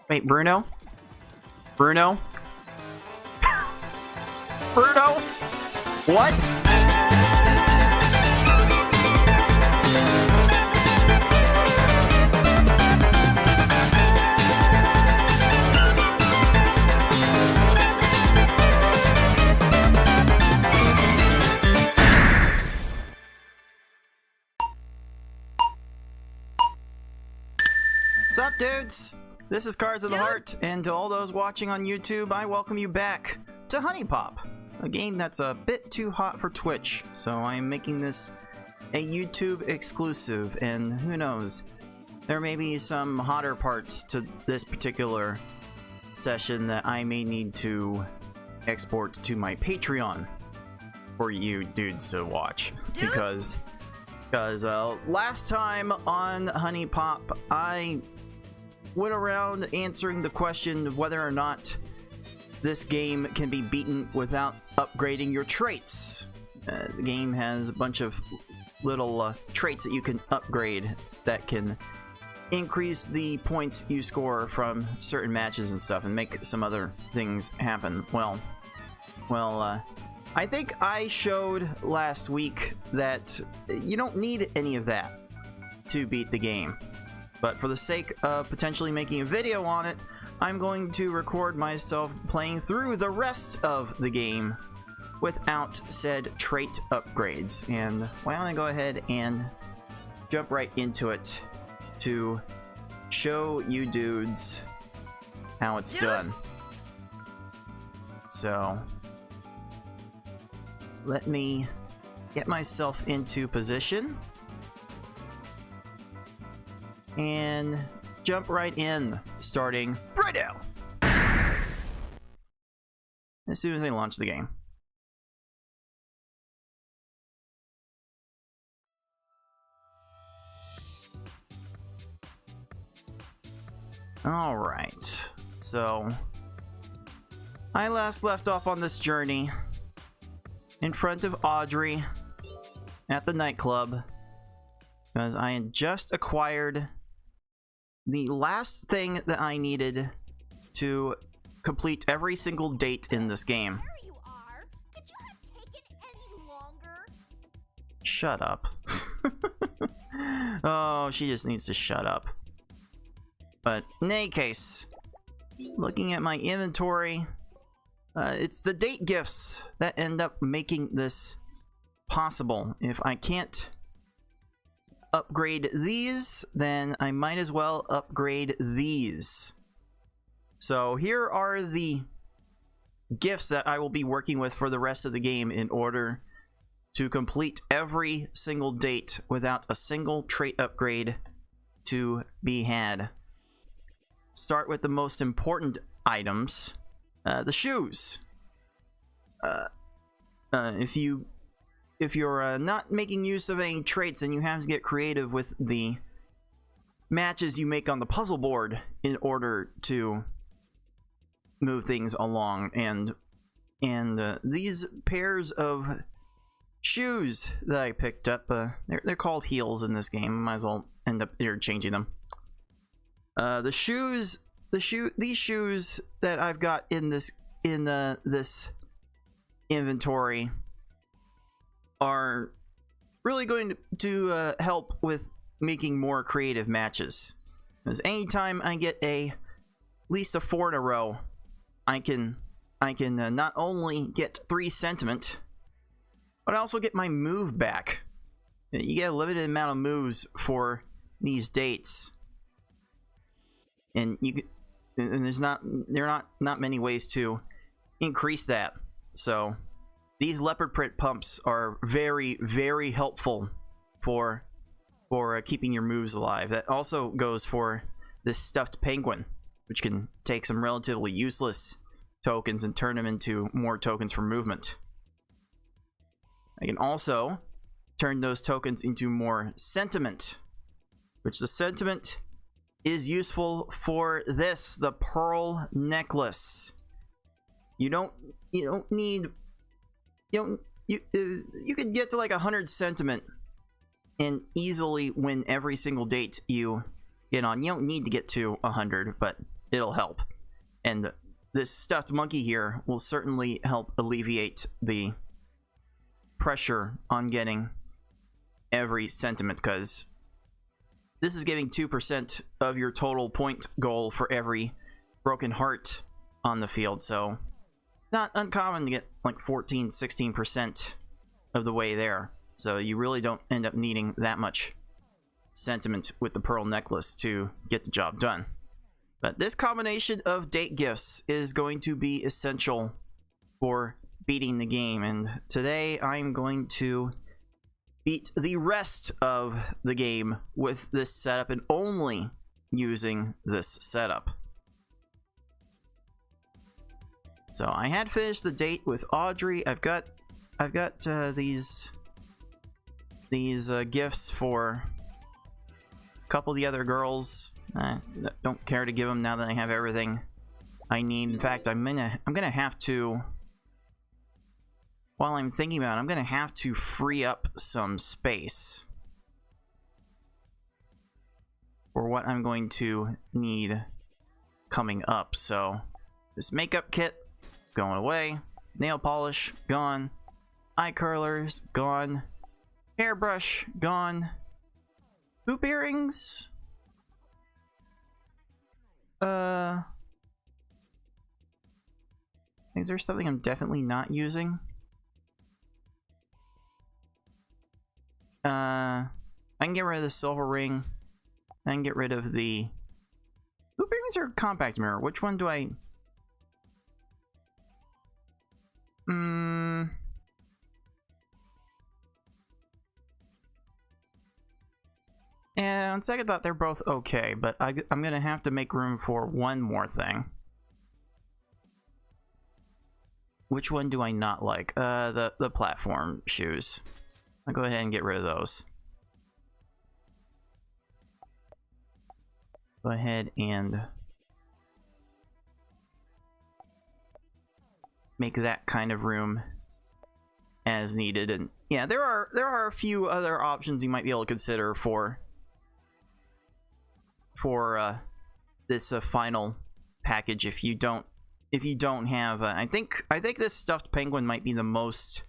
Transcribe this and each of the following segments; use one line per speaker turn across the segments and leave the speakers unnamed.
Wait, Bruno? Bruno? Bruno? What? What's up, dudes? This is Cards of the Heart, and to all those watching on YouTube, I welcome you back to HuniePop, a game that's a bit too hot for Twitch, so I'm making this a YouTube exclusive, and who knows, there may be some hotter parts to this particular session that I may need to export to my Patreon for you dudes to watch, because last time on HuniePop, I went around answering the question of whether or not this game can be beaten without upgrading your traits. The game has a bunch of little traits that you can upgrade that can increase the points you score from certain matches and stuff and make some other things happen. Well, I think I showed last week that you don't need any of that to beat the game. But for the sake of potentially making a video on it, I'm going to record myself playing through the rest of the game without said trait upgrades. And why don't I go ahead and jump right into it to show you dudes how it's done. So, let me get myself into position and jump right in, starting right now, as soon as I launch the game. Alright, so I last left off on this journey in front of Audrey at the nightclub, because I had just acquired the last thing that I needed to complete every single date in this game.
There you are. Could you have taken any longer?
Shut up. Oh, she just needs to shut up. But in any case, looking at my inventory, it's the date gifts that end up making this possible. If I can't upgrade these, then I might as well upgrade these. So here are the gifts that I will be working with for the rest of the game in order to complete every single date without a single trait upgrade to be had. Start with the most important items, the shoes. If you're not making use of any traits, then you have to get creative with the matches you make on the puzzle board in order to move things along. And these pairs of shoes that I picked up, they're called heels in this game. Might as well end up interchanging them. These shoes that I've got in this inventory are really going to help with making more creative matches. Because anytime I get at least a 4 in a row, I can not only get 3 sentiment, but I also get my move back. You get a limited amount of moves for these dates, and there are not many ways to increase that. So these leopard print pumps are very, very helpful for keeping your moves alive. That also goes for this stuffed penguin, which can take some relatively useless tokens and turn them into more tokens for movement. I can also turn those tokens into more sentiment, which the sentiment is useful for this, the pearl necklace. You could get to like 100 sentiment and easily win every single date you get on. You don't need to get to 100, but it'll help. And this stuffed monkey here will certainly help alleviate the pressure on getting every sentiment, because this is giving 2% of your total point goal for every broken heart on the field. So not uncommon to get like 14-16% of the way there. So you really don't end up needing that much sentiment with the pearl necklace to get the job done. But this combination of date gifts is going to be essential for beating the game, and today I'm going to beat the rest of the game with this setup and only using this setup. So I had finished the date with Audrey. I've got these gifts for a couple of the other girls. Don't care to give them now that I have everything I need. In fact, I'm gonna have to, while I'm thinking about it, I'm gonna have to free up some space for what I'm going to need coming up. So this makeup kit going away, nail polish gone, eye curlers gone, hairbrush gone, hoop earrings. Is there something I'm definitely not using? I can get rid of the silver ring. I can get rid of the hoop earrings or compact mirror. Which one do I? Yeah, on second thought, they're both okay, but I'm gonna have to make room for one more thing. Which one do I not like? The platform shoes. I'll go ahead and get rid of those. Go ahead and make that kind of room as needed. And yeah, there are a few other options you might be able to consider for this final package if you don't have I think this stuffed penguin might be the most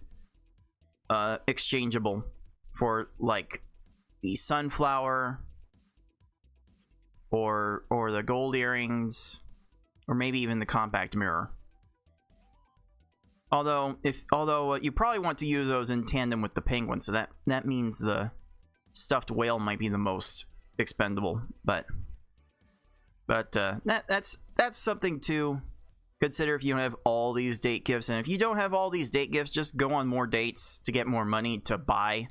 exchangeable for like the sunflower or the gold earrings, or maybe even the compact mirror. Although you probably want to use those in tandem with the penguin, so that means the stuffed whale might be the most expendable. But that's something to consider if you don't have all these date gifts. And if you don't have all these date gifts, just go on more dates to get more money to buy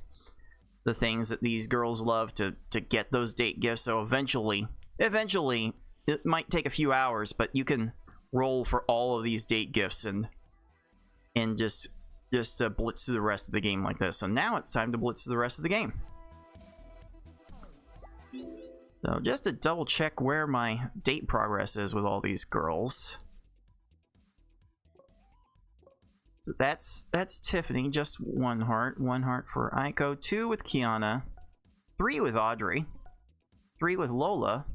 the things that these girls love to get those date gifts. So eventually it might take a few hours, but you can roll for all of these date gifts and just blitz through the rest of the game like this. So now it's time to blitz through the rest of the game. So just to double check where my date progress is with all these girls. So that's Tiffany, just 1 heart. 1 heart for Aiko, 2 with Kiana, 3 with Audrey, 3 with Lola,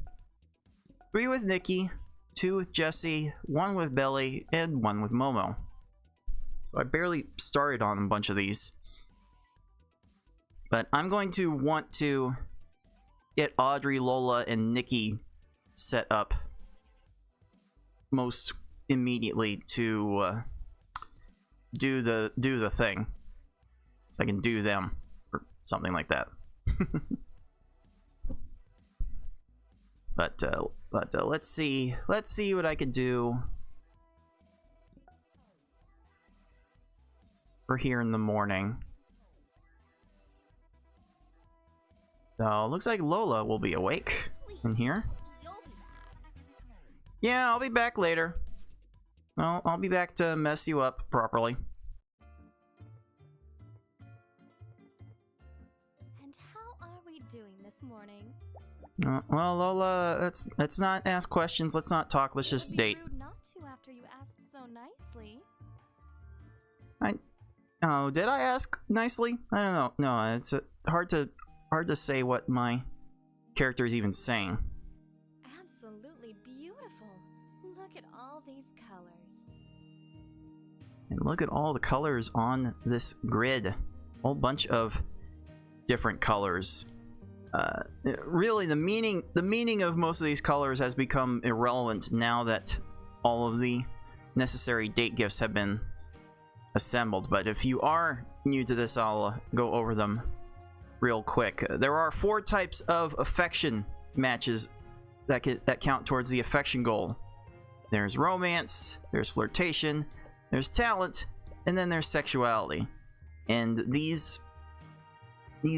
3 with Nikki, 2 with Jessie, 1 with Belly, and 1 with Momo. So I barely started on a bunch of these. But I'm going to want to get Audrey, Lola, and Nikki set up most immediately to do the thing, so I can do them or something like that. but let's see what I can do for here in the morning. So looks like Lola will be awake in here. Yeah, I'll be back later. I'll be back to mess you up properly.
And how are we doing this morning?
Well, Lola, let's not ask questions. Let's not talk. Let's just date.
Rude not to after you asked so nicely.
Oh, did I ask nicely? I don't know. No, it's hard to say what my character is even saying.
Absolutely beautiful. Look at all these colors.
And look at all the colors on this grid. A whole bunch of different colors. Really, the meaning of most of these colors has become irrelevant now that all of the necessary date gifts have been assembled. But if you are new to this, I'll go over them real quick. There are 4 types of affection matches that count towards the affection goal. There's romance, there's flirtation, there's talent, and then there's sexuality. And these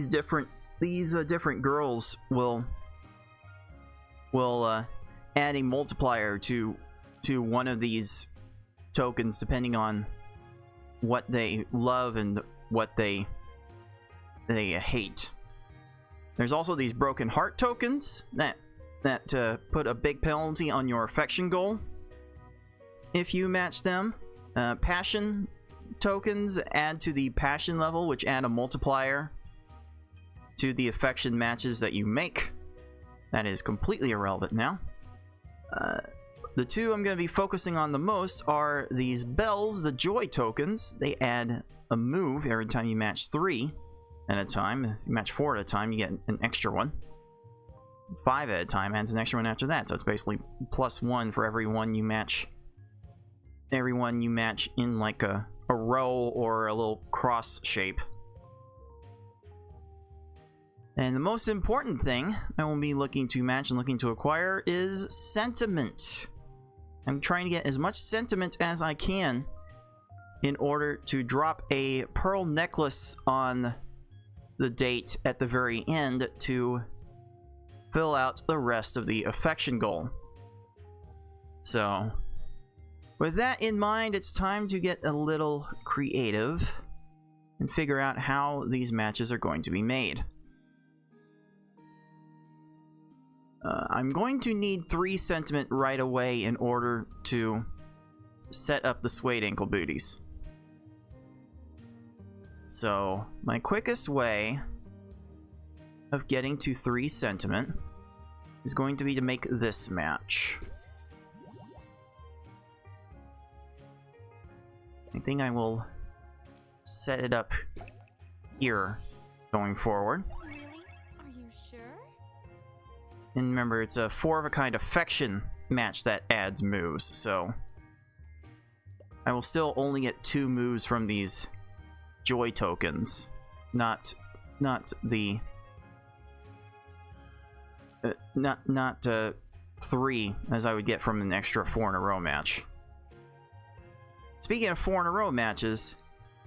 different girls will add a multiplier to one of these tokens depending on what they love and what they hate. There's also these broken heart tokens that put a big penalty on your affection goal if you match them. Passion tokens add to the passion level, which add a multiplier to the affection matches that you make. That is completely irrelevant now. The 2 I'm going to be focusing on the most are these bells, the joy tokens. They add a move every time you match 3 at a time. If you match 4 at a time, you get an extra one. 5 at a time adds an extra one after that. So it's basically +1 for every one you match. Every one you match in like a row or a little cross shape. And the most important thing I will be looking to match and looking to acquire is sentiment. I'm trying to get as much sentiment as I can in order to drop a pearl necklace on the date at the very end to fill out the rest of the affection goal. So, with that in mind, it's time to get a little creative and figure out how these matches are going to be made. I'm going to need 3 sentiment right away in order to set up the suede ankle booties. So, my quickest way of getting to 3 sentiment is going to be to make this match. I think I will set it up here going forward.
Really? Are you sure?
And remember, it's a 4-of-a-kind affection match that adds moves, so I will still only get 2 moves from these joy tokens, not the 3 as I would get from an extra 4-in-a-row match. Speaking of 4-in-a-row matches,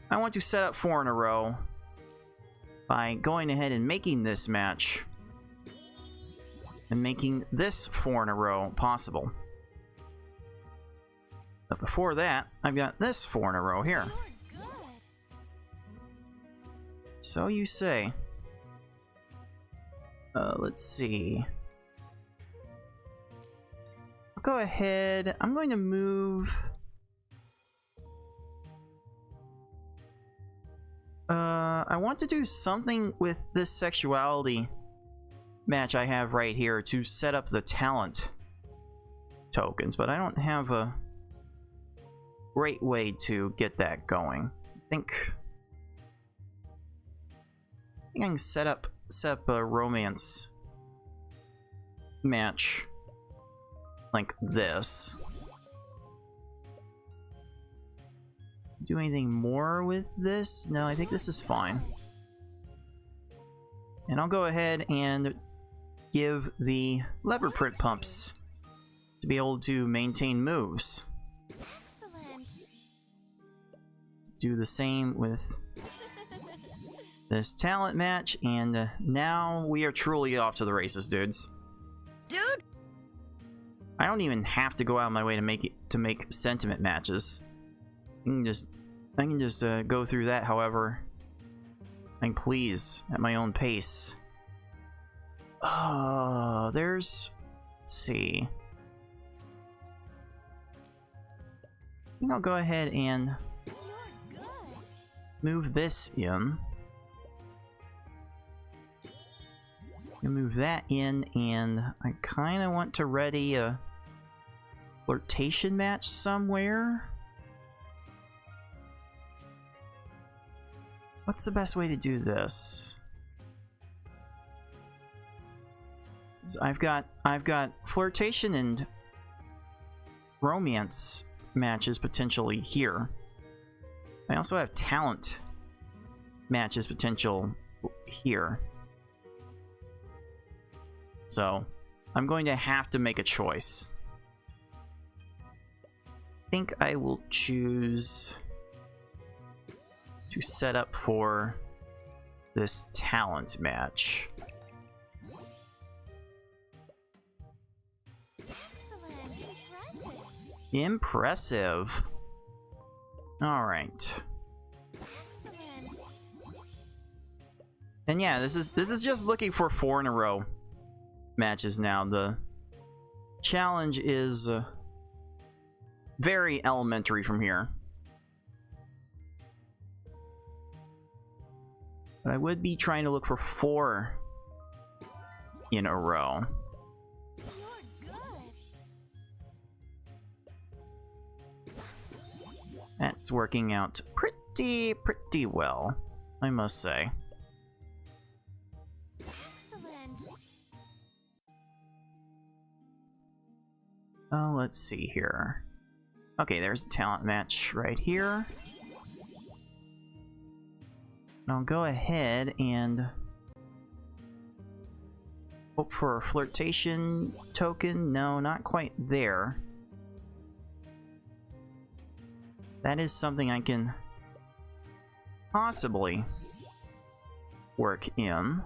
I want to set up 4 in a row by going ahead and making this match and making this 4 in a row possible. But before that, I've got this 4 in a row here.
You're good.
So you say. Let's see. I'll go ahead. I'm going to move. I want to do something with this sexuality match I have right here to set up the talent tokens, but I don't have a great way to get that going. I think I can set up a romance match like this. Do anything more with this? No, I think this is fine. And I'll go ahead and give the leopard print pumps to be able to maintain moves.
Excellent.
Do the same with this talent match, and now we are truly off to the races, dudes.
Dude!
I don't even have to go out of my way to make sentiment matches. I can just go through that however I please at my own pace. Let's see. I think I'll go ahead and move this in. Move that in, and I kind of want to ready a flirtation match somewhere. What's the best way to do this? I've got flirtation and romance matches potentially here. I also have talent matches potential here. So I'm going to have to make a choice. I think I will choose to set up for this talent match. Impressive. All right. And yeah, this is just looking for 4 in a row matches now. The challenge is very elementary from here. But I would be trying to look for 4 in a row. That's working out pretty well, I must say. Oh, let's see here. Okay, there's a talent match right here. I'll go ahead and hope for a flirtation token. No, not quite there. That is something I can possibly work in.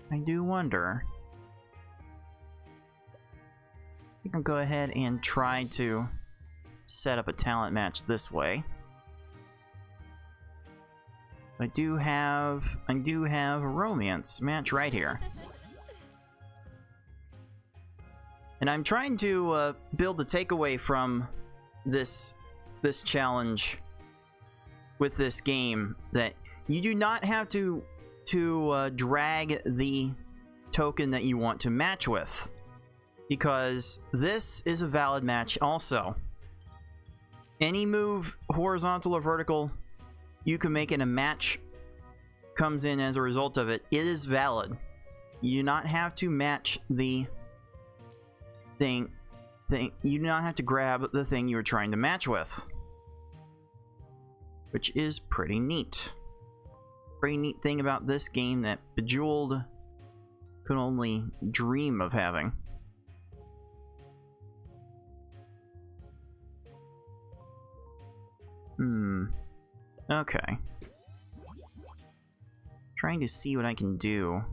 I do wonder. I think I'll go ahead and try to set up a talent match this way. I do have a romance match right here. And I'm trying to build the takeaway from this challenge with this game, that you do not have to drag the token that you want to match with, because this is a valid match also. Any move, horizontal or vertical, you can make, and a match comes in as a result of it. It is valid. You do not have to match the thing. You do not have to grab the thing you were trying to match with, which is pretty neat. Pretty neat thing about this game that Bejeweled could only dream of having. Okay. Trying to see what I can do.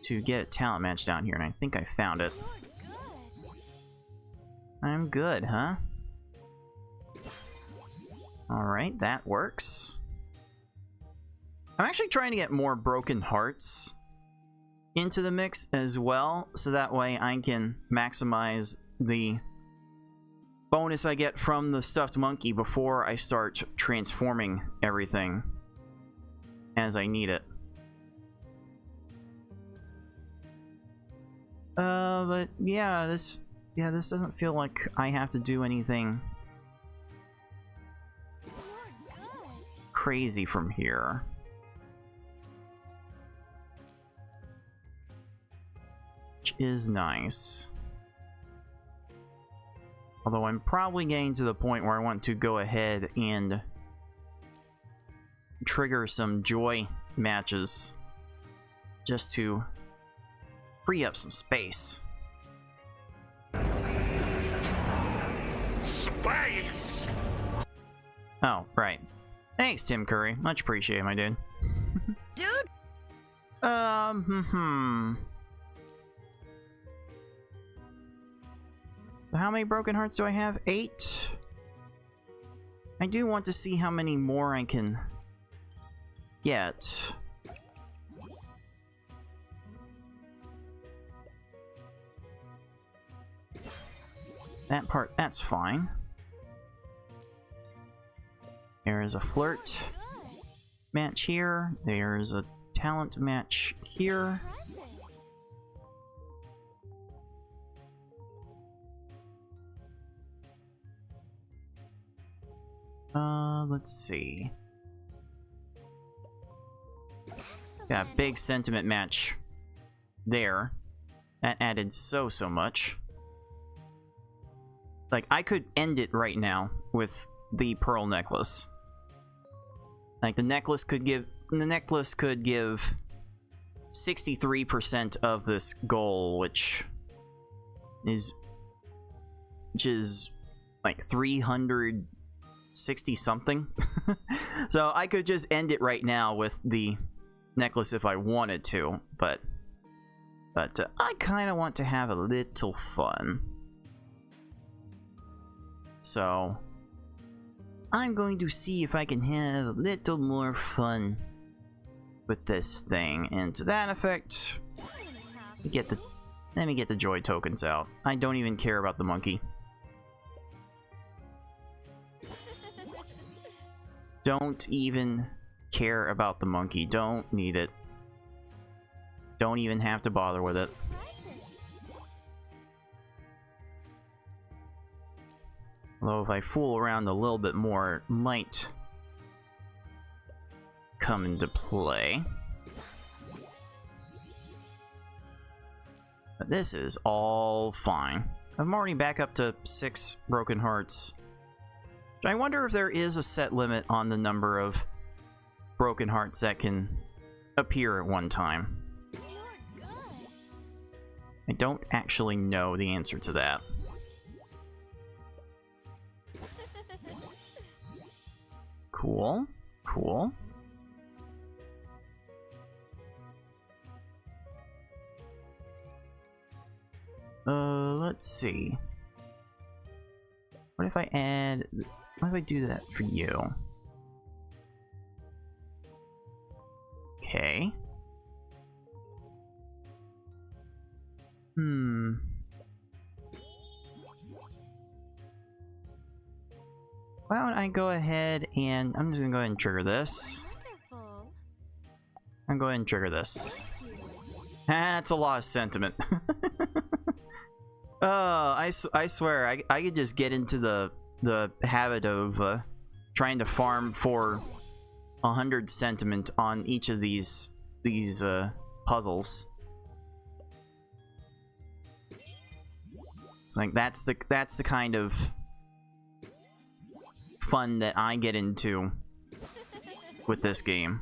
To get a talent match down here, and I think I found it. I'm good, huh? Alright, that works. I'm actually trying to get more broken hearts into the mix as well, so that way I can maximize the bonus I get from the stuffed monkey before I start transforming everything as I need it. But yeah, this doesn't feel like I have to do anything crazy from here. Which is nice. Although I'm probably getting to the point where I want to go ahead and trigger some joy matches just to free up some space.
Space!
Oh, right. Thanks, Tim Curry. Much appreciated, my dude.
Dude!
How many broken hearts do I have? 8? I do want to see how many more I can get. That part, that's fine. There is a flirt match here. There's a talent match here. Let's see. Yeah, big sentiment match there. That added so much. Like, I could end it right now with the pearl necklace. Like, the necklace could give 63% of this goal, which is like 360 something. So I could just end it right now with the necklace if I wanted to, but I kind of want to have a little fun. So I'm going to see if I can have a little more fun with this thing, and to that effect, let me get the joy tokens out. I don't even care about the monkey. Don't even care about the monkey. Don't need it. Don't even have to bother with it. Although if I fool around a little bit more, it might come into play. But this is all fine. I'm already back up to 6 broken hearts. I wonder if there is a set limit on the number of broken hearts that can appear at one time. I don't actually know the answer to that. Cool. Cool. Let's see. What if I add... What if I do that for you? Okay. Why don't I go ahead and... I'm just gonna go ahead and trigger this.
Wonderful.
I'm gonna go ahead and trigger this. That's a lot of sentiment. Oh, I swear, I could just get into the habit of trying to farm for 100 sentiment on each of these puzzles. It's like that's the kind of fun that I get into with this game.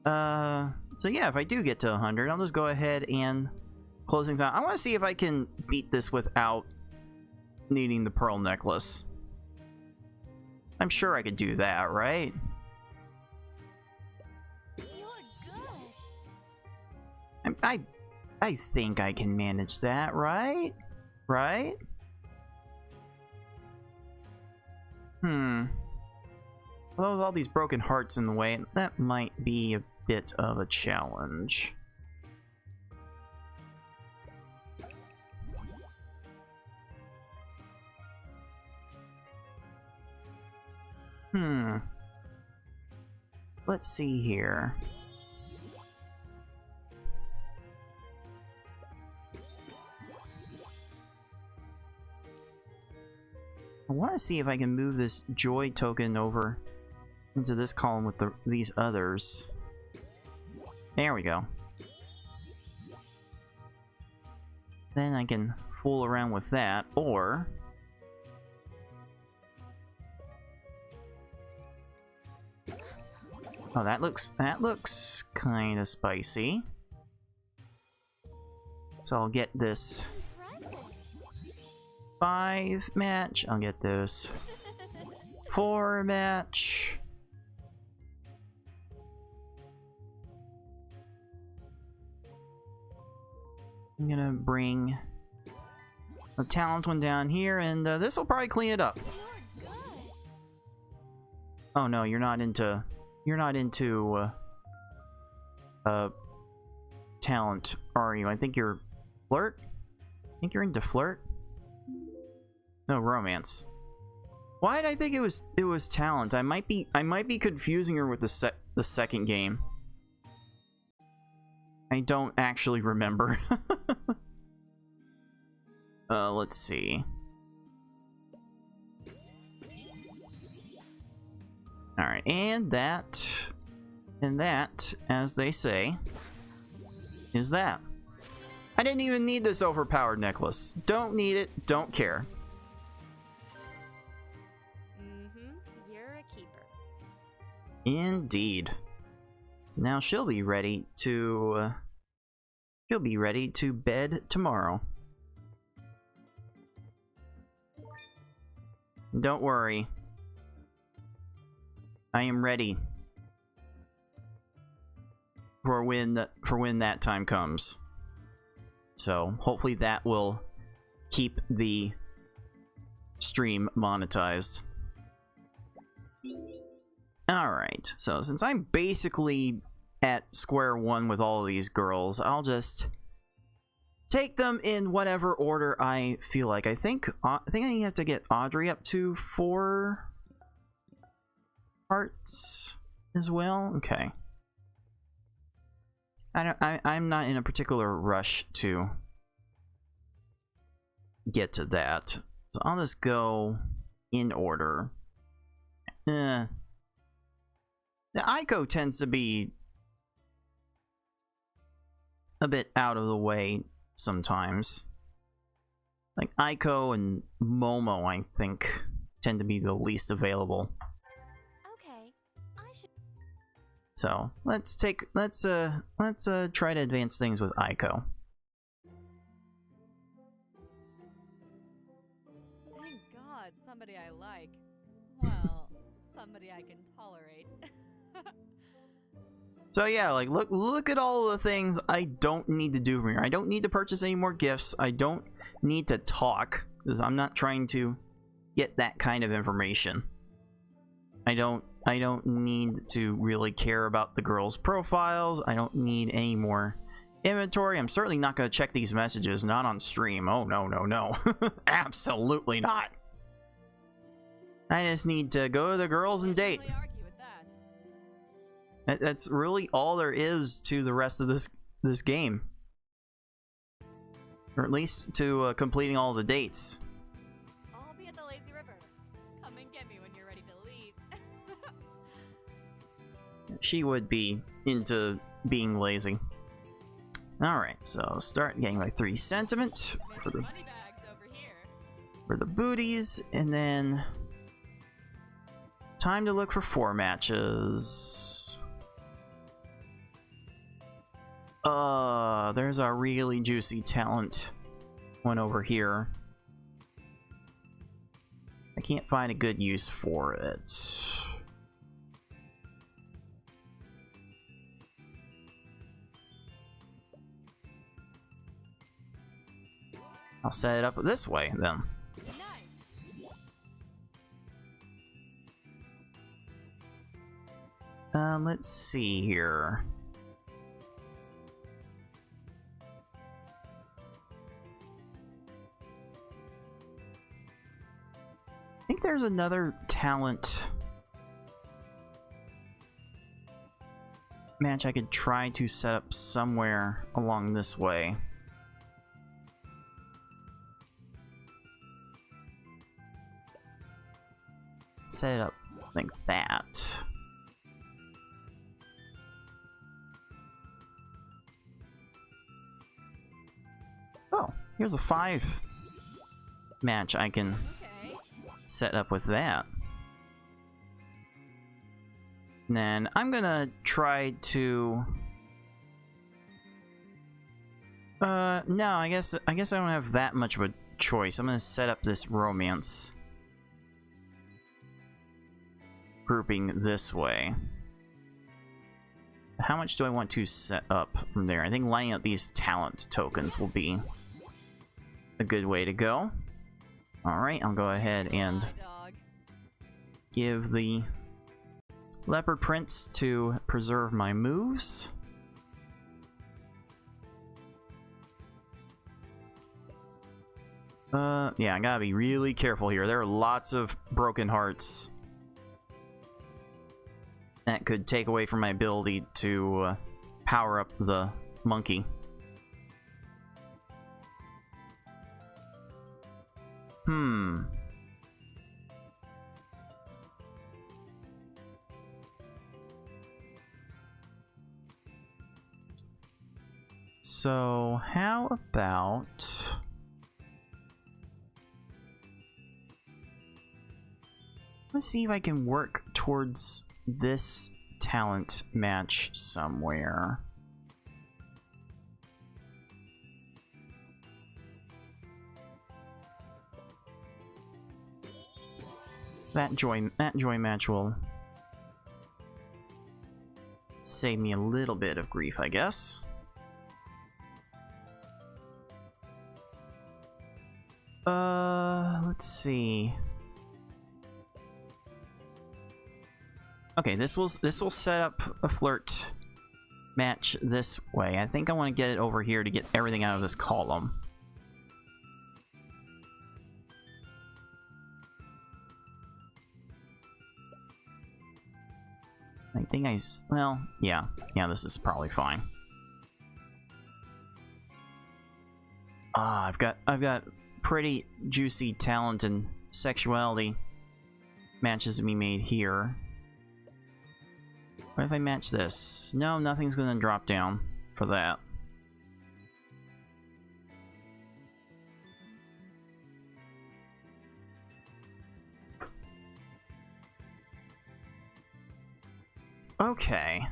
So yeah, if I do get to 100, I'll just go ahead and close things out. I want to see if I can beat this without needing the pearl necklace. I'm sure I could do that, right? I think I can manage that, right? Right? Well, with all these broken hearts in the way, that might be a bit of a challenge. Let's see here. I want to see if I can move this joy token over into this column with these others. There we go. Then I can fool around with that, or... Oh, that looks kind of spicy. So I'll get this 5 match. I'll get this 4 match. I'm gonna bring a talent one down here, and this will probably clean it up. Oh no, you're not into talent, are you? I think you're flirt. I think you're into flirt. No, romance. Why did I think it was talent? I might be confusing her with the second game. I don't actually remember. Let's see. Alright, and that, as they say, is that. I didn't even need this overpowered necklace. Don't need it, don't care.
You're a keeper.
Indeed. So now she'll be ready to bed tomorrow. Don't worry. I am ready for when that time comes. So hopefully that will keep the stream monetized. Alright, so since I'm basically at square one with all of these girls, I'll just take them in whatever order I feel like. I think I have to get Audrey up to 4 hearts as well. Okay. I'm not in a particular rush to get to that, so I'll just go in order. The Aiko tends to be a bit out of the way sometimes. Like Aiko and Momo, I think, tend to be the least available.
Okay, I should.
So let's try to advance things with Aiko.
Thank God, somebody I like. Well, somebody I can tolerate.
So yeah, like look at all of the things I don't need to do from here. I don't need to purchase any more gifts. I don't need to talk, because I'm not trying to get that kind of information. I don't need to really care about the girls' profiles. I don't need any more inventory. I'm certainly not going to check these messages, not on stream. Oh no, no, no. Absolutely not. I just need to go to the girls and date. That's really all there is to the rest of this game. Or at least to completing all the dates.
I'll be at the lazy river. Come and get me when you're ready to leave.
She would be into being lazy. Alright, so start getting my 3 sentiment for the booties, and then time to look for 4 matches. There's a really juicy talent one over here. I can't find a good use for it. I'll set it up this way then. Let's see here. I think there's another talent match I could try to set up somewhere along this way. Set it up like that. Oh, here's a 5 match I can set up with that. And then I'm gonna try to no, I guess I don't have that much of a choice. I'm gonna set up this romance grouping this way. How much do I want to set up from there? I think lining up these talent tokens will be a good way to go. Alright, I'll go ahead and give the leopard prints to preserve my moves. Yeah, I gotta be really careful here. There are lots of broken hearts that could take away from my ability to power up the monkey. So, how about... let's see if I can work towards this talent match somewhere. That joy match will save me a little bit of grief, I guess. Let's see. Okay, this will set up a flirt match this way. I think I want to get it over here to get everything out of this column. I think well, yeah, this is probably fine. I've got pretty juicy talent and sexuality matches to be made here. What if I match this? No, nothing's gonna drop down for that. Okay.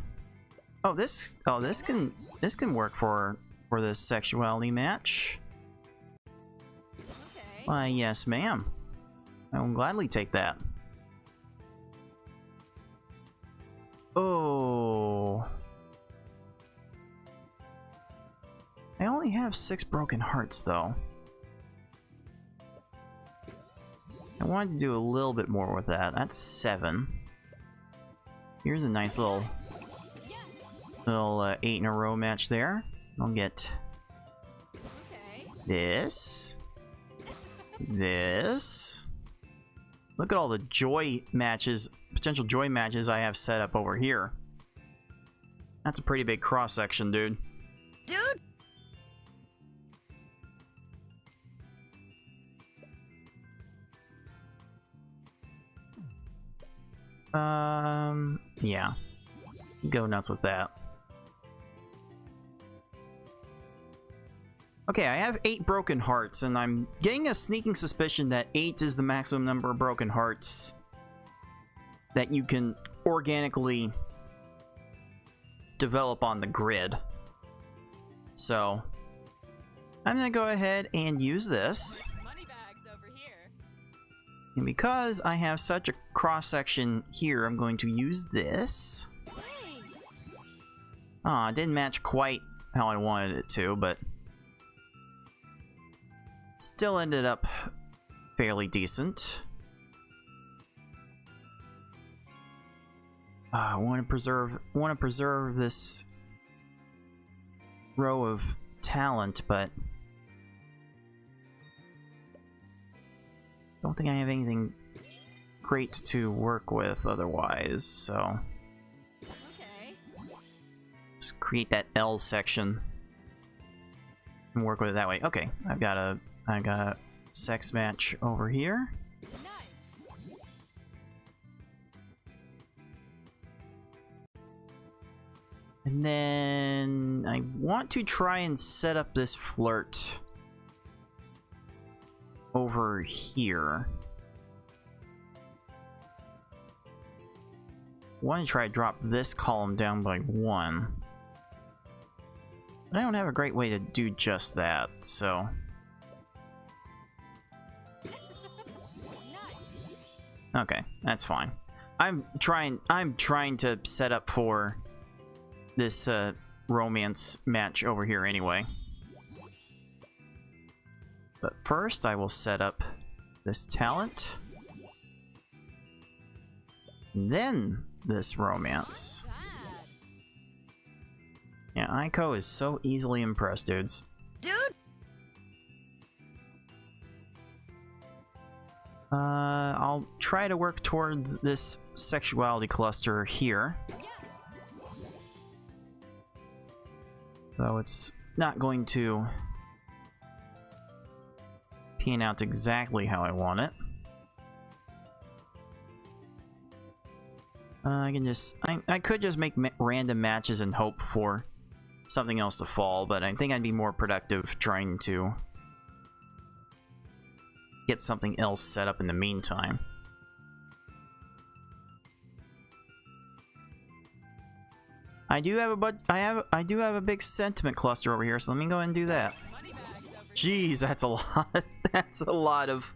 This can work for this sexuality match. Why, yes, ma'am. I will gladly take that. Oh. I only have 6 broken hearts, though. I wanted to do a little bit more with that. That's 7. Here's a nice little 8 in a row match there. I'll get this. Look at all the joy matches, potential joy matches I have set up over here. That's a pretty big cross section, dude. Yeah. Go nuts with that. Okay, I have 8 broken hearts, and I'm getting a sneaking suspicion that 8 is the maximum number of broken hearts that you can organically develop on the grid. So, I'm gonna go ahead and use this. And because I have such a cross-section here, I'm going to use this. It didn't match quite how I wanted it to, but still ended up fairly decent. I want to preserve this row of talent, but don't think I have anything great to work with otherwise, so
Okay.
let's create that L section and work with it that way. Okay, I've got a sex match over here.
Nice.
And then I want to try and set up this flirt over here. I want to try to drop this column down by 1. But I don't have a great way to do just that, so...
Nice.
Okay, that's fine. I'm trying to set up for this romance match over here anyway. But first I will set up this talent. And then this romance. Yeah, Aiko is so easily impressed, dudes.
Dude!
I'll try to work towards this sexuality cluster here. Though it's not going to pan out exactly how I want it. I could just make random matches and hope for something else to fall, but I think I'd be more productive trying to get something else set up in the meantime. I do have a big sentiment cluster over here, so let me go ahead and do that. Jeez, that's a lot. That's a lot of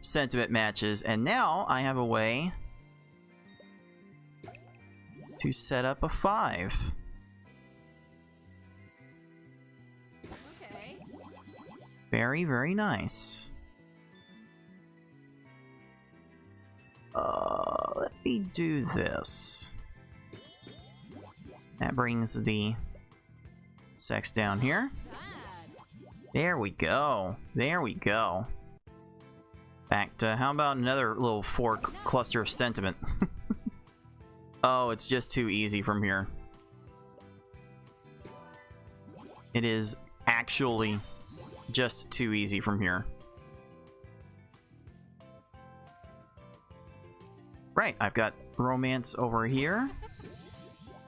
sentiment matches, and now I have a way to set up a 5.
Okay.
Very, very nice. Let me do this. That brings the sex down here. There we go. There we go. Back to, how about another little 4 cluster of sentiment? Oh, it's just too easy from here. It is actually just too easy from here. Right, I've got romance over here.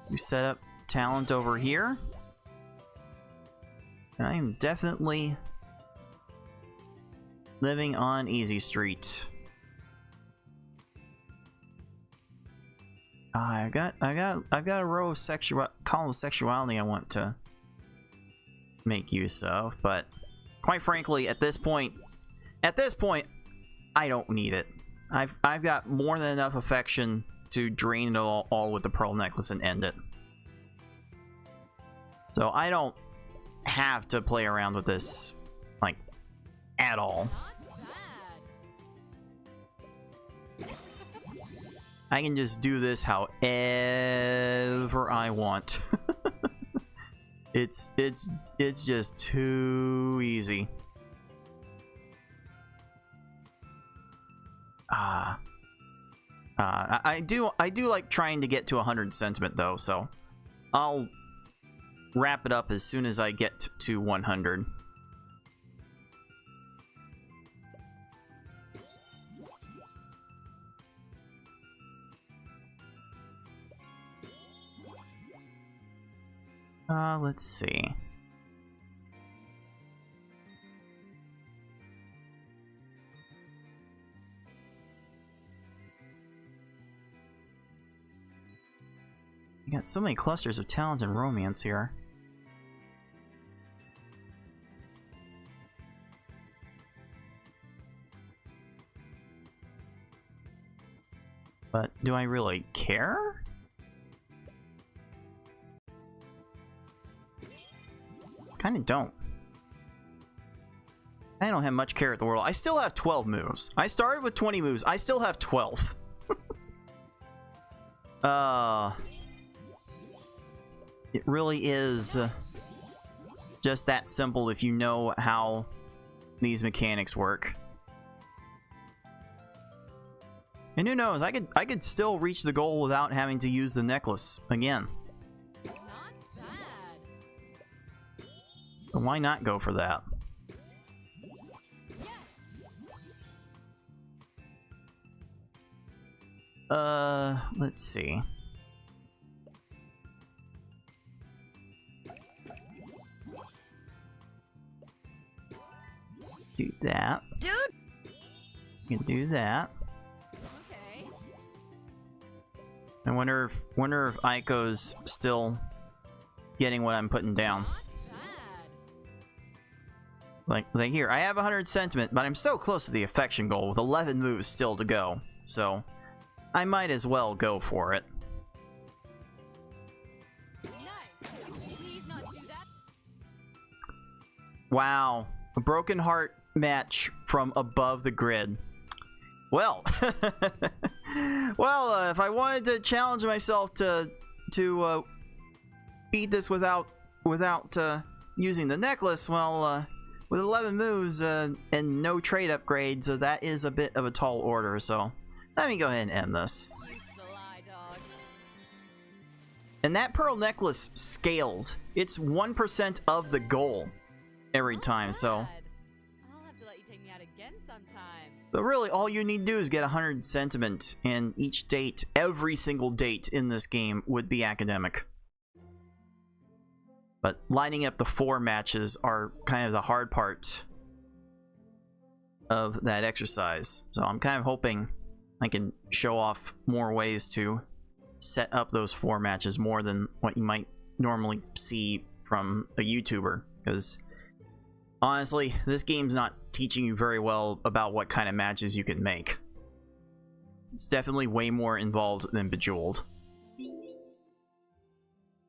You set up talent over here. And I am definitely living on easy street. I've got a row of column of sexuality I want to make use of, but quite frankly, at this point, I don't need it. I've got more than enough affection to drain it all with the pearl necklace and end it. So I don't have to play around with this, like, at all. I can just do this however I want. It's just too easy. I do like trying to get to 100 sentiment though, so I'll wrap it up as soon as I get to 100. Let's see. You got so many clusters of talent and romance here. But do I really care? Kinda don't. I don't have much care at the world. I still have 12 moves. I started with 20 moves. I still have 12. It really is just that simple if you know how these mechanics work. And who knows, I could still reach the goal without having to use the necklace again.
Not bad.
So why not go for that? Let's see. Do that.
Dude!
You can do that.
Okay.
I wonder if Aiko's still getting what I'm putting down.
Not bad.
Like here, I have 100 sentiment, but I'm so close to the affection goal with 11 moves still to go. So, I might as well go for it.
Nice. Please not do that.
Wow, a broken heart match from above the grid. Well, well, if I wanted to challenge myself to beat this without using the necklace, well, with 11 moves and no trade upgrades, that is a bit of a tall order. So let me go ahead and end this.
You sly dog.
And that pearl necklace scales. It's 1% of the goal every
Not
time. So.
bad. I'll have to let you take me out again sometime.
But really, all you need to do is get 100 sentiment, and each date, every single date in this game would be academic. But lining up the 4 matches are kind of the hard part of that exercise. So I'm kind of hoping I can show off more ways to set up those 4 matches more than what you might normally see from a YouTuber. Because honestly, this game's not teaching you very well about what kind of matches you can make. It's definitely way more involved than Bejeweled.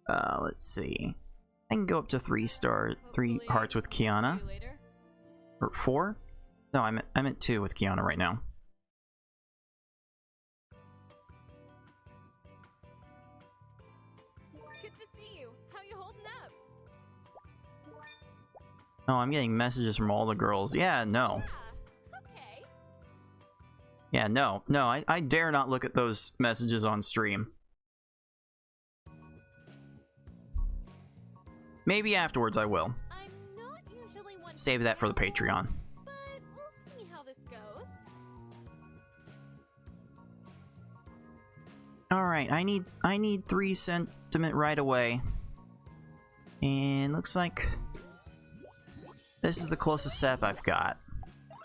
Let's see. I can go up to 3 hearts with Kiana.
See you later.
Or 4? No, I'm at 2 with Kiana right now.
Good to see you. How you holding up?
Oh, I'm getting messages from all the girls. Yeah, no.
Yeah. Okay.
Yeah, no. No, I dare not look at those messages on stream. Maybe afterwards I will.
I'm not usually one to
Save that for the Patreon.
but we'll see how this goes.
Alright, I need 3 sentiment right away. And looks like this is the closest step I've got.
Oh,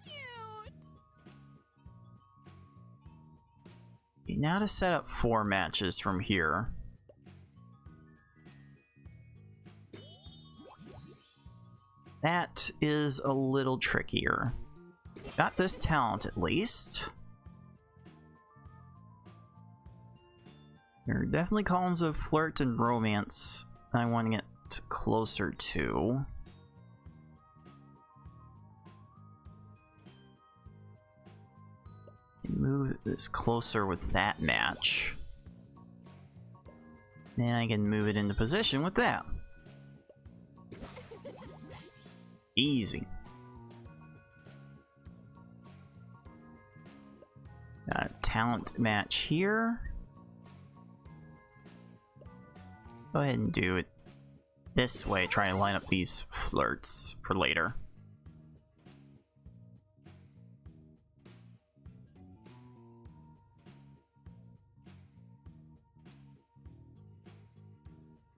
cute.
Okay, now to set up 4 matches from here. That is a little trickier. Got this talent at least. There are definitely columns of flirt and romance I want to get closer to. Move this closer with that match. Then I can move it into position with that. Easy. Got a talent match here. Go ahead and do it this way. Try and line up these flirts for later.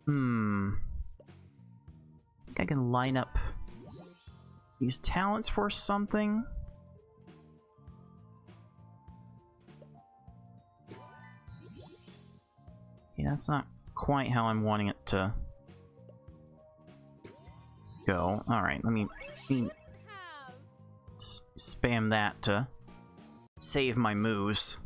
I think I can line up these talents for something. Yeah, that's not quite how I'm wanting it to go. Alright, let me spam that to save my moves.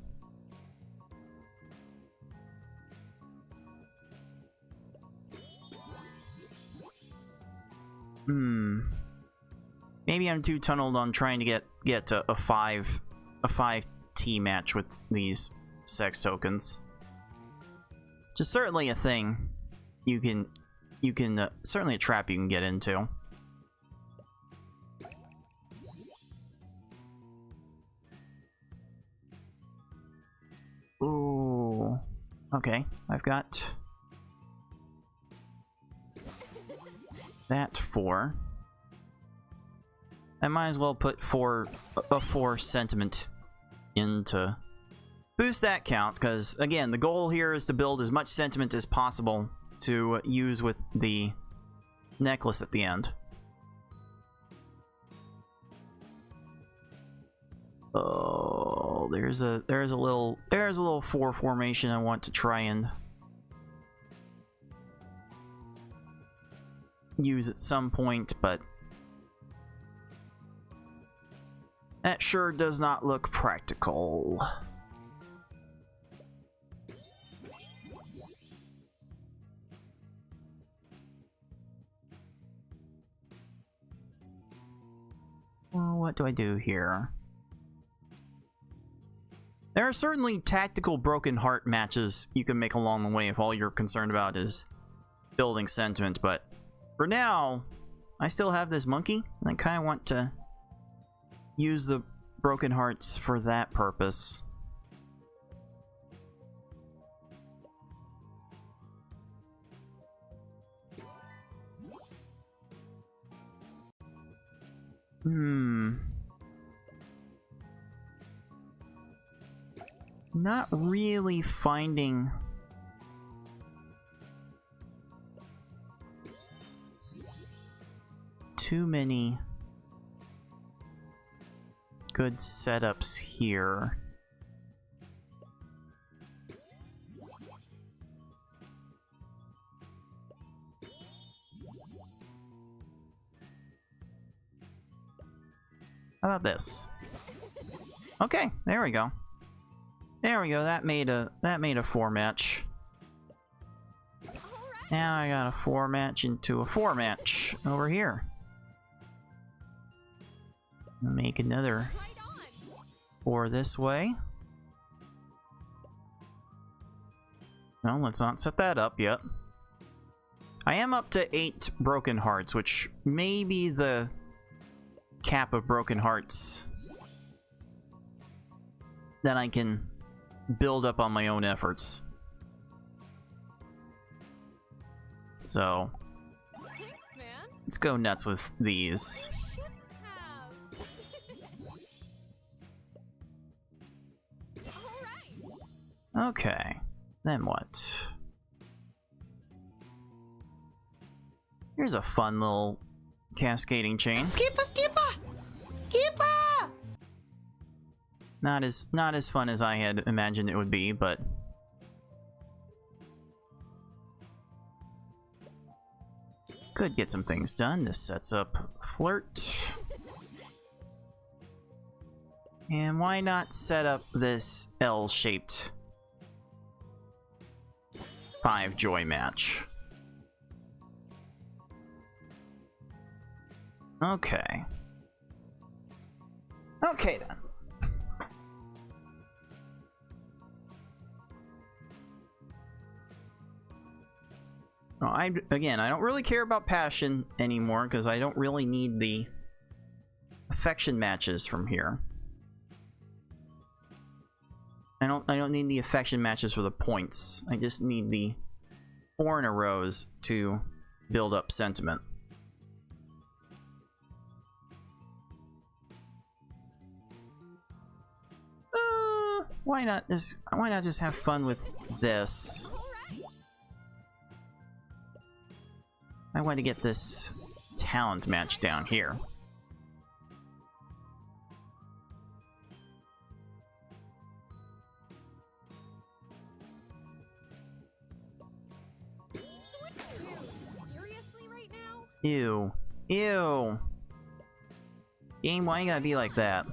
Maybe I'm too tunneled on trying to get to a 5T match with these sex tokens. Just certainly a thing you can certainly a trap you can get into. Ooh. Okay, I've got that 4. I might as well put a 4 sentiment in to boost that count, because again, the goal here is to build as much sentiment as possible to use with the necklace at the end. Oh, there's a little 4 formation I want to try and use at some point, but that sure does not look practical. Well, what do I do here? There are certainly tactical broken heart matches you can make along the way if all you're concerned about is building sentiment, but for now, I still have this monkey, and I kind of want to use the broken hearts for that purpose. Not really finding too many good setups here. How about this? Okay, there we go. There we go. That made a 4 match. Now I got a 4 match into a 4 match over here. Make another 4 this way. No, let's not set that up yet. I am up to 8 broken hearts, which may be the cap of broken hearts that I can build up on my own efforts. So
Thanks, man.
let's go nuts with these. Okay, then what? Here's a fun little cascading chain.
Skipper, skipper, skipper.
Not as fun as I had imagined it would be, but could get some things done. This sets up flirt. And why not set up this L-shaped 5 joy match? Okay. Okay then. Well, I don't really care about passion anymore because I don't really need the affection matches from here. I don't need the affection matches for the points. I just need the 4 in a rows to build up sentiment. Why not just have fun with this? I want to get this talent match down here.
Seriously right now?
Ew. Ew. Game, why you gotta be like that?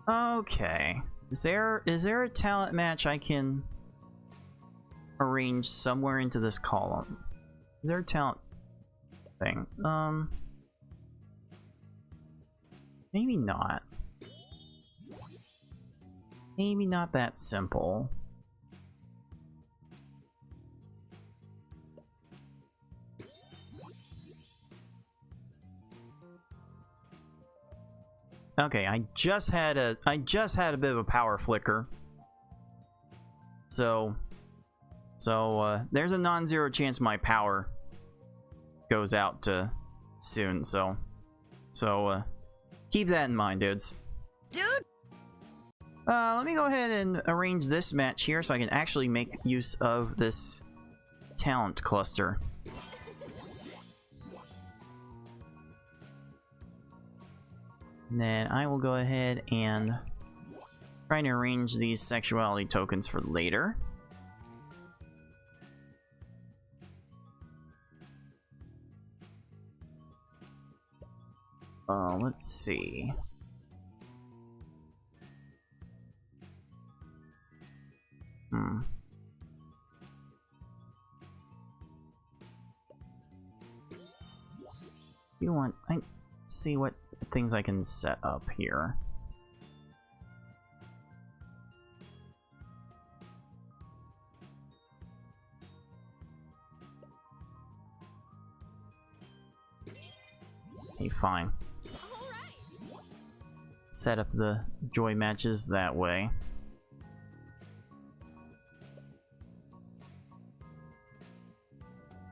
Okay. Is there a talent match I can arrange somewhere into this column? Is there a talent thing? Maybe not. Maybe not that simple. Okay, I just had a bit of a power flicker. So there's a non-zero chance my power goes out soon. So keep that in mind, dudes.
Dude!
Let me go ahead and arrange this match here so I can actually make use of this talent cluster. And then I will go ahead and try to arrange these sexuality tokens for later. Let's see. You want... let's see what things I can set up here. Okay, fine. Set up the joy matches that way.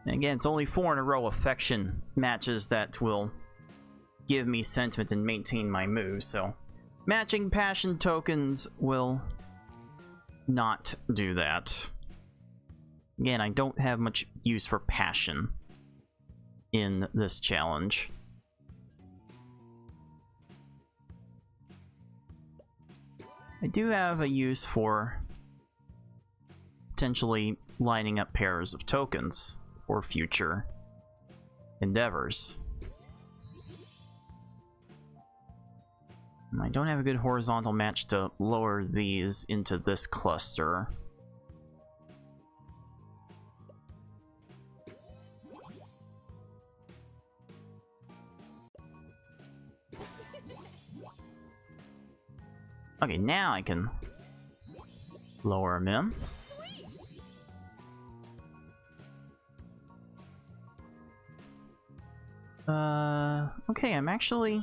And again, it's only 4 in a row affection matches that will give me sentiment and maintain my moves, so matching passion tokens will not do that. Again, I don't have much use for passion in this challenge. I do have a use for potentially lining up pairs of tokens for future endeavors. I don't have a good horizontal match to lower these into this cluster. Okay, now I can lower him in. Okay, I'm actually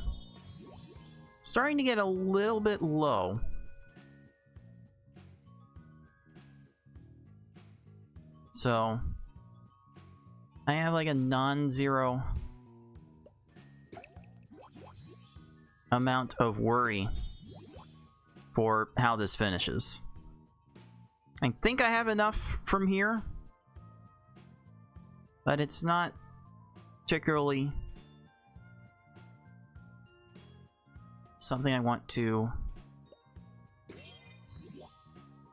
starting to get a little bit low. So I have like a non-zero amount of worry for how this finishes. I think I have enough from here, but it's not particularly something I want to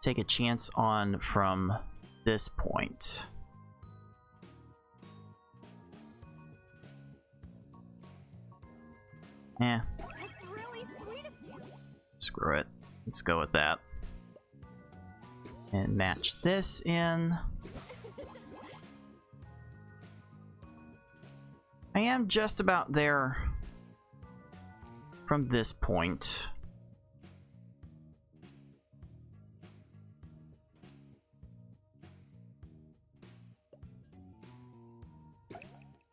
take a chance on from this point. Eh.
That's really sweet of you.
Screw it. Let's go with that. And match this in. I am just about there from this point.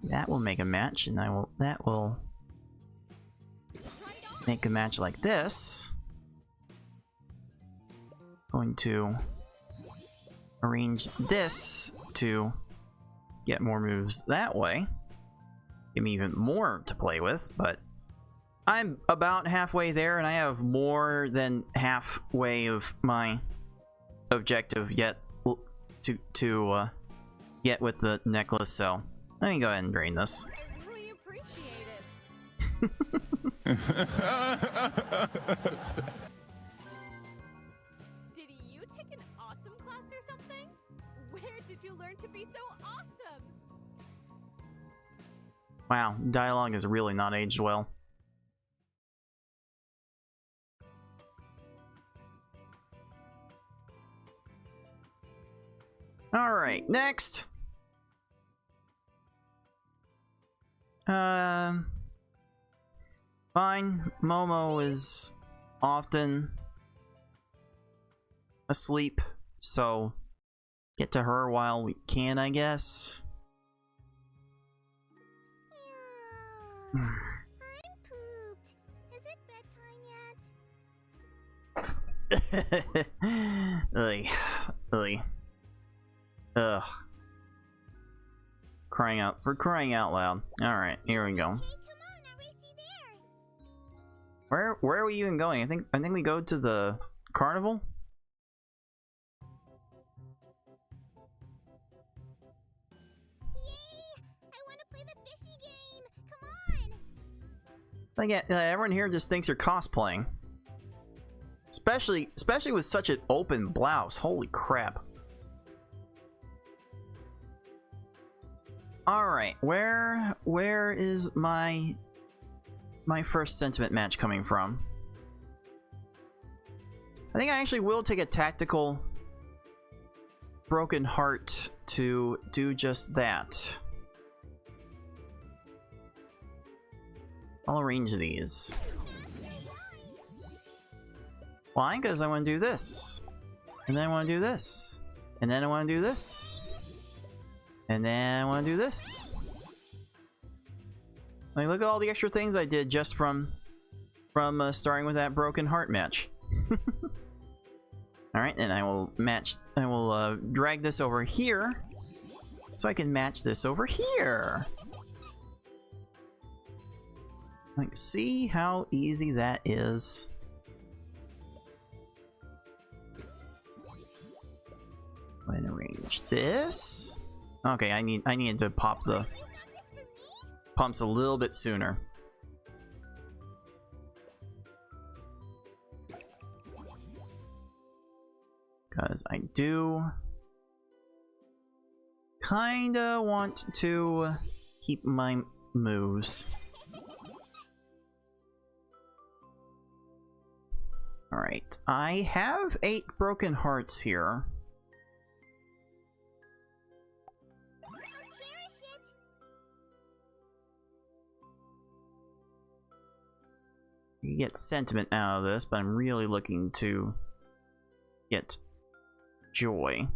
That will make a match, and that will make a match like this. Going to arrange this to get more moves that way. Give me even more to play with, but I'm about halfway there, and I have more than halfway of my objective yet to get with the necklace, so let me go ahead and drain this.
I really appreciate it. Did you take an awesome class or something? Where did you learn to be so awesome?
Wow, dialogue has really not aged well. Alright, next! Fine. Momo is often asleep, so get to her while we can, I guess.
I'm pooped. Is it bedtime yet?
Ugh. Ugh. Ugh. Crying out loud. Alright, here we go.
Hey, come on, I'll race you there.
Where are we even going? I think we go to the carnival?
Yay! I want to play the fishy game. Come on.
Like, everyone here just thinks you're cosplaying. Especially with such an open blouse. Holy crap. Alright, where is my first sentiment match coming from? I think I actually will take a tactical broken heart to do just that. I'll arrange these. Why? Because I want to do this. And then I want to do this. And then I want to do this. And then I want to do this. Like, look at all the extra things I did just from starting with that broken heart match. Alright, and I will drag this over here so I can match this over here. Like, see how easy that is? Go ahead and arrange this. Okay, I needed to pop the
You got this for me?
pumps a little bit sooner. Because I do kinda want to keep my moves. Alright, I have 8 broken hearts here.
I'll cherish it.
You get sentiment out of this, but I'm really looking to get joy.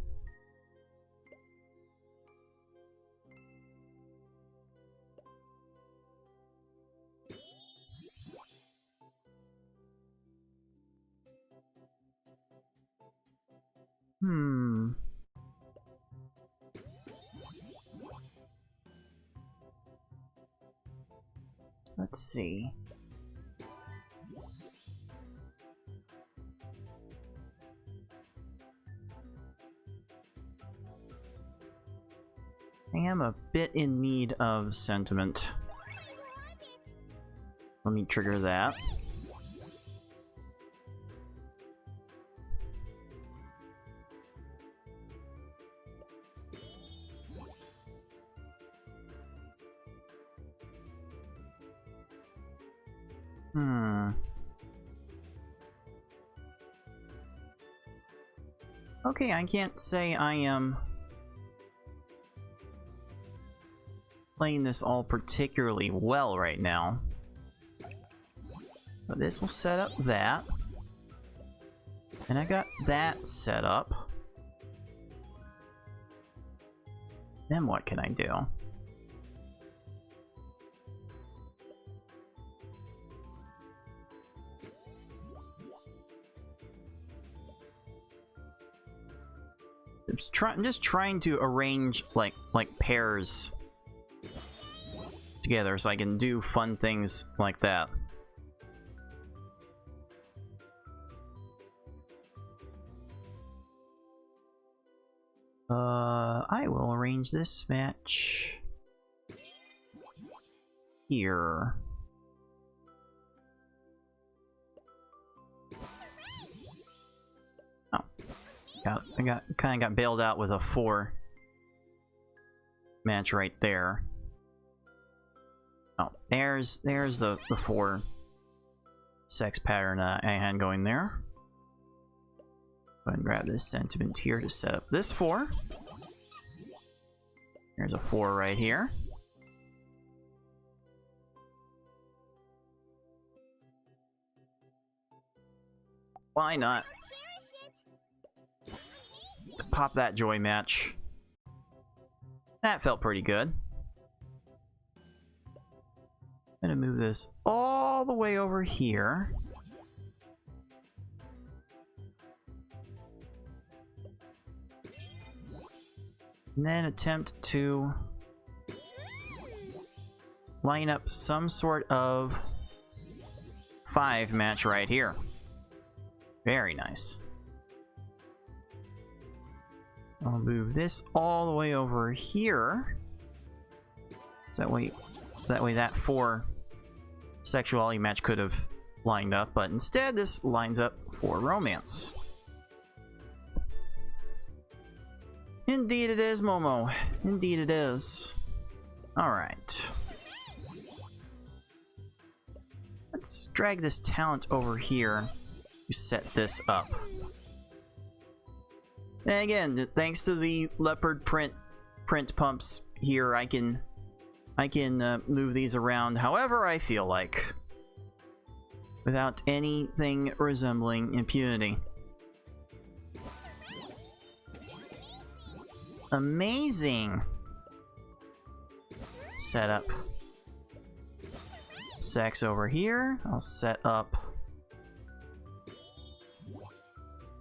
Let's see. I am a bit in need of sentiment.
I love it.
Let me trigger that. Okay, I can't say I am playing this all particularly well right now. But this will set up that. And I got that set up. Then what can I do? I'm just trying to arrange like pairs together so I can do fun things like that. I will arrange this match here. Oh, I kind of got bailed out with a 4 match right there. Oh, there's the 4 sex pattern I had going there. Go ahead and grab this sentiment here to set up this 4. There's a 4 right here. Why not? Pop that joy match. That felt pretty good. I'm gonna move this all the way over here. And then attempt to line up some sort of 5 match right here. Very nice. I'll move this all the way over here. So that way that 4 sexuality match could have lined up, but instead this lines up for romance. Indeed it is, Momo. Indeed it is. Alright. Let's drag this talent over here to set this up. And again, thanks to the leopard print pumps here, I can move these around however I feel like, without anything resembling impunity. Amazing. Set up sex over here. I'll set up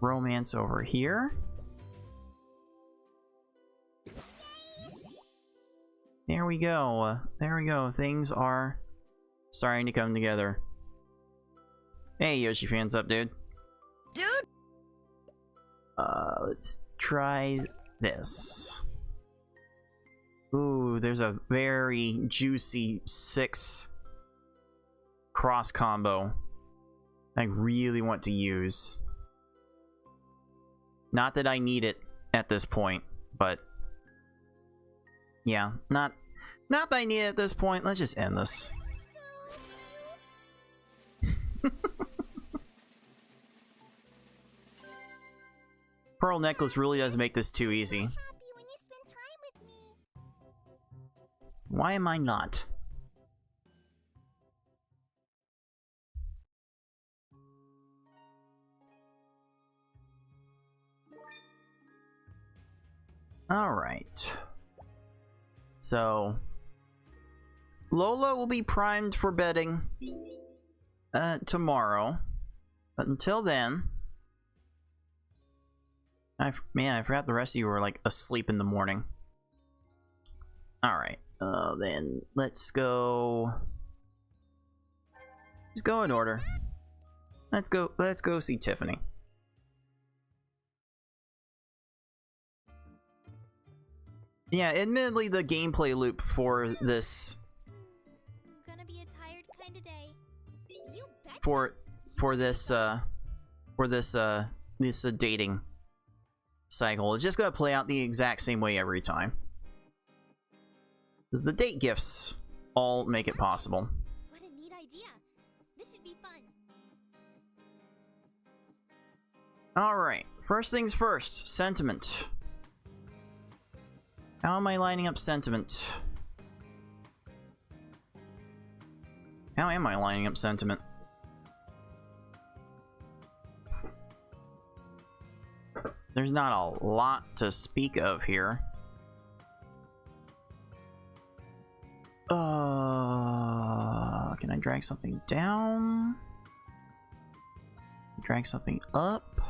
romance over here. There we go. There we go. Things are starting to come together. Hey, Yoshi fans up, dude.
Dude!
Let's try this. Ooh, there's a very juicy 6 cross combo I really want to use. Not that I need it at this point, but yeah, not that I need it at this point. Let's just end this. Pearl necklace really does make this too easy. Why am I not? Alright. So Lola will be primed for bedding tomorrow. But until then, man, I forgot the rest of you were like asleep in the morning. Alright. Then let's go. Let's go in order. Let's go see Tiffany. Yeah, admittedly the gameplay loop for this
Gonna be a tired kind of day. You betcha.
for this dating cycle is just gonna play out the exact same way every time. Because the date gifts all make it possible.
What a neat idea. This should be fun.
Alright, first things first, sentiment. How am I lining up sentiment? How am I lining up sentiment? There's not a lot to speak of here. Can I drag something down? Drag something up?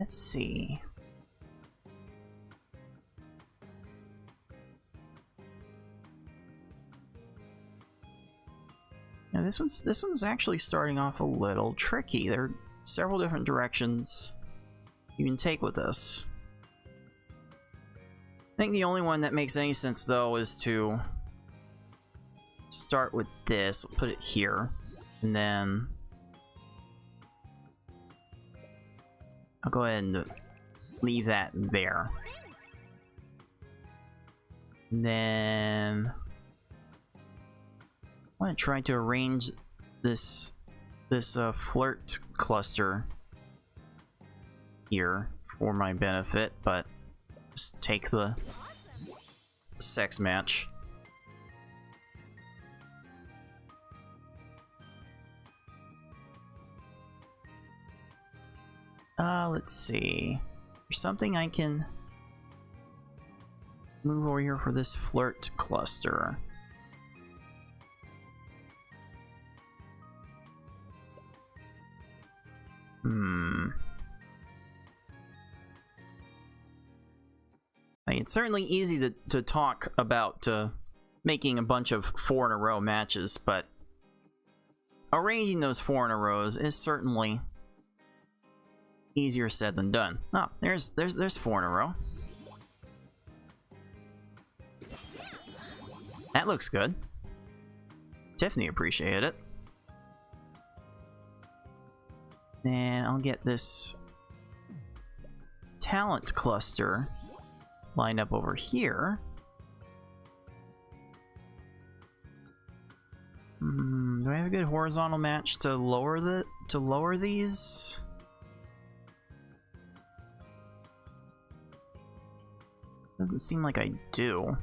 Let's see. Now this one's actually starting off a little tricky. There are several different directions you can take with this. I think the only one that makes any sense though is to start with this, put it here, and then I'll go ahead and leave that there. And then I want to try to arrange this flirt cluster here for my benefit, but just take the sex match. let's see. There's something I can move over here for this flirt cluster. It's certainly easy to talk about making a bunch of 4 in a row matches, but arranging those 4 in a rows is certainly easier said than done. Oh, there's 4 in a row. That looks good. Tiffany appreciated it. Then I'll get this talent cluster lined up over here. Do I have a good horizontal match to lower these? Doesn't seem like I do.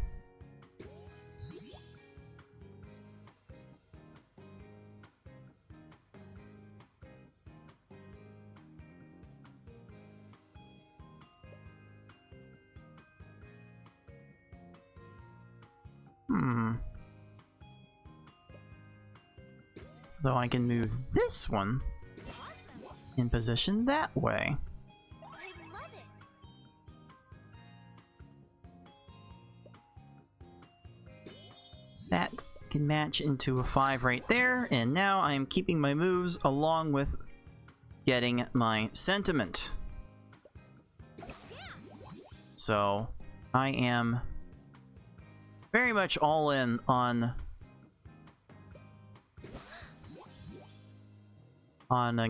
Though I can move this one in position that way.
I love it.
That can match into a 5 right there, and now I am keeping my moves along with getting my sentiment. So I am very much all in on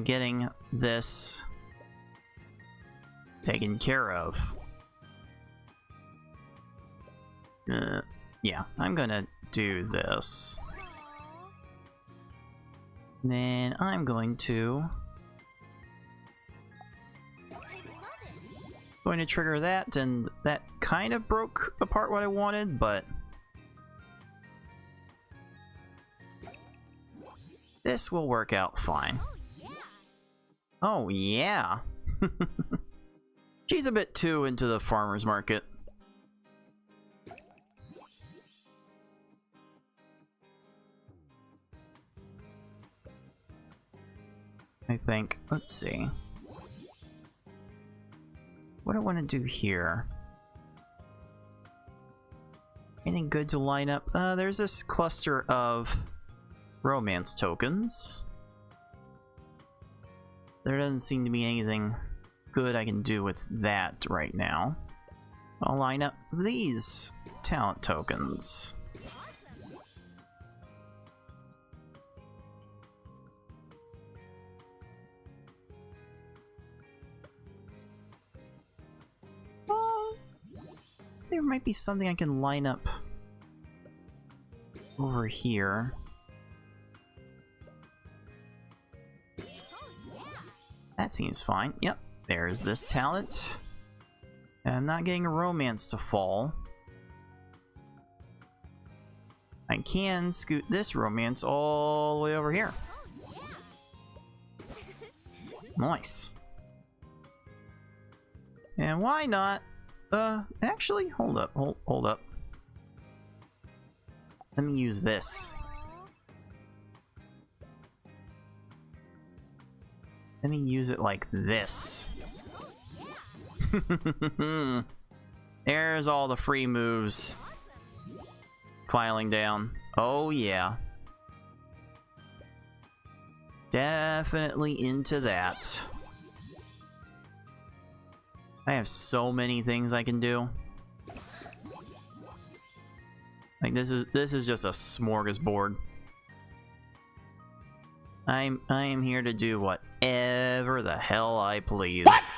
getting this taken care of. Yeah, I'm gonna do this. Then I'm going to trigger that, and that kind of broke apart what I wanted, but this will work out fine. Oh yeah. She's a bit too into the farmer's market. I think. Let's see. What do I want to do here? Anything good to line up? There's this cluster of romance tokens. There doesn't seem to be anything good I can do with that right now. I'll line up these talent tokens. There might be something I can line up over here. That seems fine. Yep, there's this talent. And I'm not getting a romance to fall. I can scoot this romance all the way over here. Nice. And why not? Actually, hold up, hold up. Let me use this. Let me use it like this. There's all the free moves filing down. Oh yeah. Definitely into that. I have so many things I can do. Like this is just a smorgasbord. I am here to do whatever the hell I please. What?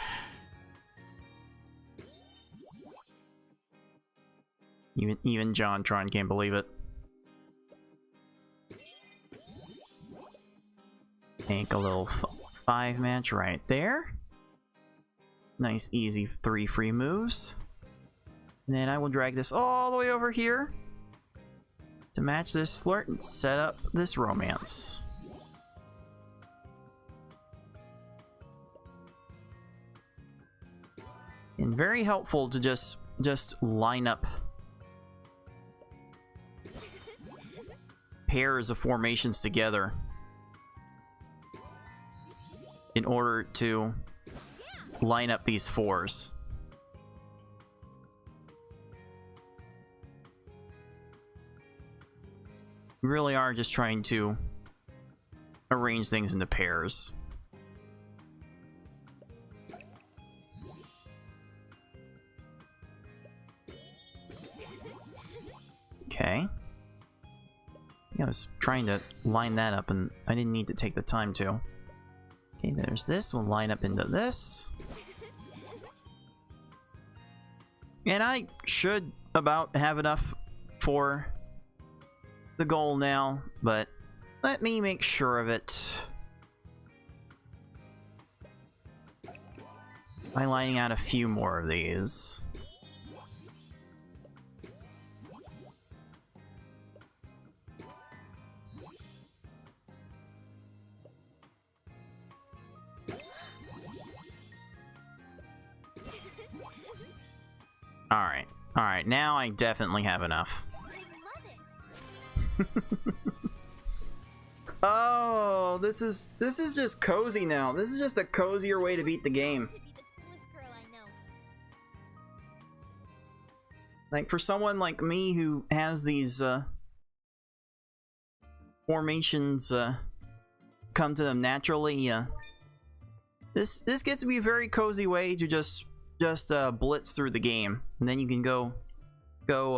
Even JonTron can't believe it. Take a little 5 match right there. Nice easy 3 free moves. And then I will drag this all the way over here to match this flirt and set up this romance. And very helpful to just line up pairs of formations together in order to line up these fours. We really are just trying to arrange things into pairs. Okay. I was trying to line that up and I didn't need to take the time to. Okay, there's this. We'll line up into this. And I should about have enough for the goal now, but let me make sure of it by lining out a few more of these. Alright, now I definitely have enough. Oh, this is just cozy now. This is just a cozier way to beat the game. Like, for someone like me who has these formations come to them naturally, this gets to be a very cozy way to just blitz through the game, and then you can go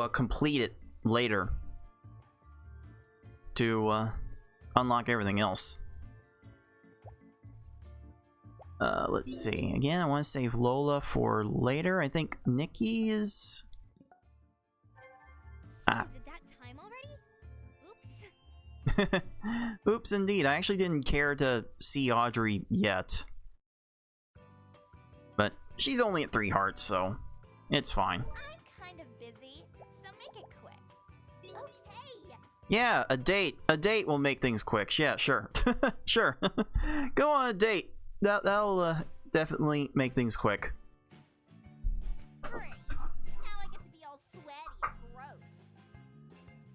complete it later to unlock everything else. Let's see. Again, I want to save Lola for later. I think Nikki is...
Is it that time already? Oops.
Oops, indeed. I actually didn't care to see Audrey yet. But she's only at 3 hearts, so it's fine.
I'm kind of busy, so make it quick. Okay.
Yeah, a date. A date will make things quick. Yeah, sure. Sure. Go on a date. That'll definitely make things quick.
Great. Now I get to be all sweaty and gross.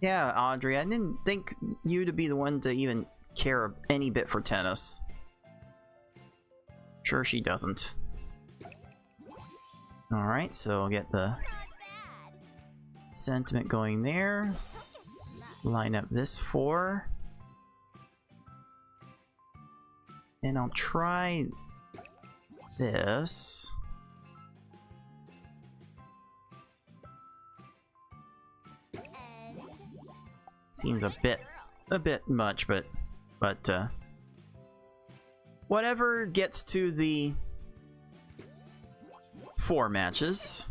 Yeah, Audrey, I didn't think you to be the one to even care any bit for tennis. Sure she doesn't. Alright, so I'll get the sentiment going there. Line up this 4. And I'll try this. Seems a bit much, but whatever gets to the 4 matches,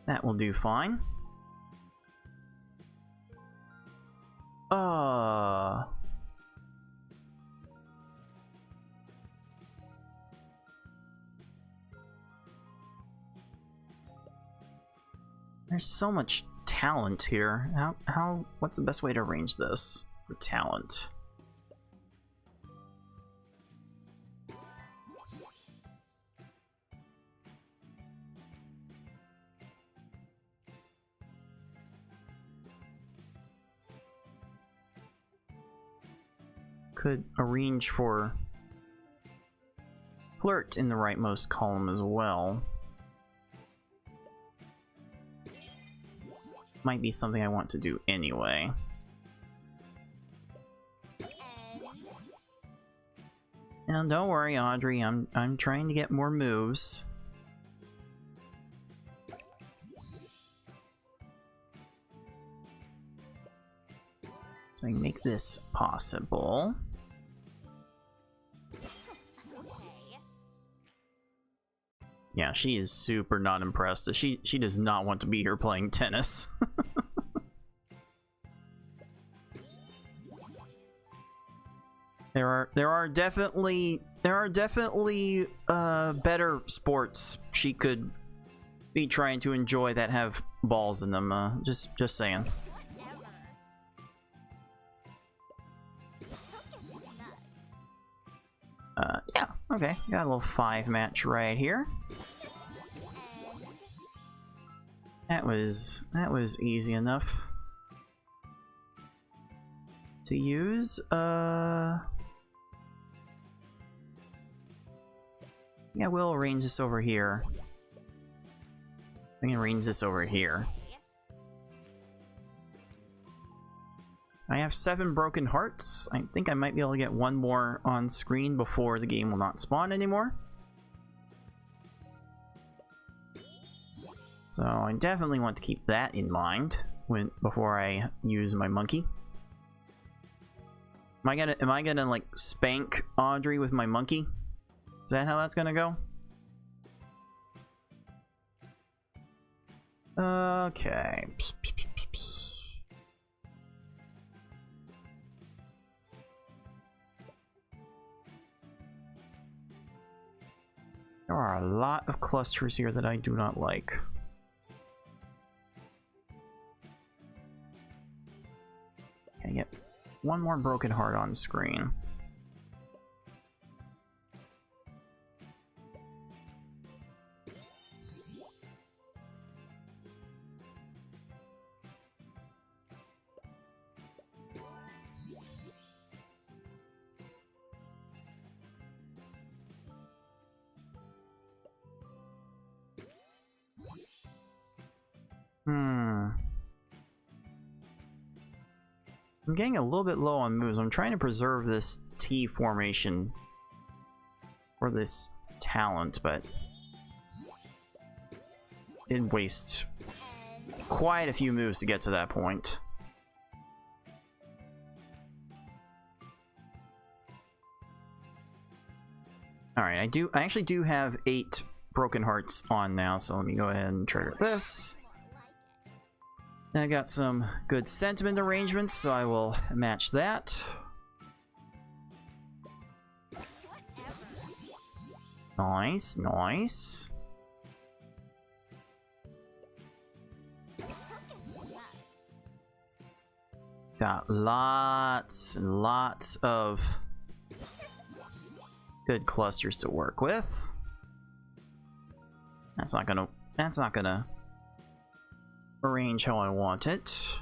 that will do fine. There's so much talent here. What's the best way to arrange this for talent? Could arrange for flirt in the rightmost column as well. Might be something I want to do anyway. And don't worry, Audrey, I'm trying to get more moves. So I can make this possible. Yeah, she is super not impressed. She does not want to be here playing tennis. There are definitely better sports she could be trying to enjoy that have balls in them. Just saying. Yeah, okay. Got a little 5 match right here. That was easy enough to use. Yeah, we'll arrange this over here. I can arrange this over here. I have 7 broken hearts. I think I might be able to get one more on screen before the game will not spawn anymore. So I definitely want to keep that in mind before I use my monkey. Am I gonna like spank Audrey with my monkey? Is that how that's gonna go? Okay. There are a lot of clusters here that I do not like. Can I get one more broken heart on screen? I'm getting a little bit low on moves. I'm trying to preserve this T formation for this talent, but did waste quite a few moves to get to that point. Alright, I actually do have 8 broken hearts on now, so let me go ahead and trigger this. I got some good sentiment arrangements, so I will match that. Nice, nice. Got lots and lots of good clusters to work with. That's not gonna arrange how I want it.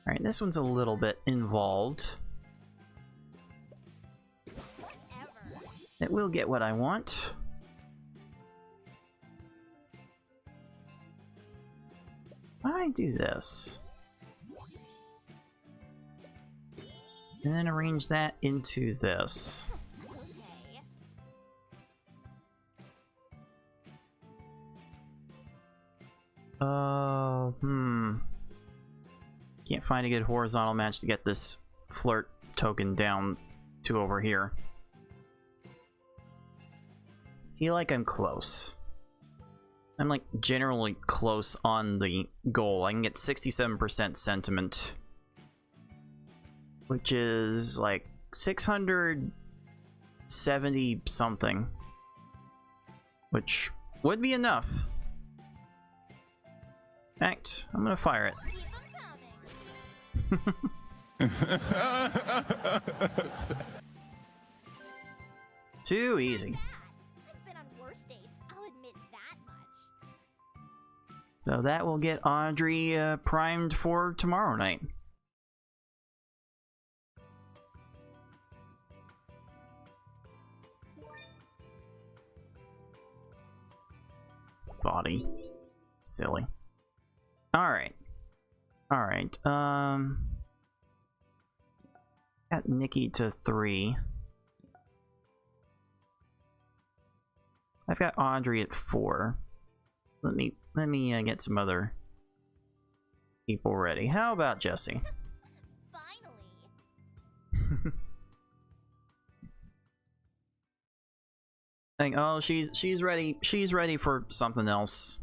Alright, this one's a little bit involved. It will get what I want. Why don't I do this? And then arrange that into this. Can't find a good horizontal match to get this flirt token down to over here. Feel like I'm close. I'm like generally close on the goal. I can get 67% sentiment, which is like 670 something, which would be enough. In fact, I'm gonna fire it. Too easy. So that will get Audrey primed for tomorrow night. Body. Silly. Alright. Alright. Got Nikki to 3. I've got Audrey at 4. Let me get some other people ready. How about Jessie? Finally. Oh, she's ready. She's ready for something else.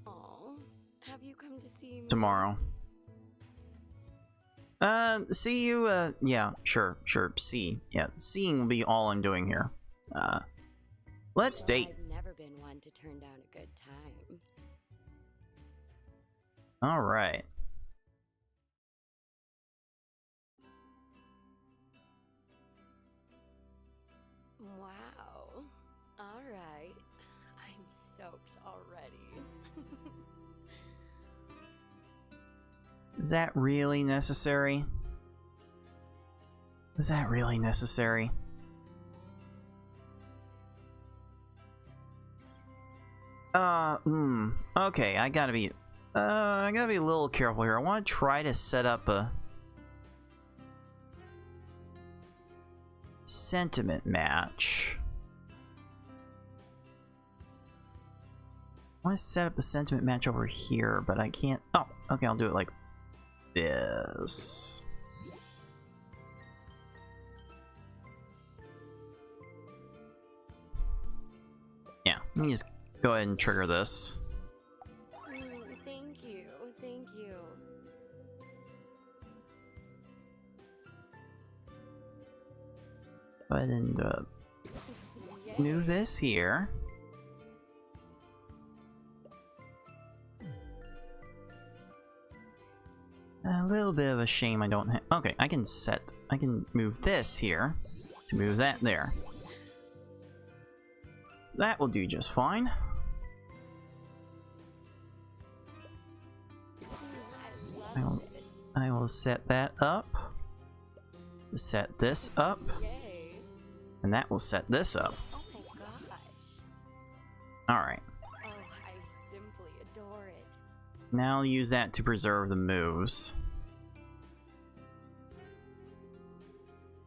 Aww. Have you come to see me?
Tomorrow. See you, yeah, sure. See. Yeah, seeing will be all I'm doing here. Let's date.
I've never been one to turn down a good time.
Alright.
Wow. Alright. I'm soaked already.
Is that really necessary? Is that really necessary? Okay, I gotta be a little careful here. I want to try to set up a sentiment match. I want to set up a sentiment match over here, but I can't. Oh, okay, I'll do it like this. Yeah, let me just go ahead and trigger this.
Thank you. Thank you.
Go ahead and do this here. A little bit of a shame I don't have. Okay, I can move this here to move that there. So that will do just fine. I will set that up. To set this up.
Yay.
And that will set this up.
Oh my gosh.
Alright.
Oh, I simply adore it.
Now I'll use that to preserve the moves.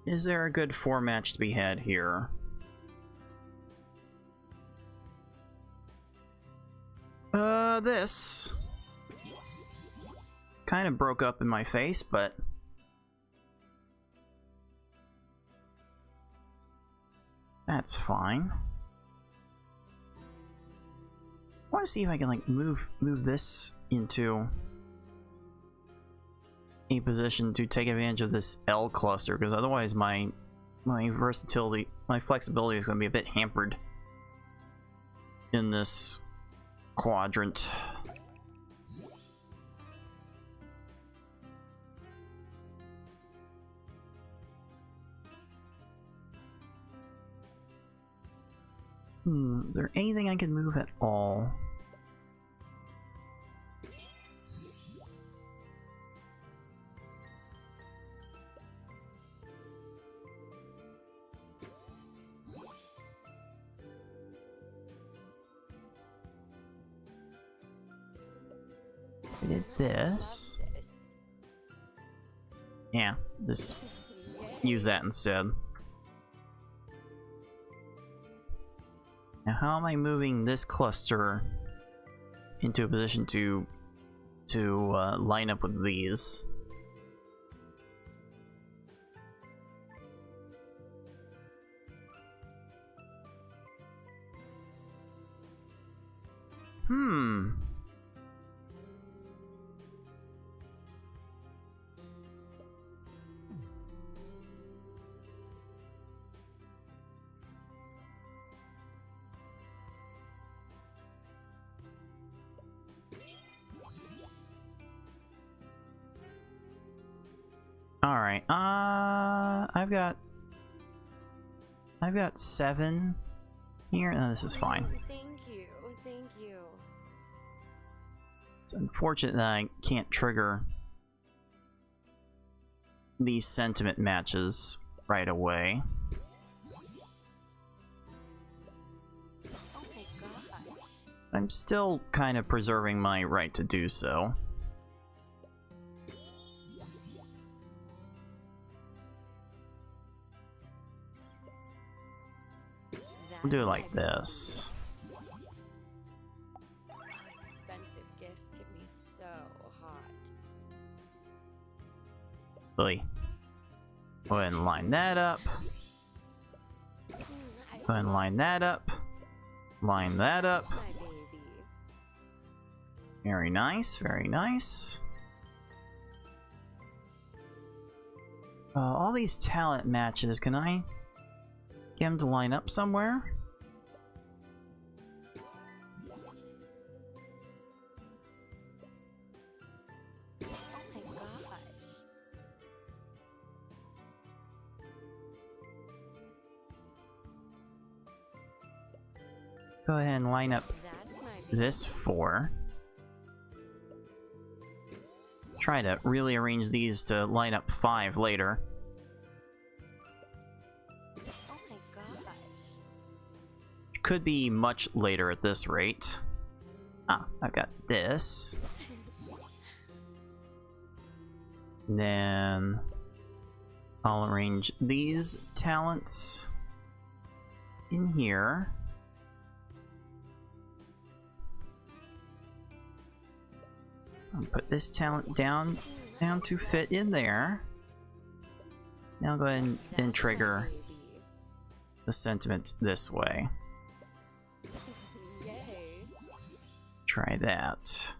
Is there a good 4 match to be had here? This kind of broke up in my face, but that's fine. I want to see if I can like move this into a position to take advantage of this L cluster, because otherwise my versatility, my flexibility is going to be a bit hampered in this quadrant. Is there anything I can move at all? I did this. Yeah, just use that instead. Now, how am I moving this cluster into a position to line up with these? Alright, I've got 7 here, and this is fine.
Thank you, thank you.
It's unfortunate that I can't trigger these sentiment matches right away.
Oh my gosh.
I'm still kind of preserving my right to do so. We'll do it like this.
How expensive gifts get me so hot.
Really. Go ahead and line that up. Go ahead and line that up. Line that up.
My baby.
Very nice, very nice. All these talent matches, can I get them to line up somewhere? go ahead and line up this 4. Try to really arrange these to line up 5 later.
Oh my gosh.
Could be much later at this rate. Ah, I've got this. And then I'll arrange these talents in here. I'll put this talent down to fit in there. Now I'll go ahead and trigger the sentiment this way. Try that.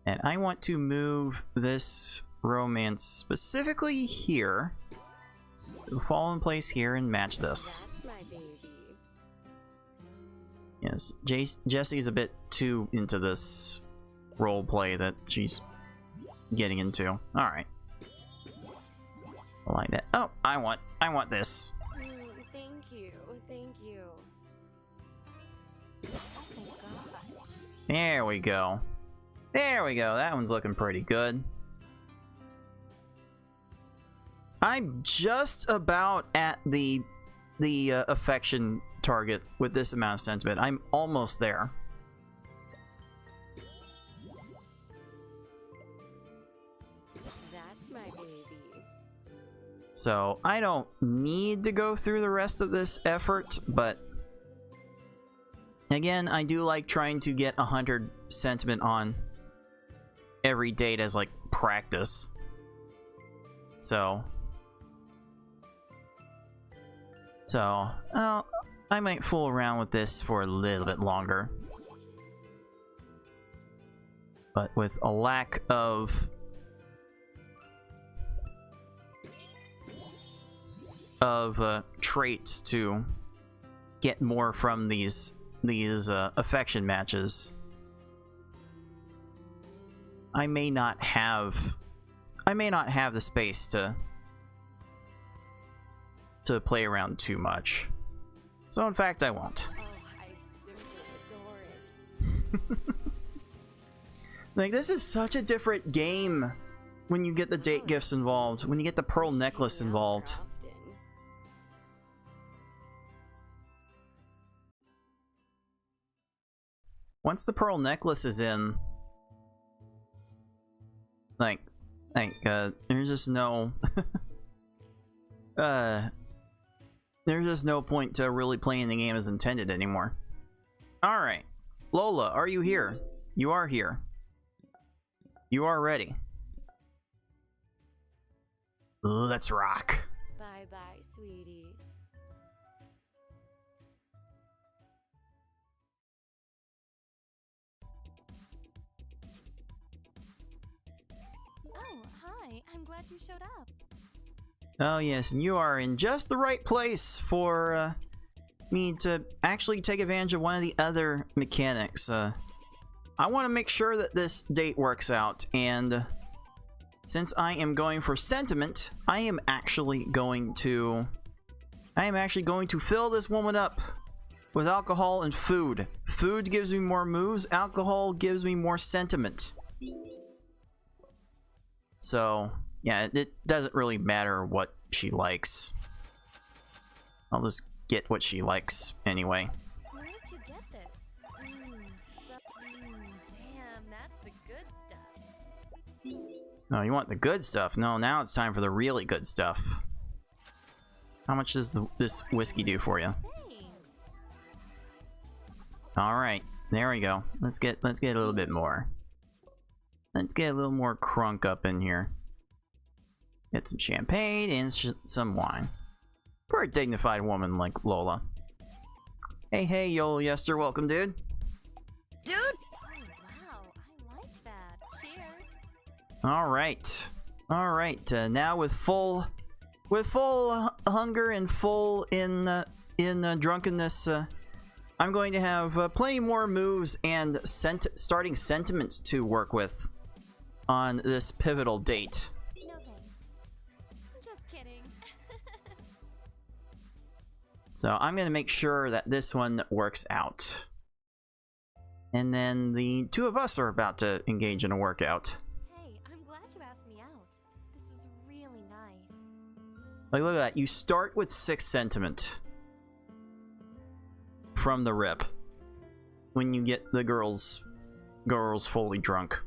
And I want to move this romance specifically here. It'll fall in place here and match this. Yes, Jessie's a bit too into this role play that she's getting into. All right, I like that. Oh, I want this.
Thank you. Thank you. Oh my god.
There we go. There we go. That one's looking pretty good. I'm just about at the affection target with this amount of sentiment. I'm almost there.
That's my baby.
So I don't need to go through the rest of this effort, but again, I do like trying to get 100 sentiment on every date as like practice. So I might fool around with this for a little bit longer. But with a lack of traits to get more from these affection matches, I may not have the space to play around too much. So in fact, I won't.
Oh, I simply adore it.
Like, this is such a different game when you get the date gifts involved, when you get the pearl necklace involved. Once the pearl necklace is in, there's just no there's just no point to really playing the game as intended anymore. Alright. Lola, are you here? You are here. You are ready. Let's rock.
Bye-bye, sweetie.
Oh, hi. I'm glad you showed up.
Oh yes, and you are in just the right place for me to actually take advantage of one of the other mechanics. I want to make sure that this date works out, and since I am going for sentiment, I am actually going to fill this woman up with alcohol and food. Food gives me more moves, alcohol gives me more sentiment. So yeah, it doesn't really matter what she likes. I'll just get what she likes anyway.
Where did you get this? Damn, that's the good stuff.
No, you want the good stuff. No, now it's time for the really good stuff. How much does this whiskey do for you?
Thanks.
All right, there we go. Let's get a little bit more. Let's get a little more crunk up in here. Get some champagne and some wine. For a dignified woman like Lola. Hey, Yol Yester, welcome, dude.
Dude!
Oh, wow. I like that. Cheers.
All right. Now with full hunger and full in drunkenness, I'm going to have plenty more moves and starting sentiment to work with on this pivotal date.
No thanks. Just kidding.
So I'm going to make sure that this one works out. And then the two of us are about to engage in a workout.
Hey, I'm glad you asked me out. This is really nice.
Like, look at that. You start with 6 sentiment from the rip when you get the girls fully drunk.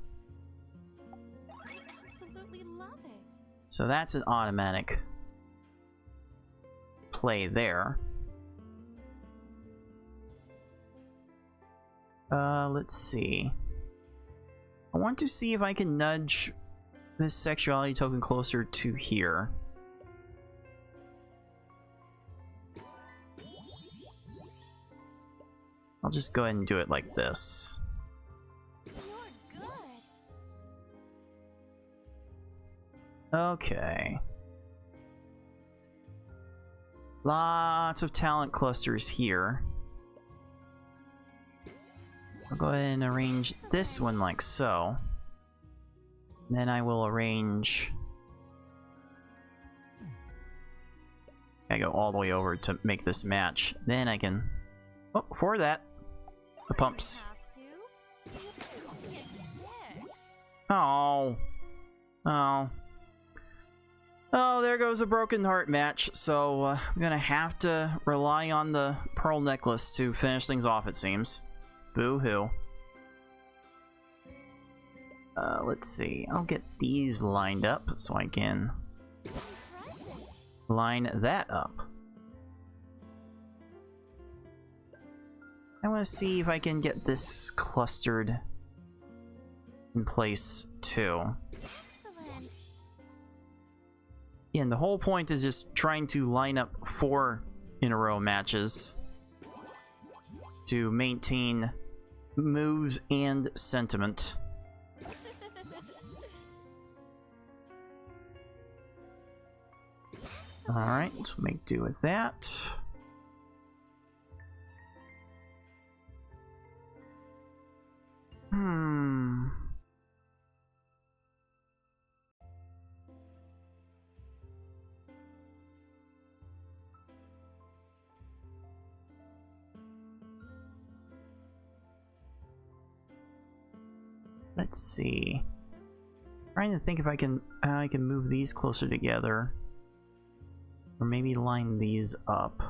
I absolutely love it.
So that's an automatic play there. Let's see. I want to see if I can nudge this sexuality token closer to here. I'll just go ahead and do it like this.
You're good.
Okay. Lots of talent clusters here. I'll go ahead and arrange this one like so. Then I will arrange... I go all the way over to make this match. Then I can... Oh, before that, the pumps. Oh. Oh. Oh, there goes a broken heart match. So I'm gonna have to rely on the pearl necklace to finish things off, it seems. Boo-hoo. Let's see. I'll get these lined up so I can line that up. I want to see if I can get this clustered in place too.
Excellent.
Yeah, and the whole point is just trying to line up 4 in a row matches to maintain moves and sentiment. Alright, let's make do with that. Let's see. Trying to think if I can move these closer together, or maybe line these up.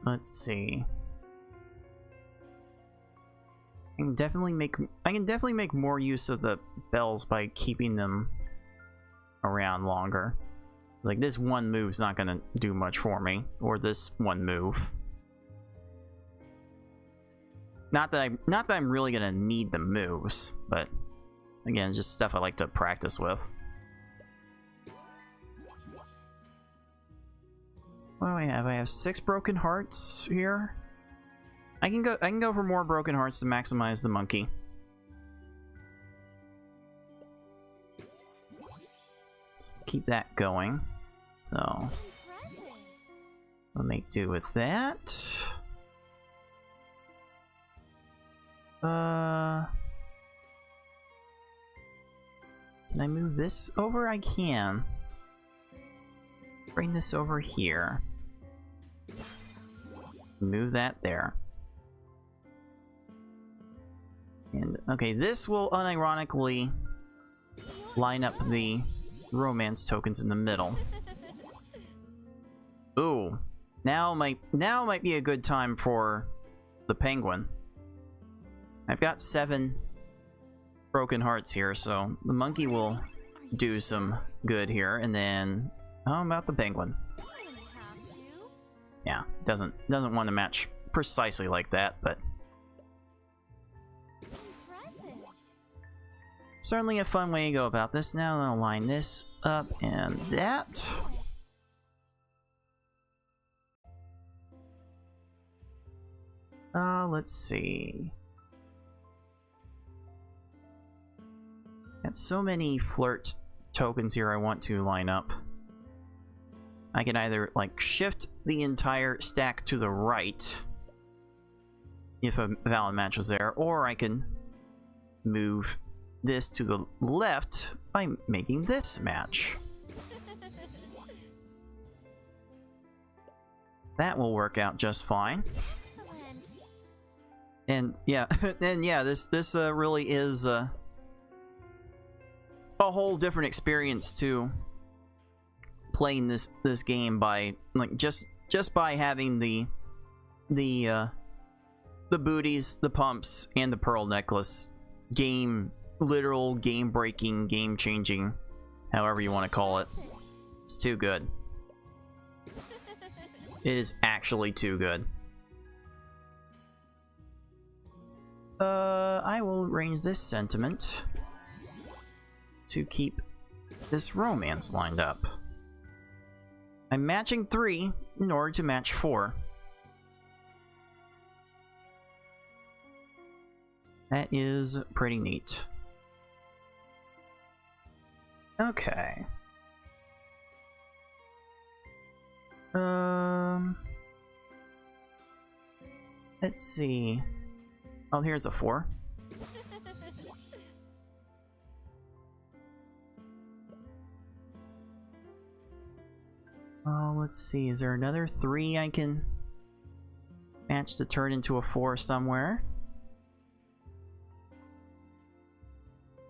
Let's see. I can definitely make more use of the bells by keeping them around longer. Like, this one move's not gonna do much for me, or this one move. Not that I'm really gonna need the moves, but again, just stuff I like to practice with. What do I have? I have 6 broken hearts here. I can go for more broken hearts to maximize the monkey. So keep that going. So I'll make do with that. Can I move this over? I can. Bring this over here. Move that there. And okay, this will unironically line up the romance tokens in the middle. Ooh, now might be a good time for the penguin. I've got 7 broken hearts here, so the monkey will do some good here. And then how about the penguin? Yeah, doesn't want to match precisely like that, but certainly a fun way to go about this. Now I'll line this up and that. Let's see. Got so many flirt tokens here I want to line up. I can either like shift the entire stack to the right if a valid match was there, or I can move this to the left by making this match. That will work out just fine. And yeah, and yeah, this really is a whole different experience to playing this game by like just by having the booties, the pumps, and the pearl necklace. Literal game breaking, game changing, however you want to call it. It's too good. It is actually too good. I will arrange this sentiment to keep this romance lined up. I'm matching 3 in order to match 4. That is pretty neat. Okay. Let's see. Oh, here's a 4. Oh, let's see. Is there another 3 I can match to turn into a 4 somewhere?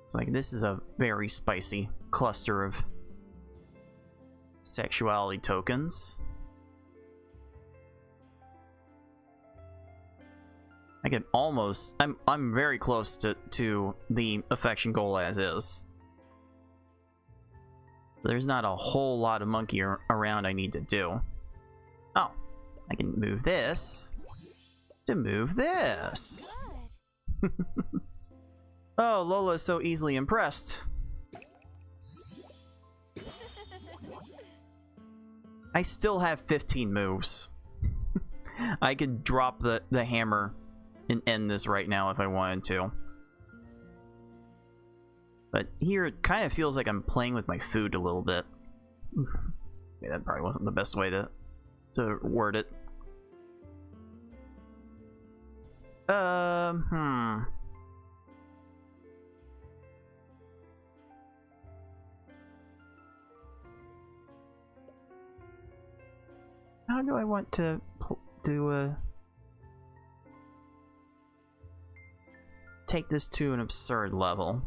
It's like this is a very spicy cluster of sexuality tokens. I could almost... I'm very close to the affection goal as is. There's not a whole lot of monkey around I need to do. Oh, I can move this to move this. Oh, Lola is so easily impressed. I still have 15 moves. I could drop the hammer and end this right now if I wanted to. But here it kind of feels like I'm playing with my food a little bit. Yeah, that probably wasn't the best way to word it. How do I want to take this to an absurd level?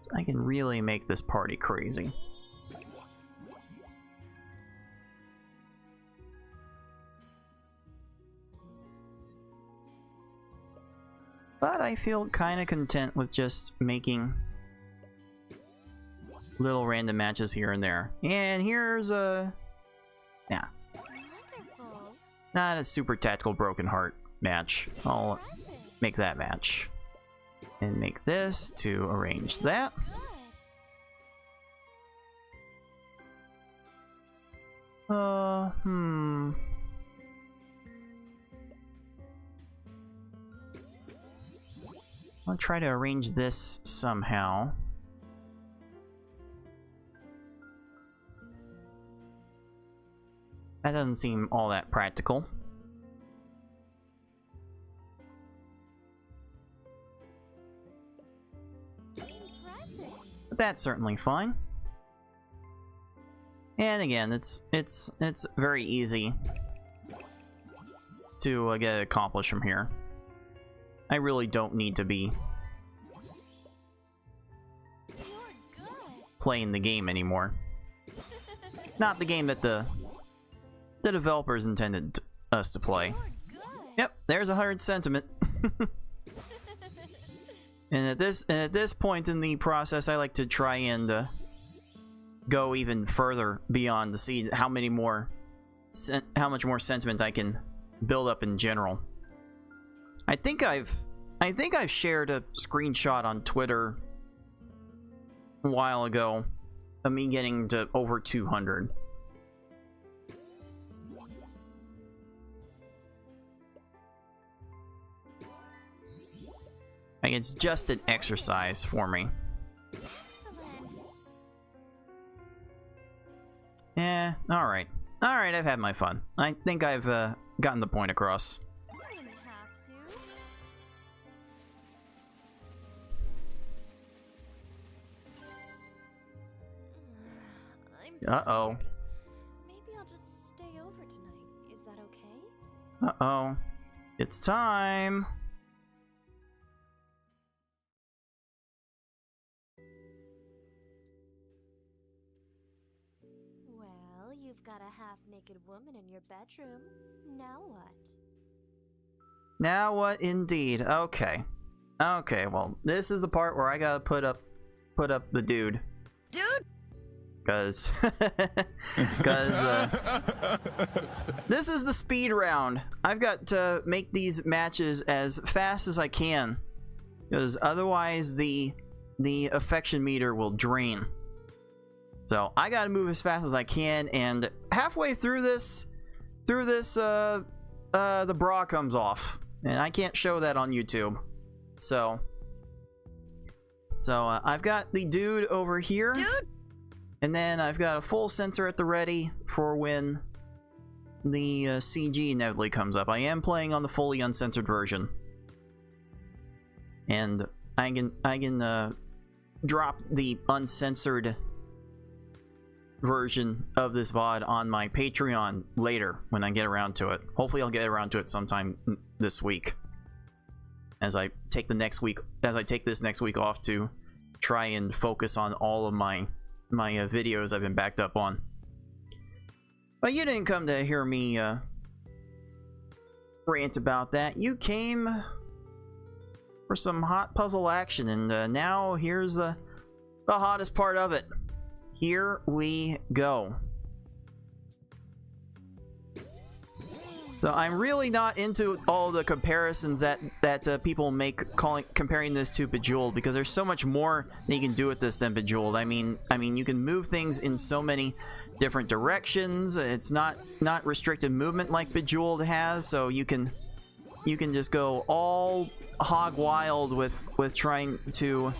So I can really make this party crazy. But I feel kind of content with just making little random matches here and there. And here's a... yeah.
Wonderful.
Not a super tactical broken heart match. I'll make that match. And make this to arrange that. I'll try to arrange this somehow. That doesn't seem all that practical. But that's certainly fine. And again, it's very easy to get it accomplished from here. I really don't need to be playing the game anymore. Not the game that the developers intended us to play. Yep, there's 100 sentiment. And at this point in the process, I like to try and go even further beyond to see how much more sentiment I can build up in general. I think I've shared a screenshot on Twitter a while ago of me getting to over 200. I Like, it's just an exercise for me. Yeah, alright. Alright, I've had my fun. I think I've gotten the point across.
You didn't have to. I'm
Uh-oh.
tired. Maybe I'll just stay over tonight. Is that okay?
Uh-oh. It's time!
Well, you've got a half-naked woman in your bedroom. Now what?
Now what indeed? Okay. Okay, well, this is the part where I gotta put up the dude.
Dude!
Cause this is the speed round. I've got to make these matches as fast as I can, because otherwise the affection meter will drain. So I gotta move as fast as I can, and halfway through this, the bra comes off, and I can't show that on YouTube. So I've got the dude over here.
Dude!
And then I've got a full sensor at the ready for when the CG inevitably comes up. I am playing on the fully uncensored version, and I can drop the uncensored version of this VOD on my Patreon later when I get around to it. Hopefully, I'll get around to it sometime this week, as I take this next week off to try and focus on all of my videos I've been backed up on. But you didn't come to hear me rant about that. You came for some hot puzzle action, and now here's the hottest part of it. Here we go. So I'm really not into all the comparisons that people make comparing this to Bejeweled, because there's so much more that you can do with this than Bejeweled. I mean you can move things in so many different directions. It's not restricted movement like Bejeweled has, so you can just go all hog wild with trying to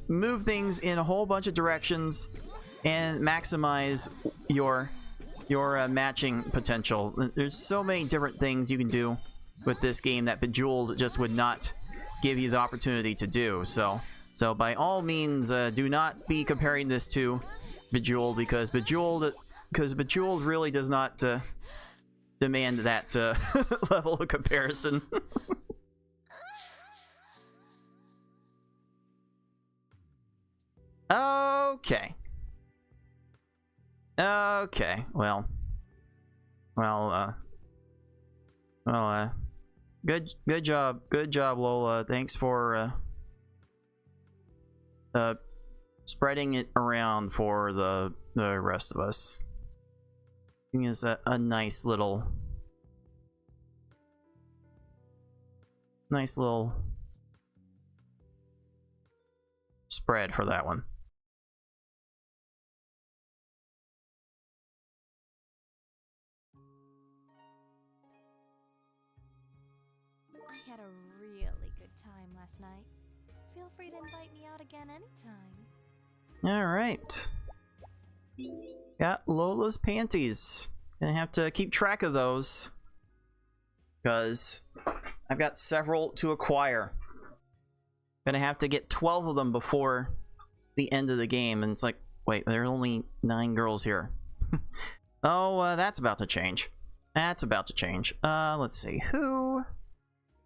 move things in a whole bunch of directions and maximize your matching potential. There's so many different things you can do with this game that Bejeweled just would not give you the opportunity to do. So by all means, do not be comparing this to Bejeweled, because Bejeweled really does not demand that level of comparison. Okay, well, good job, Lola. Thanks for spreading it around for the rest of us. I think it's a nice little spread for that one.
I had a really good time last night. Feel free to invite me out again anytime.
Alright. Got Lola's panties. Gonna have to keep track of those, because I've got several to acquire. Gonna have to get 12 of them before the end of the game, and it's like, wait, there are only 9 girls here. Oh, that's about to change. That's about to change. Let's see. Who?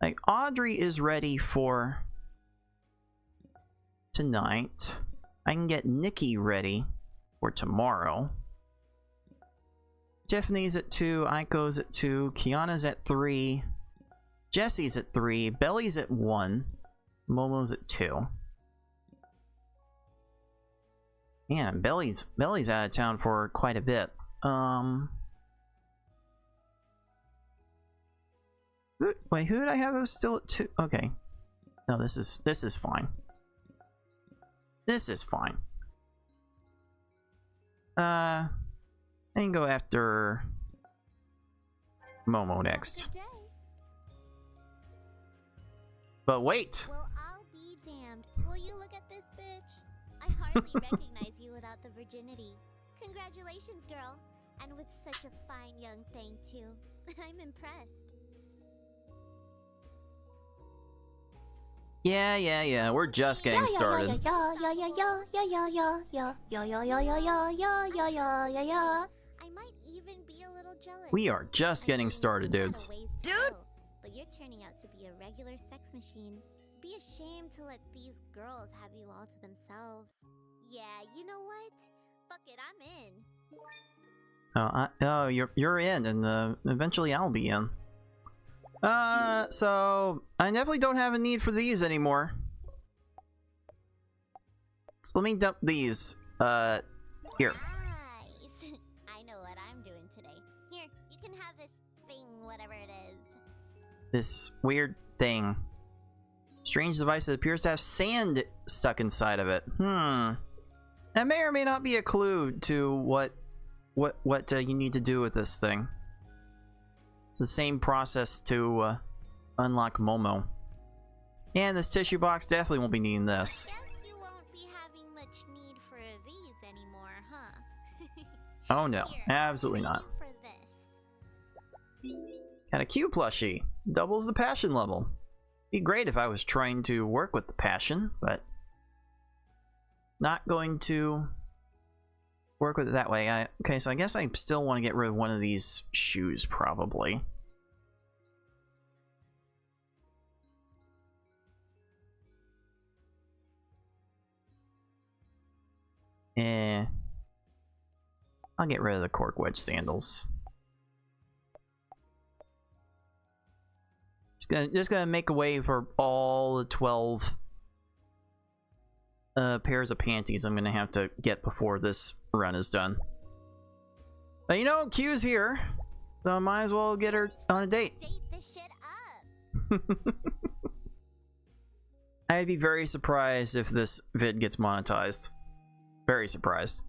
Like, Audrey is ready for tonight. I can get Nikki ready for tomorrow. Tiffany's at 2, Aiko's at 2, Kiana's at 3, Jesse's at 3, Belly's at 1, Momo's at 2. Man, Belly's out of town for quite a bit. Wait, who did I have those still at 2? Okay. No, this is fine. This is fine. I can go after Momo next.
Good day.
But wait!
Well, I'll be damned. Will you look at this bitch? I hardly recognize you without the virginity. Congratulations, girl. And with such a fine young thing, too. I'm impressed.
Yeah. We're just getting started.
I might even be a little jealous.
We are just getting started, dudes.
Dude! But you're turning out to be a regular sex machine. Be ashamed to let these girls have you all to themselves. Yeah, you know what? Fuck it, I'm in.
You're in, and eventually I'll be in. So I definitely don't have a need for these anymore. So let me dump these. Here.
Nice. I know what I'm doing today. Here, you can have this thing, whatever it is.
This weird thing. Strange device that appears to have sand stuck inside of it. That may or may not be a clue to what you need to do with this thing. It's the same process to unlock Momo. And this tissue box definitely won't be needing this.
Guess you won't be having much need for these anymore, huh?
Oh no,
Here,
absolutely not.
for this.
Got a Q plushie. Doubles the passion level. Be great if I was trying to work with the passion, but not going to work with it that way. Okay, so I guess I still want to get rid of one of these shoes, probably. I'll get rid of the cork wedge sandals. Just gonna make a way for all the 12 pairs of panties I'm gonna have to get before this run is done. But you know, Q's here, so I might as well get her on a date.
Date this shit up.
I'd be very surprised if this vid gets monetized. Very surprised.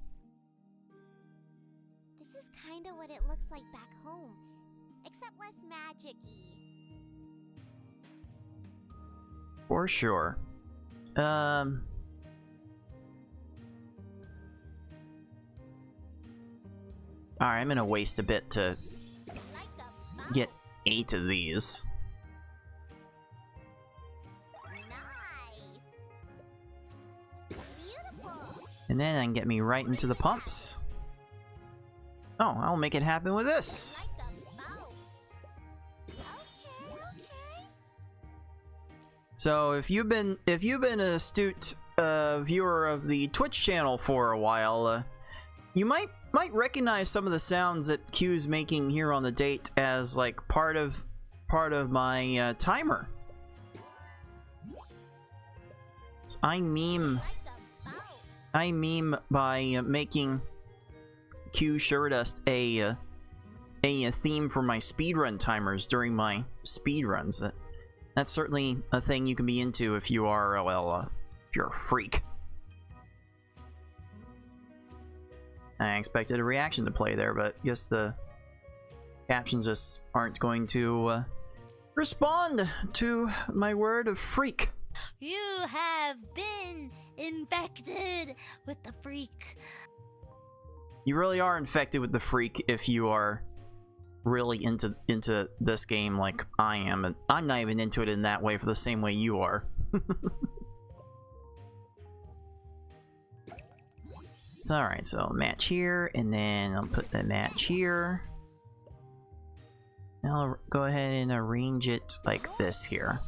This is kinda what it looks like back home, except less magic-y.
For sure. Alright, I'm gonna waste a bit to get 8 of these.
Nice. Beautiful.
And then I can get me right into the pumps. Oh, I'll make it happen with this.
Like a mouse. Okay.
So if you've been an astute viewer of the Twitch channel for a while, you might recognize some of the sounds that Q's making here on the date as like part of my timer. So I meme by making Q Suredust a theme for my speedrun timers during my speedruns. That's certainly a thing you can be into if you are, if you're a freak. I expected a reaction to play there, but I guess the captions just aren't going to respond to my word of freak.
You have been infected with the freak.
You really are infected with the freak if you are really into this game like I am, and I'm not even into it in that way for the same way you are. It's alright, so match here, and then I'll put the match here. Now I'll go ahead and arrange it like this here.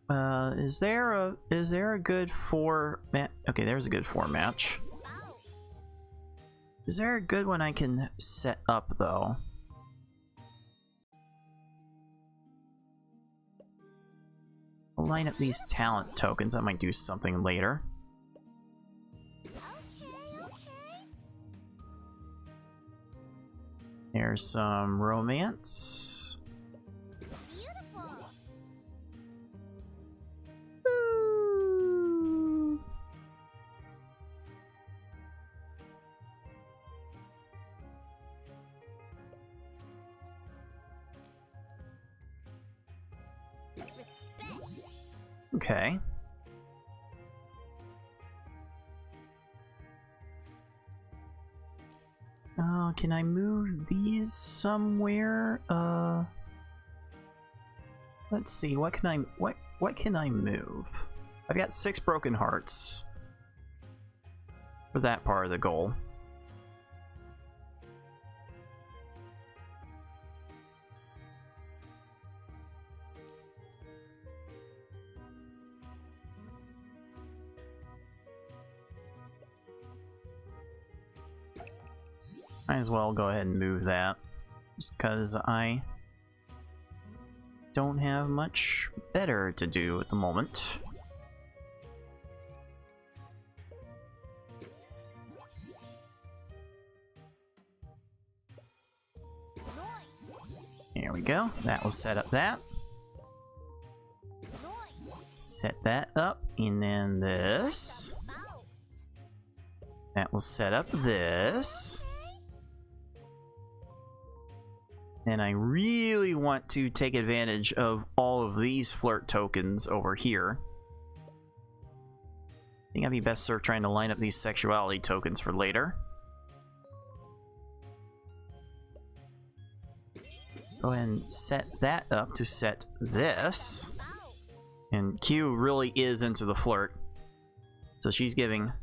Is there a good 4 match? Okay, there's a good 4 match. Is there a good one I can set up though? I'll line up these talent tokens. I might do something later. There's some romance.
Beautiful.
Ooh. Okay. Can I move these somewhere? Let's see. What can I move? I've got 6 broken hearts for that part of the goal. Might as well go ahead and move that, just because I don't have much better to do at the moment. Here we go. That will set up that. Set that up, and then this. That will set up this. And I really want to take advantage of all of these flirt tokens over here. I think I'd be best served trying to line up these sexuality tokens for later. Go ahead and set that up to set this. And Q really is into the flirt. So she's giving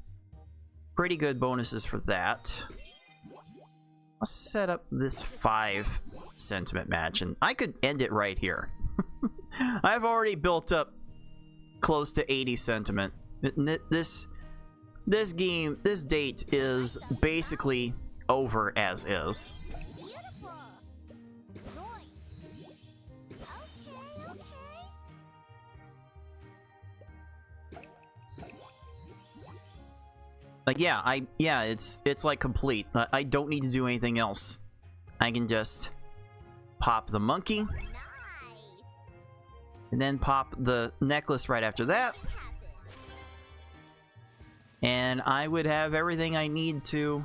pretty good bonuses for that. I'll set up this 5 sentiment match, and I could end it right here. I've already built up close to 80 sentiment. This date is basically over as is. Like, yeah, it's like complete. I don't need to do anything else. I can just pop the monkey, and then pop the necklace right after that, and I would have everything I need to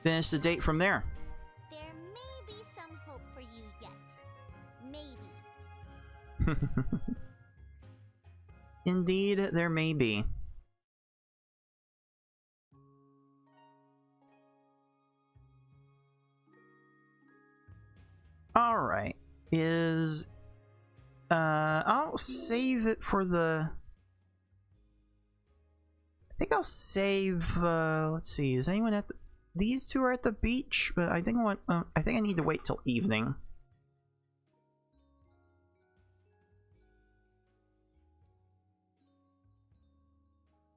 finish the date from there.
There may be some hope for you yet. Maybe.
Indeed, there may be. Alright, I'll save it for the... I think I'll save, let's see, is anyone at the... These two are at the beach, but I think I need to wait till evening.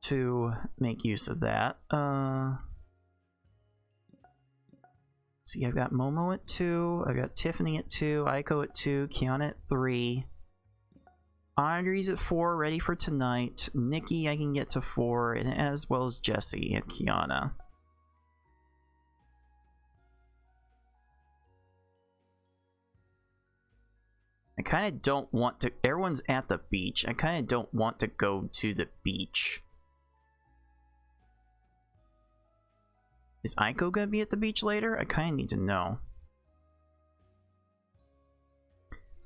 To make use of that. See, I've got Momo at 2, I've got Tiffany at 2, Aiko at 2, Kiana at 3, Audrey's at 4, ready for tonight, Nikki I can get to 4, and as well as Jessie and Kiana. I kind of don't want to... Everyone's at the beach. I kind of don't want to go to the beach. Is Aiko gonna be at the beach later? I kind of need to know.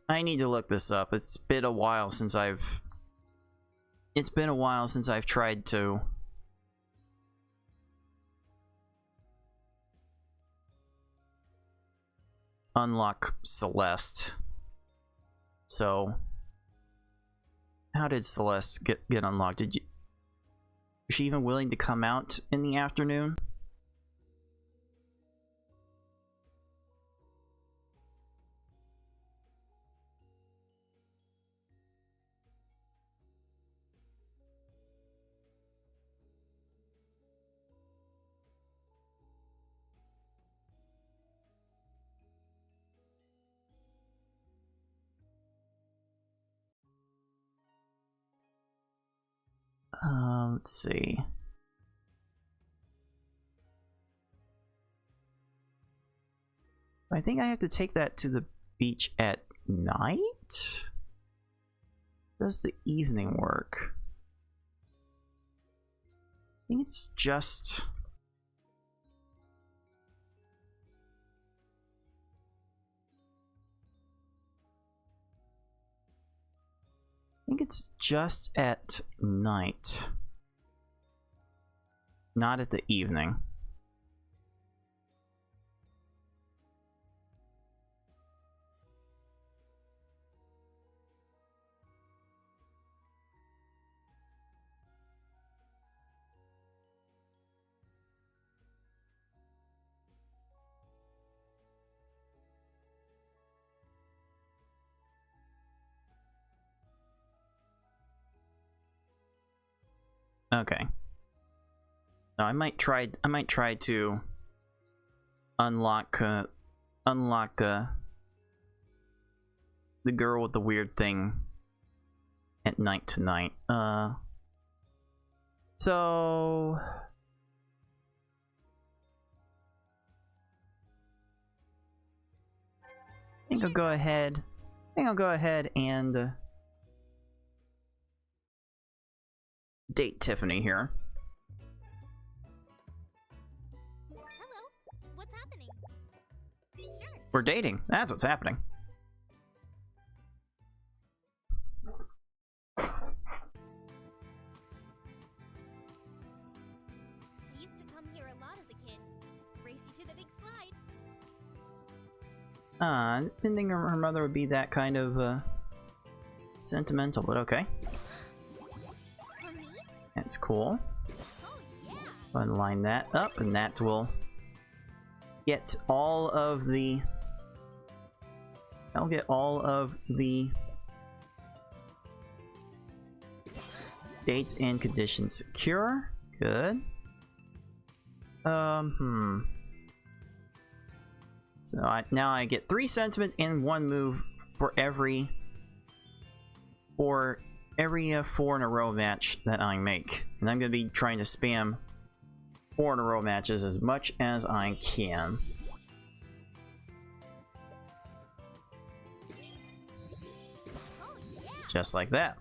I need to look this up. It's been a while since I've tried to unlock Celeste. So, how did Celeste get unlocked? Was she even willing to come out in the afternoon? Let's see. I think I have to take that to the beach at night? Does the evening work? I think it's just... think it's just at night. Not at the evening. Okay. Now I might try to unlock the girl with the weird thing at night tonight. So I think I'll go ahead and date Tiffany here.
Hello. What's happening? Sure.
We're dating. That's what's happening.
I used to come here a lot as a kid. Race you to the big slide.
Didn't think her mother would be that kind of sentimental, but okay.
For me?
That's cool.
Oh yeah.
Go ahead and line that up, and that will get all of the... I'll get all of the dates and conditions secure. Good. So now I get 3 sentiment and 1 move for every 4 in a row match that I make, and I'm gonna be trying to spam 4 in a row matches as much as I can. Just like that.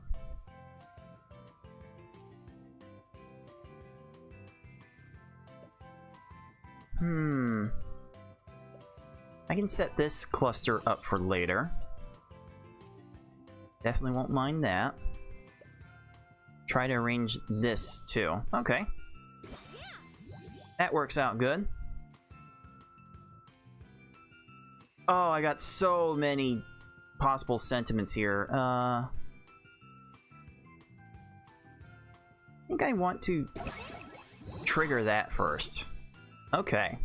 I can set this cluster up for later. Definitely won't mind that. Try to arrange this too. Okay. That works out good. Oh, I got so many possible sentiments here. I think I want to trigger that first. Okay.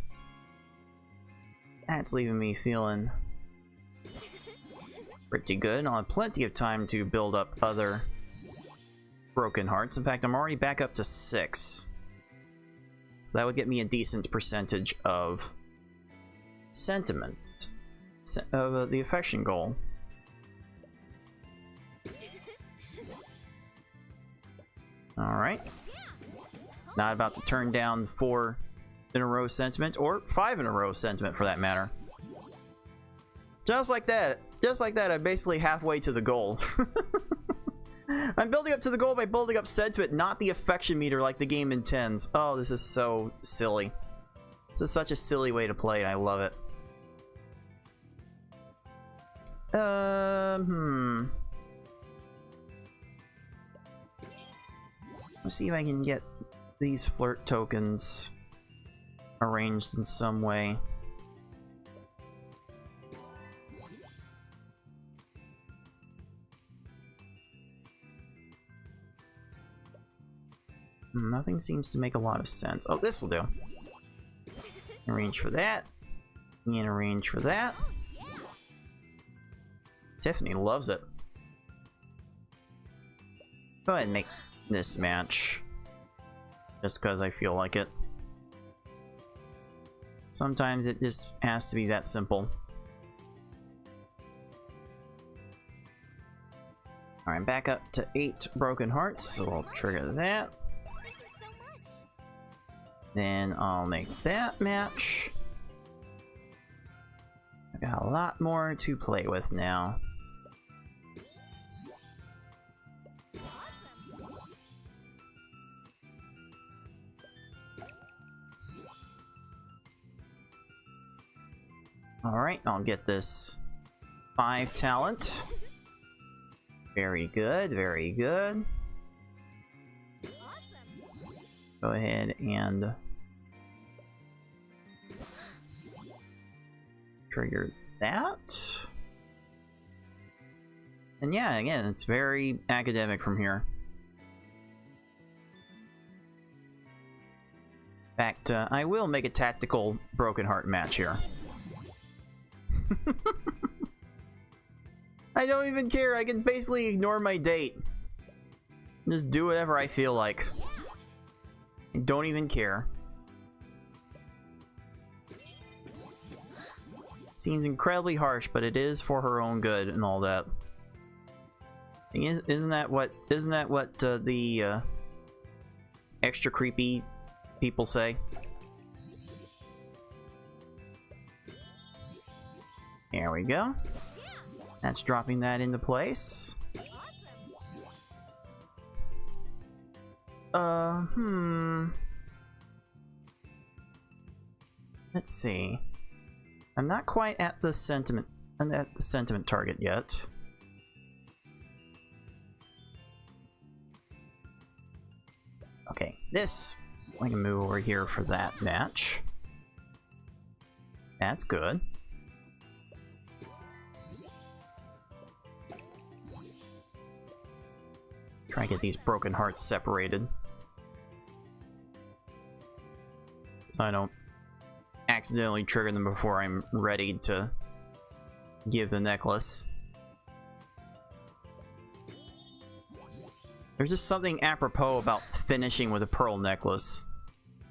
That's leaving me feeling pretty good. I'll have plenty of time to build up other broken hearts. In fact, I'm already back up to 6. So that would get me a decent percentage of sentiment. Of the affection goal. Alright. Not about to turn down 4 in a row sentiment, or 5 in a row sentiment for that matter. Just like that, I'm basically halfway to the goal. I'm building up to the goal by building up sentiment, not the affection meter like the game intends. Oh, this is so silly. This is such a silly way to play, and I love it. Let's see if I can get these flirt tokens arranged in some way. Nothing seems to make a lot of sense. Oh, this will do. Arrange for that. And arrange for that. Tiffany loves it. Go ahead and make this match. Just because I feel like it. Sometimes it just has to be that simple. Alright, back up to 8 broken hearts, so we'll trigger that. Then I'll make that match. I've got a lot more to play with now. Alright, I'll get this 5 talent. Very good, very good. Go ahead and trigger that. And yeah, again, it's very academic from here. In fact, I will make a tactical Broken Heart match here. I don't even care. I can basically ignore my date. Just do whatever I feel like. I don't even care. Seems incredibly harsh, but it is for her own good and all that. Isn't that what the extra creepy people say? There we go. That's dropping that into place. Let's see. I'm not quite at the sentiment. I'm at the sentiment target yet. Okay, this I can move over here for that match. That's good. Try and get these broken hearts separated, so I don't accidentally trigger them before I'm ready to give the necklace. There's just something apropos about finishing with a pearl necklace.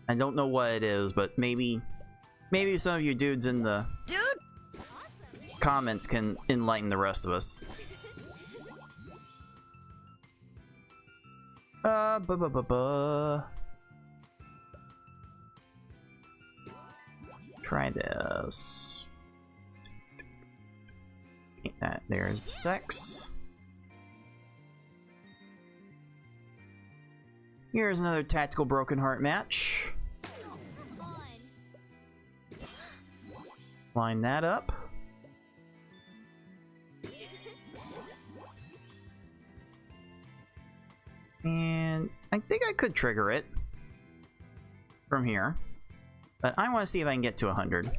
I don't know what it is, but maybe some of you dudes in the comments can enlighten the rest of us. Try this. There's the sex. Here's another tactical broken heart match. Line that up. And I think I could trigger it from here, but I want to see if I can get to 100.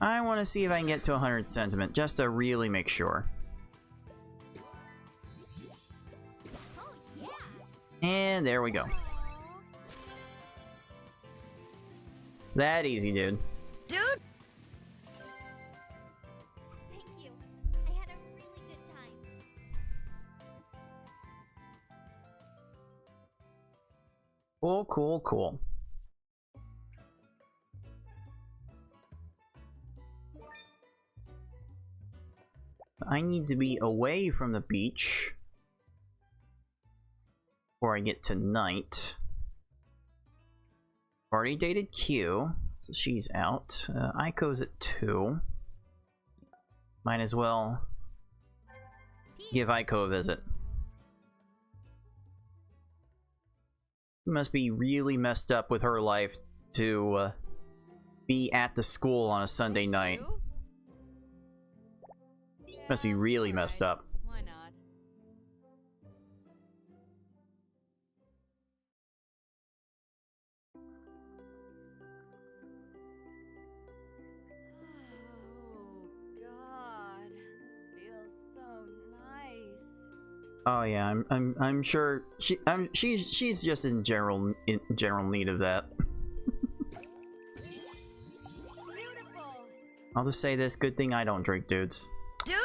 I want to see if I can get to 100 sentiment, just to really make sure. And there we go. It's that easy, dude.
Dude! Thank you. I had a really good time.
Cool, cool, cool. I need to be away from the beach before I get to night. Already dated Q, so she's out. Aiko's at 2. Might as well give Aiko a visit. Must be really messed up with her life to be at the school on a Sunday night. Must be really messed up.
Why not? Oh God, this feels so nice.
Oh yeah, I'm sure she's just in general need of that.
Beautiful.
I'll just say this: good thing I don't drink, dudes.
Dude!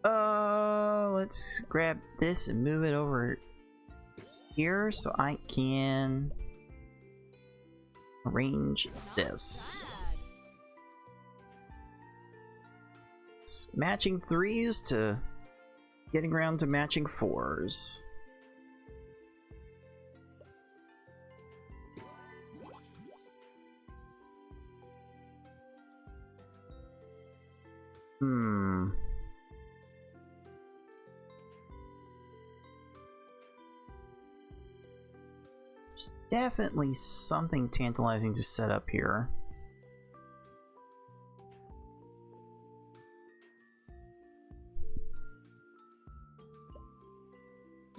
Let's grab this and move it over here so I can arrange this. It's matching 3s to getting around to matching 4s. There's definitely something tantalizing to set up here.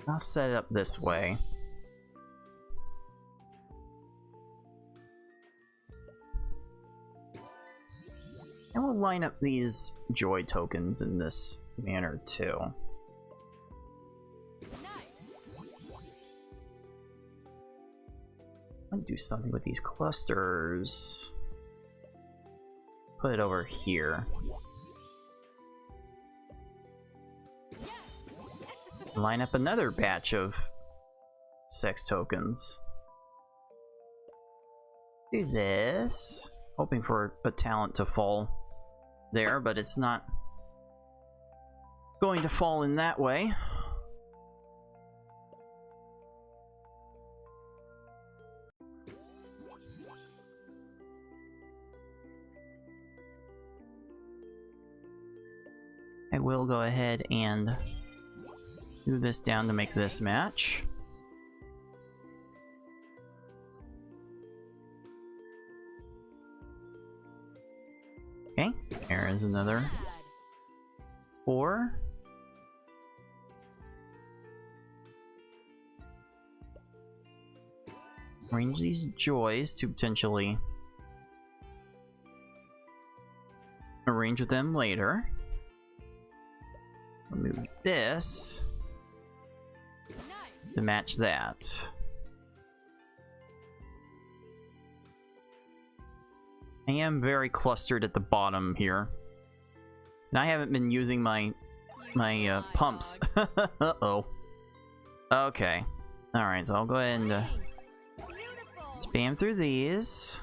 I'll set it up this way. And we'll line up these joy tokens in this manner too. I'll do something with these clusters. Put it over here. Line up another batch of sex tokens. Do this. Hoping for a talent to fall there, but it's not going to fall in that way. I will go ahead and move this down to make this match. Okay, there is another 4. Arrange these joys to potentially arrange with them later. Remove this to match that. I am very clustered at the bottom here. And I haven't been using my pumps. Uh-oh. Okay. Alright, so I'll go ahead and spam through these.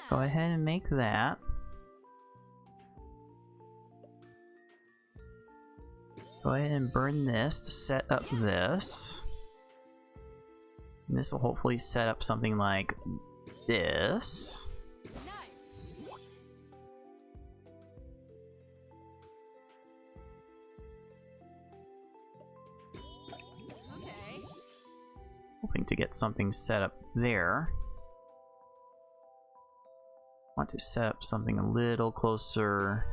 Go ahead and make that. Go ahead and burn this to set up this. And this will hopefully set up something like this.
Okay.
Hoping to get something set up there. Want to set up something a little closer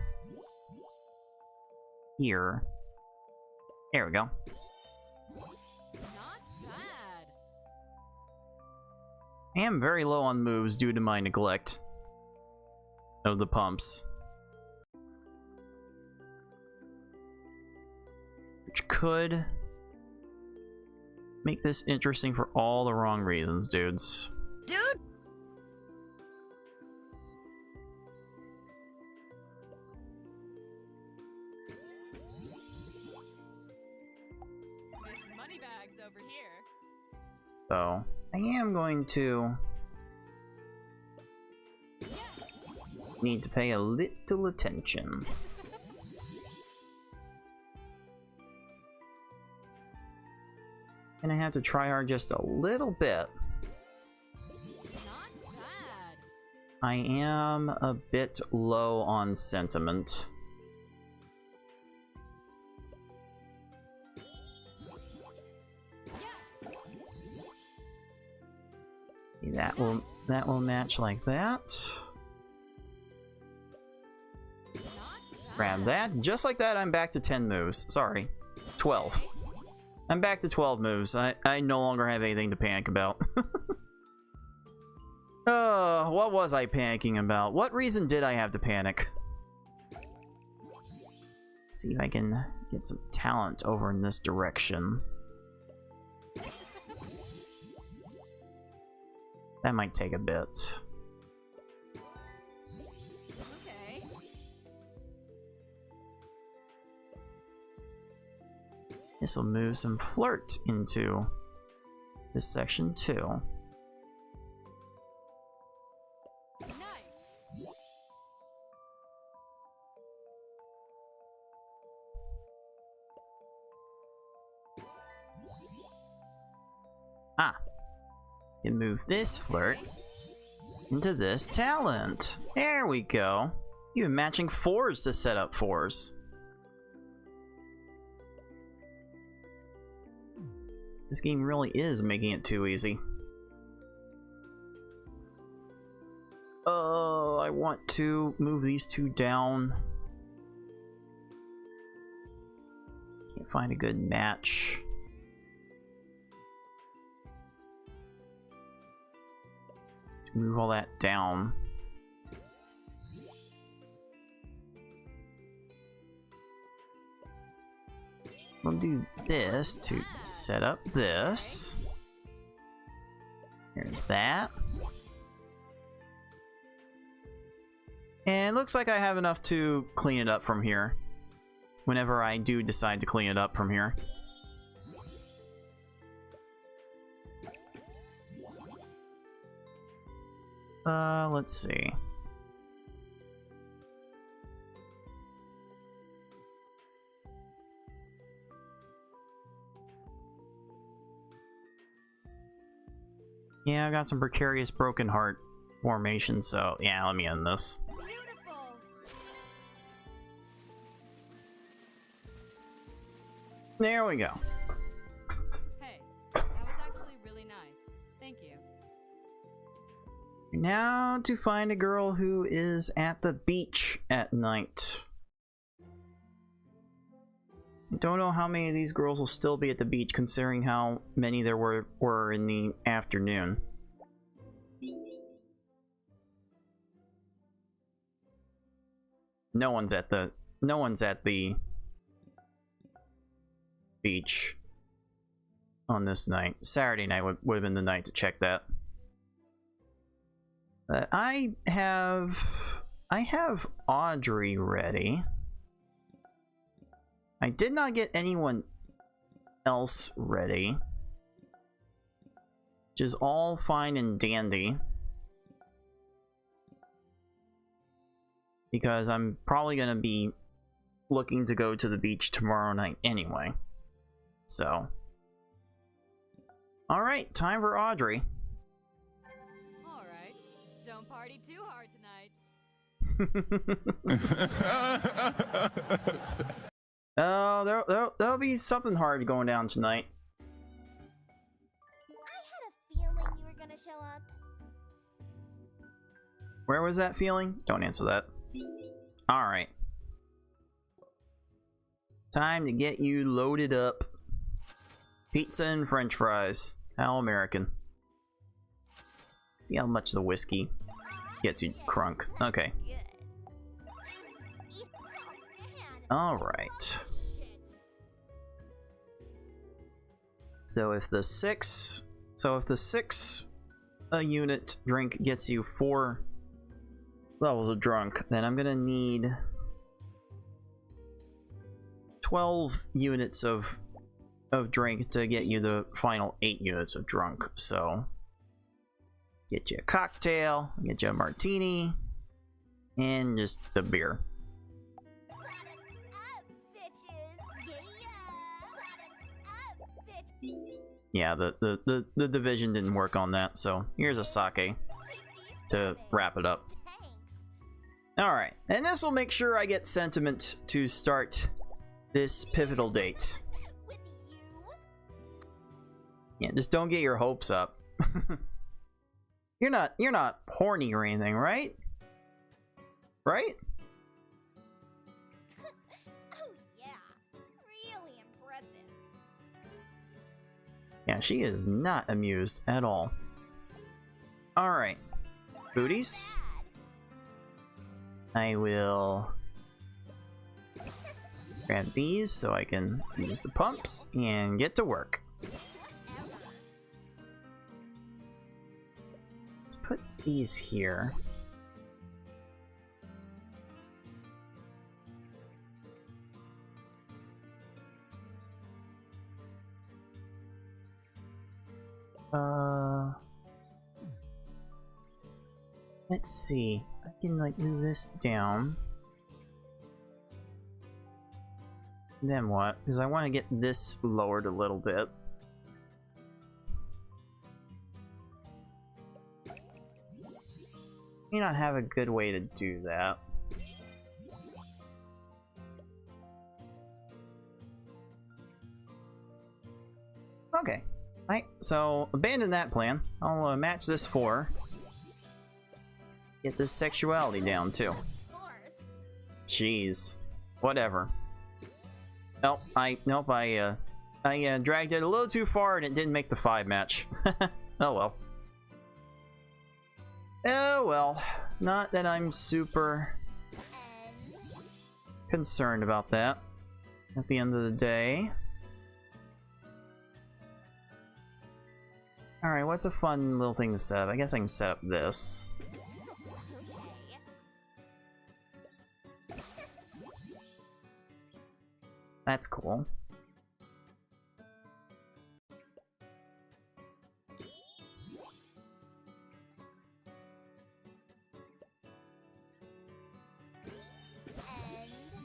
here. There we go.
Not bad.
I am very low on moves due to my neglect of the pumps. Which could make this interesting for all the wrong reasons, dudes.
Dude!
Miss Moneybags over here.
So, I am going to need to pay a little attention. And I have to try hard just a little bit.
Not bad.
I am a bit low on sentiment. That will match like that. Grab that. Just like that, I'm back to 10 moves. Sorry. 12. I'm back to 12 moves. I no longer have anything to panic about. Oh, what was I panicking about? What reason did I have to panic? See if I can get some talent over in this direction. That might take a bit.
Okay.
This will move some flirt into this section too.
Nice.
Ah, you move this flirt into this talent. There we go. Even matching 4s to set up 4s. This game really is making it too easy. Oh, I want to move these two down. Can't find a good match. Move all that down. We'll do this to set up this. Here's that. And it looks like I have enough to clean it up from here. Whenever I do decide to clean it up from here. Let's see. Yeah, I got some precarious broken heart formation, so yeah, let me end this.
Beautiful.
There we go.
Hey, that was actually really nice. Thank you.
Now to find a girl who is at the beach at night. Don't know how many of these girls will still be at the beach considering how many there were in the afternoon. No one's at the beach on this night. Saturday night would have been the night to check that. I have Audrey ready. I did not get anyone else ready, which is all fine and dandy, because I'm probably going to be looking to go to the beach tomorrow night anyway. So, alright, time for Audrey.
Alright, don't party too hard tonight.
Oh, there'll be something hard going down tonight.
I had a feeling you were gonna show up.
Where was that feeling? Don't answer that. Alright. Time to get you loaded up. Pizza and french fries. How American. See how much the whiskey gets you crunk. Okay. Alright. So if the six unit drink gets you 4 levels of drunk, then I'm gonna need 12 units of drink to get you the final 8 units of drunk. So get you a cocktail, get you a martini, and just the beer. Yeah, the division didn't work on that, so here's a sake to wrap it up. Alright, and this will make sure I get sentiment to start this pivotal date. Yeah, just don't get your hopes up. You're not horny or anything, right? Right?
Oh yeah, really impressive.
Yeah, she is not amused at all. Alright. Booties. I will grab these so I can use the pumps and get to work. Let's put these here. Let's see. I can like move this down. Then what? Because I want to get this lowered a little bit. May not have a good way to do that. Okay. Right, so abandon that plan. I'll match this 4. Get this sexuality down too.
Of course.
Jeez. Whatever. Nope, I dragged it a little too far and it didn't make the 5 match. Oh well. Oh well. Not that I'm super concerned about that at the end of the day. Alright, what's a fun little thing to set up? I guess I can set up this. That's cool.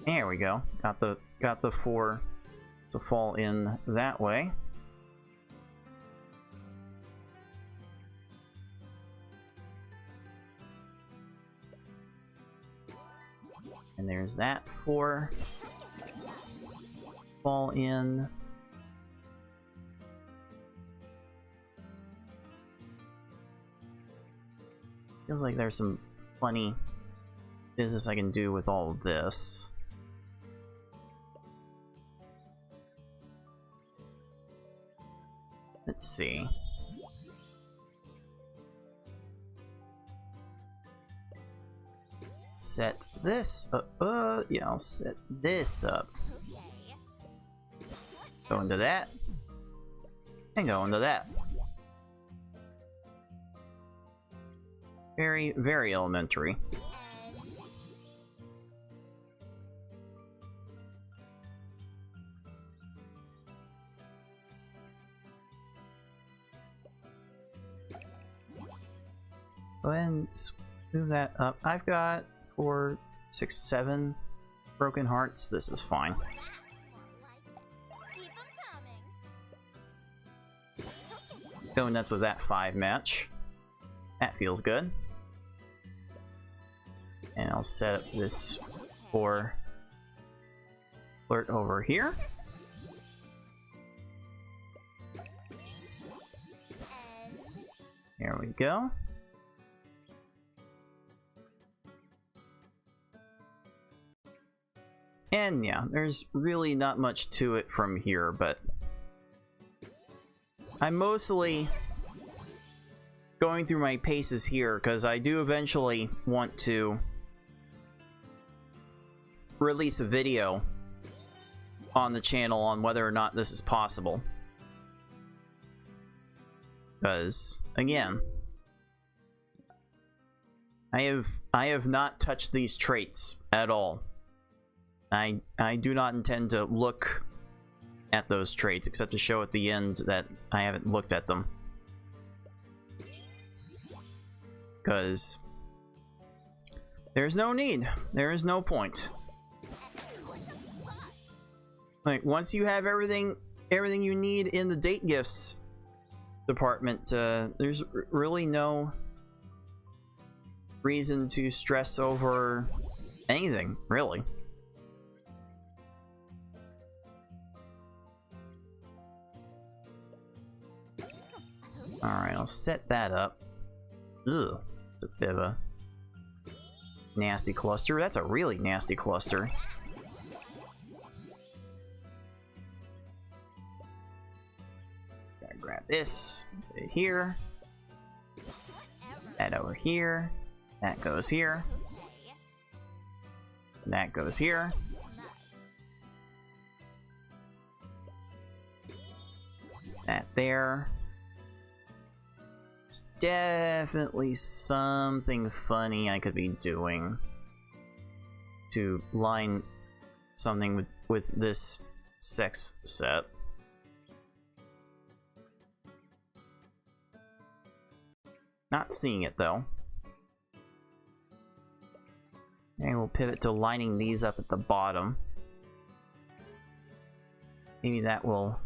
There we go. Got the 4 to fall in that way. And there's that 4 fall in. Feels like there's some funny business I can do with all of this. Let's see. Set this up. Yeah, I'll set this up. Go into that. And go into that. Very, very elementary. Go ahead and move that up. I've got 4, 6, 7 broken hearts. This is fine. Go nuts with that 5 match. That feels good. And I'll set up this 4 flirt over here. There we go. And yeah, there's really not much to it from here, but I'm mostly going through my paces here because I do eventually want to release a video on the channel on whether or not this is possible. Because, again, I have not touched these traits at all. I do not intend to look at those traits, except to show at the end that I haven't looked at them. Because there's no need. There is no point. Like, once you have everything you need in the date gifts department, there's really no reason to stress over anything, really. Alright, I'll set that up. Ugh, it's a bit of a nasty cluster. That's a really nasty cluster. Gotta grab this, put it here. That over here. That goes here. And that goes here. That there. There's definitely something funny I could be doing to line something with this sex set. Not seeing it though. And we'll pivot to lining these up at the bottom. Maybe that will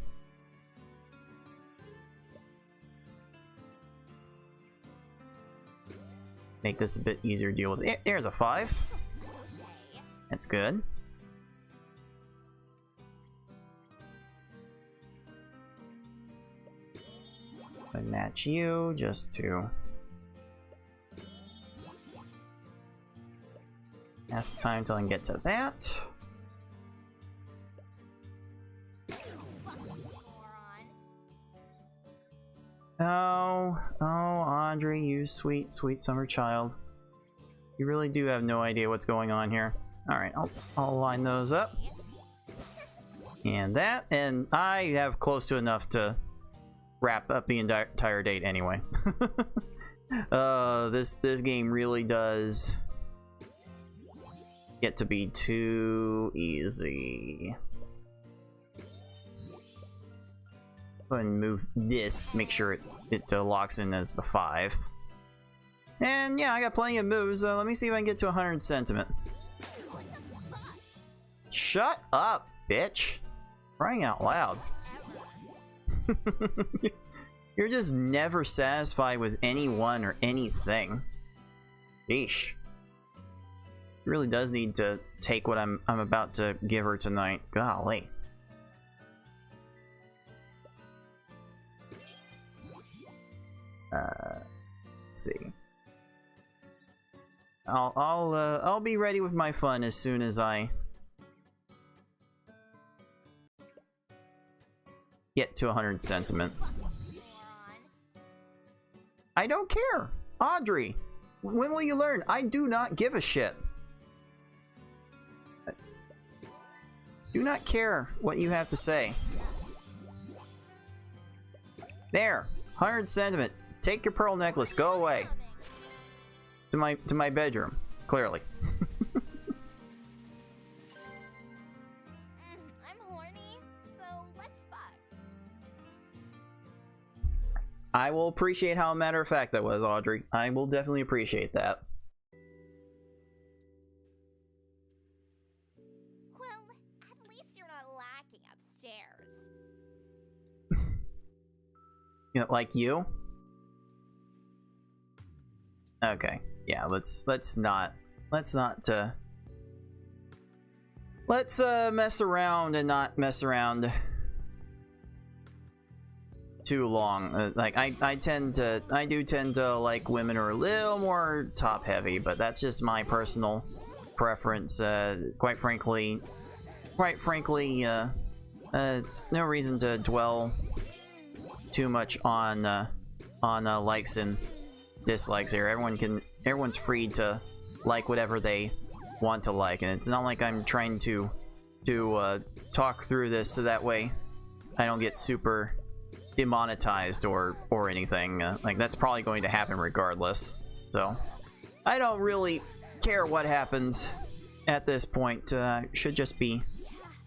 make this a bit easier to deal with. There's a 5. That's good. I match you just to Pass the time until I can get to that. Oh, Audrey, you sweet, sweet summer child. You really do have no idea what's going on here. Alright, I'll line those up. And that, and I have close to enough to wrap up the entire date anyway. This game really does get to be too easy. Go ahead and move this, make sure it locks in as the 5. And yeah, I got plenty of moves. Let me see if I can get to 100 sentiment. Shut up, bitch. Crying out loud. You're just never satisfied with anyone or anything. Sheesh. She really does need to take what I'm about to give her tonight. Golly. Let's see. I'll be ready with my fun as soon as I get to 100 sentiment. I don't care, Audrey. When will you learn? I do not give a shit. Do not care what you have to say. There, 100 sentiment. Take your pearl necklace. Go away. To my bedroom. Clearly.
I'm horny, so let's fuck.
I will appreciate how matter of fact that was, Audrey. I will definitely appreciate that.
Well, at least you're not lacking upstairs.
You know, like you? Okay. Yeah, let's not mess around and not mess around too long. Like I do tend to like women who are a little more top heavy, but that's just my personal preference. Quite frankly, it's no reason to dwell too much on likes and dislikes here. Everyone's free to like whatever they want to like, and it's not like I'm trying to talk through this so that way I don't get super demonetized or anything. Like that's probably going to happen regardless. So I don't really care what happens at this point. Should just be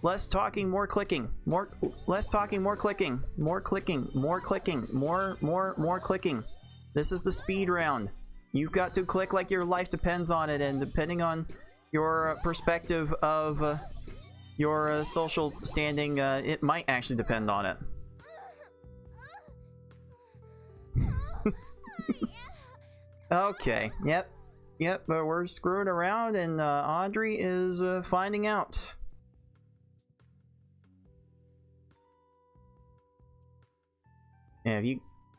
less talking, more clicking. Less talking, more clicking. More clicking, more clicking. More clicking. This is the speed round. You've got to click like your life depends on it, and depending on your perspective of your social standing, it might actually depend on it. Okay, yep, but we're screwing around, and Audrey is finding out.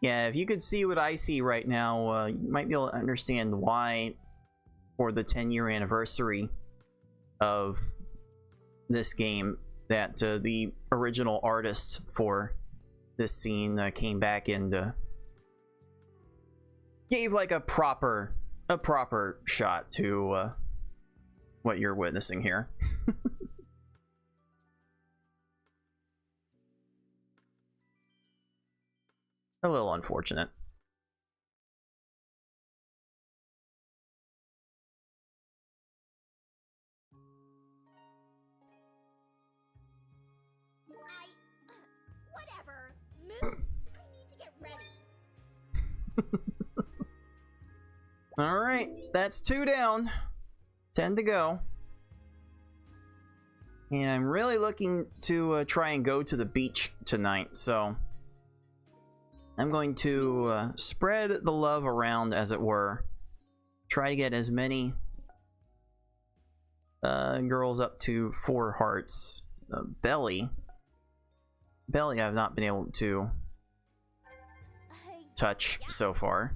Yeah, if you could see what I see right now, you might be able to understand why, for the 10-year anniversary of this game, that the original artist for this scene came back and gave like a proper shot to what you're witnessing here. A little unfortunate.
Whatever. Move. I need to get ready.
Alright, that's 2 down. 10 to go. And I'm really looking to try and go to the beach tonight, so I'm going to spread the love around, as it were. Try to get as many girls up to 4 hearts. So Belly I've not been able to touch so far.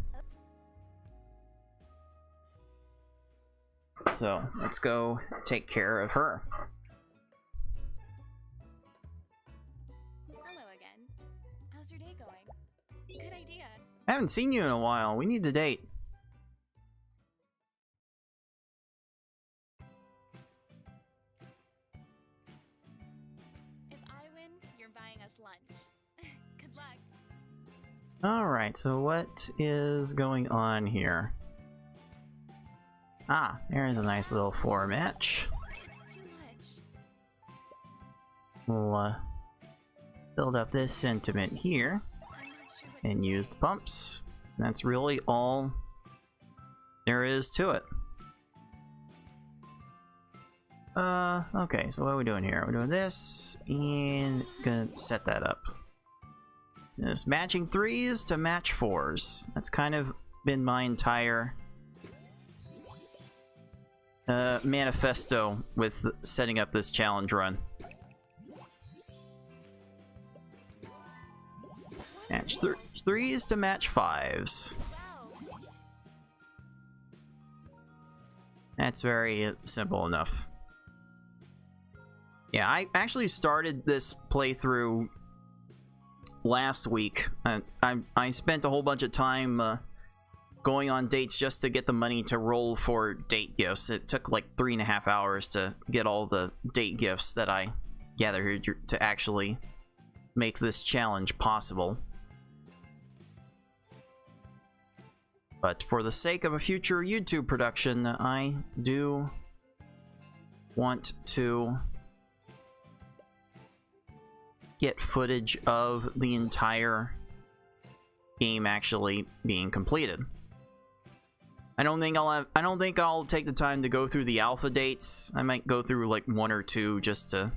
So let's go take care of her.
Hello again. How's your day going? Good idea.
I haven't seen you in a while. We need to date.
If I win, you're buying us lunch. Good luck.
Alright, so what is going on here? Ah, there's a nice little 4 match.
It's too much.
We'll build up this sentiment here
I'm not sure what
and
to
use
say.
the pumps. That's really all there is to it. Okay, so what are we doing here? We're doing this and gonna set that up. This matching 3s to match 4s. That's kind of been my entire manifesto with setting up this challenge run. Match 3s to match 5s.
Wow.
That's very simple enough. Yeah, I actually started this playthrough last week. I spent a whole bunch of time going on dates just to get the money to roll for date gifts. It took like 3.5 hours to get all the date gifts that I gathered here to actually make this challenge possible. But for the sake of a future YouTube production, I do want to get footage of the entire game actually being completed. I don't think I'll take the time to go through the alpha dates. I might go through like 1 or 2 just to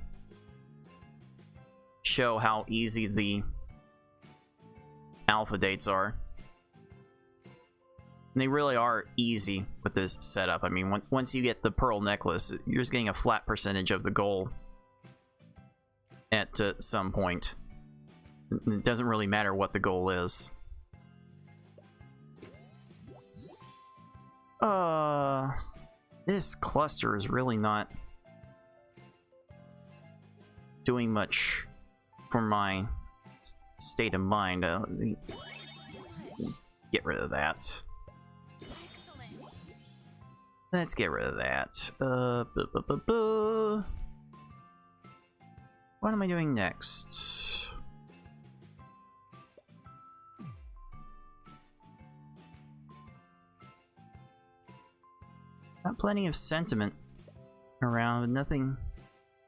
show how easy the alpha dates are. And they really are easy with this setup. I mean, once you get the pearl necklace, you're just getting a flat percentage of the goal at some point. It doesn't really matter what the goal is. This cluster is really not doing much for my state of mind. Let me get rid of that.
Excellent.
Let's get rid of that. What am I doing next? Got plenty of sentiment around, but nothing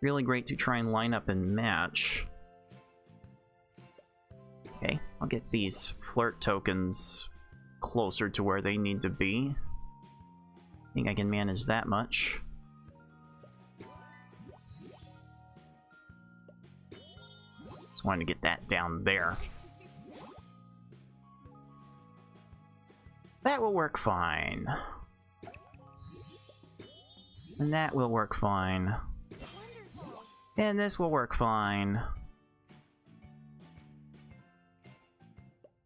really great to try and line up and match. Okay, I'll get these flirt tokens closer to where they need to be. I think I can manage that much. Just wanted to get that down there. That will work fine. And that will work fine.
Wonderful.
And this will work fine.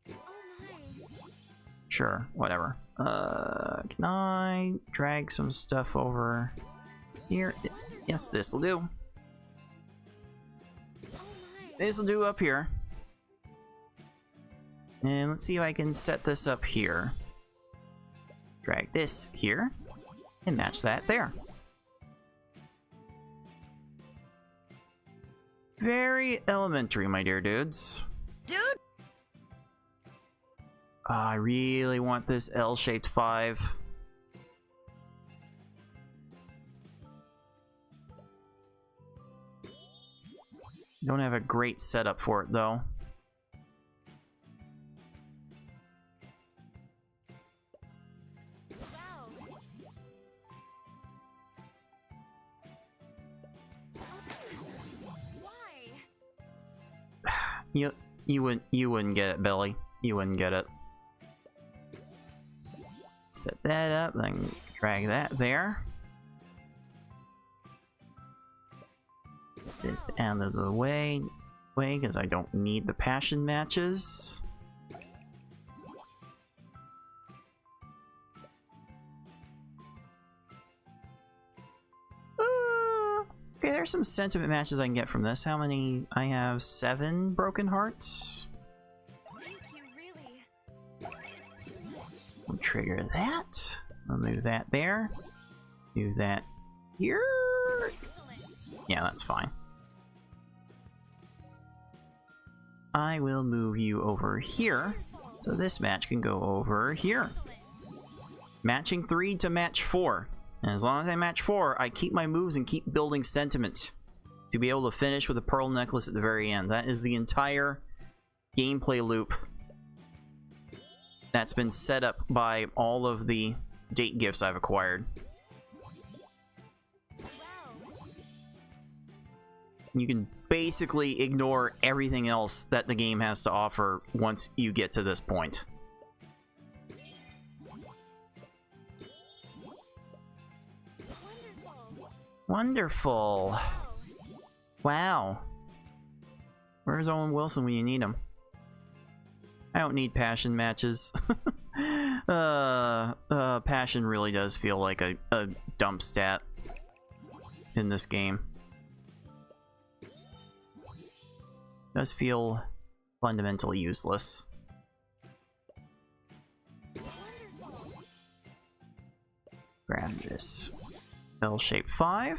Oh my.
Sure, whatever. Can I drag some stuff over here? Yes, this will do.
Oh my.
This will do up here. And let's see if I can set this up here. Drag this here. And match that there. Very elementary, my dear dudes.
Dude.
I really want this L-shaped 5. Don't have a great setup for it, though.
Wow. Why?
You wouldn't get it, Billy. You wouldn't get it. Set that up, then drag that there. This out of the way, because I don't need the passion matches. there's some sentiment matches I can get from this. How many? I have 7 broken hearts.
Thank you, really. It's too much.
We'll trigger that. I'll move that there. Do that here.
Excellent.
Yeah, that's fine. I will move you over here, so this match can go over here. Matching 3 to match 4. And as long as I match 4, I keep my moves and keep building sentiment to be able to finish with a pearl necklace at the very end. That is the entire gameplay loop that's been set up by all of the date gifts I've acquired. You can basically ignore everything else that the game has to offer once you get to this point. Wonderful. Wow. Where's Owen Wilson when you need him? I don't need passion matches. Passion really does feel like a dump stat in this game. Does feel fundamentally useless. Grab this L-shaped 5.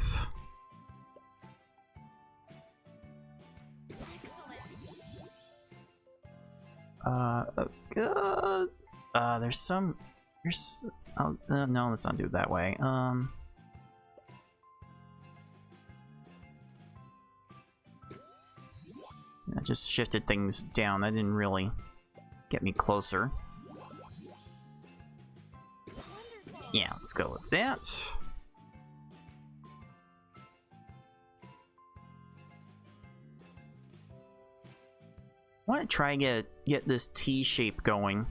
There's some. No, let's not do it that way. I just shifted things down. That didn't really get me closer. Yeah, let's go with that. I want to try and get this T shape going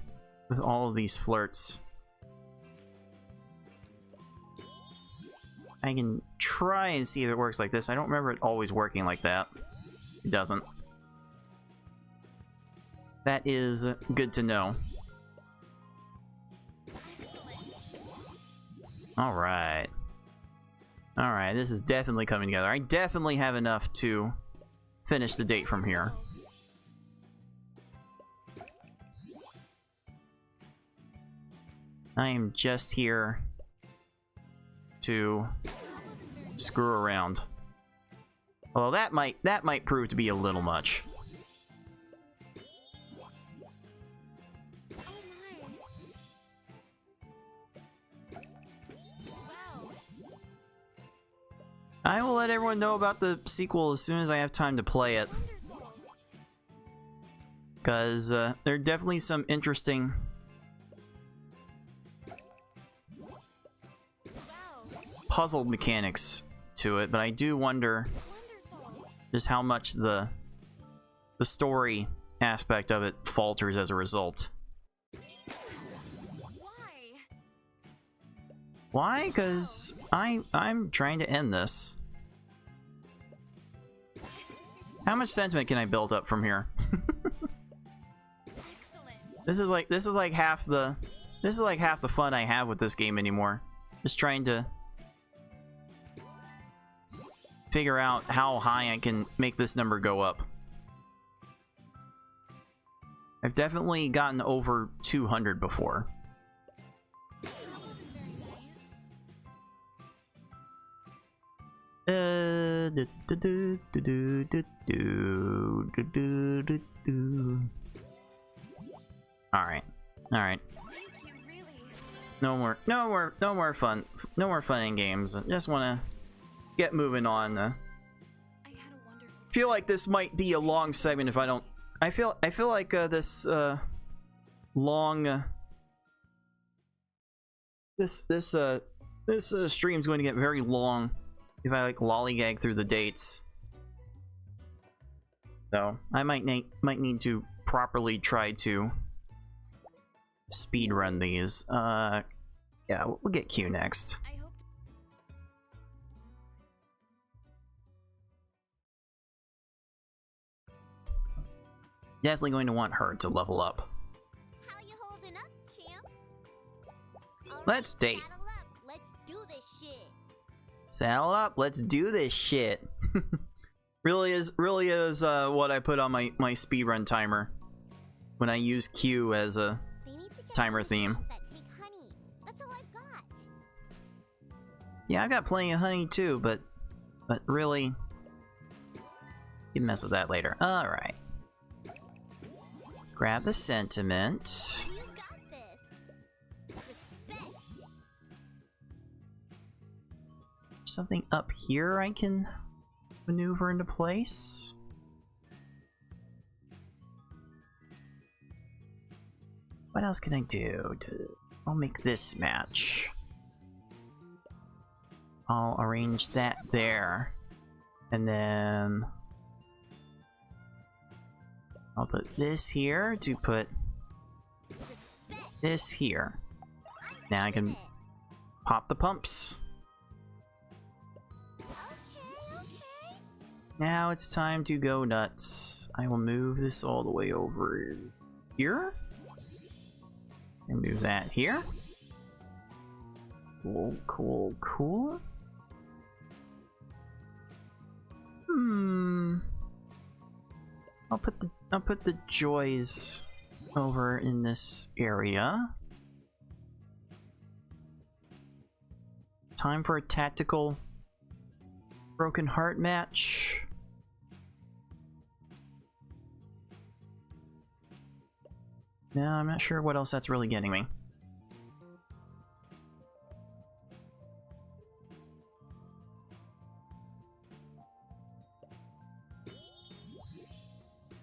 with all of these flirts. I can try and see if it works like this. I don't remember it always working like that. It doesn't. That is good to know. Alright. Alright, this is definitely coming together. I definitely have enough to finish the date from here. I am just here to screw around. Although that might prove to be a little much. I will let everyone know about the sequel as soon as I have time to play it. Because there are definitely some interesting puzzle mechanics to it, but I do wonder just how much the story aspect of it falters as a result. Why? Because I'm trying to end this. How much sentiment can I build up from here? This is like half the fun I have with this game anymore. Just trying to figure out how high I can make this number go up. I've definitely gotten over 200 before. Alright. Alright. No more fun in games. I just wanna get moving on. Feel like this might be a long segment if I don't. I feel like this long this stream's going to get very long if I like lollygag through the dates. So I might need to properly try to speedrun these. Yeah, we'll get Q next. Definitely going to want her to level up.
How you holding up, champ?
Let's date.
Saddle up. Let's do this shit.
Saddle up, let's do this shit. Really is what I put on my speedrun timer when I use Q as a
They need to get
timer
those
theme.
guys that take honey. That's all I've got.
Yeah, I've got plenty of honey too, but really, you can mess with that later. All right, grab the sentiment.
You got this. Respect.
Something up here I can maneuver into place. What else can I do? I'll make this match. I'll arrange that there. And then I'll put this here to put this here. Now I can pop the pumps.
Okay.
Now it's time to go nuts. I will move this all the way over here. And move that here. Cool, cool, cool. I'll put the joys over in this area. Time for a tactical broken heart match. No, I'm not sure what else that's really getting me.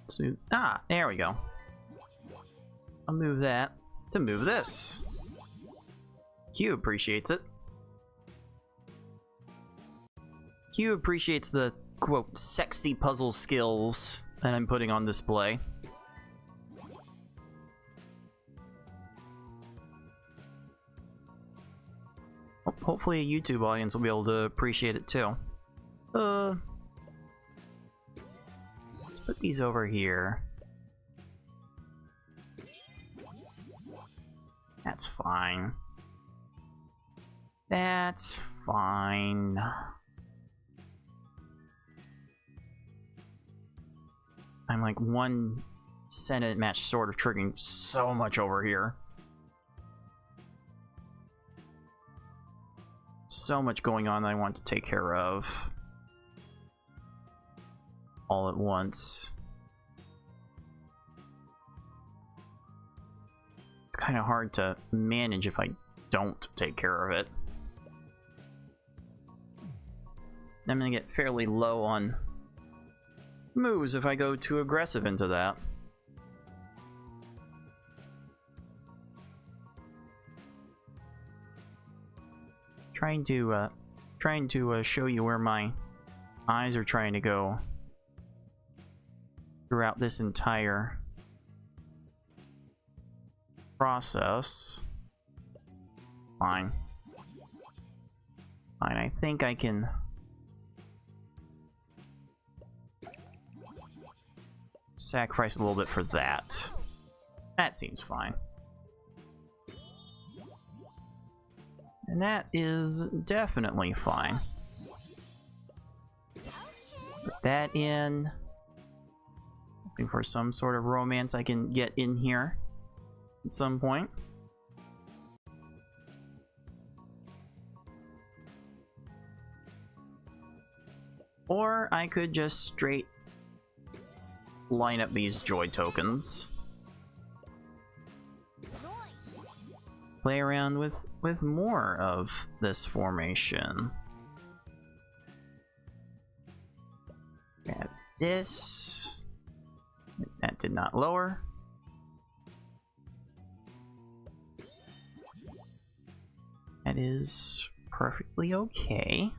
Smooth. Ah, there we go. I'll move that to move this. Q appreciates it. Q appreciates the, quote, sexy puzzle skills that I'm putting on display. Hopefully a YouTube audience will be able to appreciate it too. Let's put these over here. That's fine. That's fine. I'm like one Senate match sort of triggering so much over here. So much going on that I want to take care of all at once. It's kind of hard to manage if I don't take care of it. I'm gonna get fairly low on moves if I go too aggressive into that. Trying to show you where my eyes are trying to go throughout this entire process. Fine. Fine, I think I can sacrifice a little bit for that. That seems fine. And that is definitely fine. Put that in. Looking for some sort of romance I can get in here at some point. Or I could just straight line up these joy tokens. Play around with more of this formation. Grab this. That did not lower. That is perfectly okay.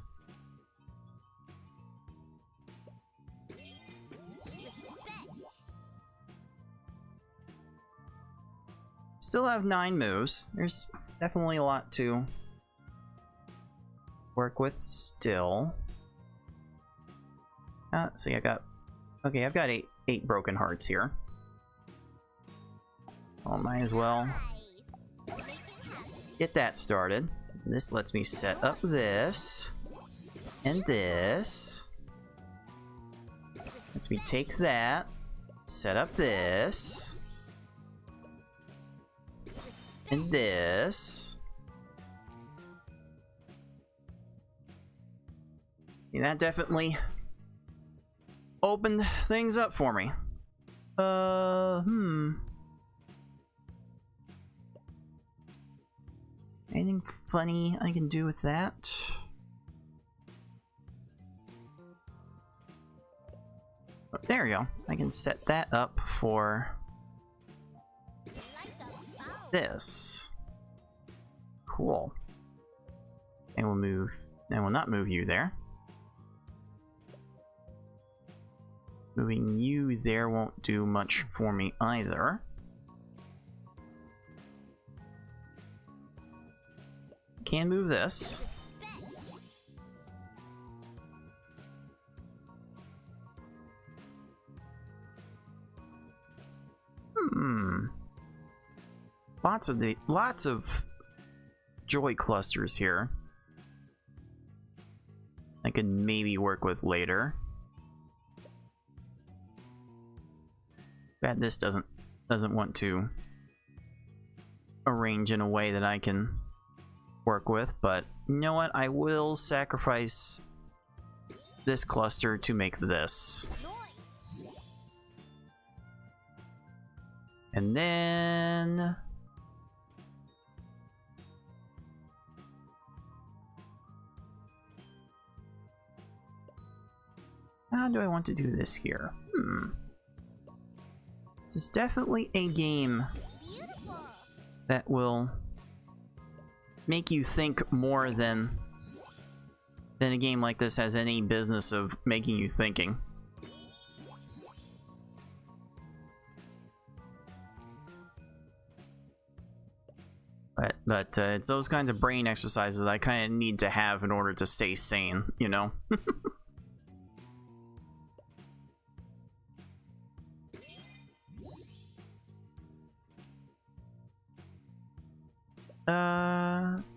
Still have 9 moves. There's definitely a lot to work with still. See, I've got 8 broken hearts here. Oh, might as well get that started. This lets me set up this and this. Let's me take that, set up this, and this. Yeah, that definitely opened things up for me. Anything funny I can do with that? Oh, there we go. I can set that up for this. Cool. And we'll move. And we'll not move you there. Moving you there won't do much for me either. Can move this. Lots of joy clusters here. I could maybe work with later. Bet this doesn't want to arrange in a way that I can work with, but you know what? I will sacrifice this cluster to make this. And then how do I want to do this here? This is definitely a game that will make you think more than a game like this has any business of making you thinking. But it's those kinds of brain exercises I kind of need to have in order to stay sane, you know?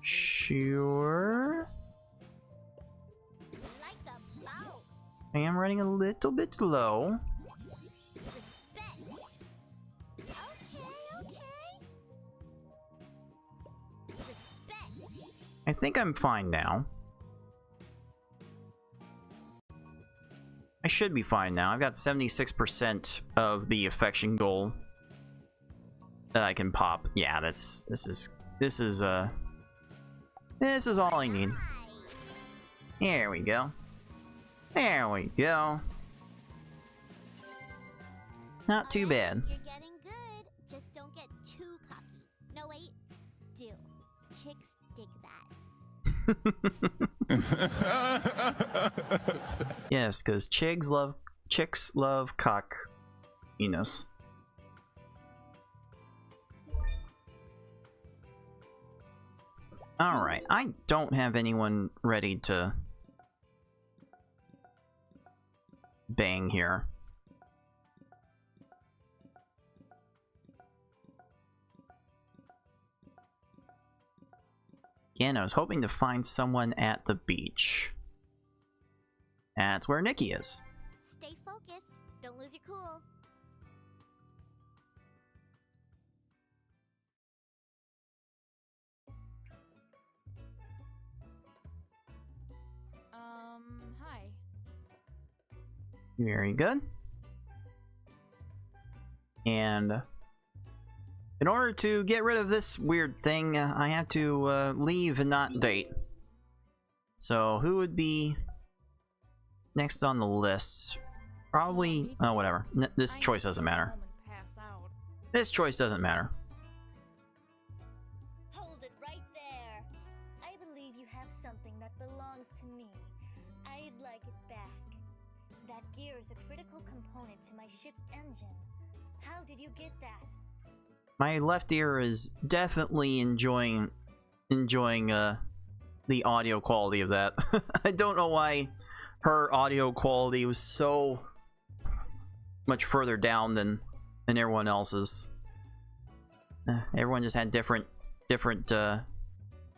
Sure. I am running a little bit low. I think I'm fine now. I should be fine now. I've got 76% of the affection goal that I can pop. Yeah, this is all I need. There we go. There we go. Not too bad.
You're getting good. Just don't get too cocky. No, wait. Do. Chicks dig that.
Yes, because chicks love cockiness. Alright, I don't have anyone ready to bang here. Again, I was hoping to find someone at the beach. That's where Nikki is.
Stay focused. Don't lose your cool.
Hi.
Very good. And in order to get rid of this weird thing, I have to leave and not date. So who would be next on the list? Probably, oh whatever. This choice doesn't matter. This choice doesn't matter.
Hold it right there. I believe you have something that belongs to me. I'd like it back. That gear is a critical component to my ship's engine. How did you get that?
My left ear is definitely enjoying the audio quality of that. I don't know why her audio quality was so much further down than everyone else's. Everyone just had different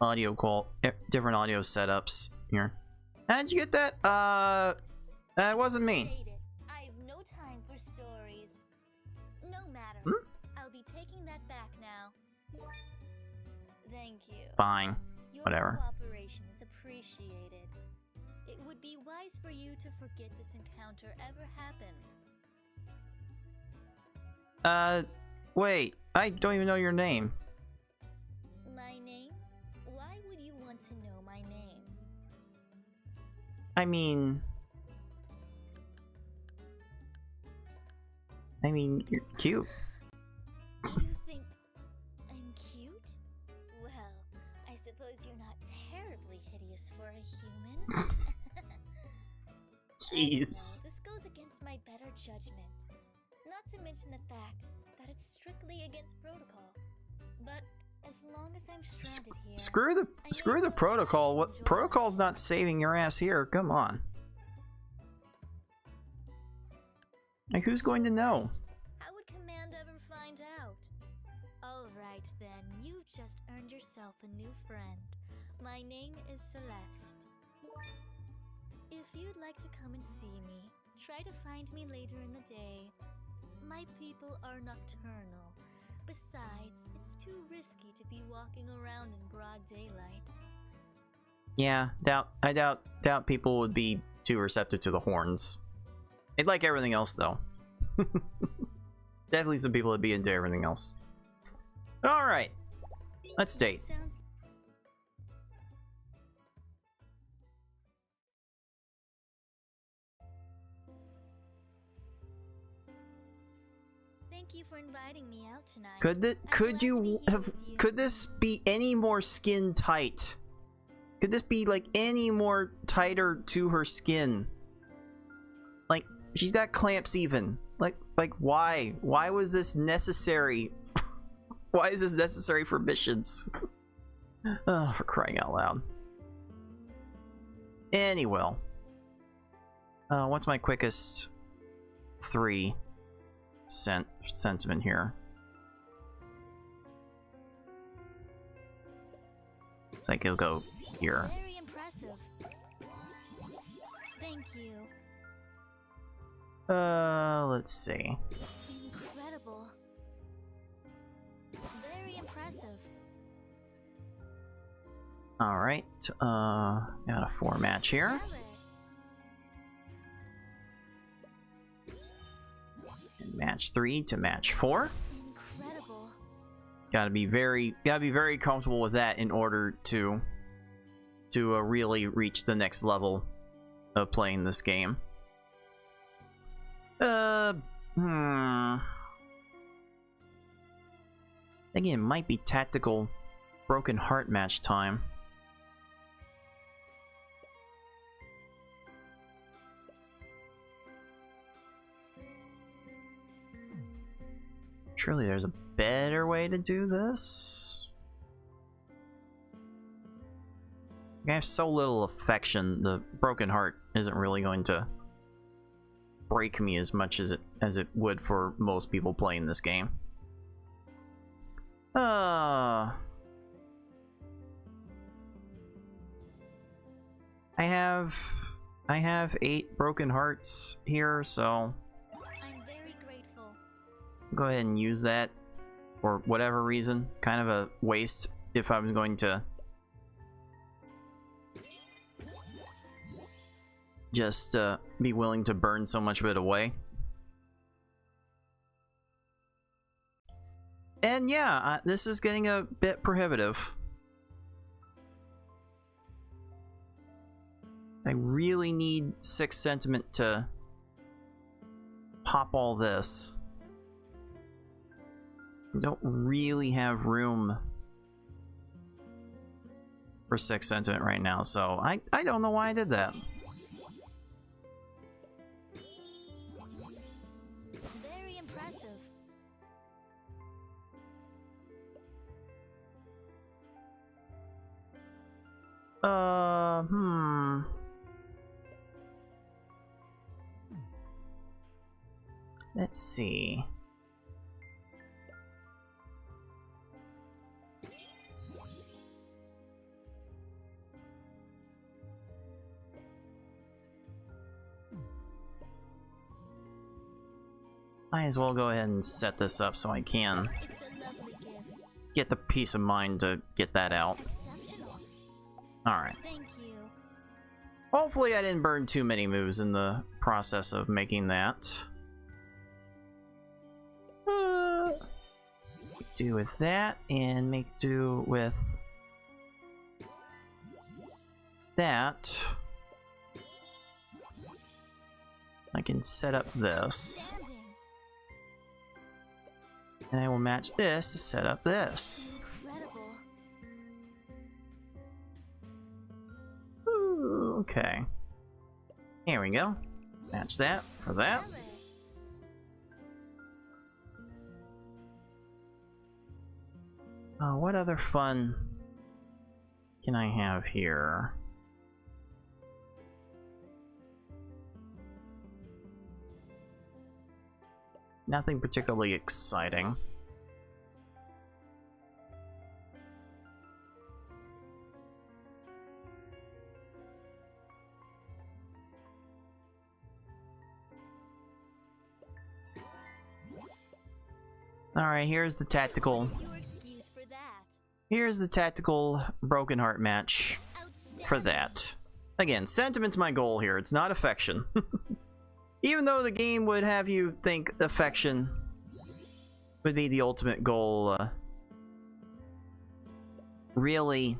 audio setups here. How'd you get that? That wasn't me.
I've no that back now. Thank you.
Fine.
Your
Whatever.
cooperation is appreciated. It would be wise for you to forget this encounter ever happened.
Wait. I don't even know your name.
My name? Why would you want to know my name?
I mean, you're cute.
You think I'm cute? Well, I suppose you're not terribly hideous for a human.
Jeez.
This goes against my better judgment. Not to mention the fact that it's strictly against protocol. But as long as I'm stranded here,
Screw the protocol. What protocol's not saving your ass here? Come on. Like, who's going to know?
how would Command ever find out? Alright then, you've just earned yourself a new friend. My name is Celeste. If you'd like to come and see me, try to find me later in the day. My people are nocturnal. Besides, it's too risky to be walking around in broad daylight.
Yeah, I doubt people would be too receptive to the horns. They'd like everything else, though. Definitely some people would be into everything else. Alright. Let's date.
Sounds Thank you for inviting me out tonight.
Could this be any more skin tight? Could this be like any more tighter to her skin? Like, she's got clamps even. Like why? Why was this necessary? Why is this necessary for missions? Oh, for crying out loud. Anyway. What's my quickest 3 sentiment here? It's like it'll go here.
Very impressive. Thank you.
Let's see.
Incredible. Very impressive.
Alright, got a 4 match here.
Love it.
And match 3 to match 4.
Incredible.
Gotta be very comfortable with that in order to really reach the next level of playing this game. Thinking it might be tactical broken heart match time. Surely there's a better way to do this. I have so little affection, the broken heart isn't really going to break me as much as it would for most people playing this game. I have 8 broken hearts here, so
I'm very grateful.
go ahead and use that for whatever reason. Kind of a waste if I was going to just be willing to burn so much of it away. And yeah, this is getting a bit prohibitive. I really need 6 sentiment to pop all this. I don't really have room for 6 sentiment right now, so I don't know why I did that.
Very impressive.
Let's see. Might as well go ahead and set this up so I can
It's a lovely
get the peace of mind to get that out.
Exceptional.
Alright.
Thank you.
Hopefully I didn't burn too many moves in the process of making that. Make do with that, and make do with that. I can set up this.
Outstanding.
And I will match this to set up this.
Incredible.
Ooh, okay. Here we go. Match that for that.
Stellar.
What other fun can I have here? Nothing particularly exciting. Alright, here's the tactical.
Your excuse for that.
Here's the tactical broken heart match for that. Again, sentiment's my goal here, it's not affection. Even though the game would have you think affection would be the ultimate goal, really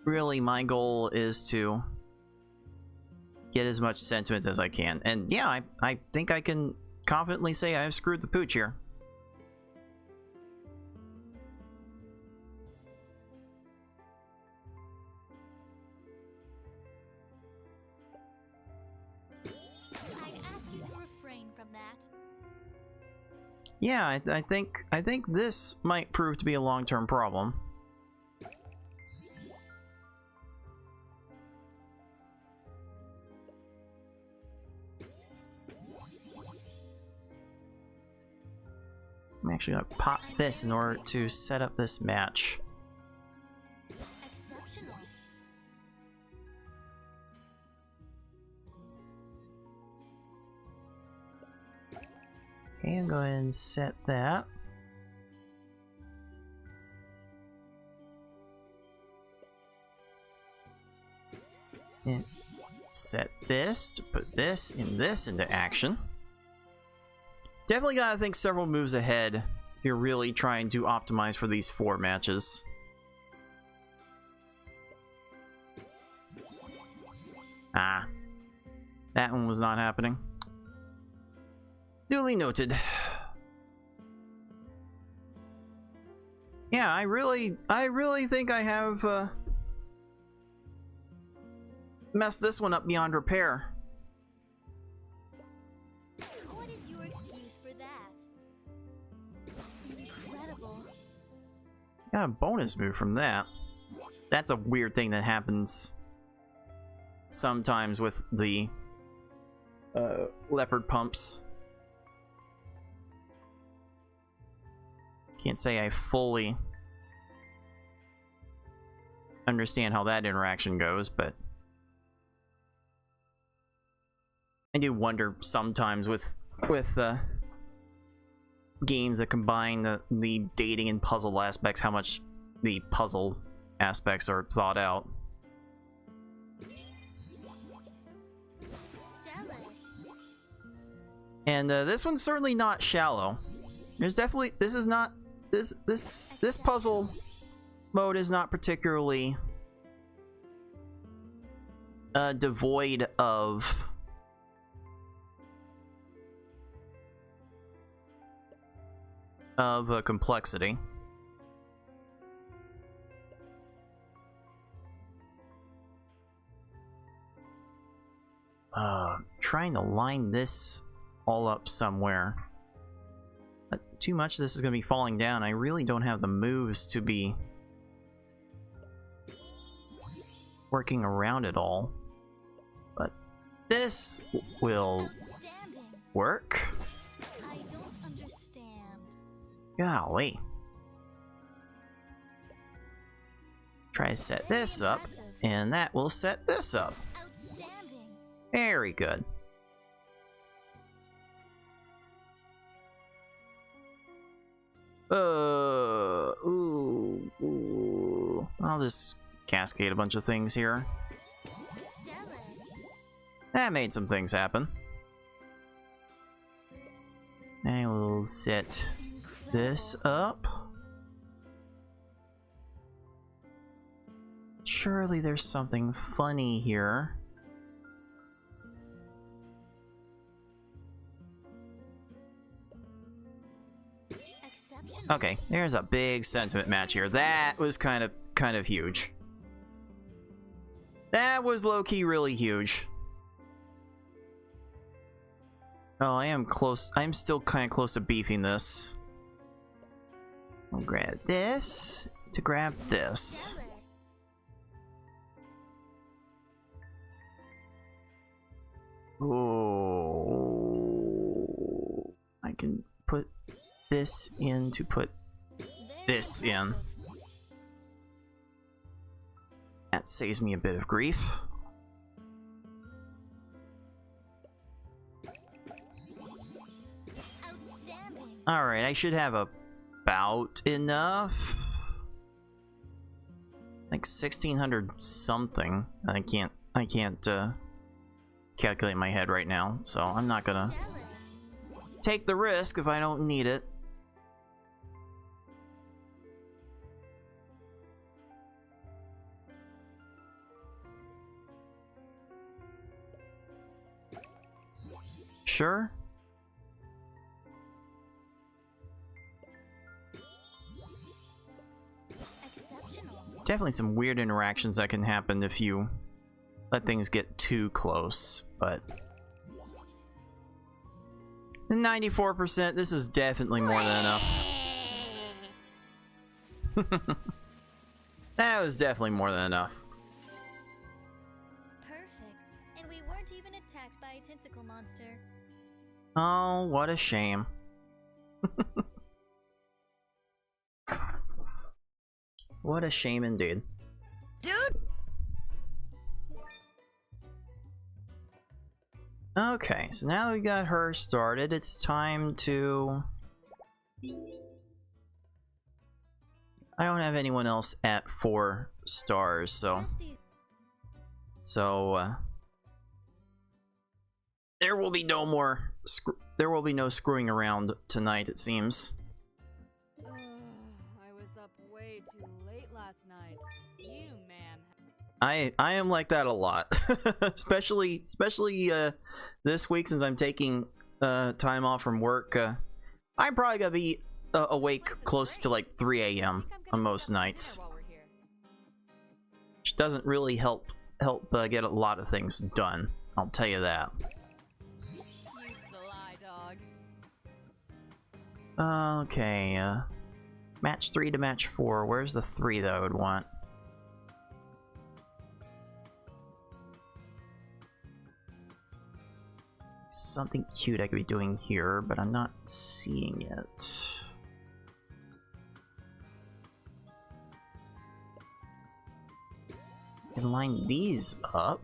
my goal is to get as much sentiment as I can. And yeah, I think I can confidently say I've screwed the pooch here.
I'd ask you to refrain from that.
Yeah, I think this might prove to be a long-term problem. I'm actually gonna pop this in order to set up this match.
Exceptional.
Okay, I'll go ahead and set that. And set this to put this into action. Definitely gotta think several moves ahead if you're really trying to optimize for these 4 matches. Ah, that one was not happening. Duly noted. Yeah, I really think I have messed this one up beyond repair.
What is your excuse for that? Incredible.
Got a bonus move from that. That's a weird thing that happens sometimes with the leopard pumps. Can't say I fully understand how that interaction goes, but I do wonder sometimes with games that combine the dating and puzzle aspects, how much the puzzle aspects are thought out.
Stellar.
And this one's certainly not shallow. There's definitely this puzzle mode is not particularly devoid of complexity. Trying to line this all up somewhere. Too much of this is going to be falling down. I really don't have the moves to be working around it all. But this will
Outstanding.
work.
I don't understand.
Golly. Try to set this up, and that will set this up.
Outstanding.
Very good. I'll just cascade a bunch of things here. That made some things happen. I will set this up. Surely there's something funny here. Okay, there's a big sentiment match here. That was kind of huge. That was low-key really huge. Oh, I am close. I'm still kind of close to beefing this. I'll grab this to grab this. Oh, I can put this in to put this in. That saves me a bit of grief. Alright, I should have about enough. Like 1600 something. I can't calculate in my head right now, so I'm not gonna take the risk if I don't need it. Sure. Definitely some weird interactions that can happen if you let things get too close, but 94%, this is definitely more than enough. That was definitely more than enough.
Perfect. And we weren't even attacked by a tentacle monster.
Oh, what a shame. What a shame indeed.
Dude!
Okay, so now that we got her started, it's time to... I don't have anyone else at 4 stars, so... there will be no more... there will be no screwing around tonight, it seems.
I was up way too late last night. You, ma'am.
I am like that a lot. especially this week, since I'm taking time off from work. I'm probably gonna be awake close to like 3 a.m. on most nights, which doesn't really help get a lot of things done, I'll tell you that. Okay, match 3 to match 4. Where's the 3 that I would want? Something cute I could be doing here, but I'm not seeing it. I can line these up.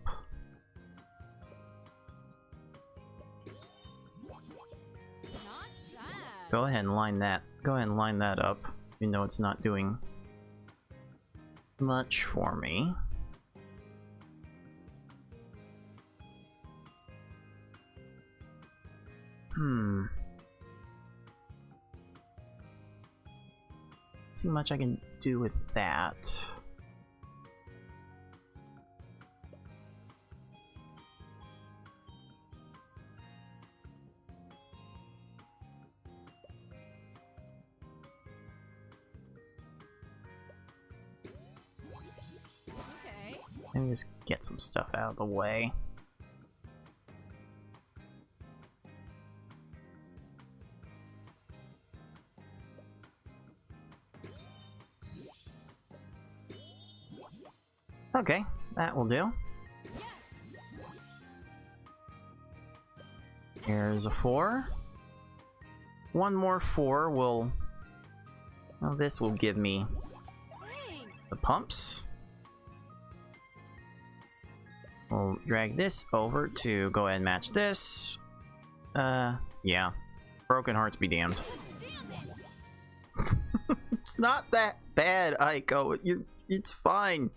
Go ahead and line that. Go ahead and line that up, even though it's not doing much for me. See much I can do with that.
Okay.
Let me just get some stuff out of the way. Okay, that will do. Here's a 4. One more 4 will... well, this will give me the pumps. We'll drag this over to go ahead and match this. Yeah. Broken hearts be damned. It's not that bad, Aiko. It's fine.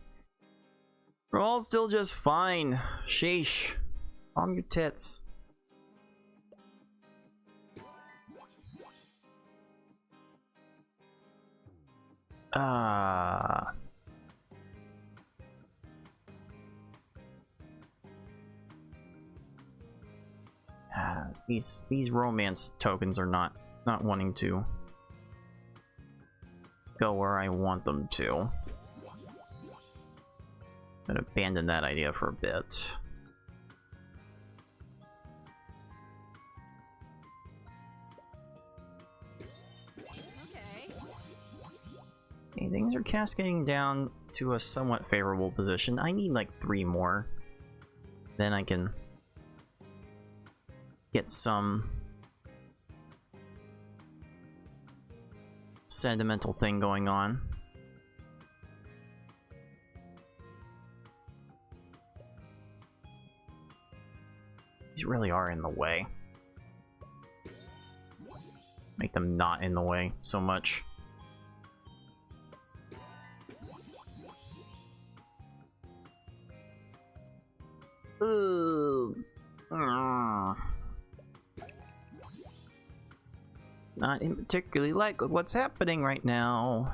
We're all still just fine. Sheesh. Calm your tits. These romance tokens are not wanting to go where I want them to. I'm gonna abandon that idea for a bit. Okay, things are cascading down to a somewhat favorable position. I need like 3 more. Then I can get some sentimental thing going on. These really are in the way. Make them not in the way so much. Ugh. Not particularly like what's happening right now.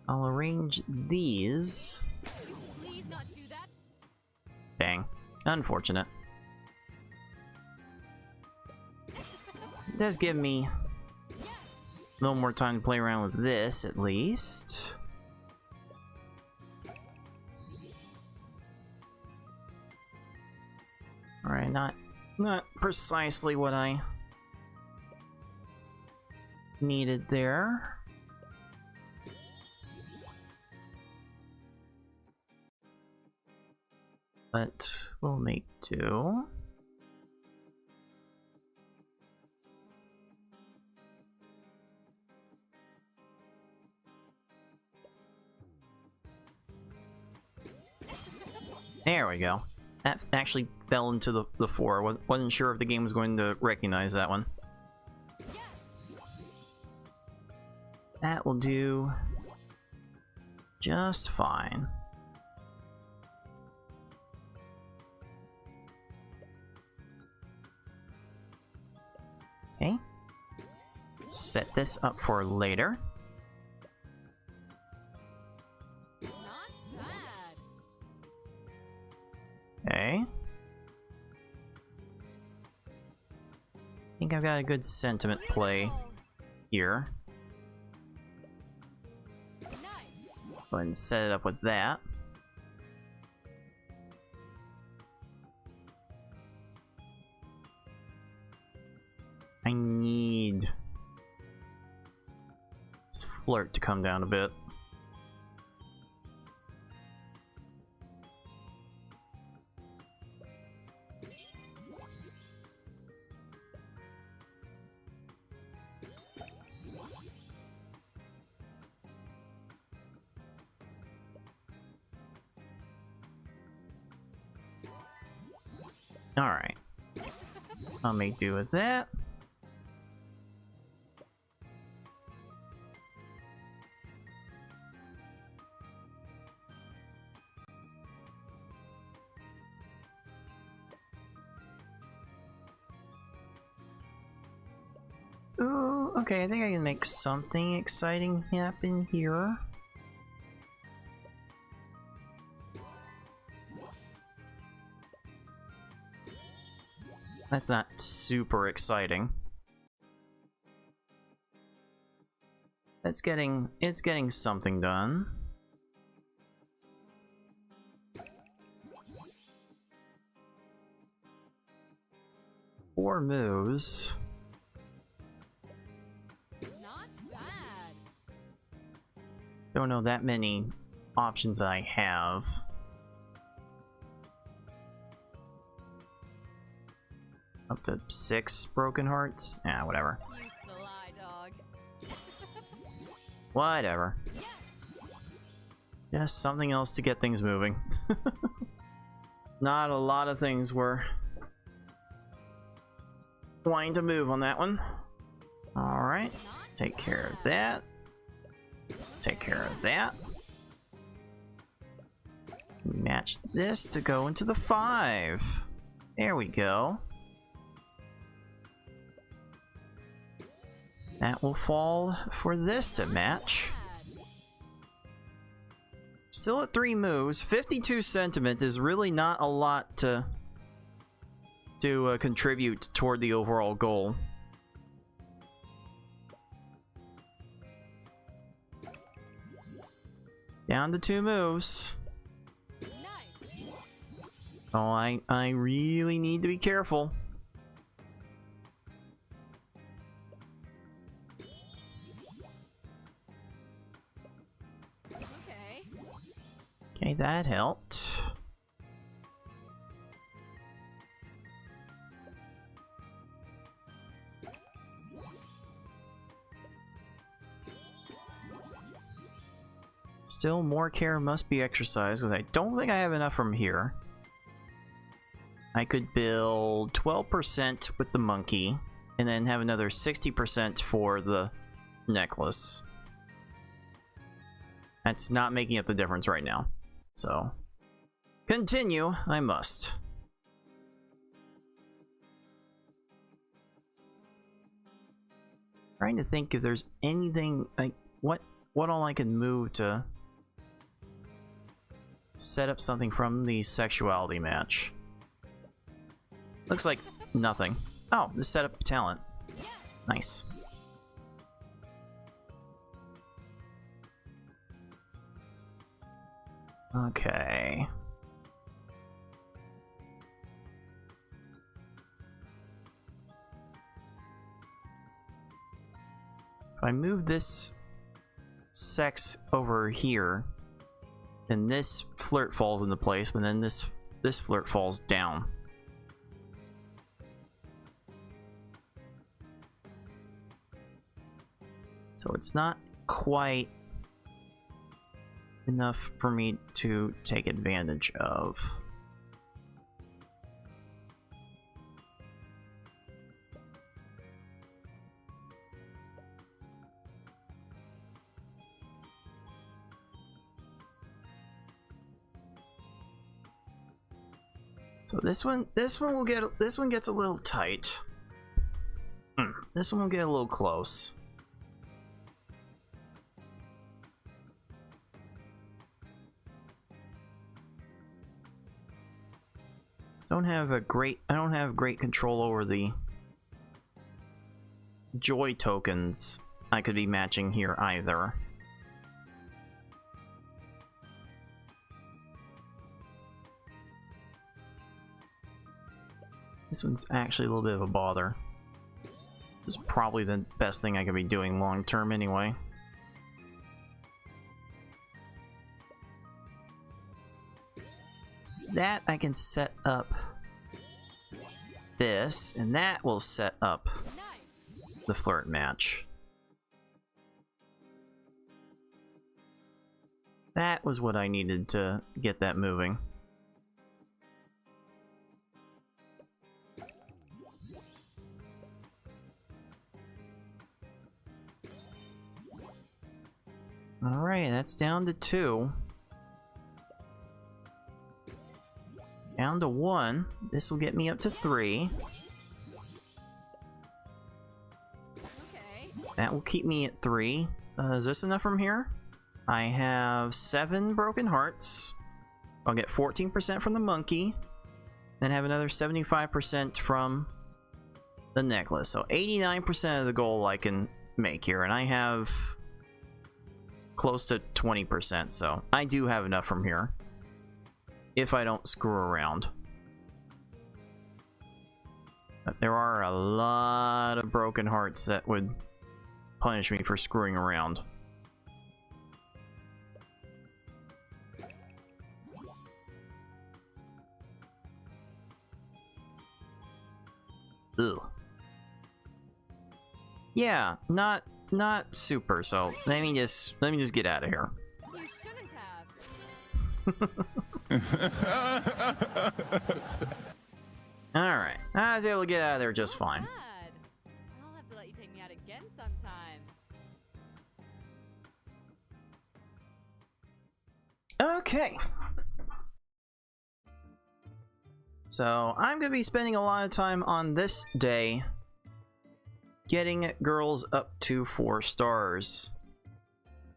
I'll arrange these.
Please not do that.
Dang. Unfortunate. Does give me a little more time to play around with this, at least. Alright, not precisely what I needed there. But we'll make do. There we go. That actually fell into the floor. Wasn't sure if the game was going to recognize that one. That will do just fine. Okay. Set this up for later. Okay. I think I've got a good sentiment play here. Go ahead and set it up with that. I need this flirt to come down a bit. Alright. I'll make do with that. Ooh, okay, I think I can make something exciting happen here. That's not super exciting. It's getting something done. Four moves.
Not bad.
Don't know that many options I have. Up to 6 broken hearts? Yeah, whatever.
You sly dog.
Whatever. Just something else to get things moving. Not a lot of things were wanting to move on that one. Alright, take care of that. Take care of that. Match this to go into the 5. There we go. That will fall for this to match. Still at 3 moves. 52 sentiment is really not a lot to contribute toward the overall goal. Down to 2 moves. Oh, I really need to be careful. Okay, that helped. Still, more care must be exercised, because I don't think I have enough from here. I could build 12% with the monkey, and then have another 60% for the necklace. That's not making up the difference right now. So, continue, I must. Trying to think if there's anything, like, what all I can move to set up something from the sexuality match. Looks like nothing. Oh, the setup talent. Nice. Okay. If I move this sex over here, then this flirt falls into place, but then this flirt falls down. So it's not quite enough for me to take advantage of. So this one gets a little tight. This one will get a little close. I don't have great control over the joy tokens I could be matching here either. This one's actually a little bit of a bother. This is probably the best thing I could be doing long term anyway. That I can set up this, and that will set up the flirt match. That was what I needed to get that moving. Alright, that's down to 2. Down to 1. This will get me up to 3.
Okay.
That will keep me at 3. Is this enough from here? I have 7 broken hearts. I'll get 14% from the monkey. And have another 75% from the necklace. So 89% of the goal I can make here. And I have close to 20%. So I do have enough from here. If I don't screw around. But there are a lot of broken hearts that would punish me for screwing around. Ugh. Yeah, not super, so let me just get out of here.
You shouldn't have.
Alright, I was able to get out of there just fine.
Bad. I'll have to let you take me out again
Okay. So I'm going to be spending a lot of time on this day getting girls up to 4 stars.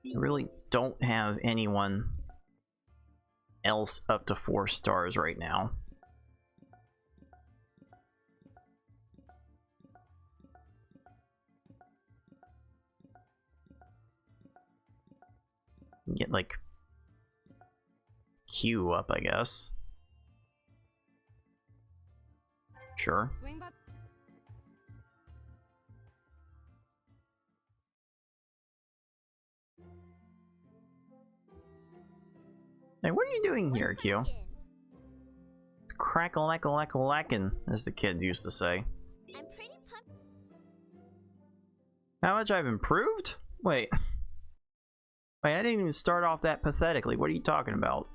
I really don't have anyone else up to 4 stars right now. Get like Q up, I guess. Sure.
Swing by.
Hey, what are you doing here,
What's
Q?
crackin'?
It's crack-a-lack-a-lack-a-lackin', as the kids used to say.
I'm pretty pumped.
How much I've improved? Wait. Wait, I didn't even start off that pathetically. What are you talking about?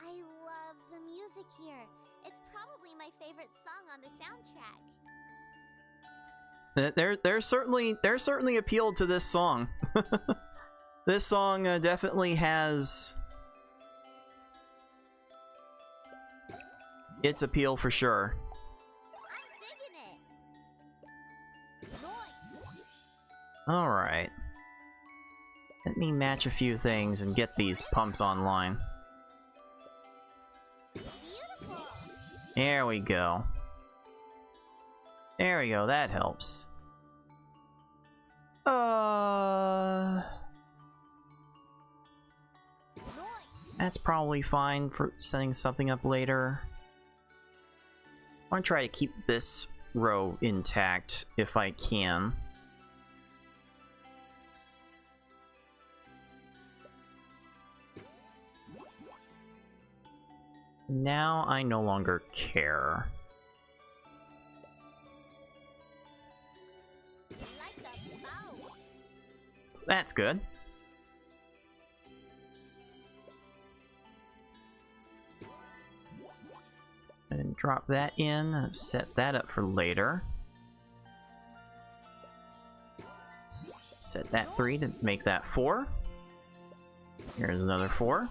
I love the music here. It's probably my favorite song on the soundtrack.
They're certainly appealed to this song. This song definitely has its appeal for sure.
I'm digging it.
All right. Let me match a few things and get these pumps online.
Beautiful.
There we go. There we go, that helps. That's probably fine for setting something up later. I want to try to keep this row intact if I can. Now I no longer care.
Like a mouse.
That's good. And drop that in, set that up for later. Set that 3 to make that 4. Here's another 4.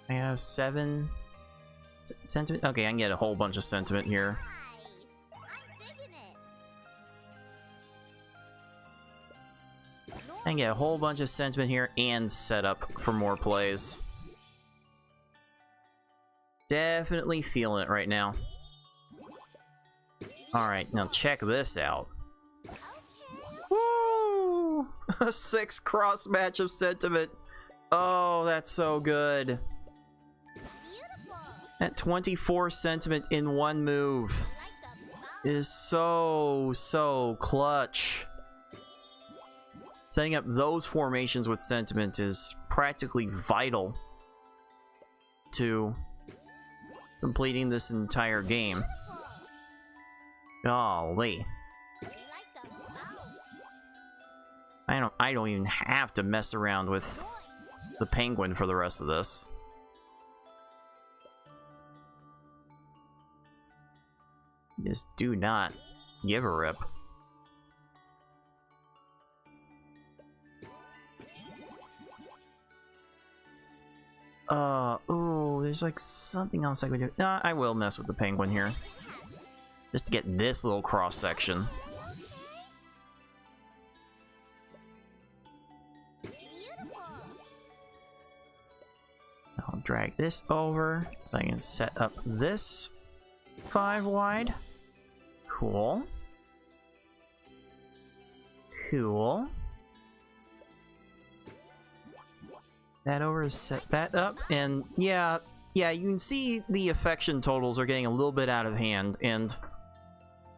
I have 7 sentiment. Okay, I can get a whole bunch of sentiment here.
Nice. I'm digging it.
I can get a whole bunch of sentiment here and set up for more plays. Definitely feeling it right now. Alright, now check this out.
Okay.
Woo! A 6 cross match of sentiment. Oh, that's so good.
Beautiful.
That 24 sentiment in one move
Like a mouse.
is so clutch. Setting up those formations with sentiment is practically vital to completing this entire game. Golly.
Like a mouse.
I don't even have to mess around with the penguin for the rest of this. Just do not give a rip. Ooh, there's like something else I could do. Nah, I will mess with the penguin here. Just to get this little cross section.
Beautiful.
I'll drag this over so I can set up this 5 wide. Cool. Cool. That over to set that up, and yeah, you can see the affection totals are getting a little bit out of hand, and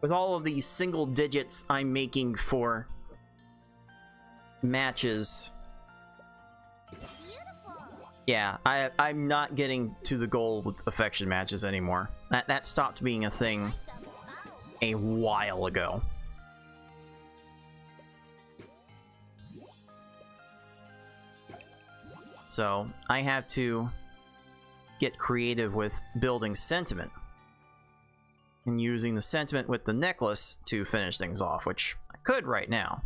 with all of these single digits I'm making for matches, yeah, I'm not getting to the goal with affection matches anymore. That stopped being a thing a while ago. So I have to get creative with building sentiment. and using the sentiment with the necklace to finish things off, which I could right now.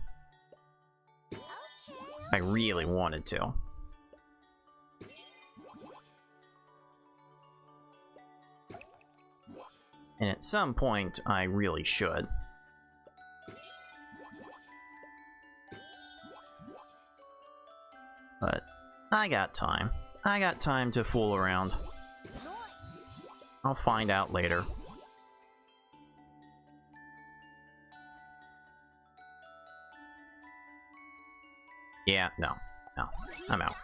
I really wanted to. And at some point, I really should. But I got time. I got time to fool around. I'll find out later. Yeah, no. I'm out.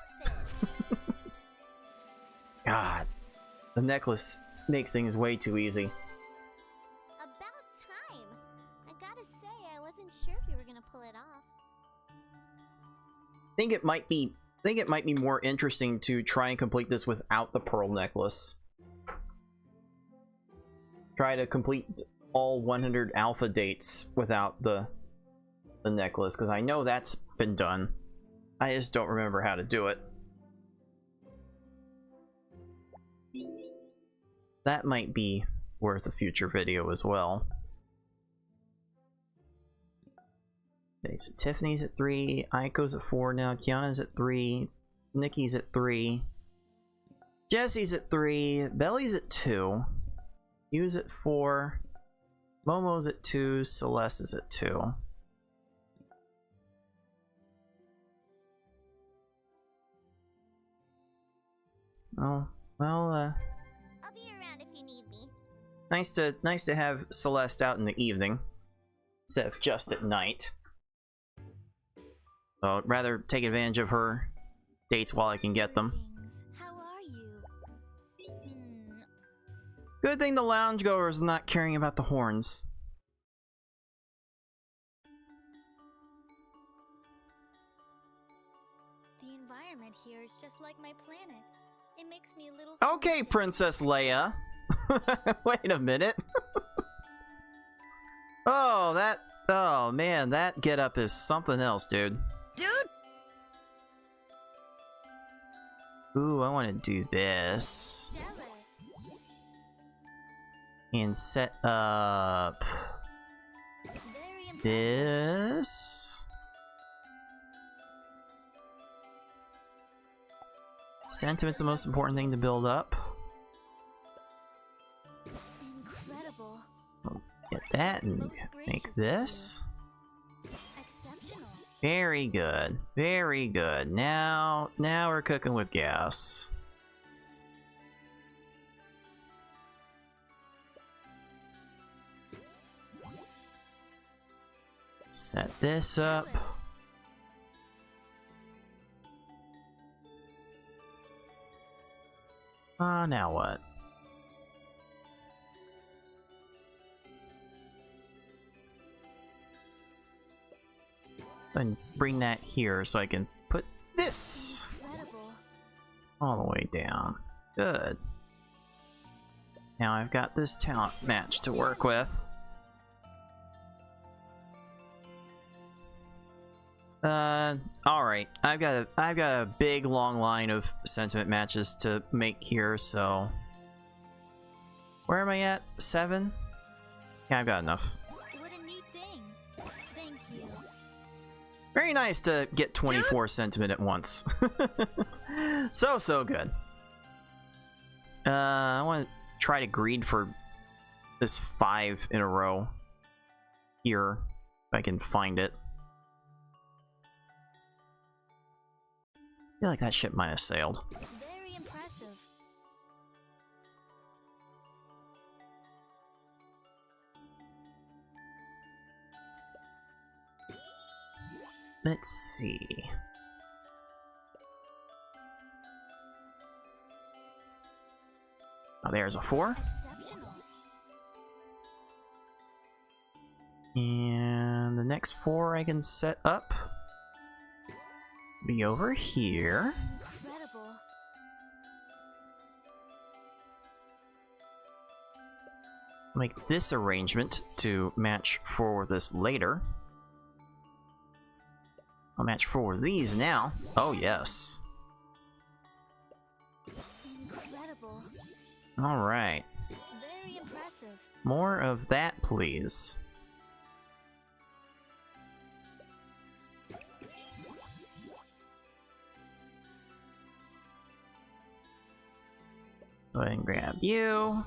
God. The necklace makes things way too easy.
About time. I gotta say, I wasn't sure if you were gonna pull it off.
I think it might be more interesting to try and complete this without the pearl necklace. Try to complete all 100 alpha dates without the necklace, because I know that's been done. I just don't remember how to do it. That might be worth a future video as well. Okay, so Tiffany's at 3, Aiko's at 4 now, Kiana's at 3, Nikki's at 3, Jesse's at 3, Belly's at 2, Yu's at 4, Momo's at 2, Celeste is at 2. Oh, well,
I'll be around if you need me.
nice to have Celeste out in the evening instead of just at night. So I'd rather take advantage of her dates while I can get them.
How are you?
Good thing the lounge goer's not caring about the horns.
The environment here is just like my planet. It makes me a little
Okay,
homesick.
Princess Leia. Wait a minute. Oh man, that getup is something else, dude.
Dude!
Ooh, I want to do this.
Jealous.
And set up
Very impressive.
this. Sentiment's the most important thing to build up.
Incredible.
Get that and
Most
make
gracious
this.
Exceptional.
Very good. Very good. Now we're cooking with gas. Set this up. Now what? And bring that here so I can put this
Incredible.
all the way down. Good. Now I've got this talent match to work with. Alright. I've got a big long line of sentiment matches to make here, so where am I at? 7? Yeah, I've got enough.
What a neat thing. Thank you.
Very nice to get 24 sentiment at once. So good. I want to try to greed for this 5 in a row here, if I can find it. I feel like that ship might have sailed.
Very impressive.
Let's see. Oh, there's a 4.
Exceptional.
And the next 4 I can set up. Be over here.
Incredible.
Make this arrangement to match for this later. I'll match 4 of these now. Oh, yes.
Incredible.
Alright.
Very impressive.
More of that, please. Go ahead and grab you.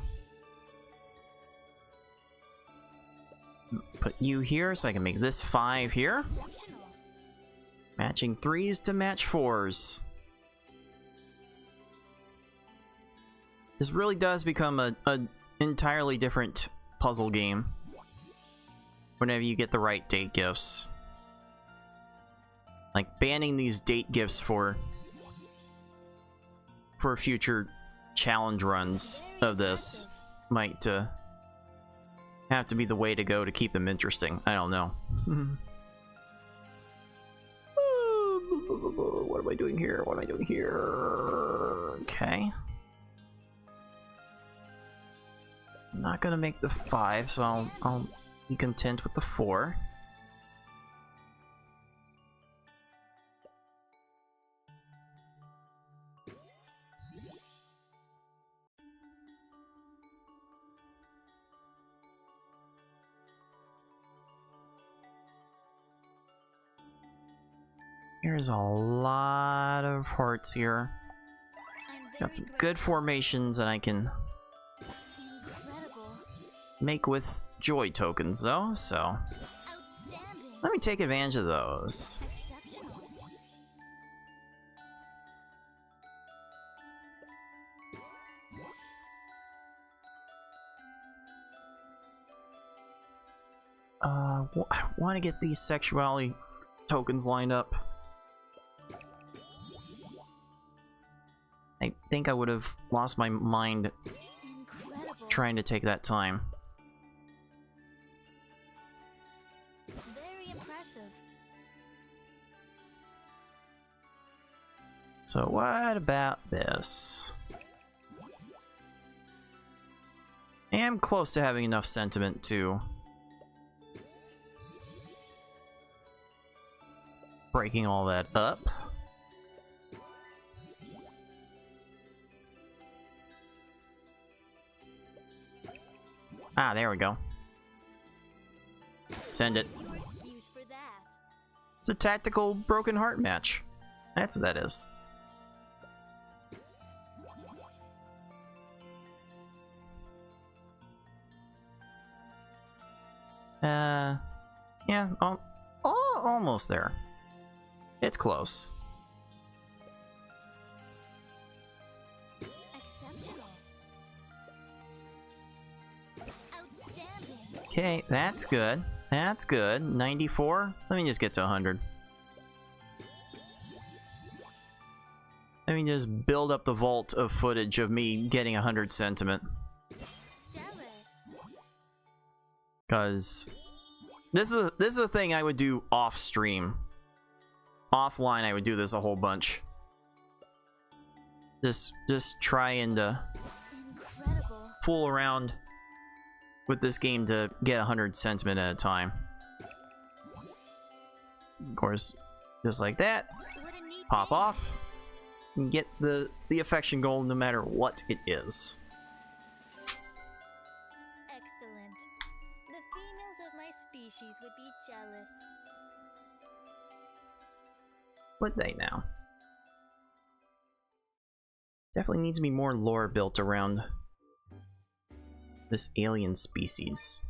Put you here so I can make this 5 here. Matching 3s to match 4s. This really does become a entirely different puzzle game whenever you get the right date gifts. Like banning these date gifts for future challenge runs of this might have to be the way to go to keep them interesting. I don't know. What am I doing here? What am I doing here? Okay. I'm not gonna make the 5, so I'll be content with the 4. There's a lot of hearts here. Got some good formations that I can make with joy tokens though, so let me take advantage of those. I want to get these sexuality tokens lined up. I think I would have lost my mind trying to take that time.
Very impressive.
So what about this? I am close to having enough sentiment to breaking all that up. Ah, there we go. Send it.
Excuse for that.
It's a tactical broken heart match. That's what that is. Yeah, almost there. It's close.
Exceptional. Outstanding.
Okay, that's good. That's good. 94. Let me just get to 100. Let me just build up the vault of footage of me getting 100 sentiment.
Stellar.
Because this is a thing I would do off stream. Offline, I would do this a whole bunch. Just trying to
Incredible.
fool around with this game to get 100 sentiment at a time. Of course, just like that,
What a neat
pop
thing.
off, and get the affection goal no matter what it is.
Excellent. The females of my species would be jealous.
Would they now? Definitely needs to be more lore built around this alien species.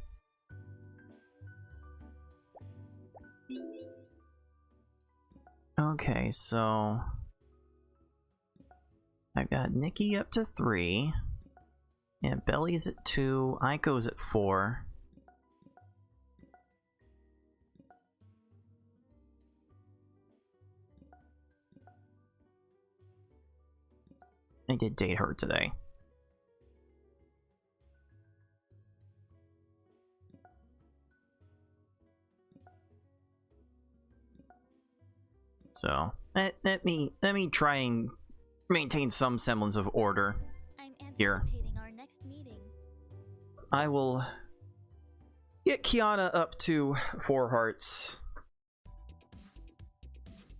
Okay, so I've got Nikki up to 3. Yeah, Belly's at 2. Aiko's at 4. I did date her today. So let me try and maintain some semblance of order.
I'm
Here.
anticipating our next meeting.
I will get Kiana up to 4 hearts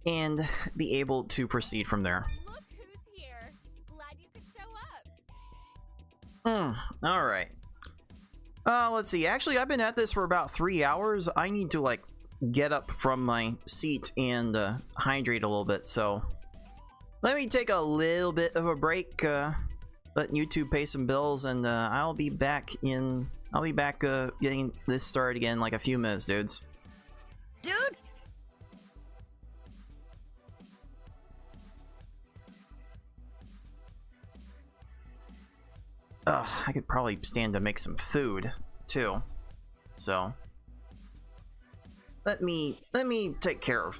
and be able to proceed from there.
Look who's here. Glad you could show up.
Alright. Let's see. Actually, I've been at this for about 3 hours. I need to, like, get up from my seat and hydrate a little bit, so let me take a little bit of a break, let YouTube pay some bills, and I'll be back getting this started again in like a few minutes, dudes.
Dude?
I could probably stand to make some food too, so let me take care of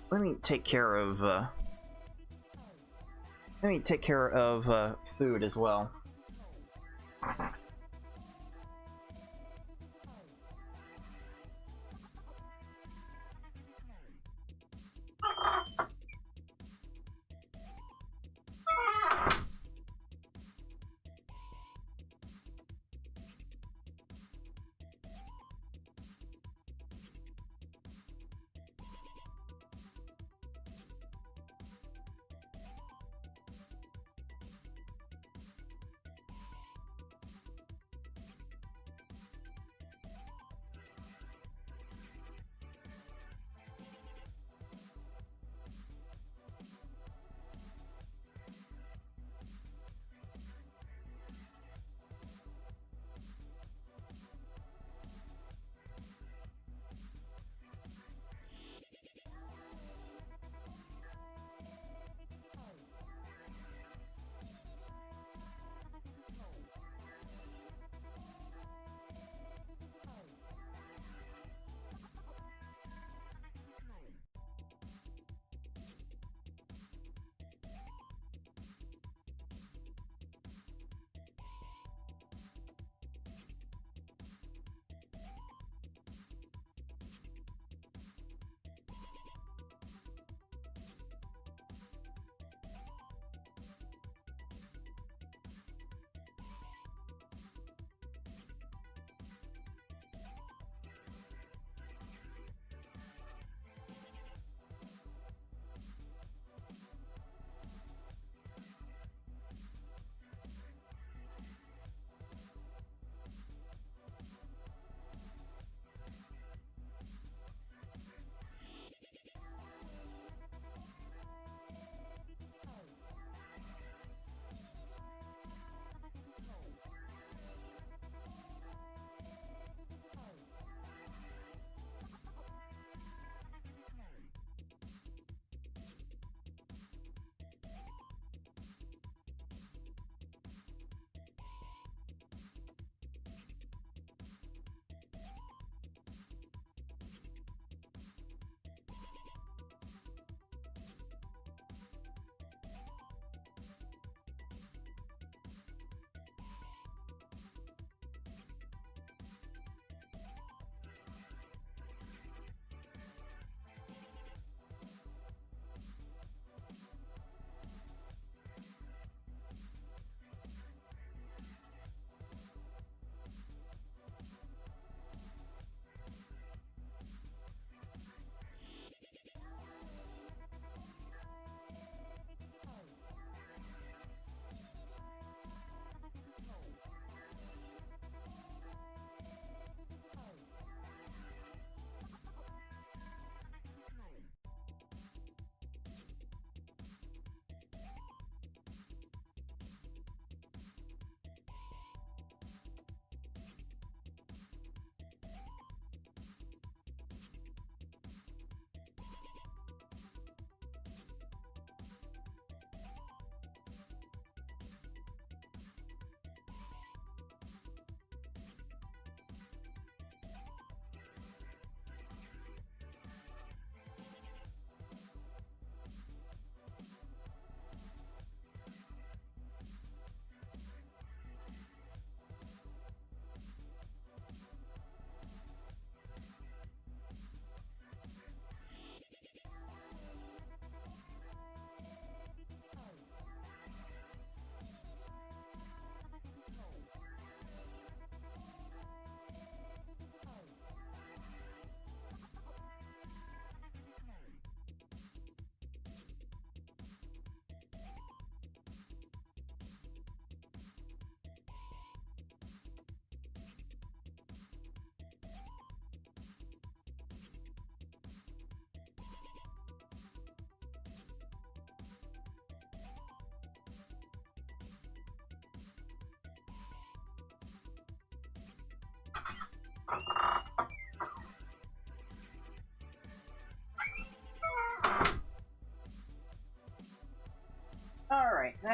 food as well.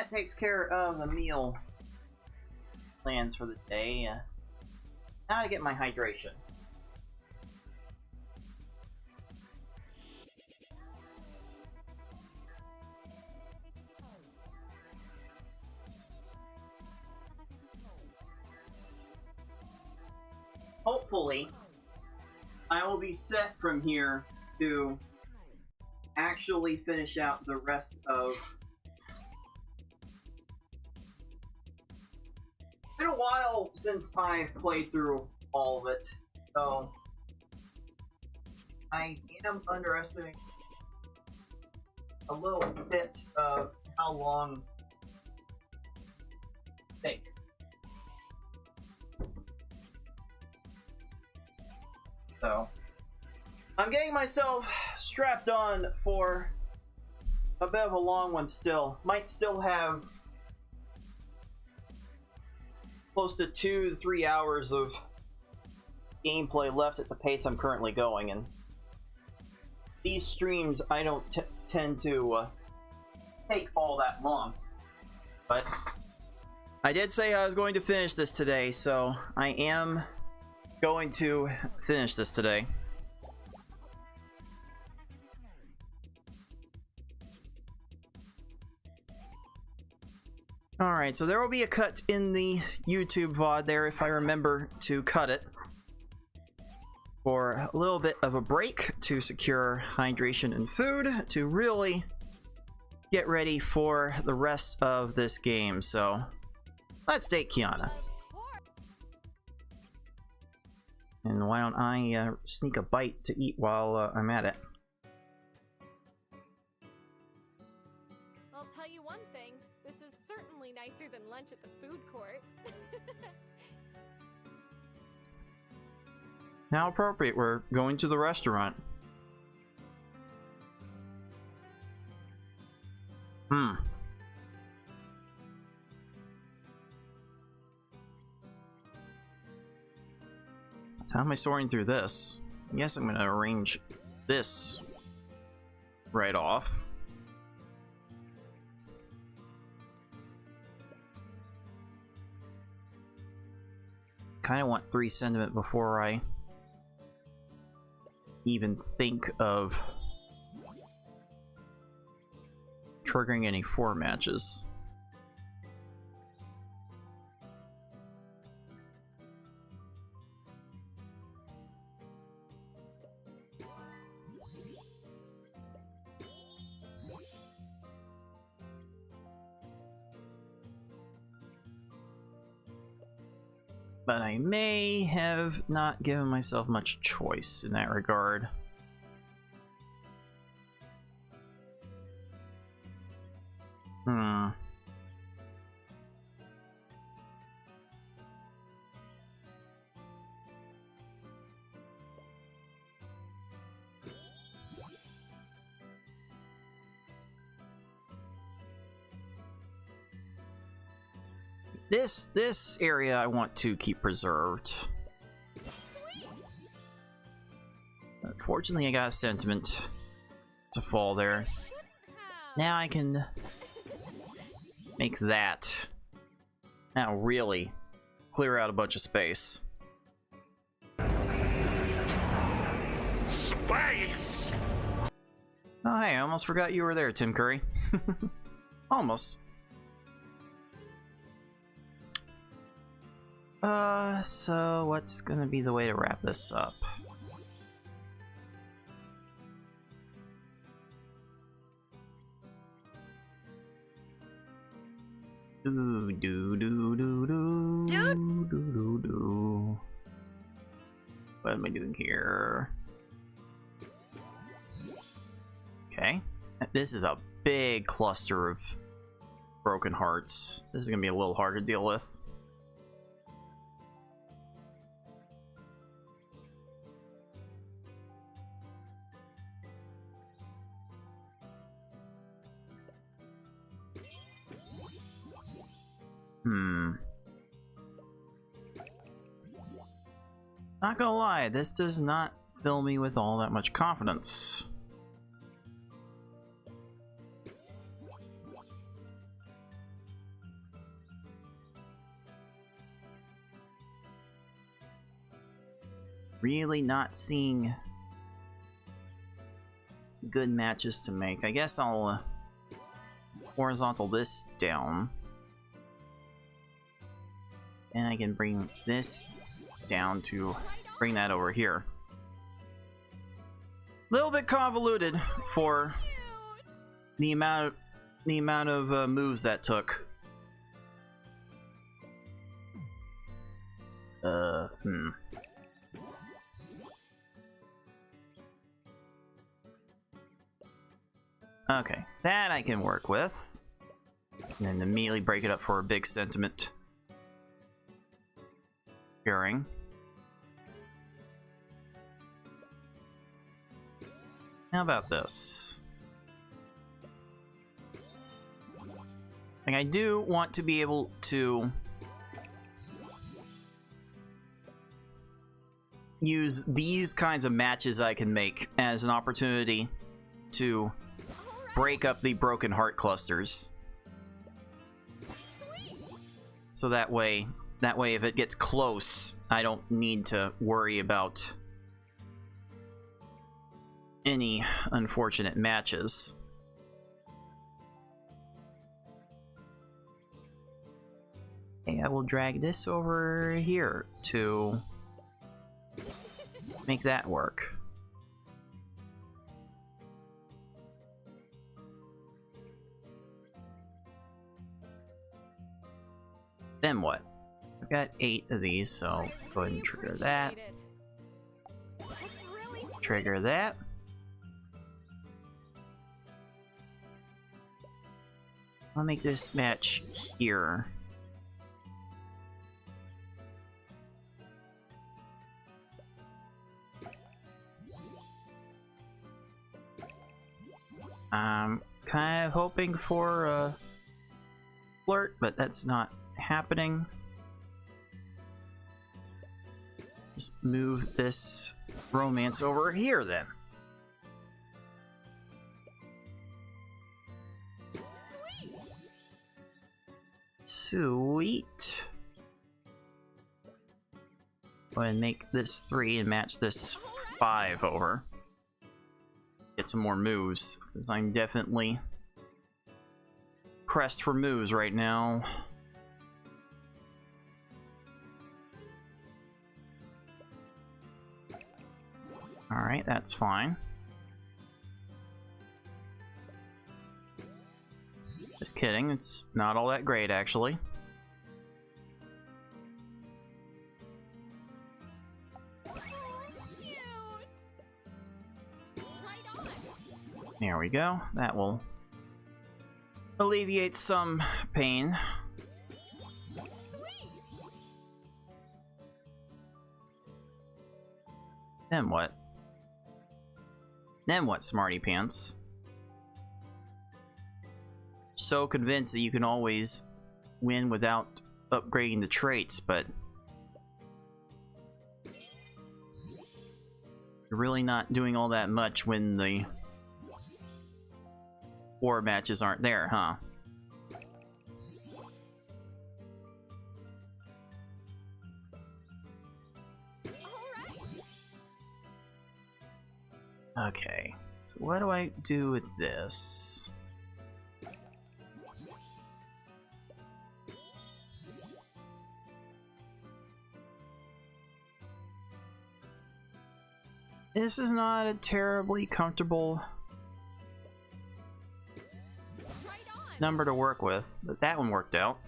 that takes care of the meal plans for the day. Now to get my hydration. Hopefully, I will be set from here to actually finish out the rest of... It's been a while since I've played through all of it, so I am underestimating a little bit of how long it takes. So, I'm getting myself strapped on for a bit of a long one still. Might still have close to 2 to 3 hours of gameplay left at the pace I'm currently going, and these streams I don't tend to take all that long. But I did say I was going to finish this today, so I am going to finish this today. Alright, so there will be a cut in the YouTube VOD there if I remember to cut it, for a little bit of a break to secure hydration and food to really get ready for the rest of this game. So let's date Kiana. And why don't I sneak a bite to eat while I'm at it?
I'll tell you one thing, this is certainly nicer than lunch at the food court.
How appropriate, we're going to the restaurant. So how am I sorting through this? I guess I'm gonna arrange this right off. Kinda want 3 sentiment before I even think of triggering any 4 matches. But I may have not given myself much choice in that regard. This area I want to keep preserved. Unfortunately, I got a sentiment to fall there. Now I can make that. Now really clear out a bunch of space.
Space!
Oh hey, I almost forgot you were there, Tim Curry. Almost. So what's gonna be the way to wrap this up? Do do do do do do do do. What am I doing here? Okay, this is a big cluster of broken hearts. This is gonna be a little hard to deal with. Not gonna lie, this does not fill me with all that much confidence. really not seeing good matches to make. I guess I'll horizontal this down. And I can bring this down to bring that over here. Little bit convoluted for the amount of moves that took. Okay, that I can work with. And then immediately break it up for a big sentiment curing. How about this? Like, I do want to be able to use these kinds of matches I can make as an opportunity to break up the broken heart clusters. So that way if it gets close, I don't need to worry about any unfortunate matches. Okay, I will drag this over here to make that work. Then what? I've got 8 of these, so go ahead and trigger that. Trigger that. I'll make this match here. I'm kind of hoping for a flirt, but that's not happening. Just move this romance over here then. Sweet. Go ahead and make this 3 and match this 5 over. Get some more moves, because I'm definitely pressed for moves right now. Alright, that's fine. Just kidding, it's not all that great, actually. There we go. That will alleviate some pain. Then what? Then what, smarty pants? So convinced that you can always win without upgrading the traits, but you're really not doing all that much when the war matches aren't there, huh? Okay, so what do I do with this? This is not a terribly comfortable number to work with, but that one worked out.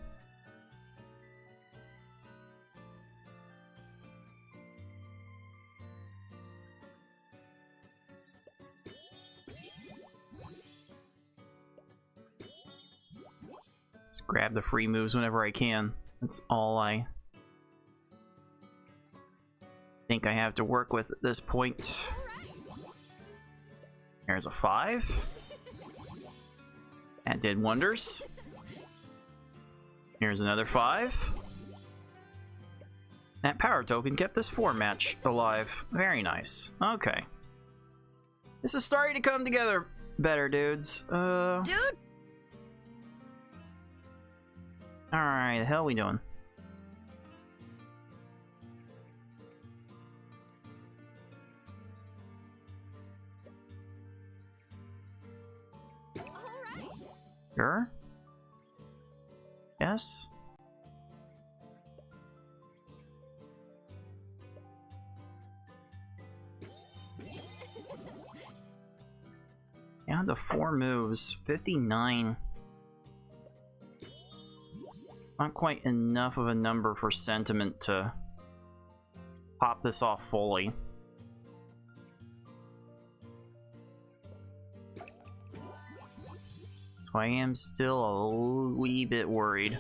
Just grab the free moves whenever I can. That's all I think I have to work with at this point. There's a 5. That did wonders. Here's another 5. That power token kept this 4 match alive. Very nice. Okay. This is starting to come together better, dudes.
Dude!
Alright, the hell we doing? Sure. Yes. Yeah, the 4 moves. 59. Not quite enough of a number for sentiment to pop this off fully. So I am still a wee bit worried.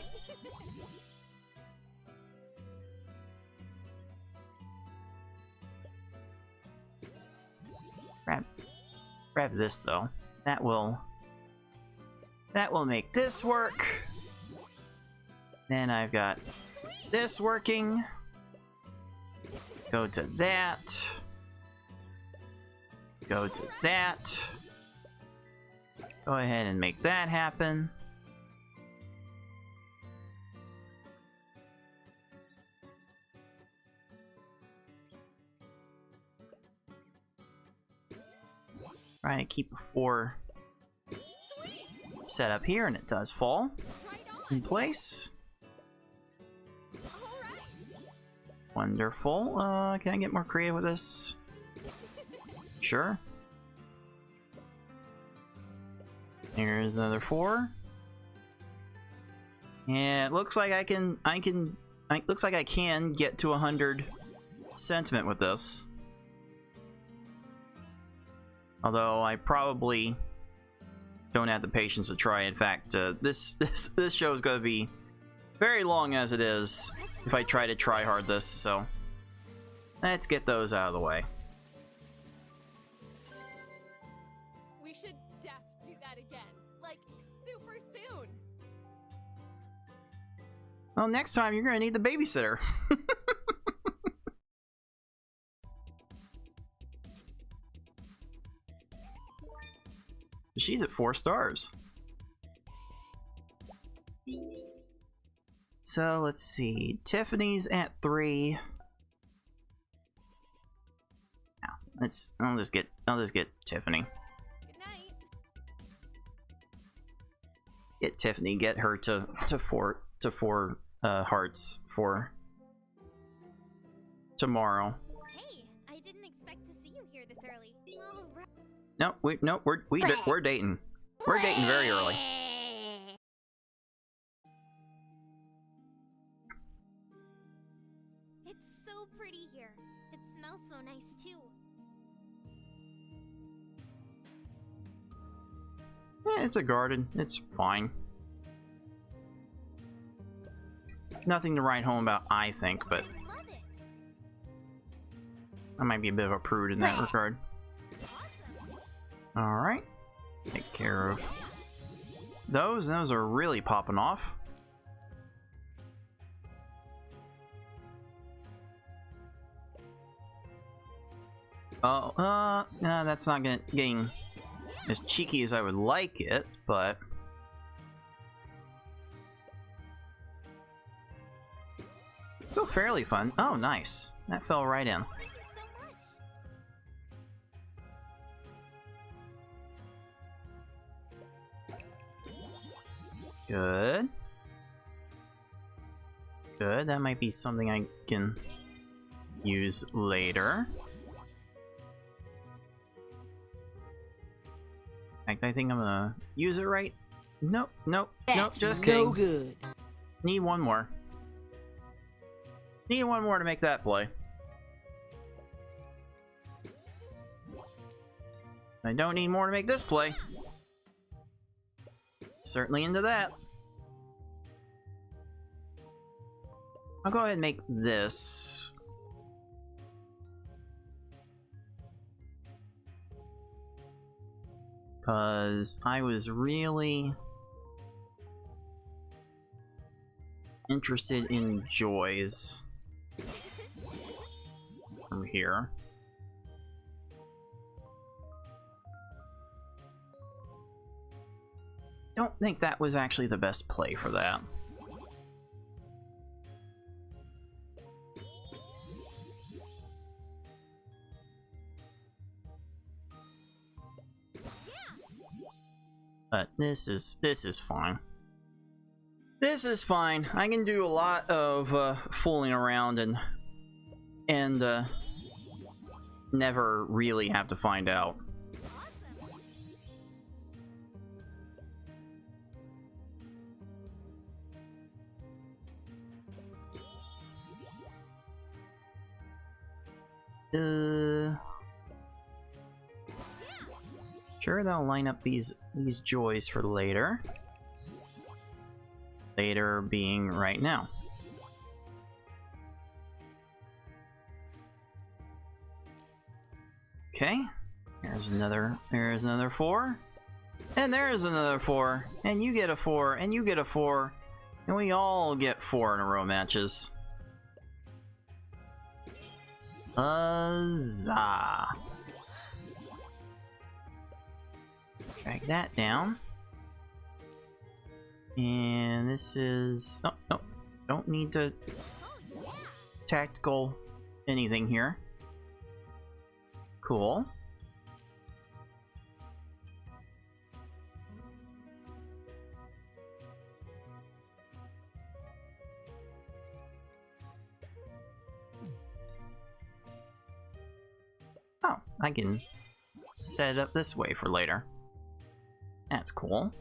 Grab this though. That will make this work. Then I've got this working. Go to that. Go to that. Go ahead and make that happen. Try to keep a 4 set up here, and it does fall in place. Wonderful. Can I get more creative with this? Sure. Here's another 4. And it looks like I can get to 100 sentiment with this. Although I probably don't have the patience to try. In fact, this show is going to be very long as it is if I try to try hard this, so let's get those out of the way.
We should do that again, like super soon.
Well, next time you're going to need the babysitter. She's at 4 stars. So let's see. Tiffany's at 3. Now, I'll just get Tiffany.
Good night.
Get Tiffany. Get her to 4 hearts for tomorrow.
Hey, I didn't expect to see you here this early. All right.
No, we're dating. We're dating very early.
It's so pretty here. It smells so nice too.
Yeah, it's a garden. It's fine. Nothing to write home about, I think, but
I love it.
I might be a bit of a prude in that regard.
Awesome.
Alright. Take care of those. Those are really popping off. Oh, no, that's not getting as cheeky as I would like it, but still fairly fun. Oh, nice. That fell right in.
Thank you so much.
Good. Good. That might be something I can use later. In fact, I think I'm gonna use it right. Nope, nope, nope, just kidding.
No good.
Need one more. Need one more to make that play. I don't need more to make this play. Certainly into that. I'll go ahead and make this. Because I was really interested in joys from here. Don't think that was actually the best play for that. But this is fine. This is fine. I can do a lot of fooling around and never really have to find out. Sure, they'll line up these joys for later. Later being right now. Okay, there's another 4. And there's another 4. And you get a 4, and you get a 4. And we all get 4 in a row matches. Huzzah! Drag that down. And this is... Oh, no. Don't need to tactical anything here. Cool. Oh, I can set it up this way for later. That's cool.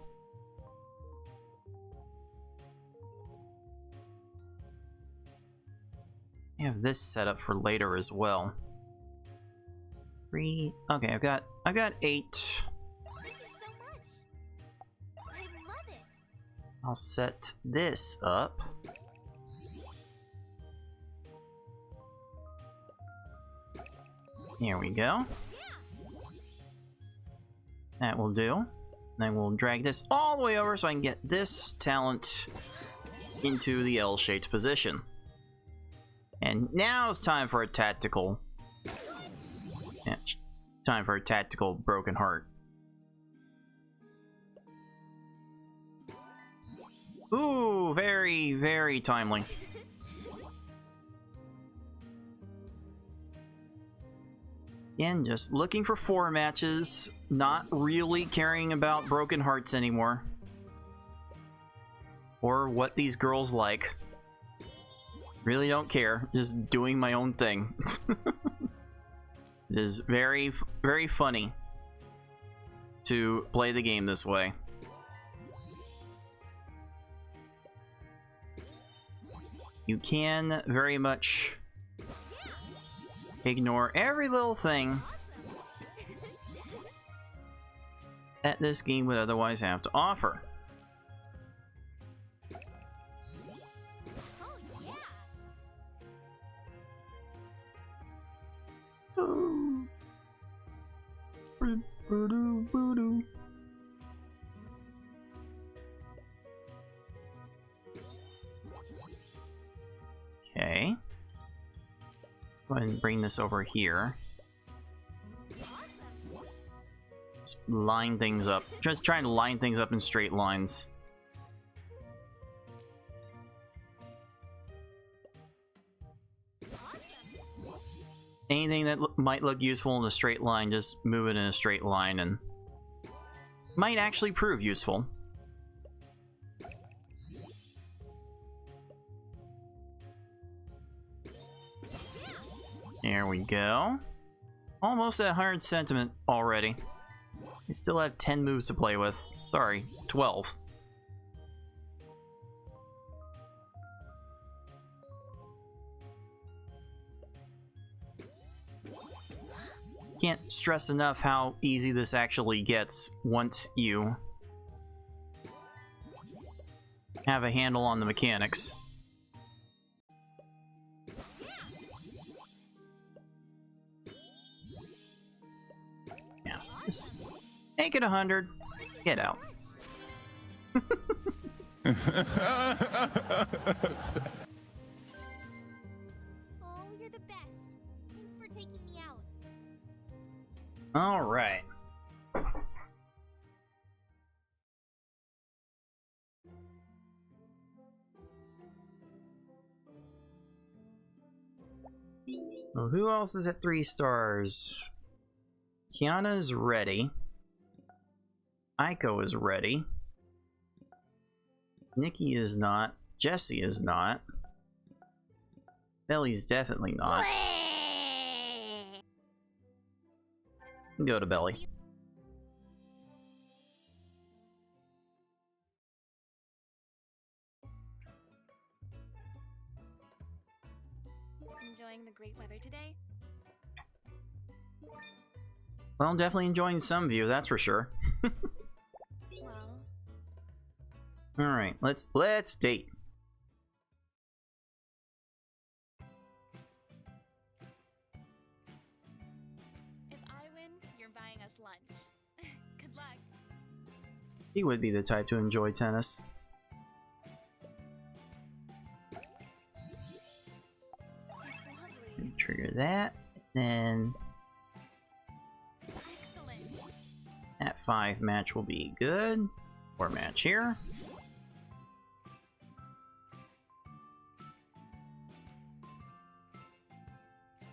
I have this set up for later as well. 3. Okay, I've got 8.
Thank you so much. I love it.
I'll set this up. There we go. That will do. Then we'll drag this all the way over so I can get this talent into the L-shaped position. And now it's time for a tactical. Yeah, time for a tactical broken heart. Ooh, very, very timely. Again, just looking for 4 matches, not really caring about broken hearts anymore. Or what these girls like. Really don't care, just doing my own thing. It is very, very funny to play the game this way. You can very much ignore every little thing that this game would otherwise have to offer. Okay. Go ahead and bring this over here. Just line things up. Just trying to line things up in straight lines. Anything that might look useful in a straight line, just move it in a straight line and might actually prove useful. There we go. Almost at 100 sentiment already. We still have 10 moves to play with. Sorry, 12. Can't stress enough how easy this actually gets once you have a handle on the mechanics. Yeah, just make it 100. Get out.
Oh, you're the best. Thanks for taking me out.
All right. Well, who else is at 3 stars? Kiana's ready. Aiko is ready. Nikki is not. Jessie is not. Belly's definitely not. Go to Belly.
Enjoying the great weather today?
Well, definitely enjoying some view, that's for sure.
Well,
All right, let's date.
if I win, you're buying us lunch. Good luck.
He would be the type to enjoy tennis.
It's lovely.
Trigger that, then
Excellent.
that 5 match will be good. 4 match here.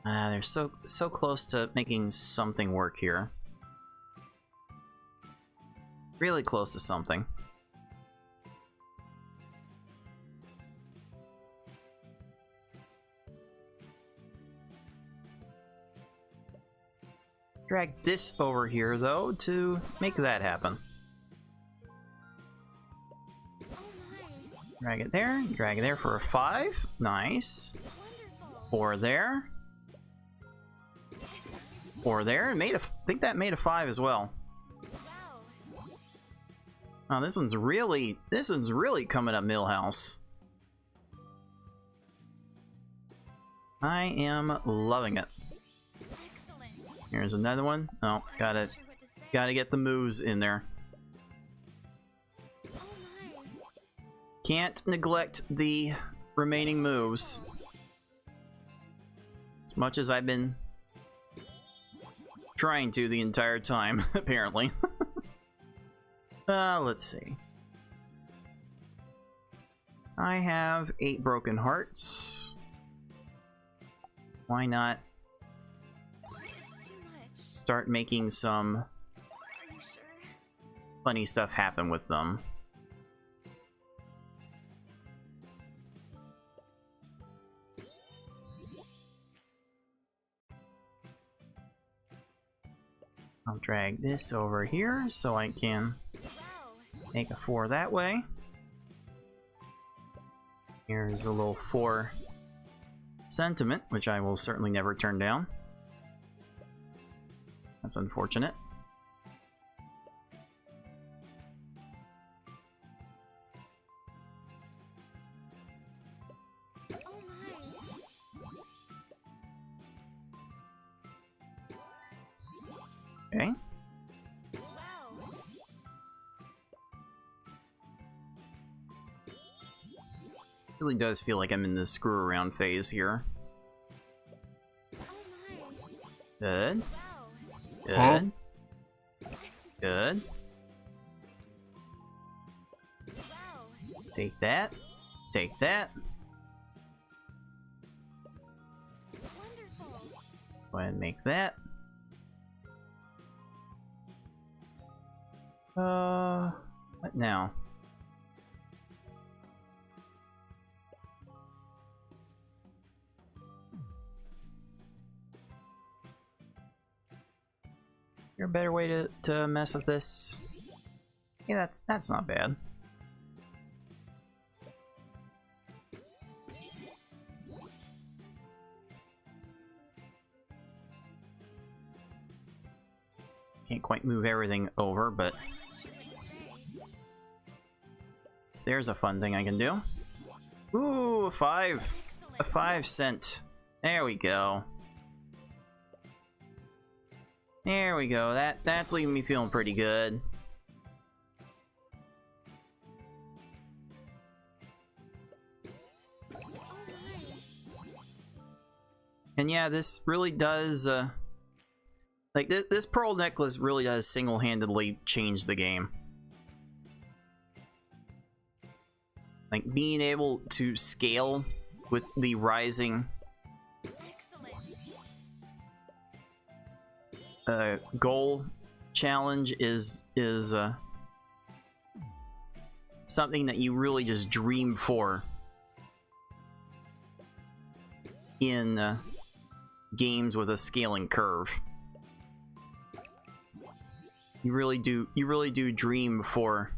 They're so close to making something work here. Really close to something. Drag this over here though to make that happen.
Oh my.
Drag it there for a 5. Nice.
Wonderful.
4 there. 4 there. I think that made a 5 as well.
Wow.
Oh, this one's really coming up Millhouse. I am loving it.
Excellent.
Here's another one. Oh,
I'm
gotta
not sure what to say.
gotta get the moves in there.
Oh my.
Can't neglect the remaining moves. As much as I've been trying to the entire time, apparently. Let's see. I have 8 broken hearts. Why not
It's too much.
start making some
Are you sure?
funny stuff happen with them? I'll drag this over here so I can
Wow.
make a 4 that way. Here's a little 4 sentiment, which I will certainly never turn down. That's unfortunate.
Oh my.
Okay.
Wow.
Really does feel like I'm in the screw around phase here.
Oh my.
Good.
Wow.
Good. Good.
Wow.
Take that. Take that.
Wonderful.
Go ahead and make that. What now? Is there a better way to mess with this? Yeah, that's not bad. Can't quite move everything over, but there's a fun thing I can do. Ooh, a 5. A 5 cent. There we go. There we go. That's leaving me feeling pretty good. And yeah, this really does like this pearl necklace really does single-handedly change the game. Like being able to scale with the rising goal challenge is something that you really just dream for in games with a scaling curve. You really do dream for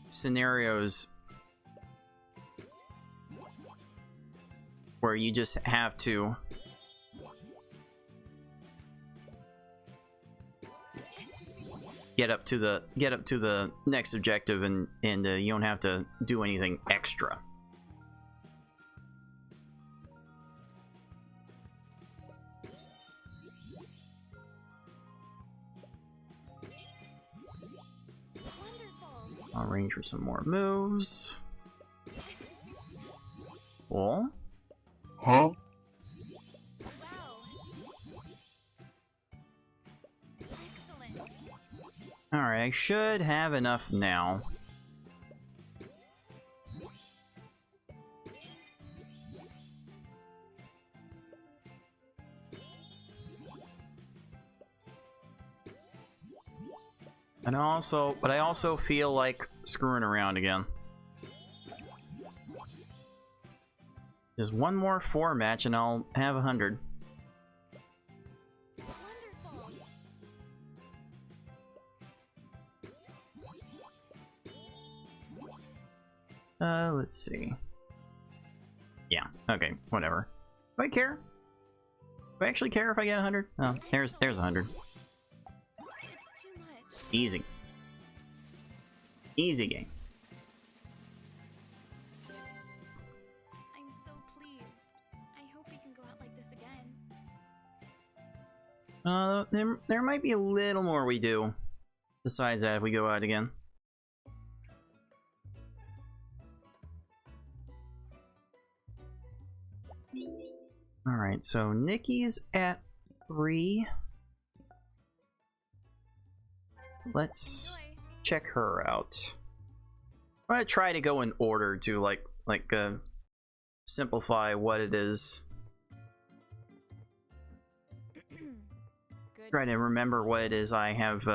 scenarios where you just have to get up to the next objective, and you don't have to do anything extra. I'll arrange for some more moves. Cool.
Huh?
Wow. Excellent.
Alright, I should have enough now. And I also feel like screwing around again. Just one more 4 match and I'll have 100. Let's see. Yeah, okay, whatever. Do I care? Do I actually care if I get 100? Oh, there's 100.
It's too much.
Easy. Easy game.
I'm so pleased. I hope we can go out like this again.
There might be a little more we do besides that if we go out again. Alright, so Nikki's at 3. So let's
Enjoy.
check her out. I'm gonna try to go in order to like simplify what it is.
Good.
Try to remember what it is I have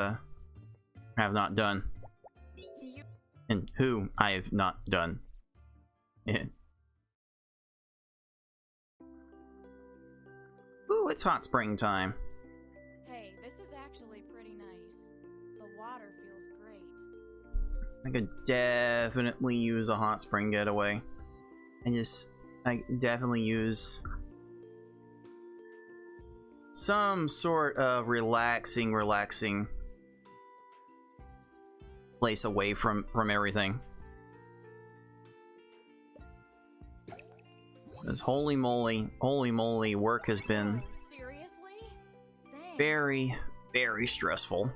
not done.
You-
And who I have not done. Yeah. Ooh, it's hot spring time.
Hey, this is actually pretty nice. The water feels great.
I could definitely use a hot spring getaway. I definitely use some sort of relaxing place away from everything. Because holy moly, work has been
Seriously? Thanks.
very stressful.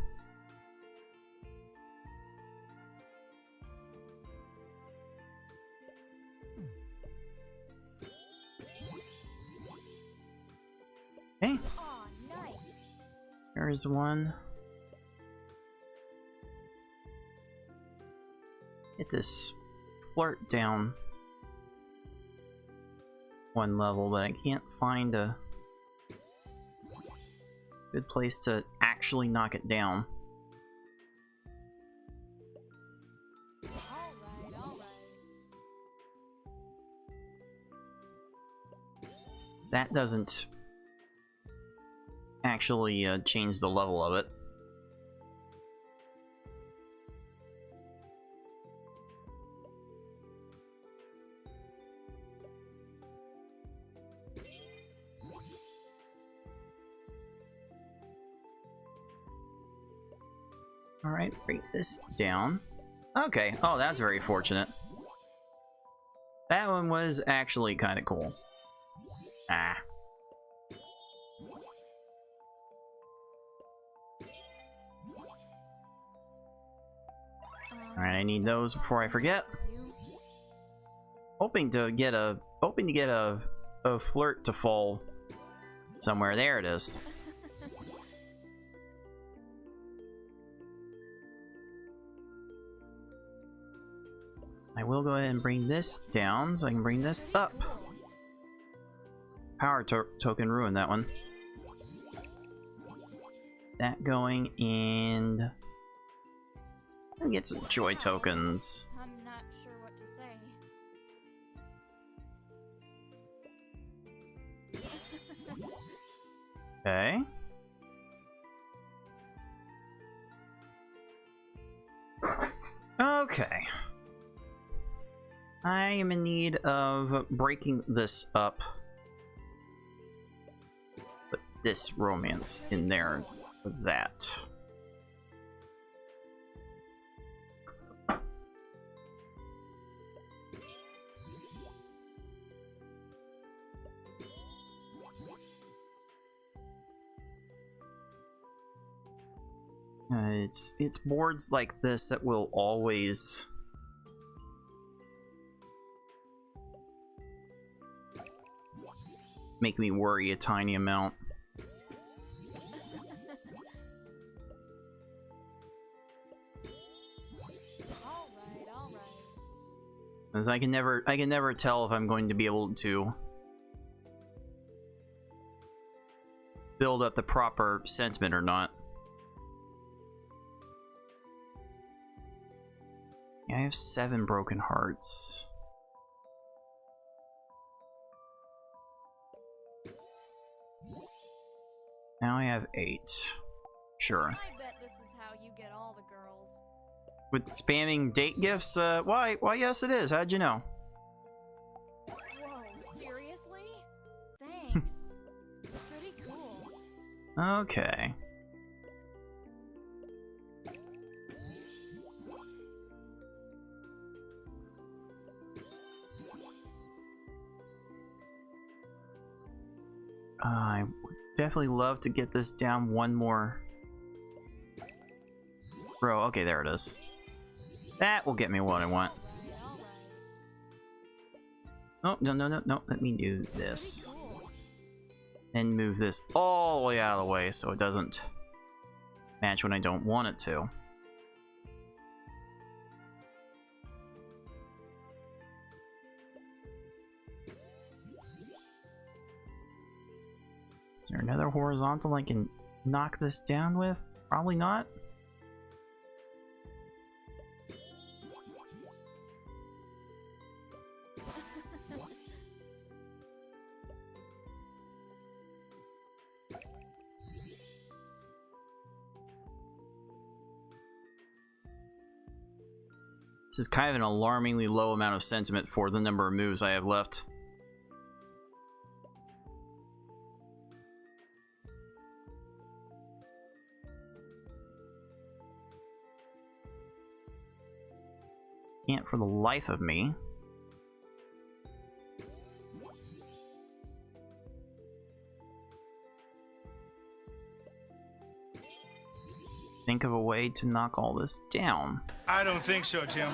Okay,
Aw, nice.
there's one. Get this flirt down one level, but I can't find a good place to actually knock it down.
Alright.
That doesn't actually change the level of it. Alright, break this down. Okay, oh, that's very fortunate. That one was actually kind of cool. Ah. Alright, I need those before I forget. Hoping to get a flirt to fall somewhere. There it is. I will go ahead and bring this down so I can bring this up. Power token ruined that one. That going, and Let me get some joy tokens.
I'm not sure what to say.
Okay. Okay. I am in need of breaking this up. Put this romance in there with that. It's boards like this that will always make me worry a tiny amount.
Alright.
As I can never tell if I'm going to be able to build up the proper sentiment or not. I have 7 broken hearts. Now I have 8. Sure.
I bet this is how you get all the girls.
With spamming date gifts, why yes it is. How'd you know?
Whoa, seriously? Thanks. Pretty cool.
Okay. I would definitely love to get this down one more row. Okay, there it is. That will get me what I want. Oh, no. Let me do this. And move this all the way out of the way so it doesn't match when I don't want it to. Is there another horizontal I can knock this down with? Probably not. This is kind of an alarmingly low amount of sentiment for the number of moves I have left. Can't for the life of me. Think of a way to knock all this down.
I don't think so, Tim.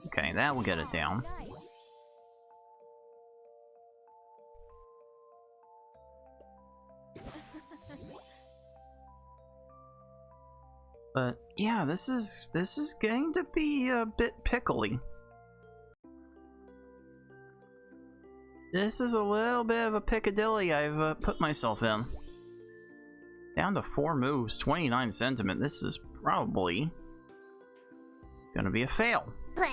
Okay, that will get it down. But yeah, this is going to be a bit pickly. This is a little bit of a Piccadilly I've put myself in. Down to 4 moves, 29 sentiment. This is probably gonna be a fail. I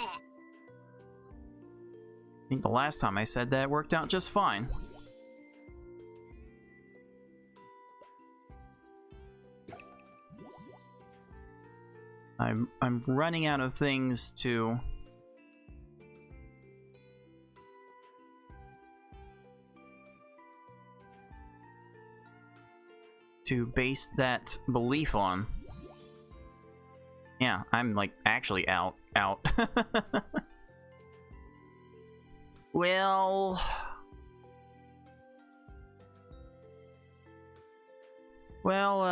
think the last time I said that worked out just fine. I'm running out of things to base that belief on. Yeah, I'm like actually out. Well,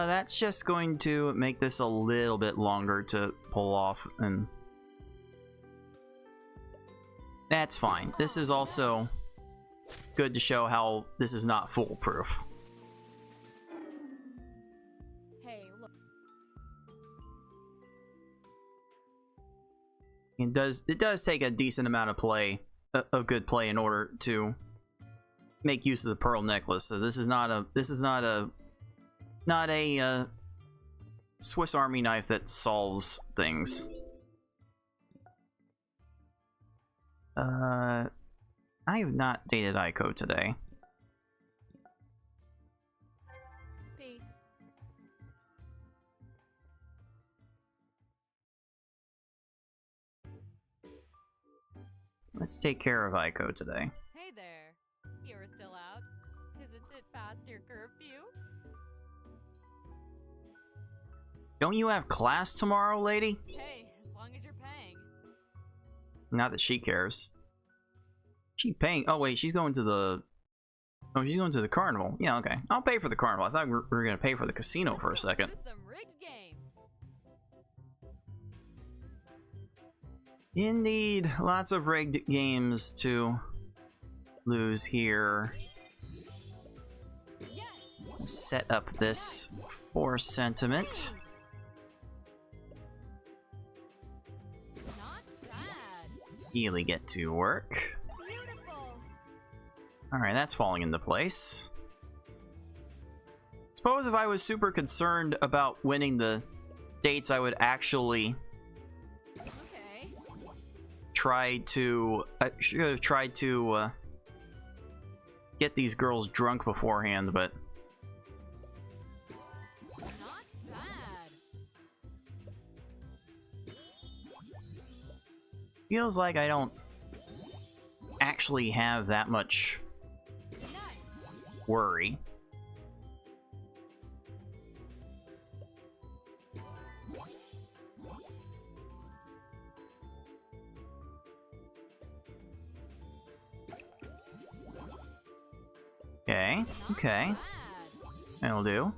that's just going to make this a little bit longer to pull off, and that's fine. This is also good to show how this is not foolproof.
Hey, look.
It does take a decent amount of play, a good play, in order to make use of the pearl necklace. So this is not a not a Swiss Army knife that solves things. I have not dated Aiko today.
Peace.
Let's take care of Aiko today.
Hey there. You were still out? Isn't it past your curfew?
Don't you have class tomorrow, lady?
Hey, as long as you're paying.
Not that she cares. She paying? Oh wait, she's going to the. Oh, she's going to the carnival. Yeah, okay. I'll pay for the carnival. I thought we were gonna pay for the casino for a second.
Do some rigged games.
Indeed, lots of rigged games to lose here. Set up this for sentiment.
Not bad.
Really get to work.
Beautiful.
Alright, that's falling into place. Suppose if I was super concerned about winning the dates, I would actually
Okay.
try to... I should have tried to get these girls drunk beforehand, but...
Not bad.
feels like I don't actually have that much
Nice.
worry. Okay, okay,
Bad.
that'll do.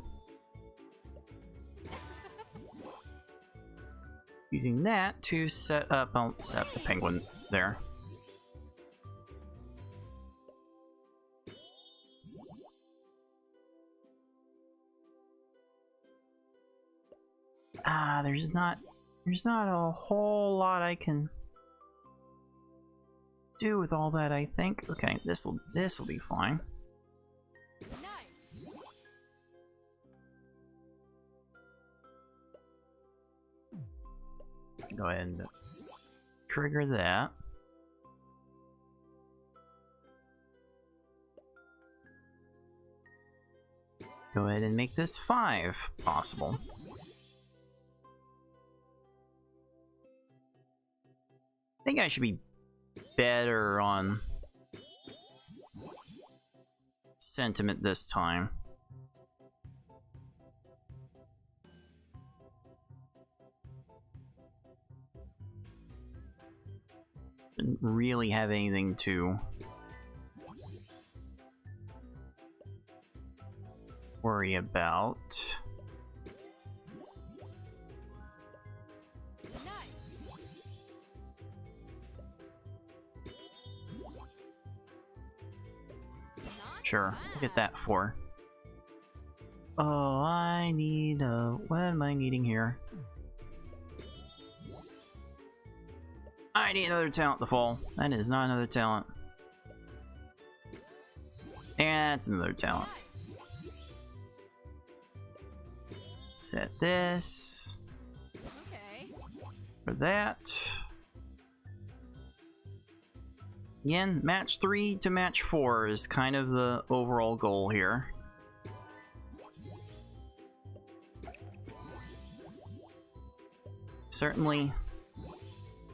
Using that to set up, I'll set up the penguin there. Ah, there's not a whole lot I can do with all that, I think. Okay, this'll be fine.
Nice.
Go ahead and trigger that. Go ahead and make this 5 possible. I think I should be better on sentiment this time. Didn't really have anything to worry about.
Nice. Not
Sure, we'll get
bad.
that for. Oh, I need what am I needing here? I need another talent to fall. That is not another talent. And that's another talent. Set this
Okay.
for that. Again, match 3 to match 4 is kind of the overall goal here. Certainly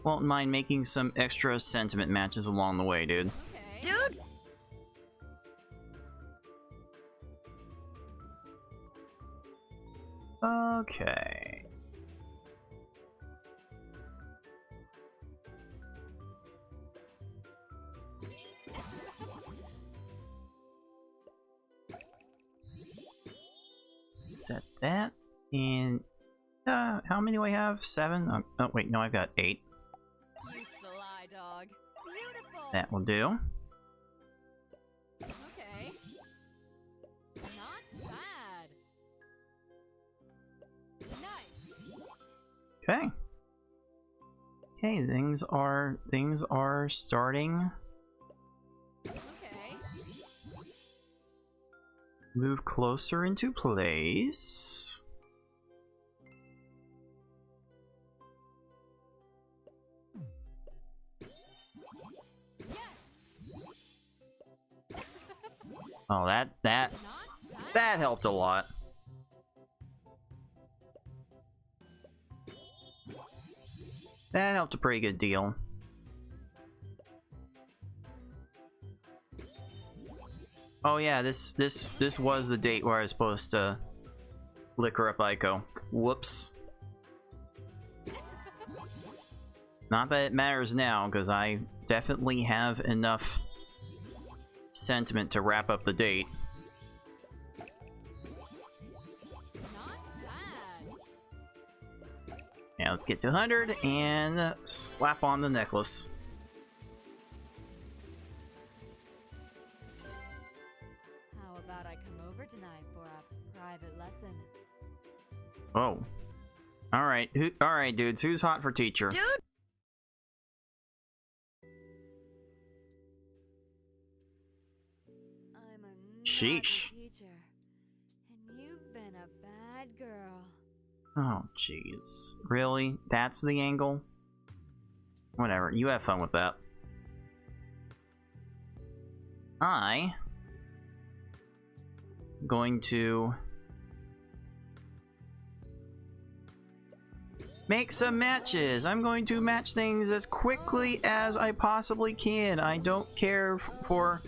won't mind making some extra sentiment matches along the way, dude.
Okay.
Dude!
Okay. Set that, and how many do I have? 7? Oh wait, no, I've got 8.
You sly dog. Beautiful.
That will do.
Okay. Not bad. Nice.
Okay. Okay, things are starting
Okay.
Move closer into place. Oh, that helped a lot. That helped a pretty good deal. Oh yeah, this was the date where I was supposed to liquor up Aiko. Whoops. Not that it matters now, because I definitely have enough sentiment to wrap up the date. Yeah, let's get to 100 and slap on the necklace.
How about I come over tonight for a private lesson?
Oh. Alright, alright dudes, who's hot for teacher?
Dude!
I'm a
Sheesh.
naughty teacher, and you've been a bad girl.
Oh, jeez. Really? That's the angle? Whatever, you have fun with that. I'm going to make some matches. I'm going to match things as quickly as I possibly can. I don't care for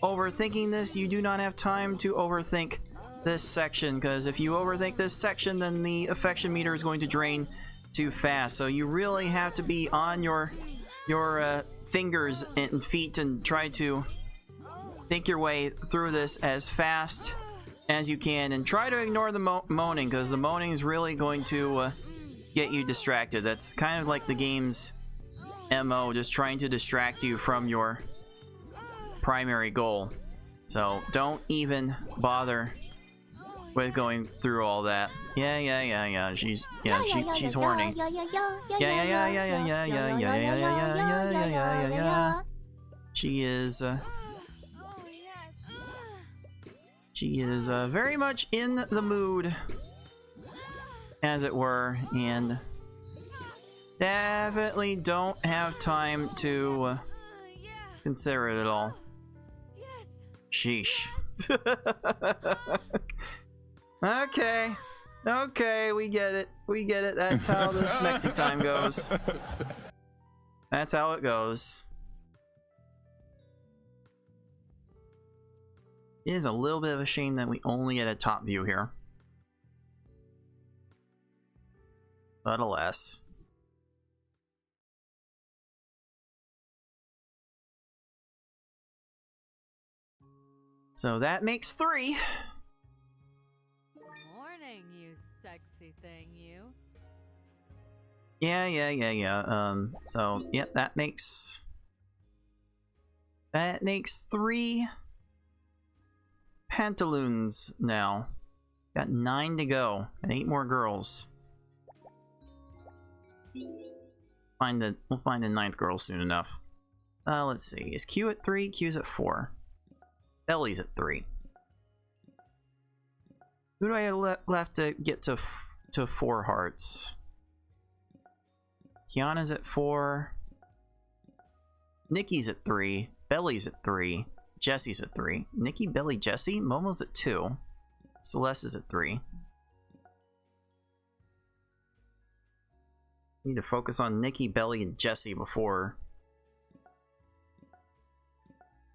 overthinking this. You do not have time to overthink this section, because if you overthink this section, then the affection meter is going to drain too fast. So you really have to be on your fingers and feet and try to think your way through this as fast as you can, and try to ignore the moaning, because the moaning is really going to get you distracted. That's kind of like the game's MO, just trying to distract you from your primary goal. So don't even bother with going through all that. Yeah. She's horny. Yeah. She is very much in the mood, as it were, and definitely don't have time to consider it at all. Sheesh. Okay, we get it. That's how this Mexi time goes. That's how it goes. It is a little bit of a shame that we only get a top view here. But alas. So that makes 3.
Morning, you sexy thing, you.
Yeah. So yeah, that makes 3 pantaloons now. Got 9 to go, and 8 more girls. We'll find the 9th girl soon enough. Let's see. Is Q at 3? Q's at 4. Belly's at 3. Who do I have left to get to 4 hearts? Kiana's at 4. Nikki's at 3. Belly's at 3. Jessie's at 3. Nikki, Belly, Jessie. Momo's at 2. Celeste is at 3. Need to focus on Nikki, Belly, and Jessie before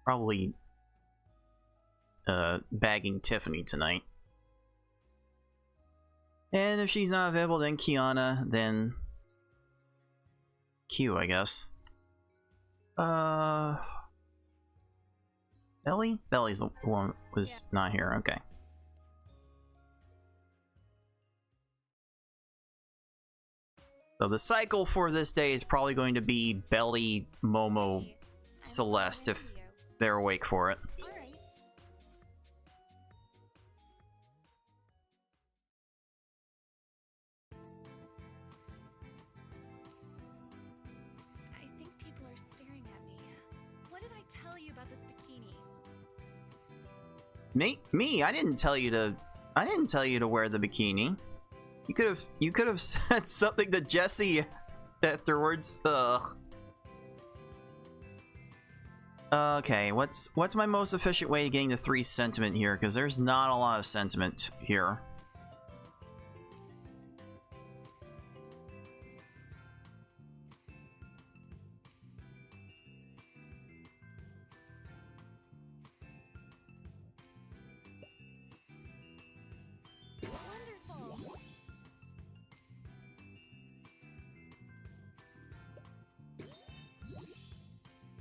probably bagging Tiffany tonight. And if she's not available, then Kiana, then Q, I guess. Belly? Belly's the one who was not here, okay. So the cycle for this day is probably going to be Belly, Momo, Celeste, if they're awake for it.
I think people are staring at me. What did I tell you about this bikini?
Me? I didn't tell you to. I didn't tell you to wear the bikini. You could have said something to Jesse afterwards. Ugh. Okay, what's my most efficient way of getting the 3 sentiment here? Because there's not a lot of sentiment here.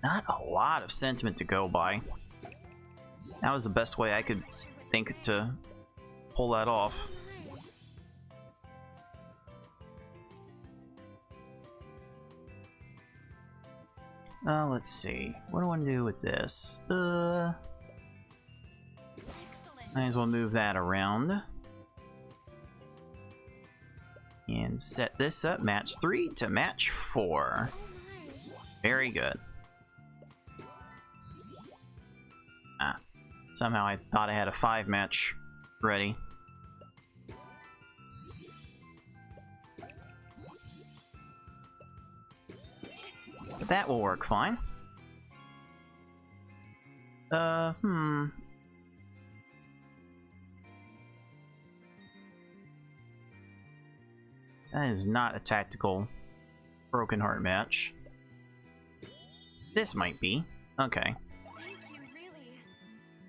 Not a lot of sentiment to go by. That was the best way I could think to pull that off. Let's see. What do I want to do with this? Might as well move that around. And set this up, match 3 to match 4. Very good. Somehow I thought I had a 5 match ready. But that will work fine. That is not a tactical broken heart match. This might be. Okay.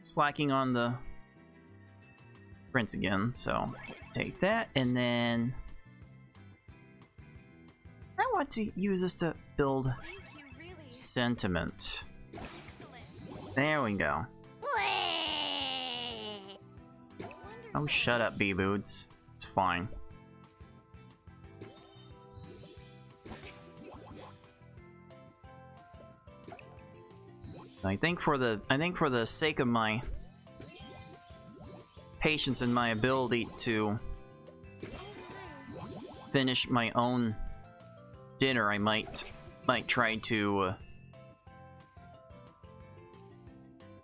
Slacking on the prints again, so take that, and then I want to use this to build sentiment. There we go. Oh, shut up, B-Boods. It's fine. I think for the sake of my patience and my ability to finish my own dinner, I might try to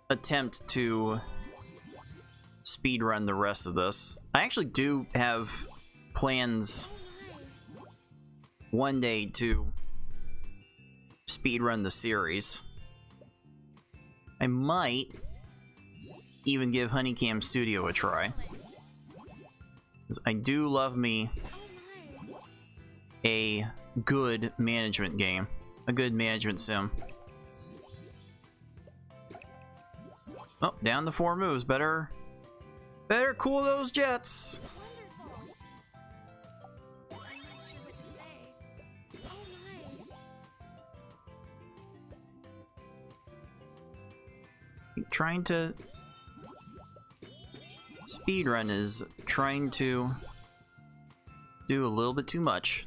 attempt to speedrun the rest of this. I actually do have plans one day to speedrun the series. I might even give HunieCam Studio a try. 'Cause I do love me a good management game. A good management sim. Oh, down to 4 moves. Better cool those jets. Trying to speedrun is trying to do a little bit too much.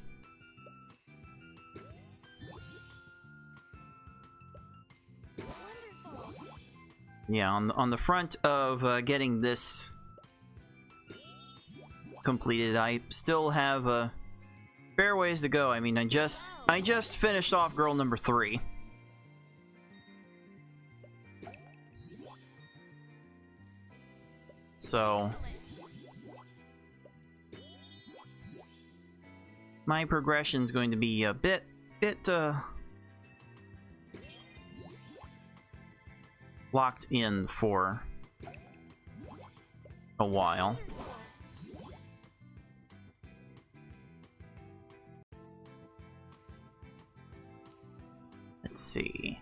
Yeah, on the front of getting this completed, I still have a fair ways to go. I mean, I just finished off girl number 3. So my progression is going to be a bit locked in for a while. Let's see.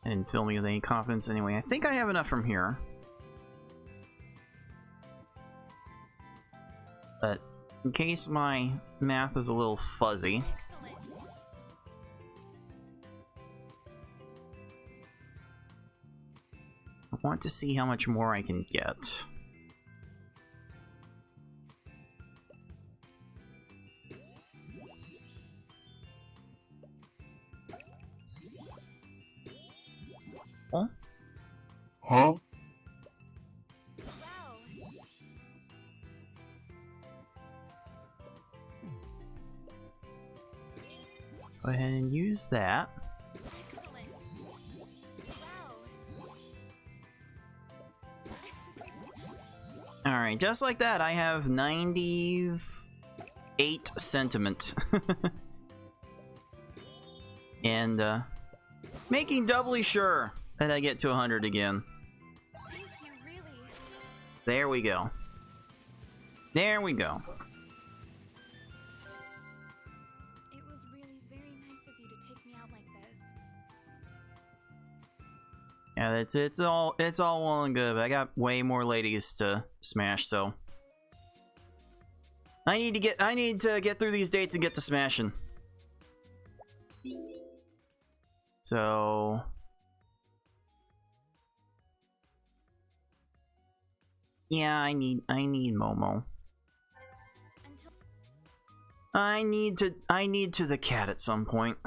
I didn't fill me with any confidence anyway. I think I have enough from here. But in case my math is a little fuzzy, I want to see how much more I can get.
Huh?
ahead and use that.
Excellent. Wow.
Alright, just like that, I have 98 sentiment. And, making doubly sure that I get to 100 again.
Thank you, really.
There we go. There we go.
It was really very nice of you to take me out like this.
Yeah, it's all well and good, but I got way more ladies to smash, so I need to get through these dates and get to smashing. So yeah, I need Momo.
Until
I need to the cat at some point.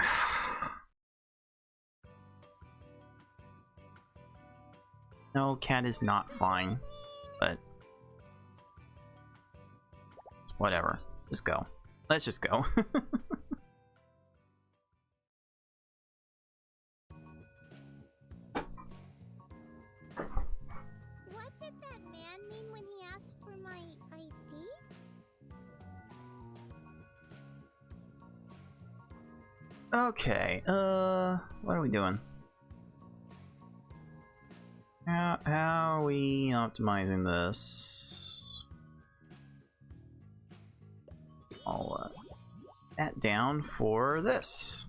No, cat is not fine, but whatever. Just go. Let's just go.
What did that man mean when he asked for my ID?
Okay, what are we doing? How are we optimizing this? I'll that down for this.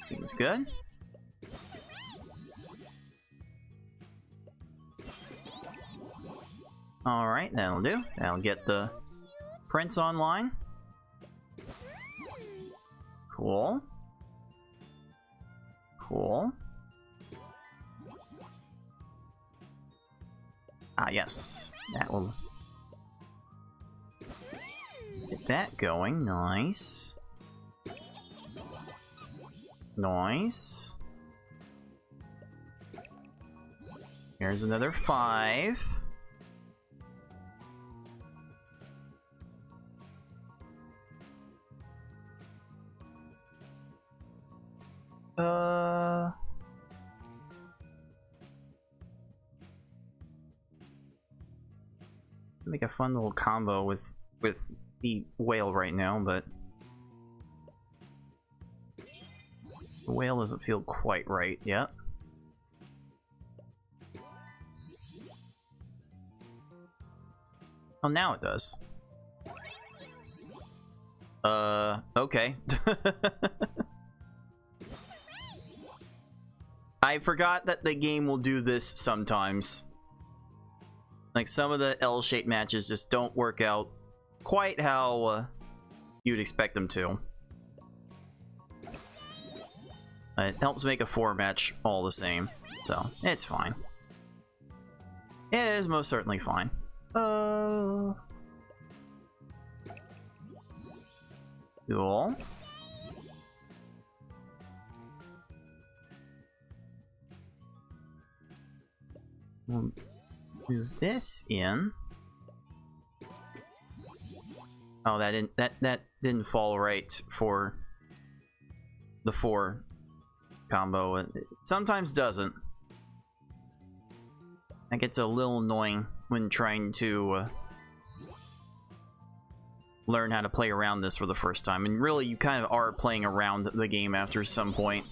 Seems good. Alright, that'll do. That'll get the prince online. Cool. Cool. Ah, yes. That will get that going. Nice. Nice. Here's another 5. Make a fun little combo with the whale right now, but the whale doesn't feel quite right yet. Oh, now it does. Okay. I forgot that the game will do this sometimes. Like, some of the L-shaped matches just don't work out quite how you'd expect them to. It helps make a 4 match all the same, so it's fine. It is most certainly fine. Cool. Move this in. Oh, that didn't fall right for the 4 combo. It sometimes doesn't. That gets a little annoying when trying to learn how to play around this for the first time. And really, you kind of are playing around the game after some point,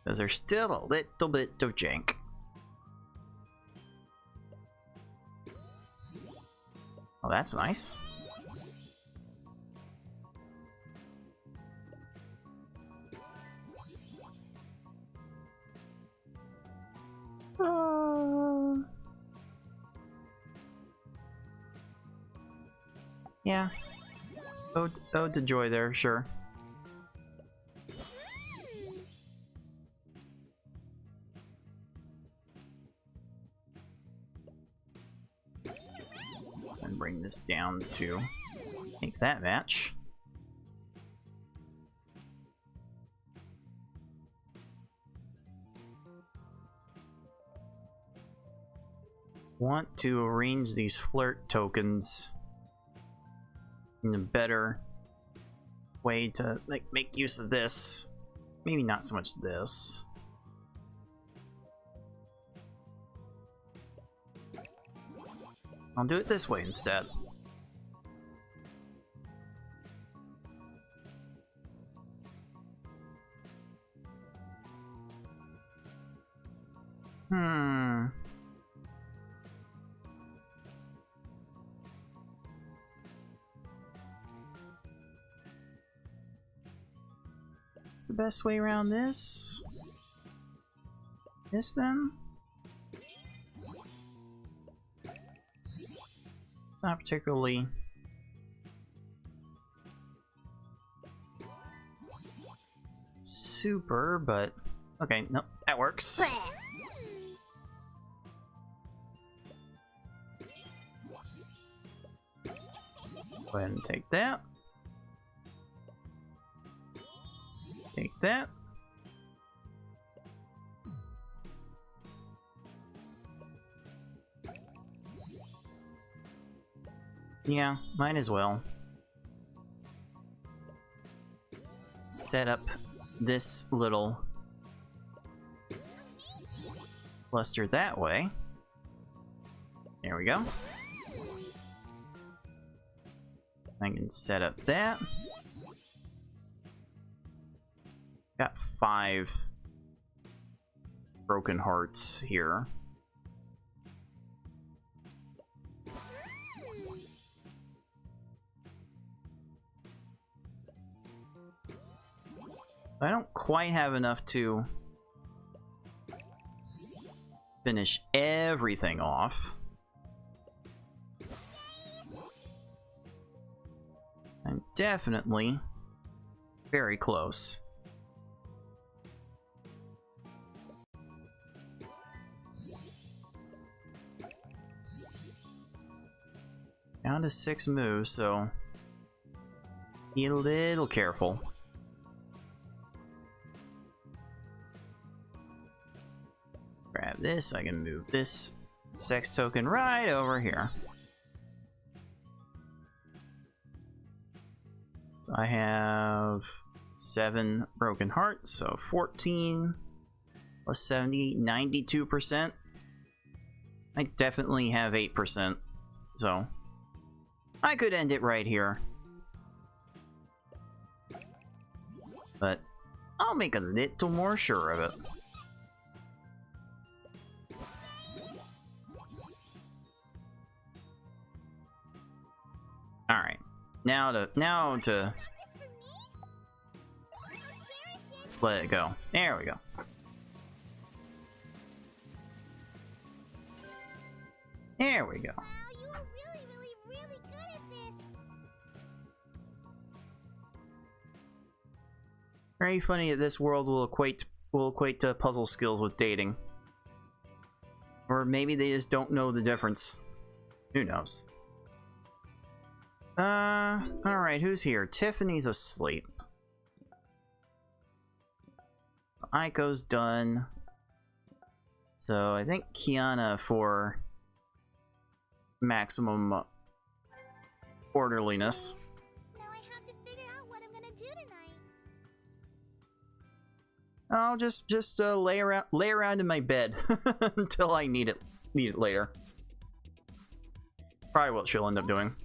because there's still a little bit of jank. Oh, that's nice. Yeah. Ode to joy there, sure. And bring this down to make that match. Want to arrange these flirt tokens in a better way to like make use of this. Maybe not so much this. I'll do it this way instead. What's the best way around this? This then? It's not particularly super, but okay, nope, that works. Go ahead and take that. Take that. Yeah, might as well. Set up this little cluster that way. There we go. I can set up that. Got 5 broken hearts here. I don't quite have enough to finish everything off. I'm definitely very close. Down to 6 moves, so be a little careful. Grab this, I can move this sex token right over here. So I have 7 broken hearts, so 14 plus 70, 92%. I definitely have 8%, so I could end it right here. But I'll make a little more sure of it. Alright, now to let it go. There we go. There we go.
Wow, you were really good at this.
Very funny that this world will equate to puzzle skills with dating. Or maybe they just don't know the difference. Who knows? Alright, who's here? Tiffany's asleep. Aiko's done. So I think Kiana for maximum orderliness.
Now I have to figure out what I'm gonna do tonight.
I'll just lay around in my bed until I need it later. Probably what she'll end up doing.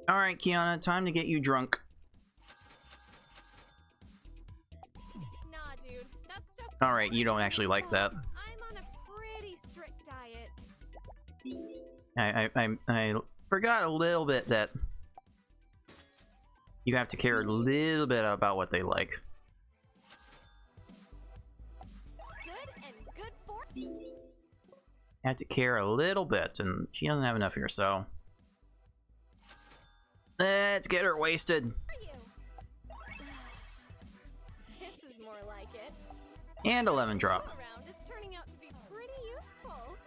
Alright, Kiana, time to get you drunk.
Nah, dude, that stuff.
Alright, you don't actually like that.
I'm on a pretty strict diet.
I forgot a little bit that you have to care a little bit about what they like.
Good and good for.
You have to care a little bit, and she doesn't have enough here, so let's get her wasted.
This is more like it.
And a lemon drop.
Around is turning out to be pretty useful.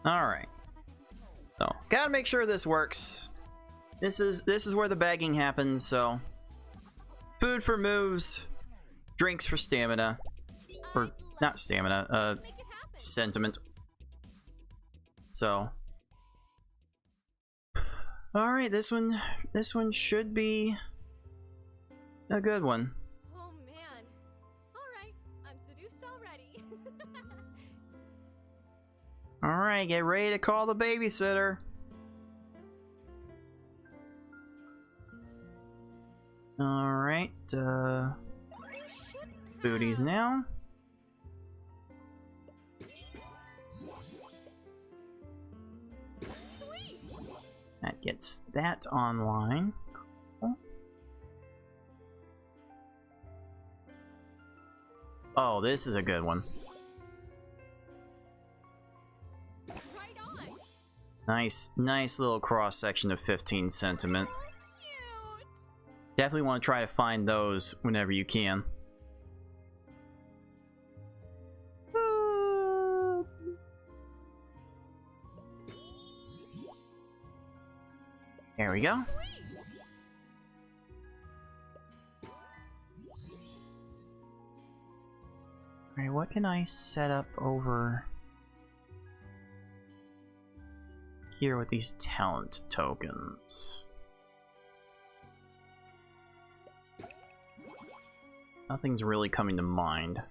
Alright. So, gotta make sure this works. This is where the bagging happens, so food for moves, drinks for stamina. Or not stamina,
Make it happen.
sentiment. So Alright, this one should be a good one.
Oh man. Alright, I'm seduced already.
Alright, get ready to call the babysitter. Alright, booties now. That gets that online. Cool. Oh, this is a good one.
Right on.
Nice little cross section of 15 sentiment.
Cute.
Definitely want to try to find those whenever you can. There we go. Alright, what can I set up over here with these talent tokens? Nothing's really coming to mind.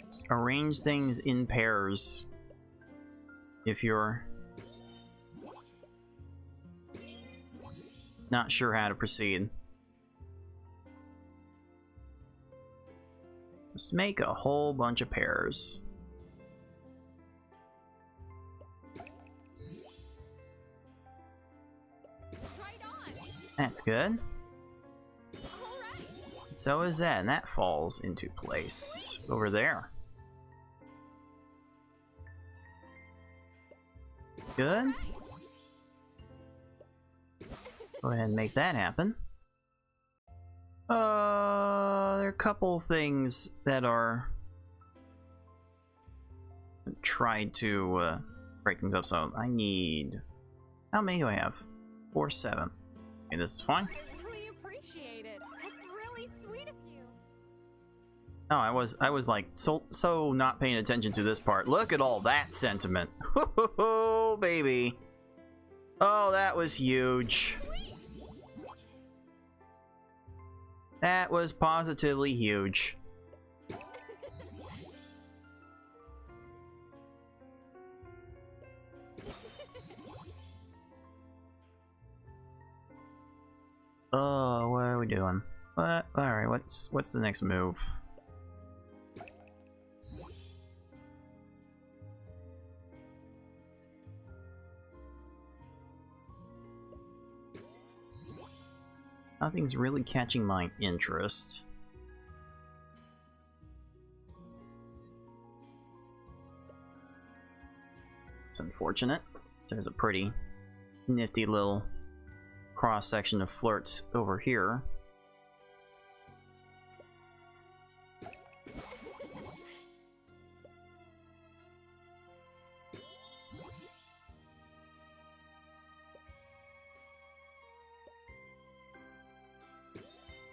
Just arrange things in pairs if you're not sure how to proceed. Just make a whole bunch of pairs.
Right on.
That's good.
Alright.
So is that, and that falls into place over there. Good. Go ahead and make that happen. There are a couple things that are tried to break things up. So I need, how many do I have? 4, 7. Okay, this is fine.
I really appreciate it. That's really sweet of you.
No, I was like so not paying attention to this part. Look at all that sentiment. Oh baby. Oh, that was huge. That was positively huge. Oh, what are we doing? What? All right, what's the next move? Nothing's really catching my interest. It's unfortunate. There's a pretty nifty little cross-section of flirts over here.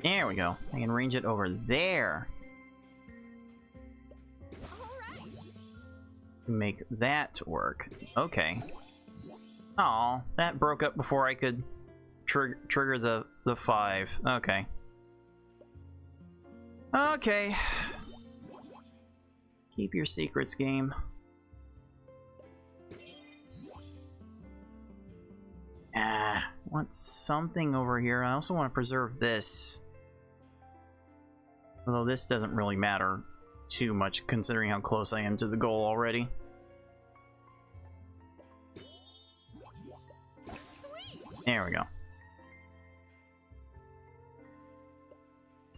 There we go. I can range it over there. Make that work. Okay. Oh, that broke up before I could trigger the 5. Okay. Okay. Keep your secrets, game. Want something over here. I also want to preserve this. Although this doesn't really matter too much considering how close I am to the goal already. There we go.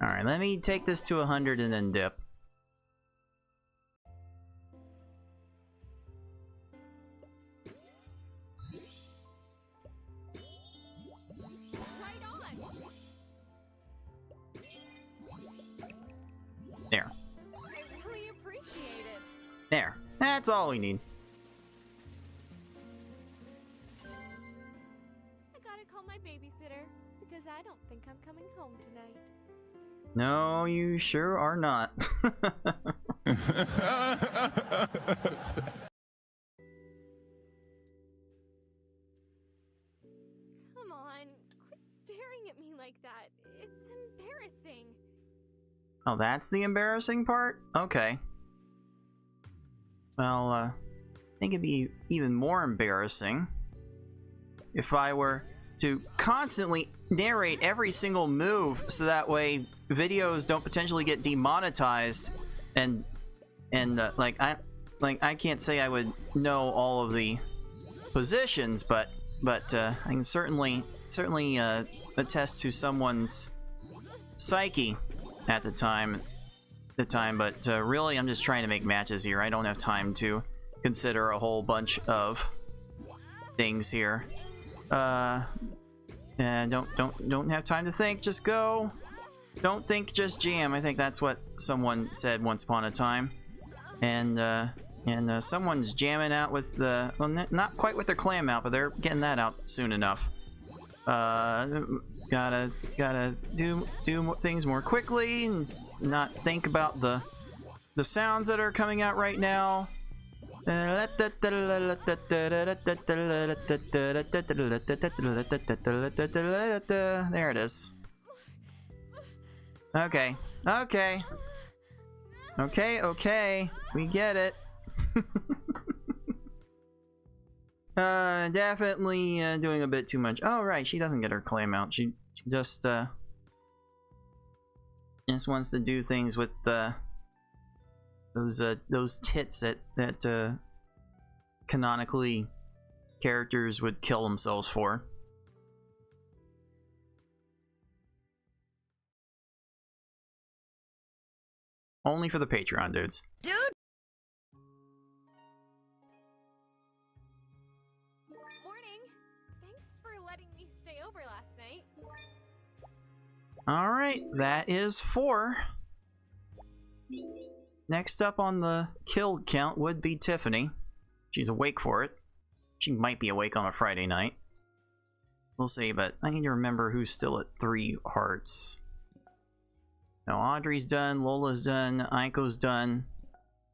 Alright, let me take this to 100 and then dip. There.
I really appreciate it.
There. That's all we need. No, you sure are not.
Come on, quit staring at me like that. It's embarrassing.
Oh, that's the embarrassing part? Okay. Well, I think it'd be even more embarrassing if I were to constantly narrate every single move so that way videos don't potentially get demonetized and I can't say I would know all of the positions, but I can certainly attest to someone's psyche at the time. But really, I'm just trying to make matches here. I don't have time to consider a whole bunch of things here. And don't have time to think. Just go. Don't think. Just jam. I think that's what someone said once upon a time. And someone's jamming out with the well, not quite with their clam out, but they're getting that out soon enough. Gotta do things more quickly and not think about the sounds that are coming out right now. There it is. Okay. We get it. Definitely doing a bit too much. Oh, right, she doesn't get her claim out. She just wants to do things with those tits that canonically characters would kill themselves for. Only for the Patreon dudes.
Dude!
Morning. Thanks for letting me stay over last night.
Alright, that is 4. Next up on the killed count would be Tiffany. She's awake for it. She might be awake on a Friday night. We'll see, but I need to remember who's still at 3 hearts. Now Audrey's done, Lola's done, Aiko's done.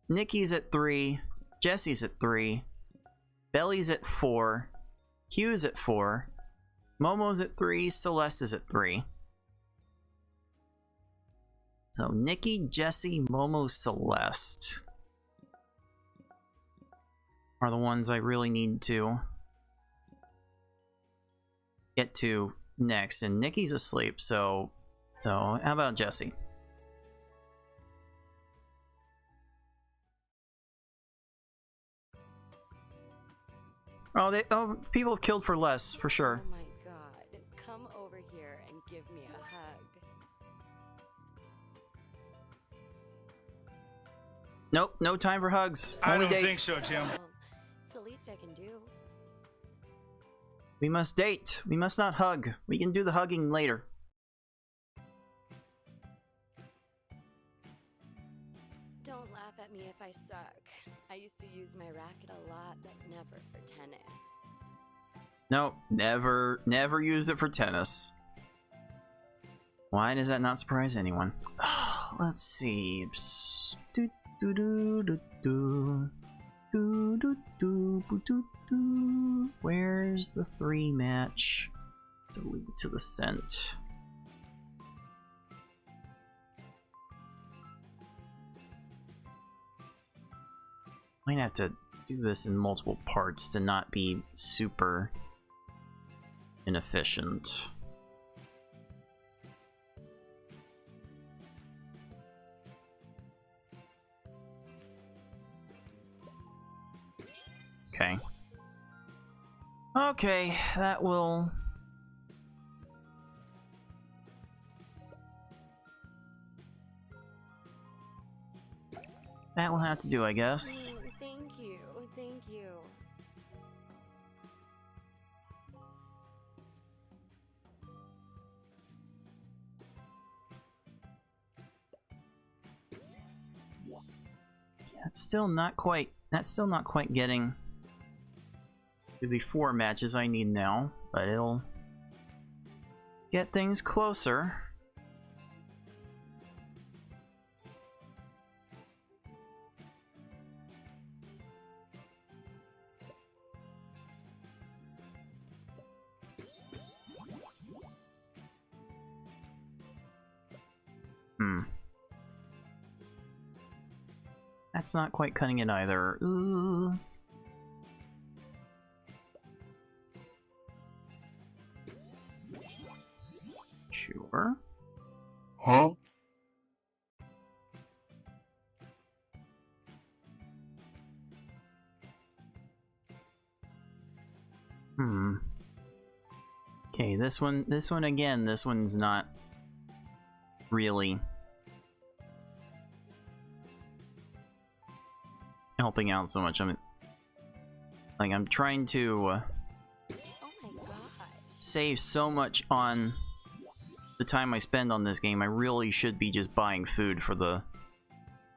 Nikki's at 3, Jesse's at 3, Belly's at 4, Hugh's at 4, Momo's at 3, Celeste is at 3. So Nikki, Jesse, Momo, Celeste are the ones I really need to get to next. And Nikki's asleep, so how about Jesse? Oh, people have killed for less, for sure.
Oh my god, come over here and give me a hug.
Nope, no time for hugs.
I
Only
don't
dates.
think so, Jim.
Well, it's the least I can do.
We must date. We must not hug. We can do the hugging later.
Don't laugh at me if I suck. I used to use my racket a lot, but never for tennis.
No, never used it for tennis. Why does that not surprise anyone? Let's see. Do do do do do do do do do do. Where's the 3 match? Delete to the scent. Might have to do this in multiple parts to not be super inefficient. Okay. Okay, that will... That will have to do, I guess.
Thank you, thank you.
That's still not quite getting to the 4 matches I need now, but it'll get things closer. That's not quite cutting it either. Ooh. Sure.
Huh?
Okay, this one again, this one's not really helping out so much. I'm trying to
Oh my god.
save so much on the time I spend on this game. I really should be just buying food for the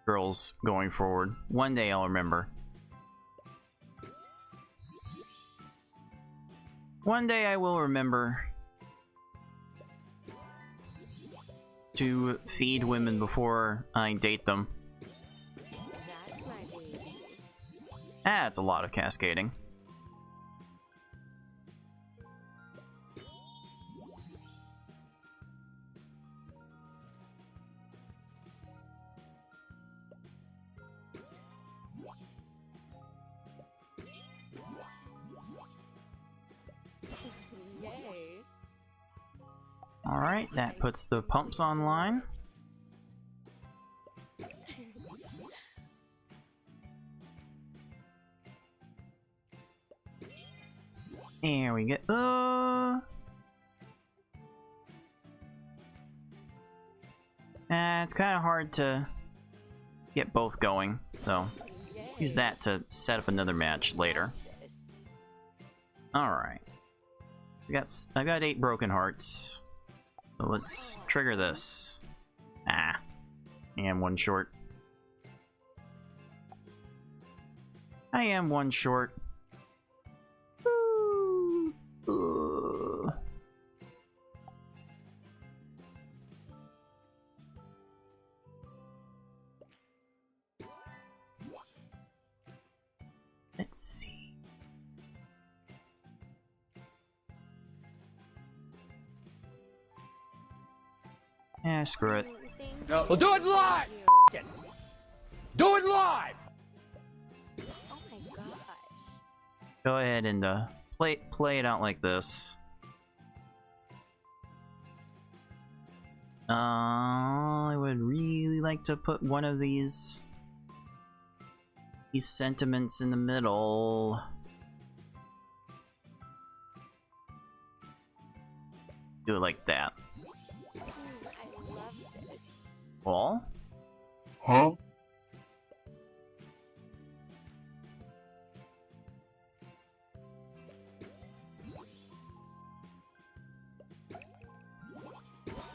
girls going forward. One day I'll remember. One day I will remember to feed women before I date them.
That's my baby.
That's a lot of cascading.
Yay.
Alright, that puts the pumps online. There we go. It's kind of hard to get both going, so use that to set up another match later. Alright. I got 8 broken hearts. So let's trigger this. Ah. I am one short. I am one short. Ooh. Ugh. Let's see. Yeah, screw it.
No. We'll do it live! Do it live!
Oh my gosh.
Go ahead and play it out like this. I would really like to put one of these sentiments in the middle. Do it like that.
I love this.
Well,
Huh?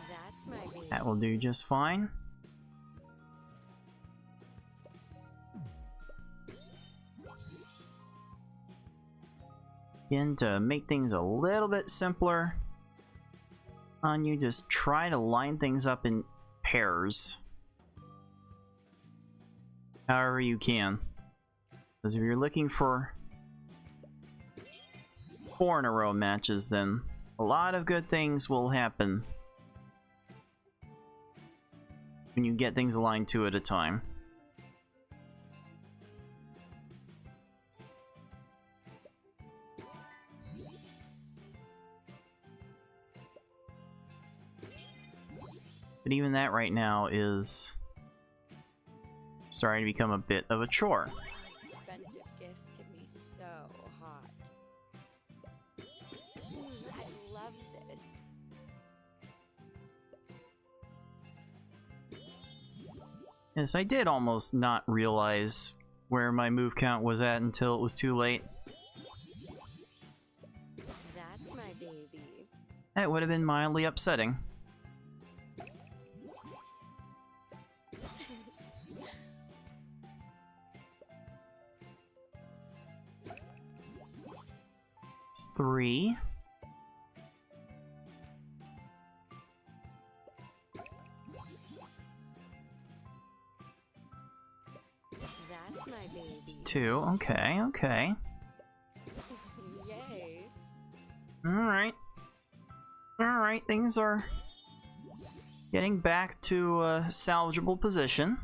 That's my baby.
that will do just fine. Again, to make things a little bit simpler on you, just try to line things up in pairs. However you can. Because if you're looking for 4 in a row matches, then a lot of good things will happen when you get things aligned 2 at a time. But even that right now is starting to become a bit of a chore.
Expensive gifts get me so hot. I love this.
Yes, I did almost not realize where my move count was at until it was too late.
That's my baby.
That would have been mildly upsetting. It's 3.
That's my baby.
It's 2. Okay, okay.
Yay.
Alright. Alright, things are getting back to a salvageable position.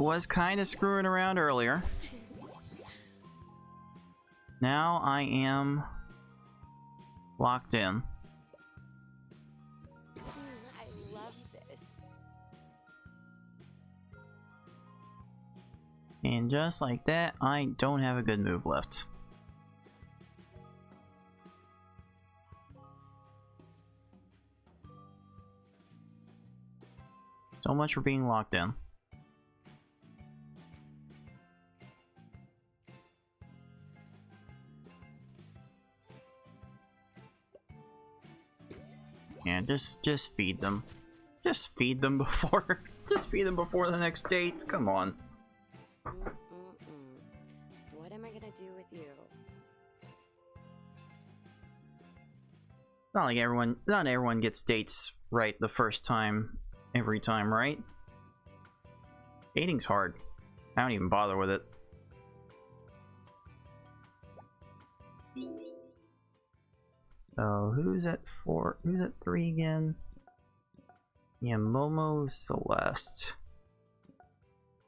was kind of screwing around earlier. Now I am locked in.
I love this.
And just like that, I don't have a good move left. So much for being locked in. Yeah, just feed them. Just feed them before just feed them before the next date. Come on.
What am I gonna do with you?
Not everyone gets dates right the first time, every time, right? Dating's hard. I don't even bother with it. So who's at 4? Who's at 3 again? Yeah, Momo, Celeste.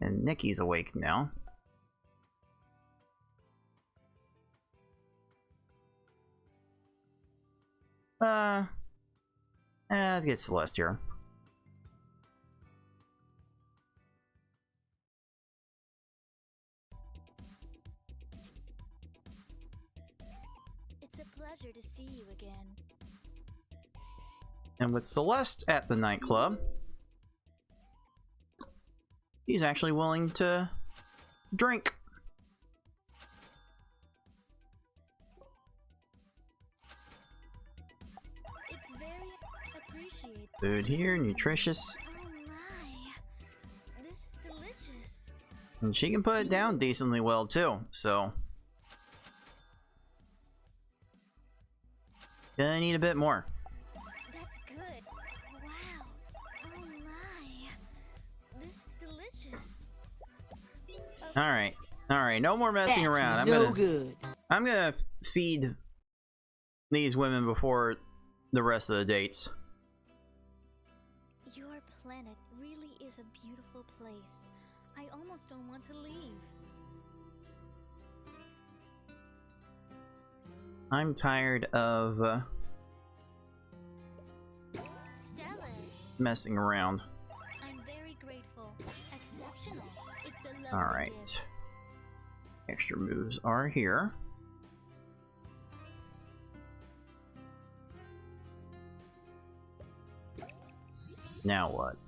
And Nikki's awake now. Let's get Celeste here.
It's a pleasure to see you again.
And with Celeste at the nightclub, he's actually willing to drink.
It's very appreciated.
Food here, nutritious.
Oh my. This is delicious.
And she can put it down decently well too, so gonna need a bit more.
That's good. Wow. Oh my. This is delicious.
Alright, no more messing around. I'm gonna feed these women before the rest of the dates.
Your planet really is a beautiful place. I almost don't want to leave.
I'm tired of messing around.
I'm very grateful. Exceptional. It's a lovely
Alright.
gift.
Extra moves are here. Now what?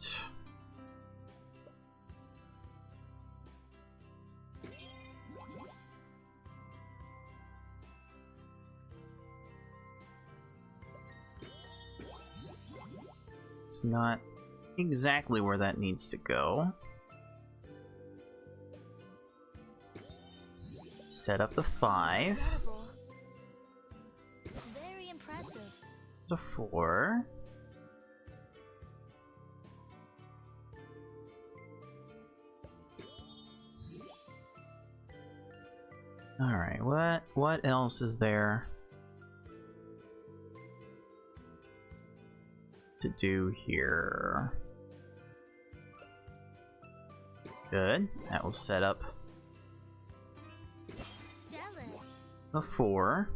It's not exactly where that needs to go. Set up the 5.
Incredible. Very impressive.
It's a 4. Alright, what else is there to do here? Good. That will set up
Stellar.
the 4.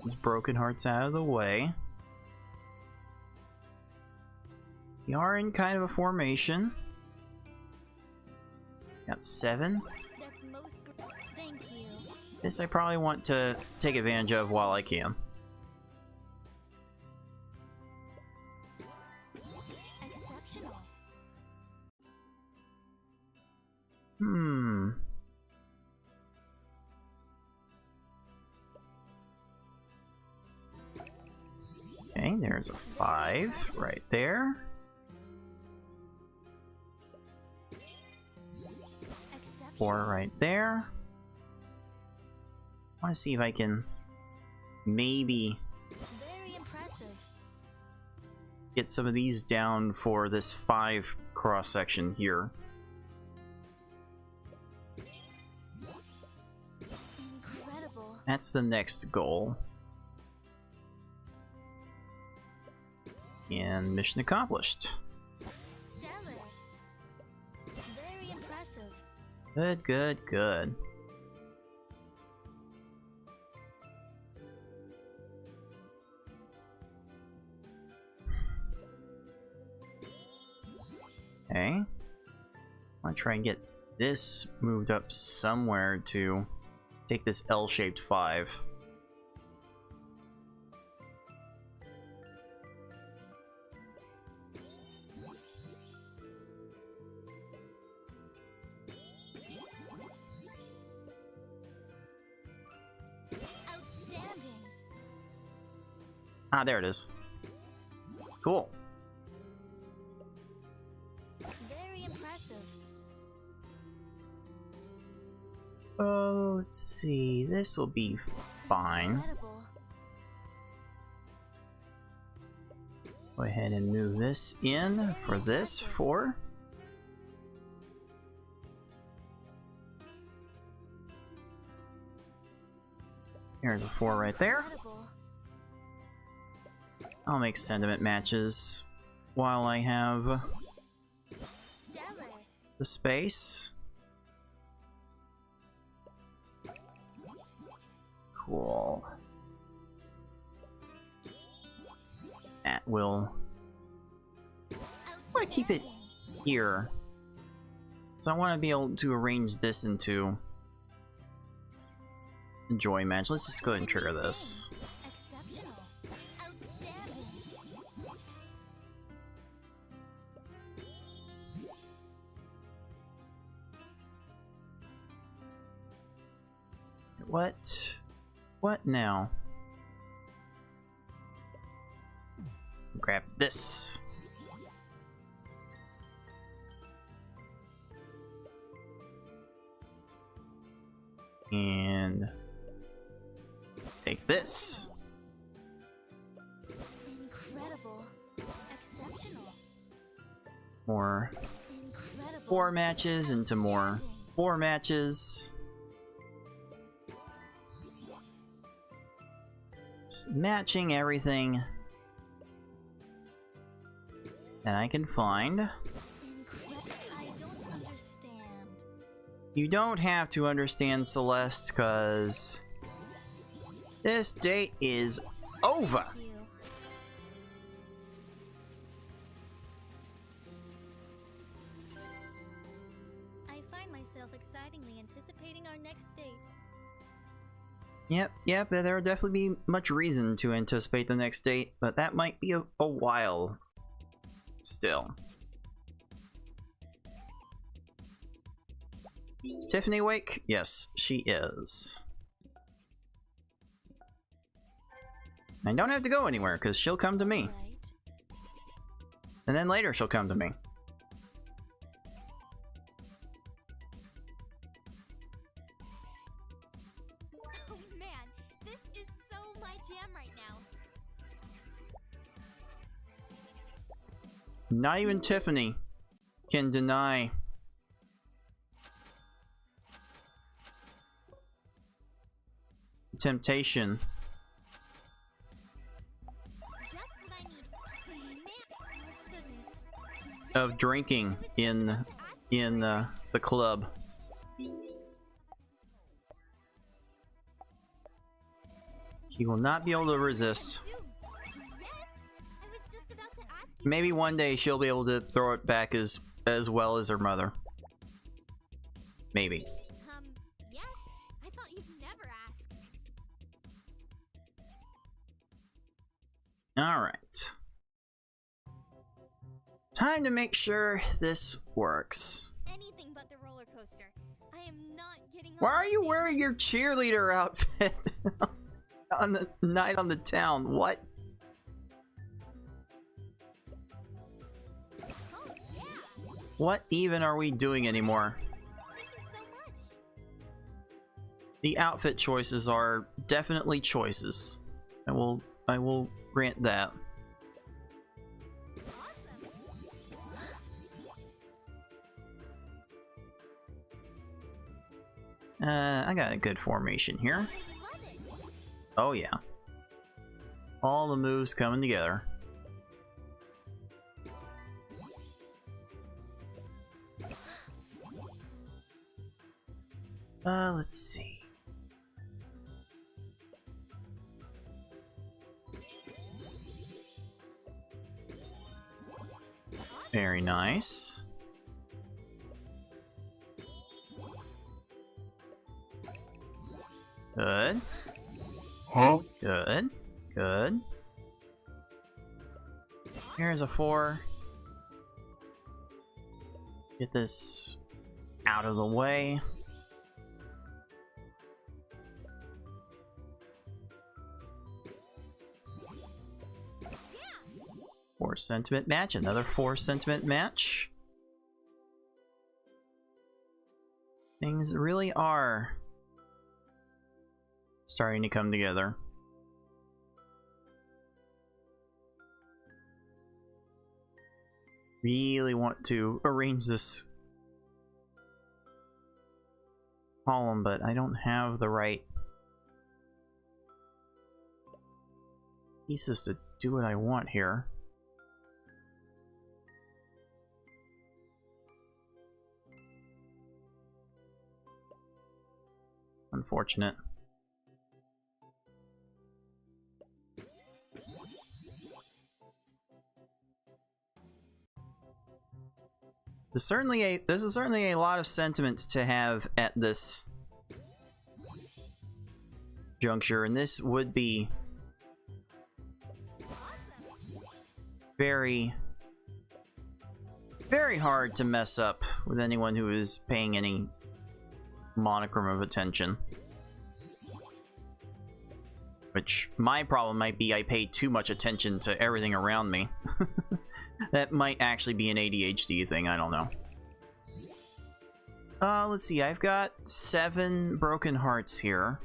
These broken hearts out of the way. We are in kind of a formation. Got 7.
That's most thank you.
This I probably want to take advantage of while I can.
Exceptional.
Okay, there's a 5 right there.
Exceptional.
4 right there. I want to see if I can maybe
Very impressive.
get some of these down for this 5 cross section here.
Incredible.
That's the next goal. And mission accomplished.
Stellar. Very impressive.
Good, good, good. Okay. I want to try and get this moved up somewhere to take this L-shaped 5.
Outstanding.
Ah, there it is. Cool.
Very impressive.
Oh, let's see. This will be fine.
Incredible.
Go ahead and move this in for this 4. Here's a 4 right there.
Incredible.
I'll make sentiment matches while I have
Stellar.
the space. Cool. That will... I want to keep it here. So I want to be able to arrange this into a joy match. Let's just go ahead and trigger this.
Exceptional. Outstanding.
What? What now? Grab this. And take this.
Incredible. Exceptional.
More
Incredible.
4 matches into more 4 matches. Just matching everything that I can find.
Incredible. I don't understand.
You don't have to understand, Celeste, because this date is over.
Thank you. I find myself excitingly anticipating our next date.
Yep, there will definitely be much reason to anticipate the next date, but that might be a while still. Is Tiffany awake? Yes, she is. I don't have to go anywhere, because she'll come to me.
Right.
And then later she'll come to me.
Oh man, this is so my jam right now.
Not even Tiffany can deny temptation
Just what I need. Man, I shouldn't.
of drinking in the club. He will not be able to resist.
Yes, I was just about to ask you.
Maybe one day she'll be able to throw it back as well as her mother. Maybe.
Yes. I thought you'd never ask.
Alright. Time to make sure this works.
Anything but the roller coaster. I am not getting.
Why
on
are
that
you
thing.
wearing your cheerleader outfit on the night on the town? What?
Oh yeah.
What even are we doing anymore?
Thank you so much.
The outfit choices are definitely choices. I will grant that. I got a good formation here.
I love it.
Oh yeah. All the moves coming together. Let's see. Very nice. Good.
Huh?
Good. Good. Here's a 4. Get this out of the way. Four sentiment match, another 4 sentiment match. Things really are starting to come together. Really want to arrange this column, but I don't have the right pieces to do what I want here. Unfortunate. This is certainly a lot of sentiment to have at this juncture, and this would be very, very hard to mess up with anyone who is paying any monochrome of attention. Which, my problem might be I pay too much attention to everything around me. That might actually be an ADHD thing, I don't know. Let's see, I've got 7 broken hearts here.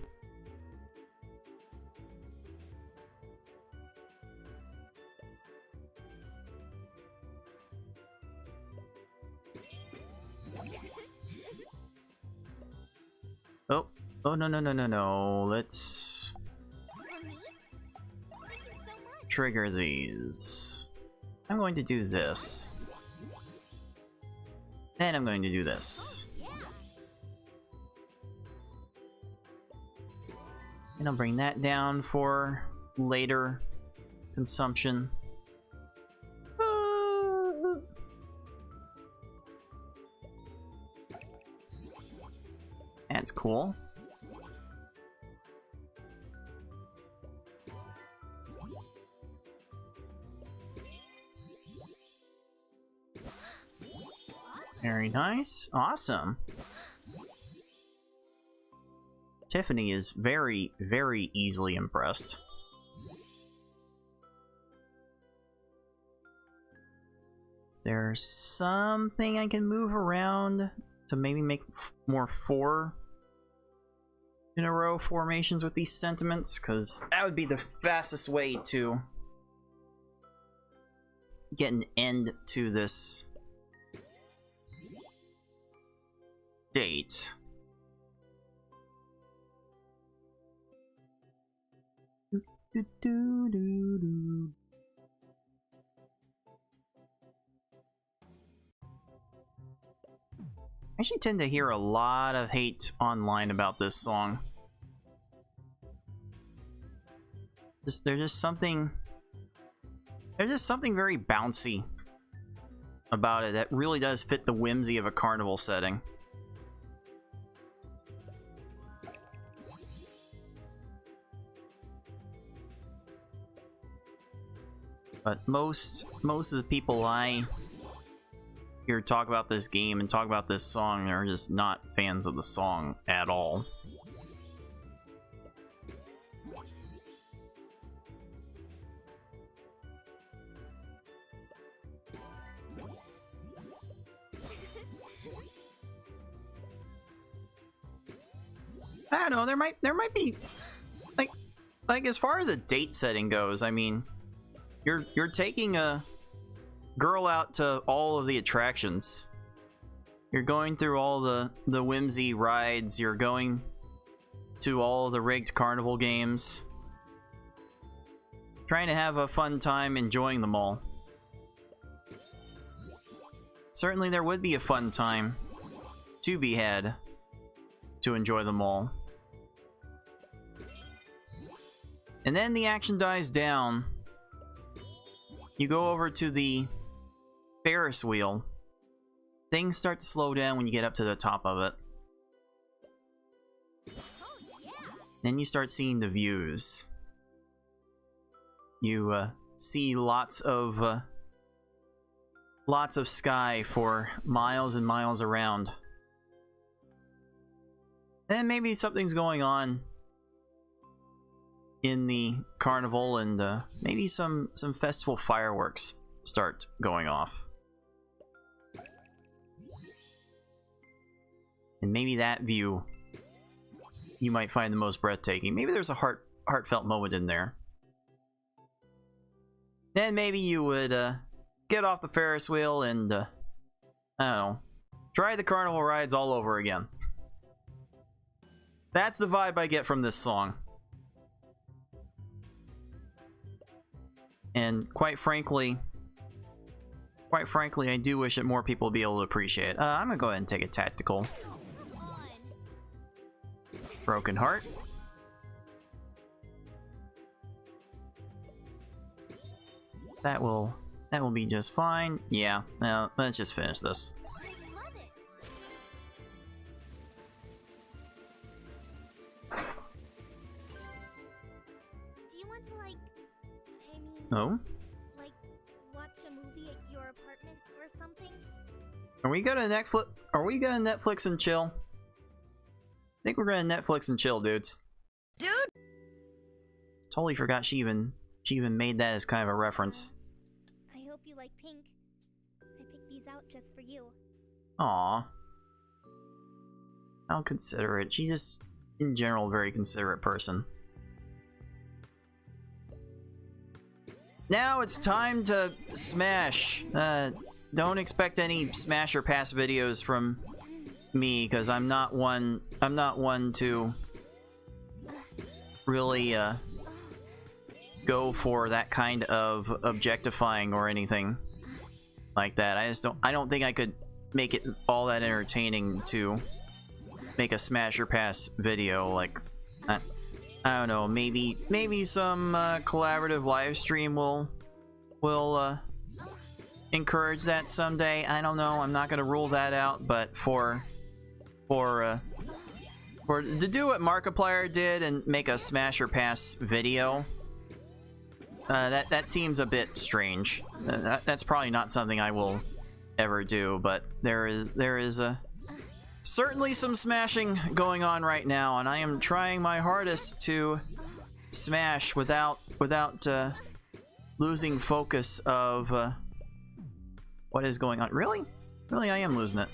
Oh, no. Let's trigger these. I'm going to do this. Then I'm going to do this. And I'll bring that down for later consumption. That's cool. Very nice. Awesome. Tiffany is very, very easily impressed. Is there something I can move around to maybe make more 4 in a row formations with these sentiments? Because that would be the fastest way to get an end to this date. I actually tend to hear a lot of hate online about this song. There's just something very bouncy about it that really does fit the whimsy of a carnival setting. But most of the people I hear talk about this game and talk about this song are just not fans of the song at all. I don't know, there might be like as far as a date setting goes, I mean, you're taking a girl out to all of the attractions. You're going through all the whimsy rides, you're going to all the rigged carnival games. Trying to have a fun time enjoying them all. Certainly there would be a fun time to be had to enjoy them all. And then the action dies down. You go over to the Ferris wheel. Things start to slow down when you get up to the top of it. Then you start seeing the views. You see lots of sky for miles and miles around. And maybe something's going on in the carnival, and maybe some festival fireworks start going off. And maybe that view you might find the most breathtaking. Maybe there's a heartfelt moment in there. Then maybe you would get off the Ferris wheel and I don't know, try the carnival rides all over again. That's the vibe I get from this song. And quite frankly, I do wish that more people would be able to appreciate it. I'm gonna go ahead and take a tactical. Broken Heart. That will be just fine. Yeah, now let's just finish this.
Do you want to, like, I mean,
Oh?
like, watch a movie at your apartment or something?
Are we gonna Netflix and chill? I think we're gonna Netflix and chill, dudes.
Dude!
Totally forgot she even made that as kind of a reference.
I hope you like pink. I picked these out just for you.
Aw. How considerate. She's just, in general, a very considerate person. Now it's time to smash. Don't expect any smash or pass videos from me, because I'm not one to really go for that kind of objectifying or anything like that. I don't think I could make it all that entertaining to make a smash or pass video. Like, I don't know, maybe some collaborative live stream will encourage that someday. I don't know, I'm not gonna rule that out, but to do what Markiplier did and make a smash or pass video, that seems a bit strange. That's probably not something I will ever do, but there is certainly some smashing going on right now, and I am trying my hardest to smash without losing focus of what is going on. Really, I am losing it.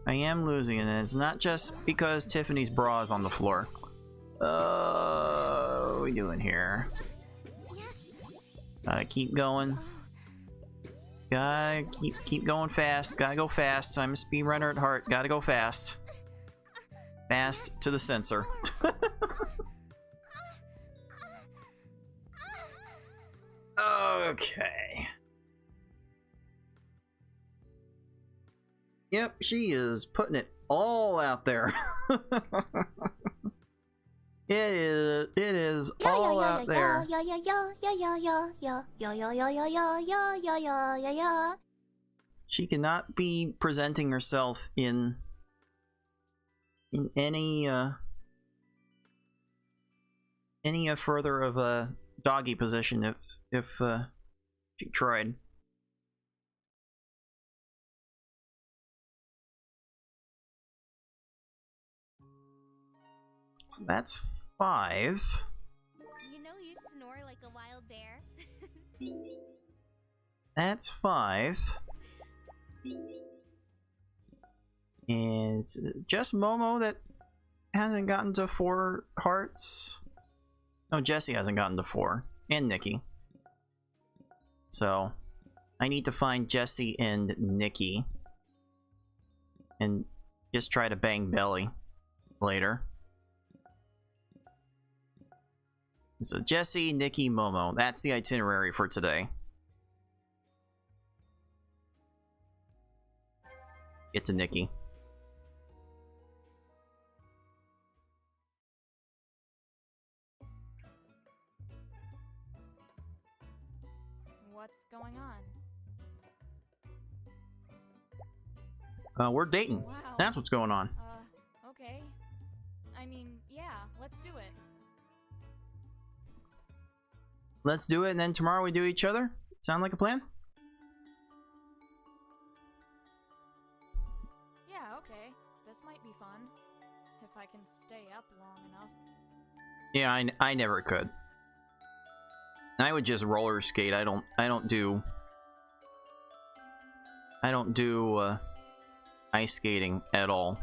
I am losing it, and it's not just because Tiffany's bra is on the floor. What are we doing here? Gotta keep going. Gotta keep going fast. Gotta go fast. I'm a speedrunner at heart. Gotta go fast. Fast to the sensor. Okay. Yep, she is putting it all out there. It is all out there. She cannot be presenting herself in any further of a doggy position if she tried. So that's 5.
You know you snore like a wild bear.
That's 5. And it's just Momo that hasn't gotten to 4 hearts. No, Jessie hasn't gotten to 4. And Nikki. So, I need to find Jessie and Nikki. And just try to bang Belly later. So Jessie, Nikki, Momo. That's the itinerary for today. Get to Nikki.
What's going on?
We're dating.
Wow.
That's what's going on.
Okay. I mean, yeah, let's do it.
Let's do it, and then tomorrow we do each other? Sound like a plan?
Yeah, okay. This might be fun. If I can stay up long enough.
Yeah, I never could. I would just roller skate. I don't do ice skating at all.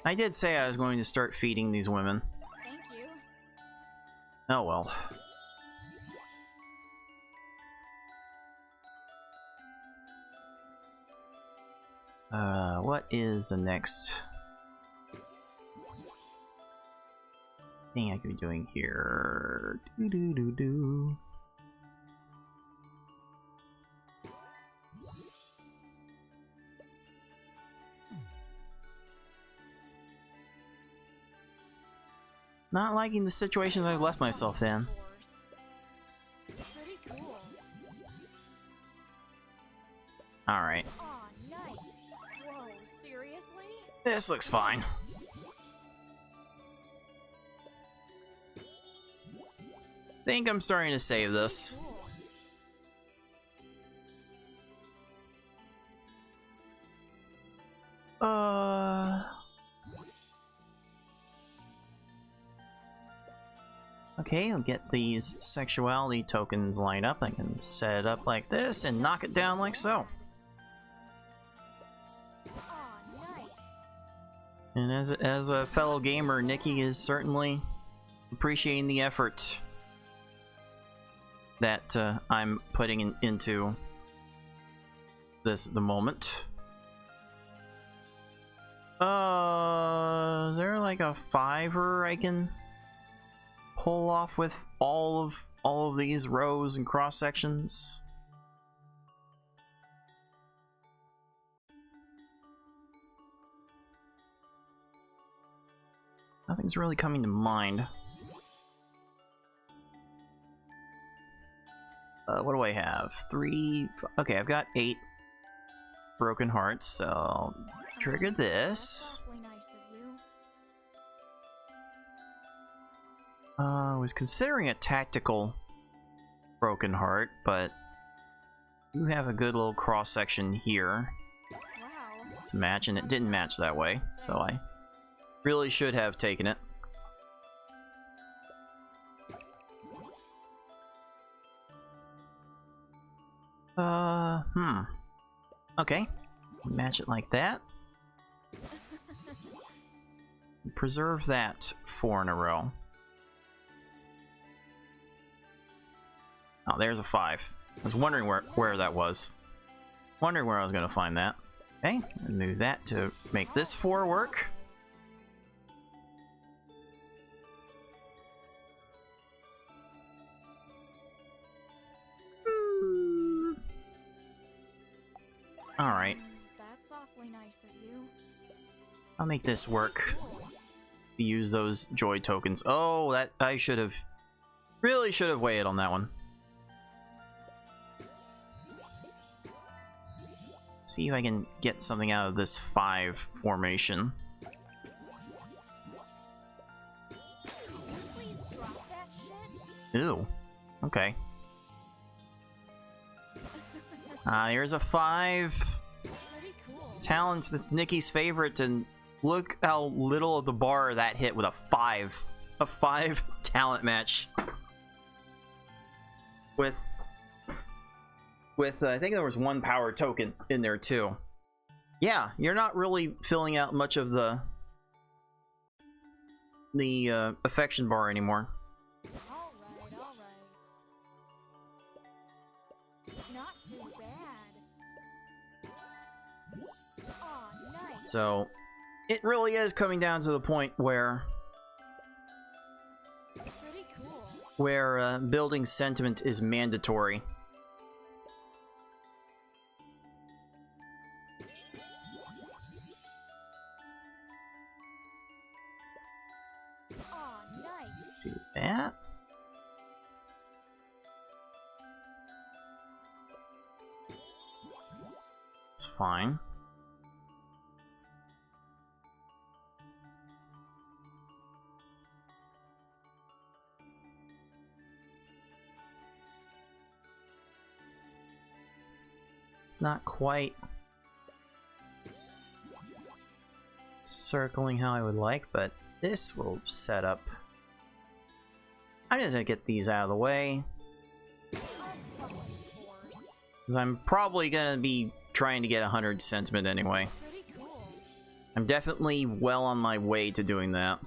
I did say I was going to start feeding these women.
Thank you.
Oh well. What is the next thing I could be doing here? Do. Not liking the situation I've left myself in.
Pretty cool.
Alright.
Aw, nice. Whoa, seriously?
This looks fine. Think I'm starting to save this.
Cool.
Okay, I'll get these sexuality tokens lined up. I can set it up like this and knock it down like so.
Aw, nice.
And as a fellow gamer, Nikki is certainly appreciating the effort that I'm putting into this at the moment. Is there like a fiver I can pull off with all of these rows and cross sections? Nothing's really coming to mind. What do I have? 3. Okay, I've got 8 broken hearts, so I'll trigger this.
That's awfully nice of you.
I was considering a tactical broken heart, but you have a good little cross section here
Wow.
to match, and it didn't match that way, so I really should have taken it. Okay. Match it like that. Preserve that 4 in a row. Oh, there's a 5. I was wondering where that was. Wondering where I was going to find that. Okay, and move that to make this 4 work. Alright.
That's awfully nice of you.
I'll make this work. Use those joy tokens. Oh, that I should have... Really should have waited on that one. See if I can get something out of this 5 formation.
Please drop that shit.
Ew. Okay. Here's a 5.
Pretty cool.
Talent that's Nikki's favorite, and look how little of the bar that hit with a 5. A 5 talent match. With I think there was 1 power token in there too. Yeah, you're not really filling out much of the affection bar anymore.
Alright. Not too bad. Aw, nice.
So it really is coming down to the point where
Pretty cool.
building sentiment is mandatory.
Aw, nice.
Do that. fine. It's not quite circling how I would like, but this will set up. I'm just gonna get these out of the way, because I'm probably gonna be trying to get 100 sentiment anyway. I'm definitely well on my way to doing that.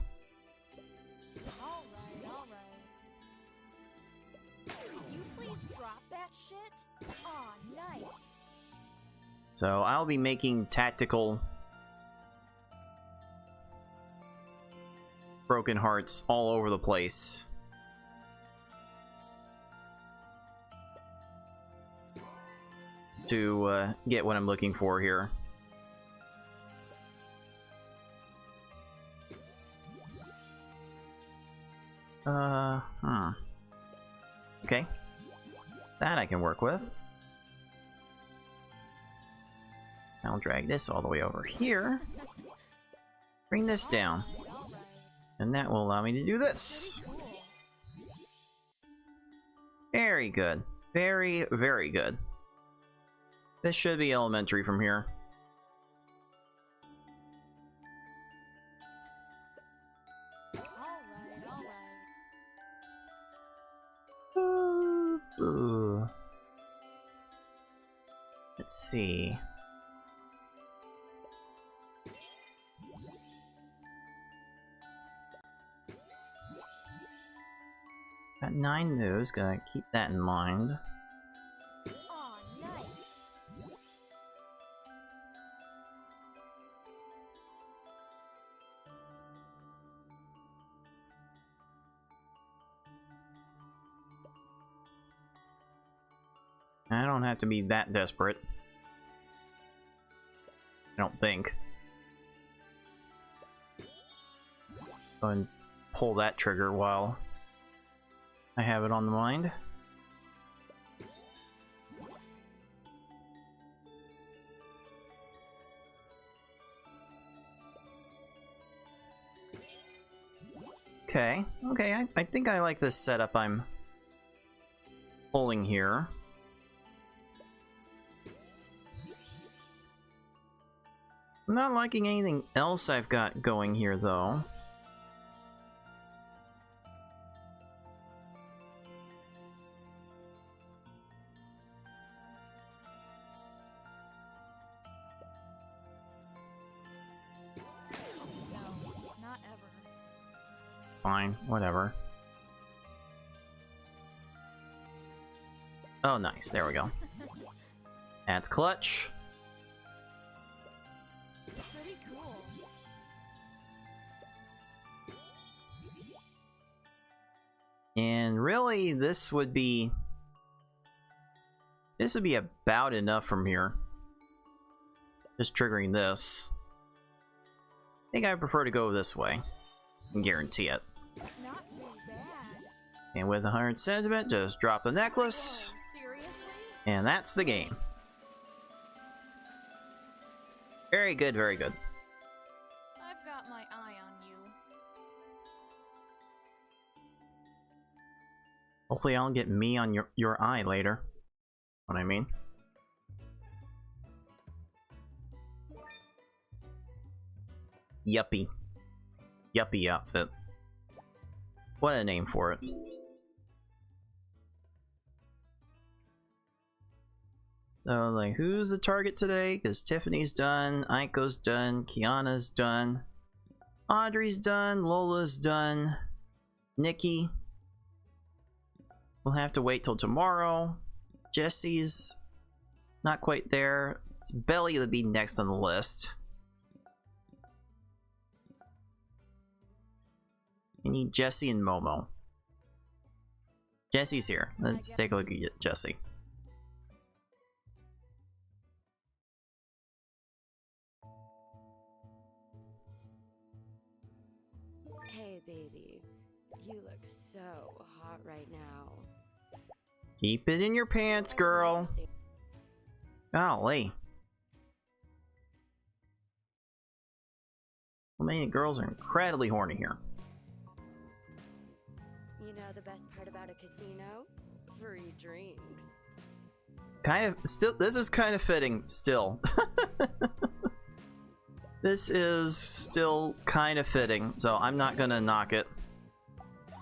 So I'll be making tactical broken hearts all over the place. To get what I'm looking for here. Okay. That I can work with. I'll drag this all the way over here. Bring this down. And that will allow me to do this. Very good. Very, very good. This should be elementary from here. Ooh. Let's see. Got 9 moves, gotta keep that in mind. I don't have to be that desperate. I don't think. Go and pull that trigger while I have it on the mind. Okay, okay, I think I like this setup I'm pulling here. I'm not liking anything else I've got going here, though.
Not ever.
Fine, whatever. Oh, nice. There we go. That's clutch.
Pretty cool.
And really, this would be about enough from here. Just triggering this. I think I prefer to go this way. I can guarantee it.
Not too bad.
And with 100 sentiment, just drop the necklace.
Seriously?
And that's the game. Very good, very good.
I've got my eye on you.
Hopefully I'll get me on your eye later. What I mean. Yuppie. Yuppie outfit. What a name for it. So, like, who's the target today? Because Tiffany's done, Aiko's done, Kiana's done, Audrey's done, Lola's done, Nikki. We'll have to wait till tomorrow. Jesse's not quite there. It's Belly to be next on the list. We need Jesse and Momo. Jesse's here. Let's take a look at Jesse.
Hey, baby. You look so hot right now.
Keep it in your pants, girl. Golly. Many girls are incredibly horny here.
You know the best part about a casino? Free drinks.
Kind of, still, this is kind of fitting, still. This is still kind of fitting, so I'm not gonna knock it.
Oh,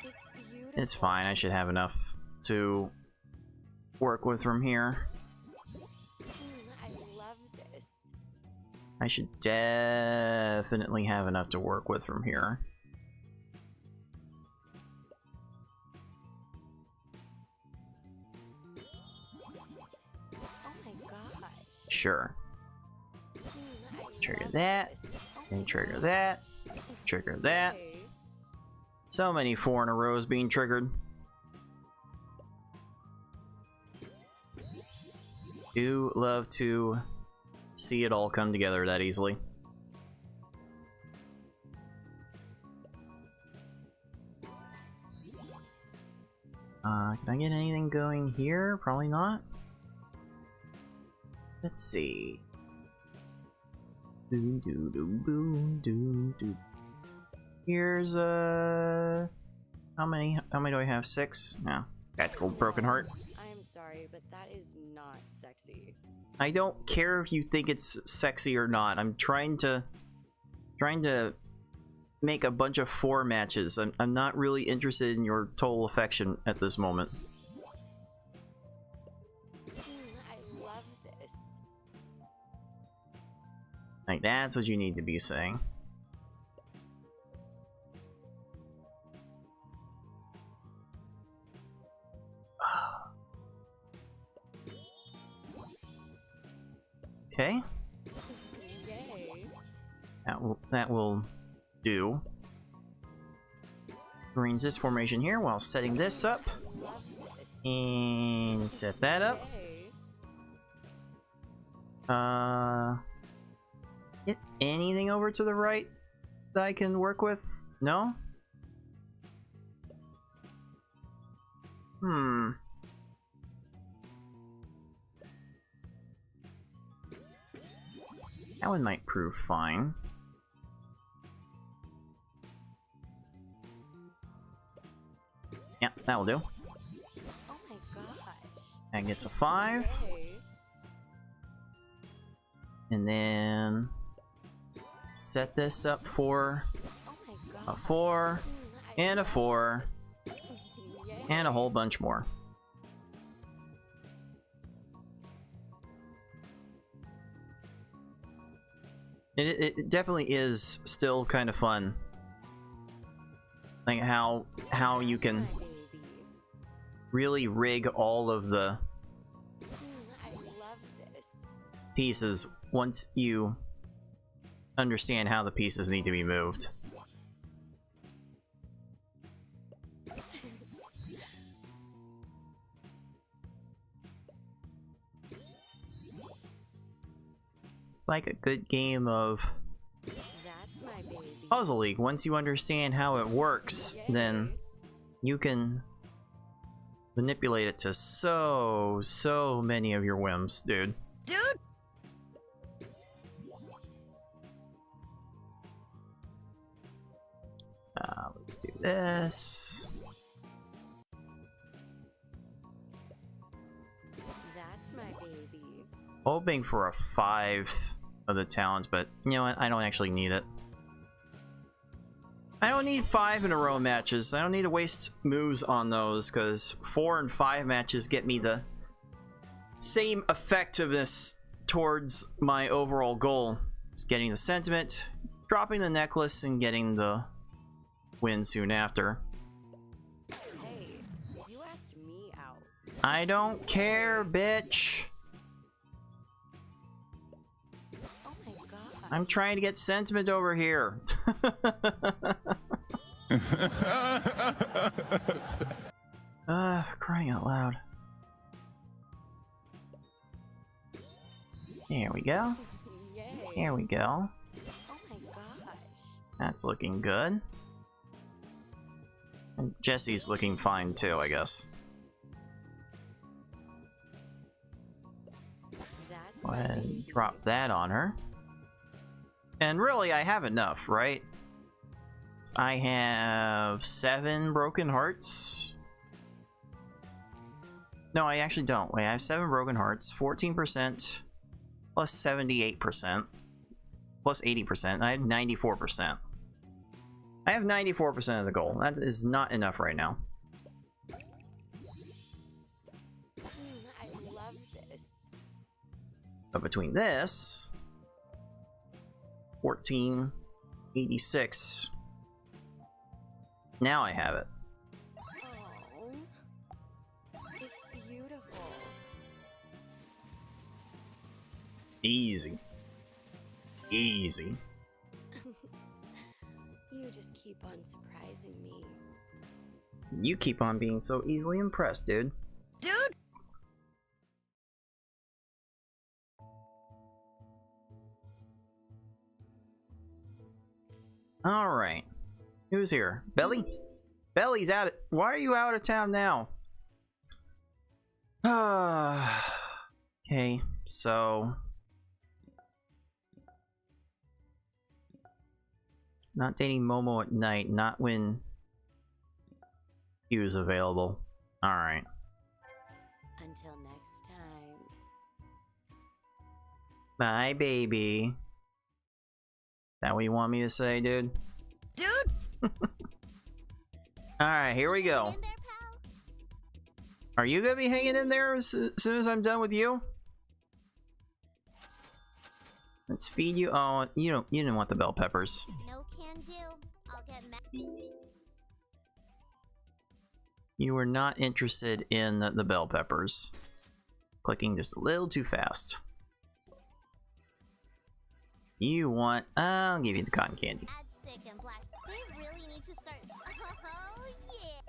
it's beautiful.
It's fine, I should have enough to work with from here.
I love this.
I should definitely have enough to work with from here.
Oh my gosh.
Sure.
I
Trigger
love
that,
this. Oh
and
my
trigger
gosh.
that, trigger that.
Okay.
So many 4 in a rows being triggered. Do love to see it all come together that easily. Can I get anything going here? Probably not. Let's see. Do do do do do do. Here's how many do I have? 6? No. Tactical Broken Heart.
I'm sorry, but that is not sexy.
I don't care if you think it's sexy or not. I'm trying to make a bunch of 4 matches. I'm not really interested in your total affection at this moment.
I love this.
Like, that's what you need to be saying. Okay,
Yay.
that will do. Arrange this formation here while setting this up,
Love this.
and set that up.
Yay.
Get anything over to the right that I can work with? No? That one might prove fine. Yeah, that'll do.
Oh my gosh.
That gets a 5.
Yay.
And then set this up for
Oh my
a
gosh.
4,
I
and a
love
4,
this. Yay.
and a whole bunch more. It definitely is still kind of fun. Like how you can
My baby.
really rig all of the
I love this.
pieces once you understand how the pieces need to be moved. It's like a good game of
That's my baby.
Puzzle League. Once you understand how it works, then you can manipulate it to so many of your whims, dude.
Dude!
Let's do this.
That's my baby.
Hoping for a 5 of the talents, but you know what? I don't actually need it. I don't need 5 in a row matches. I don't need to waste moves on those, because 4 and 5 matches get me the same effectiveness towards my overall goal. It's getting the sentiment, dropping the necklace, and getting the win soon after.
Hey, you asked me out.
I don't care, bitch.
Oh my god.
I'm trying to get sentiment over here. Crying out loud. There we go.
Yay.
There we go.
Oh my gosh.
That's looking good. And Jessie's looking fine too, I guess.
That's
Go
my
ahead
baby.
and drop that on her. And really, I have enough, right? I have 7 broken hearts. No, I actually don't. Wait, I have 7 broken hearts, 14% plus 78% plus 80%. I have 94%. I have 94% of the goal. That is not enough right now.
I love this.
But between this, 1486. Now I have it.
Oh, it's beautiful.
Easy. Easy.
You just keep on surprising me.
You keep on being so easily impressed, dude.
Dude!
Alright. Who's here? Belly? Belly's out of— why are you out of town now? Okay, so not dating Momo at night, not when he was available. Alright.
Until next time.
Bye, baby. That what you want me to say, dude?
Dude!
Alright, here we go.
In there, pal?
Are you gonna be hanging in there as soon as I'm done with you? Let's feed you. Oh, you didn't want the bell peppers.
No can do. I'll get mad.
You were not interested in the bell peppers. Clicking just a little too fast. You want— I'll give you the cotton candy.
Add stick and blast. They really need to start. Oh yeah.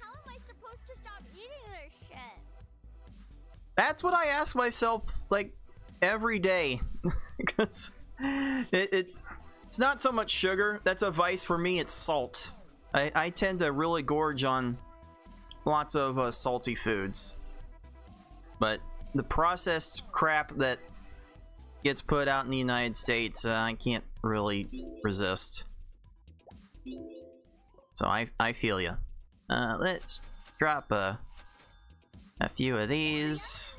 How am I supposed to stop eating this shit?
That's what I ask myself like every day. Because it's not so much sugar. That's a vice for me. It's salt. I tend to really gorge on lots of salty foods. But the processed crap that gets put out in the United States, I can't really resist. So I feel ya. Let's drop a few of these.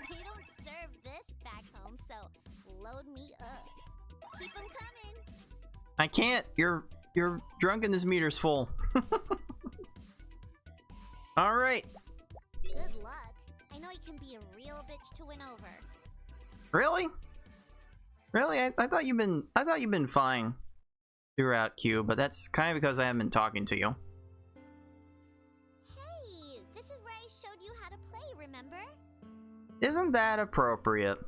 They don't serve this back home, so load me up. Keep them coming.
I can't. Your drunkenness meter's full. All right.
Good luck. I know you can be a real bitch to win over.
Really? Really? I thought you've been fine throughout Q, but that's kind of because I haven't been talking to you.
Hey, this is where I showed you how to play, remember?
Isn't that appropriate?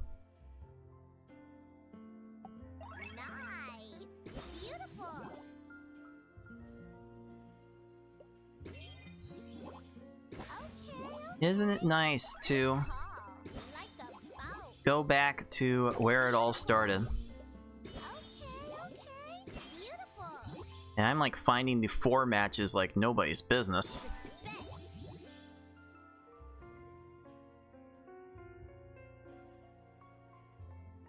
Nice. Beautiful. Okay.
Isn't it nice to
Like a boat.
go back to where it all started?
Okay. Beautiful.
And I'm like finding the 4 matches like nobody's business.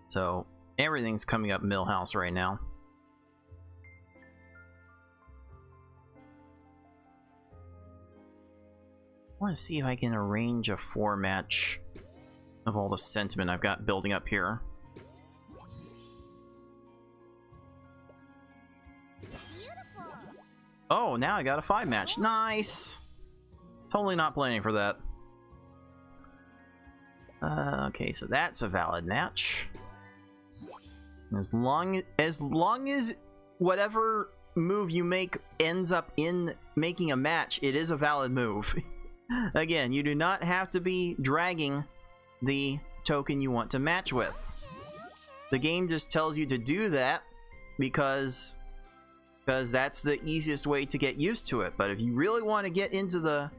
So everything's coming up Millhouse right now. I want to see if I can arrange a 4 match of all the sentiment I've got building up here.
Beautiful.
Oh, now I got a 5 match. Nice! Totally not planning for that. Okay, so that's a valid match. As long as whatever move you make ends up in making a match, it is a valid move. Again, you do not have to be dragging the token you want to match with. The game just tells you to do that because that's the easiest way to get used to it. But if you really want to get into the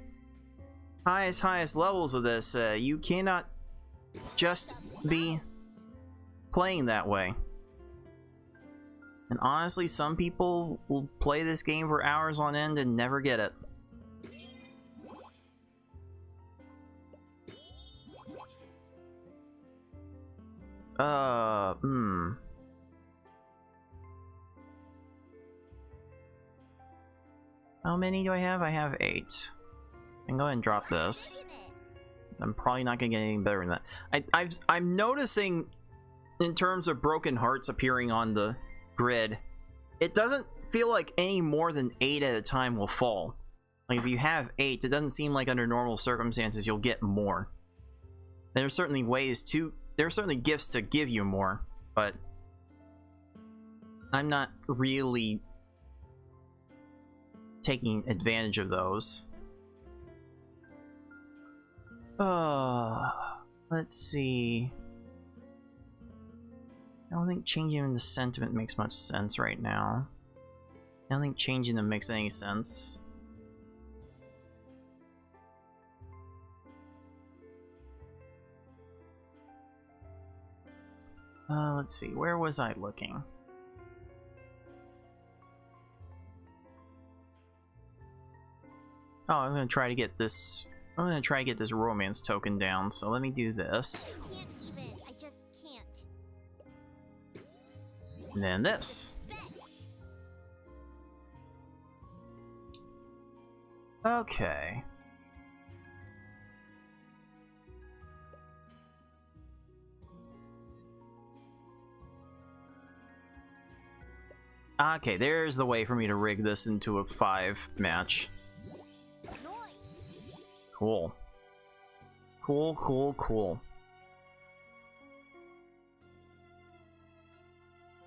highest levels of this, you cannot just be playing that way. And honestly, some people will play this game for hours on end and never get it. How many do I have? I have 8. I can go ahead and drop this. I'm probably not gonna get anything better than that. I'm noticing, in terms of broken hearts appearing on the grid, it doesn't feel like any more than 8 at a time will fall. Like if you have 8, it doesn't seem like under normal circumstances you'll get more. There's certainly gifts to give you more, but I'm not really taking advantage of those. Let's see. I don't think changing the sentiment makes much sense right now. I don't think changing them makes any sense. Let's see, where was I looking? Oh, I'm gonna try to get this romance token down, so let me do this.
I can't even. I just can't.
And then this. Okay. Okay, there's the way for me to rig this into a 5 match. Cool. Cool, cool, cool.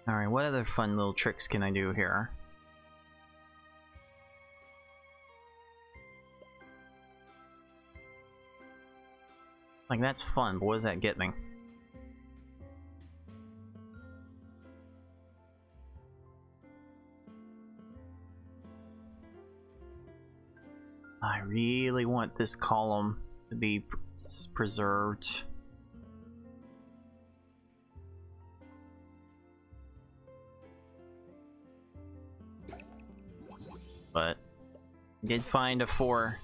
Alright, what other fun little tricks can I do here? Like, that's fun, but what does that get me? I really want this column to be preserved. But I did find a 4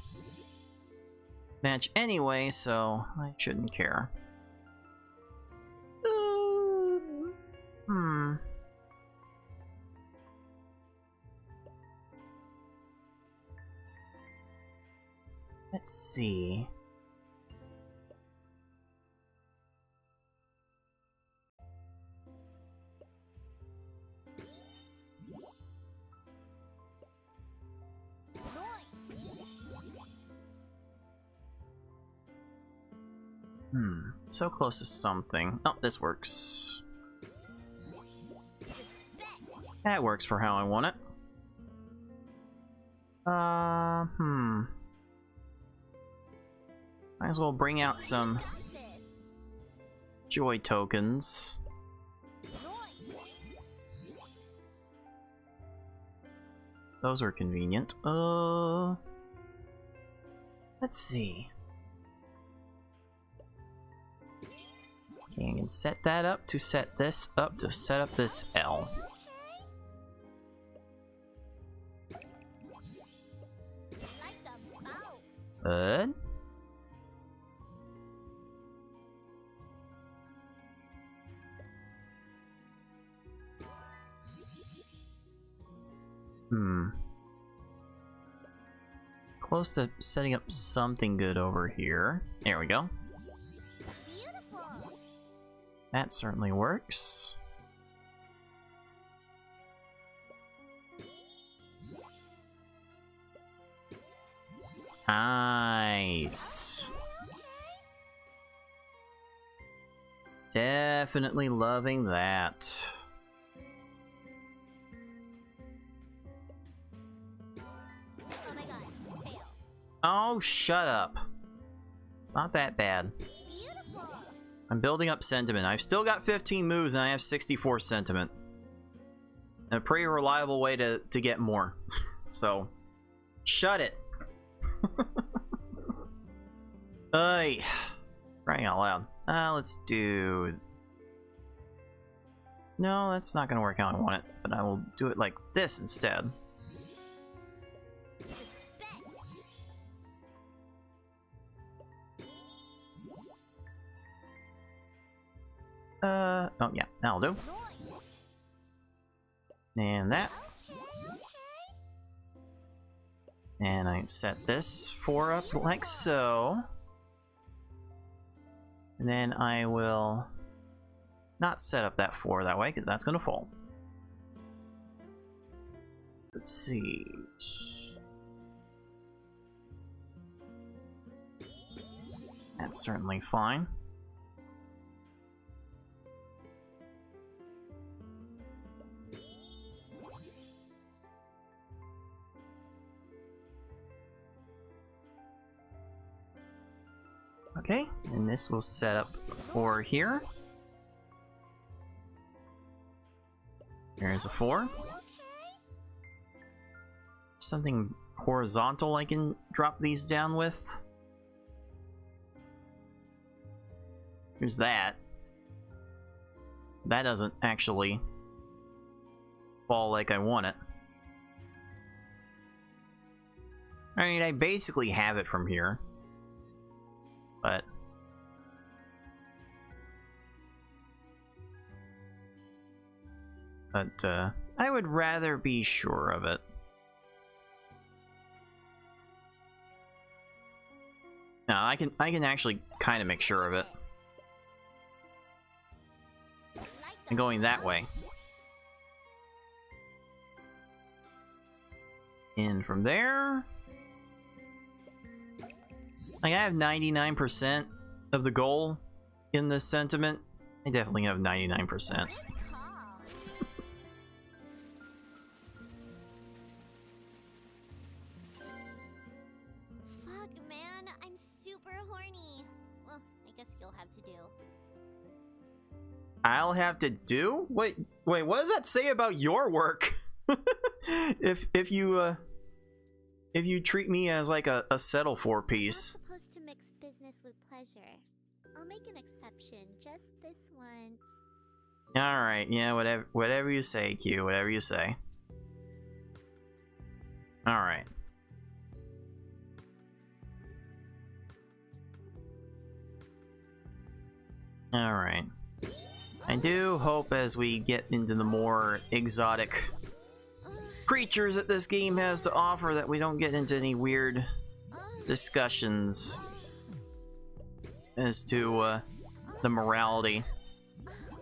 match anyway, so I shouldn't care. Let's see. So close to something. Oh, this works. That works for how I want it. Might as well bring out some joy tokens. Those are convenient. Let's see. Okay, I can set that up to set this up to set up this L. Good. Close to setting up something good over here. There we go.
Beautiful.
That certainly works. Nice. Definitely loving that.
Oh my god, fail.
Oh, shut up. It's not that bad.
Beautiful.
I'm building up sentiment. I've still got 15 moves and I have 64 sentiment. And a pretty reliable way to get more. So, shut it. Ay, crying out loud. Let's do... No, that's not gonna work how I want it, but I will do it like this instead. Oh yeah, that'll do. And that. And I set this 4 up like so. And then I will not set up that 4 that way, because that's going to fall. Let's see. That's certainly fine. Okay, and this will set up for here. There's a 4. Something horizontal I can drop these down with. Here's that. That doesn't actually fall like I want it. I mean, I basically have it from here. But I would rather be sure of it. No, I can actually kind of make sure of it. And going that way. And from there, like, I have 99% of the goal in this sentiment. I definitely have 99%.
Fuck, man, I'm super horny. Well, I guess you'll have to do.
I'll have to do? Wait, what does that say about your work? if you treat me as like a settle for piece.
I'm supposed to mix business with pleasure. I'll make an exception just this once.
Alright, yeah, whatever you say, Q, whatever you say. Alright. Alright. I do hope as we get into the more exotic creatures that this game has to offer that we don't get into any weird discussions as to the morality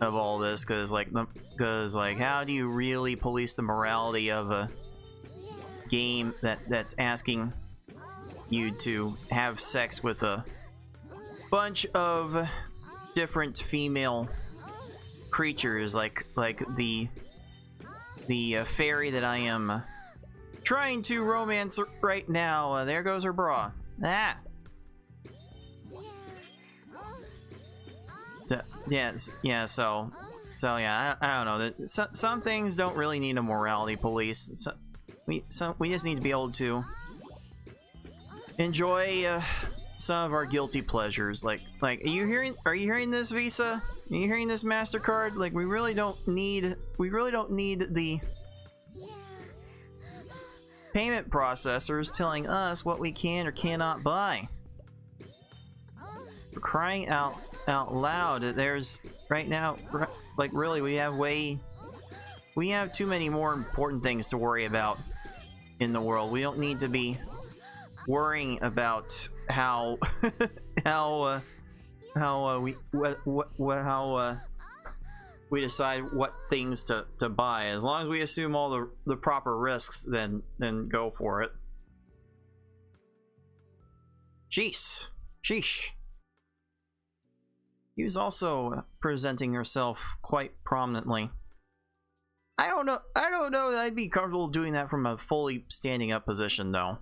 of all this, because like how do you really police the morality of a game that's asking you to have sex with a bunch of different female creatures, like the fairy that I am trying to romance right now. There goes her bra. Ah. So, yeah. So yeah. I don't know. Some things don't really need a morality police. We just need to be able to enjoy some of our guilty pleasures. Like, are you hearing this, Visa? Are you hearing this, MasterCard? Like, we really don't need the payment processors telling us what we can or cannot buy. For crying out loud, there's right now, like, really, we have too many more important things to worry about in the world. We don't need to be worrying about how we decide what things to buy. As long as we assume all the proper risks, then go for it. Sheesh. He was also presenting herself quite prominently. I don't know that I'd be comfortable doing that from a fully standing up position, though.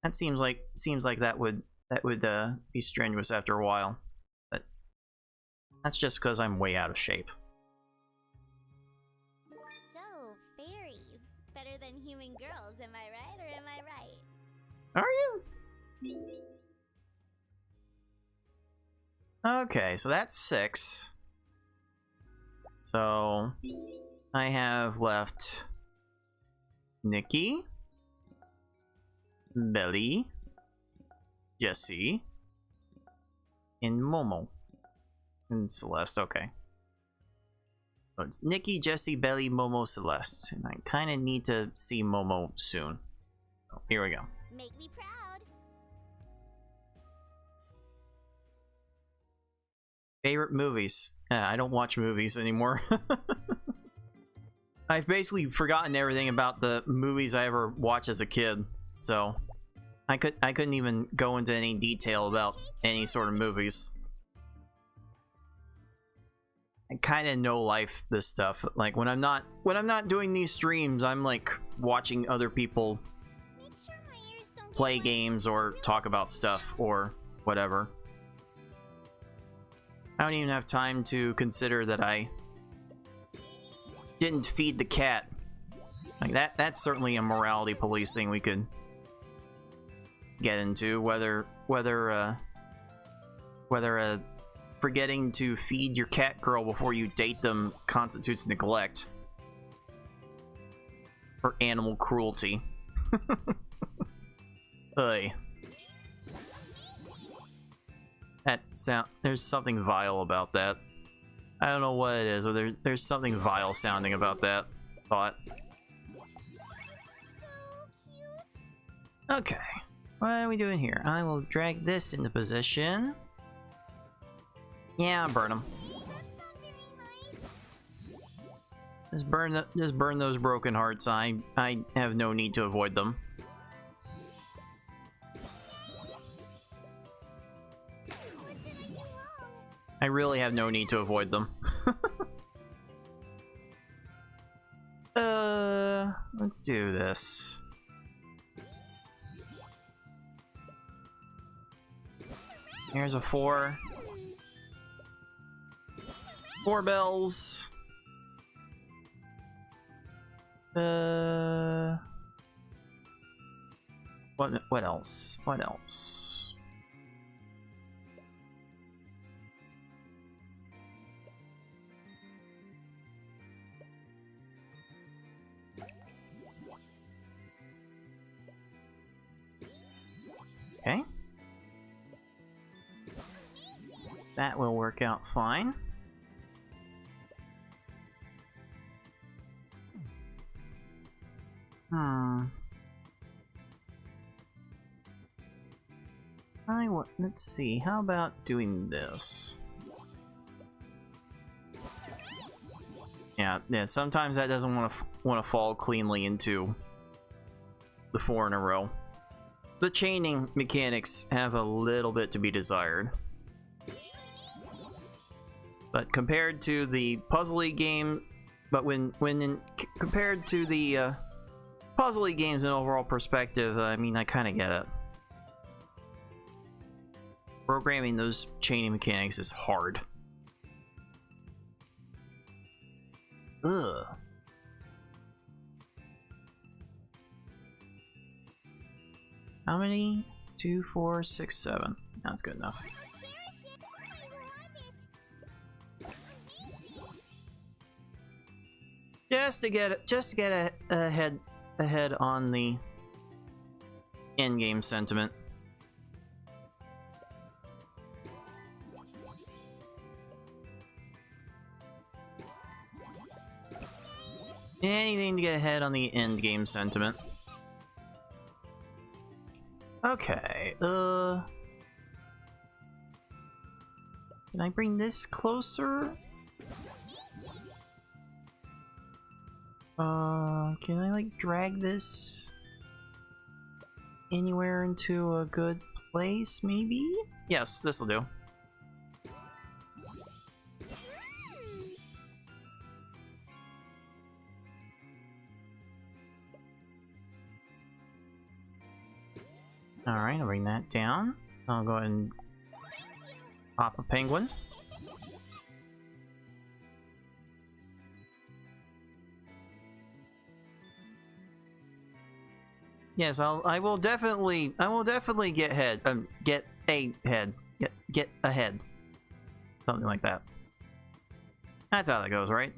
That seems like that would be strenuous after a while, but that's just because I'm way out of shape.
So, fairies. Better than human girls, am I right or am I right?
Are you? Okay, so that's 6. So I have left Nikki, Belly, Jesse, And Momo. And Celeste, okay. So it's Nikki, Jessie, Belly, Momo, Celeste. And I kind of need to see Momo soon. So here we go.
Make me proud.
Favorite movies? I don't watch movies anymore. I've basically forgotten everything about the movies I ever watched as a kid. So I couldn't even go into any detail about any sort of movies. I kind of know life this stuff. Like when I'm not doing these streams, I'm like watching other people
Make sure my ears don't get
play
wet.
games or talk about stuff or whatever. I don't even have time to consider that I didn't feed the cat. Like that's certainly a morality police thing we could get into, whether forgetting to feed your cat girl before you date them constitutes neglect or animal cruelty. Ugh. There's something vile about that. I don't know what it is, or there's something vile sounding about that thought. Okay, what are we doing here? I will drag this into position. Yeah, burn them. Just burn those broken hearts. I have no need to avoid them. I really have no need to avoid them. Let's do this. Here's a 4. 4 bells. What else? What else? Okay. That will work out fine. Let's see, how about doing this? Yeah, sometimes that doesn't want to fall cleanly into the 4 in a row. The chaining mechanics have a little bit to be desired. But compared to the puzzly game, compared to the puzzly games in overall perspective, I mean, I kind of get it. Programming those chaining mechanics is hard. Ugh. How many? 2, 4, 6, 7. That's good enough. Just to get ahead on the in-game sentiment. Anything to get ahead on the end game sentiment. Okay, can I bring this closer? Can I like drag this anywhere into a good place, maybe? Yes, this'll do. Alright, I'll bring that down. I'll go ahead and pop a penguin. Yes, I will definitely get ahead. Something like that. That's how that goes, right?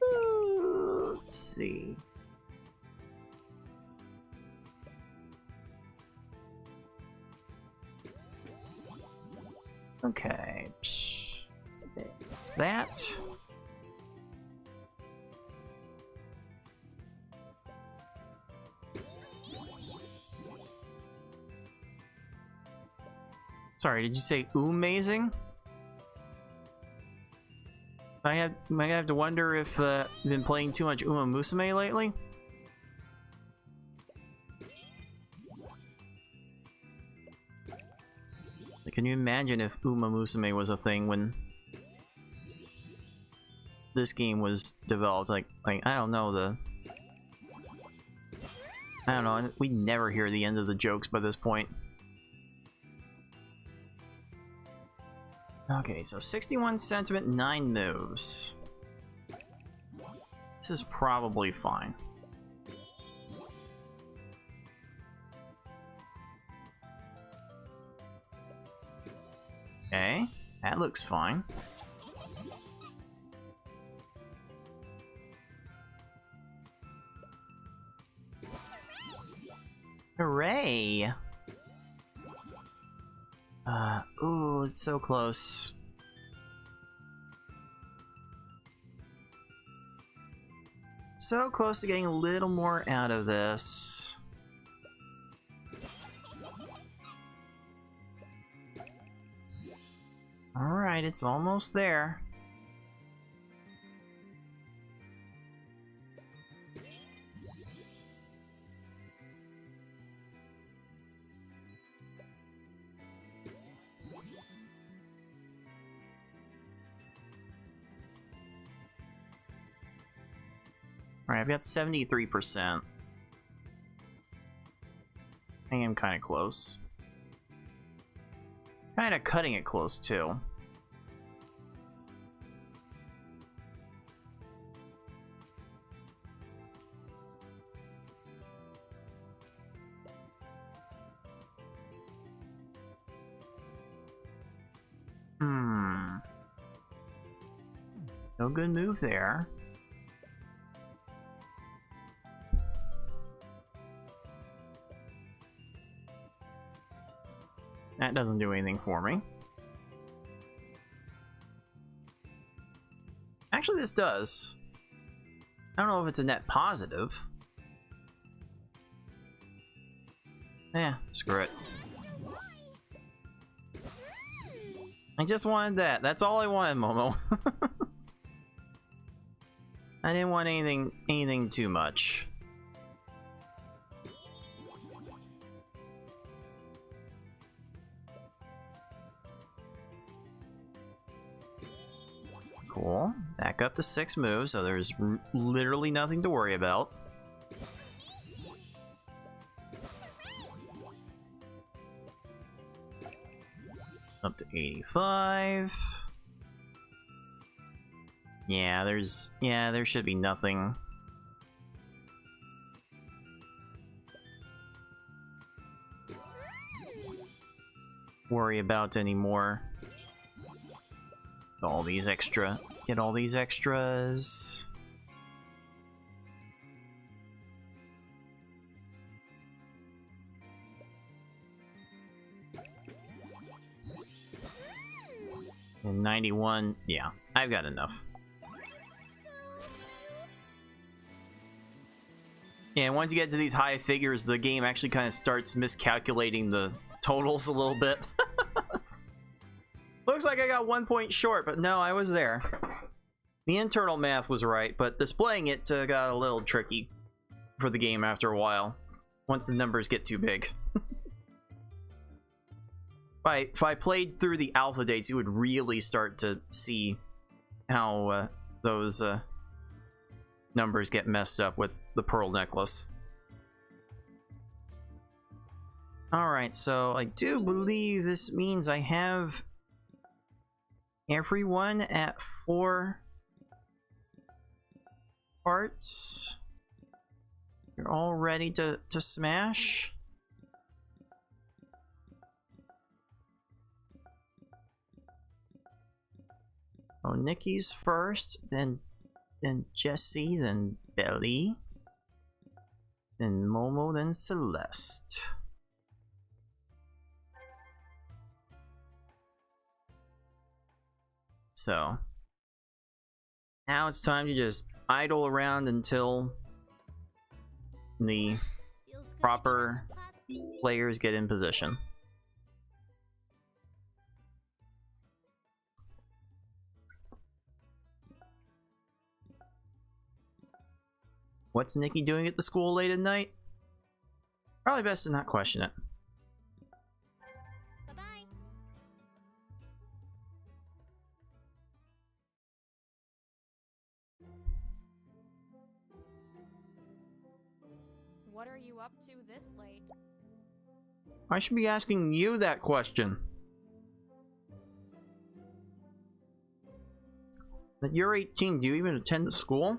Let's see. Okay. What's that? Sorry, did you say amazing? I might have to wonder if I've been playing too much Uma Musume lately. Can you imagine if Uma Musume was a thing when this game was developed? Like I don't know, I don't know, we never hear the end of the jokes by this point. Okay, so 61 sentiment, 9 moves. This is probably fine. Okay, that looks fine. Hooray! Ooh, it's so close. So close to getting a little more out of this. Alright, it's almost there. Alright, I've got 73%. I am kind of close. Kind of cutting it close, too. No good move there. That doesn't do anything for me. Actually, this does. I don't know if it's a net positive. Yeah, screw it. I just wanted that. That's all I wanted, Momo. I didn't want anything too much. Cool. Back up to 6 moves, so there's literally nothing to worry about. Up to 85. Yeah, there should be nothing. Worry about anymore. Get all these extras. And 91, yeah, I've got enough. Yeah, once you get to these high figures, the game actually kind of starts miscalculating the totals a little bit. Looks like I got 1 point short, but no, I was there. The internal math was right, but displaying it got a little tricky for the game after a while, once the numbers get too big. If I played through the alpha dates, you would really start to see how those numbers get messed up with the pearl necklace. Alright, so I do believe this means I have everyone at 4 parts. You're all ready to smash. Oh, Nikki's first, then Jessie, then Belly, then Momo, then Celeste. So now it's time to just idle around until the
Feels good to be
proper
back in class.
players get in position. What's Nikki doing at the school late at night? Probably best to not question it.
Bye-bye.
What are you up to this late?
I should be asking you that question. But you're 18, do you even attend the school?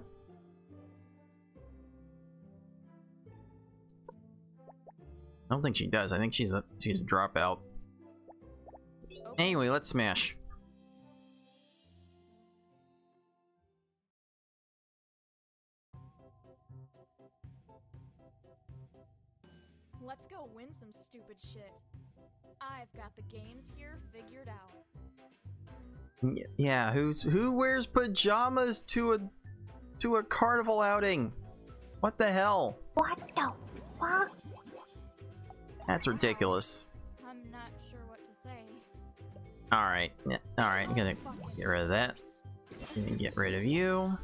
I don't think she does. I think she's a dropout. Anyway, let's smash.
Let's go win some stupid shit. I've got the games here figured out.
Yeah, who wears pajamas to a carnival outing? What the hell?
What the fuck?
That's ridiculous.
I'm not sure what to say.
Alright, yeah, alright, I'm gonna get rid of that. Gonna get rid of you.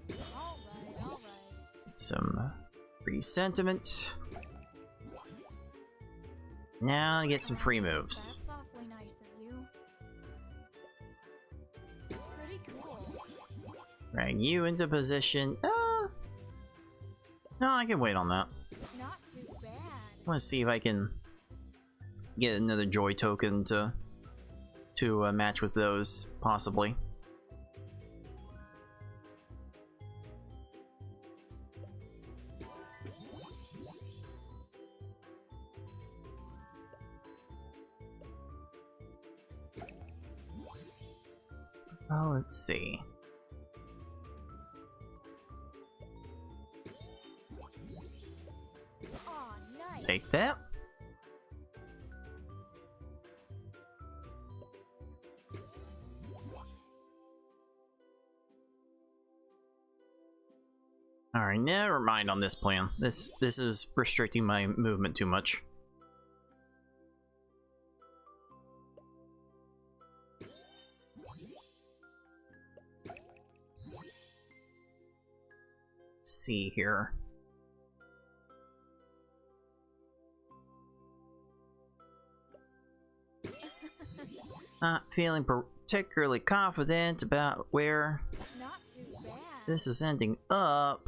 Alright.
Some free sentiment. Now to get some free moves.
That's awfully nice of you. Pretty cool.
Drag you into position. No, I can wait on that.
Not too bad.
I want to see if I can get another joy token to match with those, possibly. Well, let's see.
Aw, nice.
Take that. Alright, never mind on this plan. This is restricting my movement too much. Let's see here. Not feeling particularly confident about where
Not too bad.
this is ending up.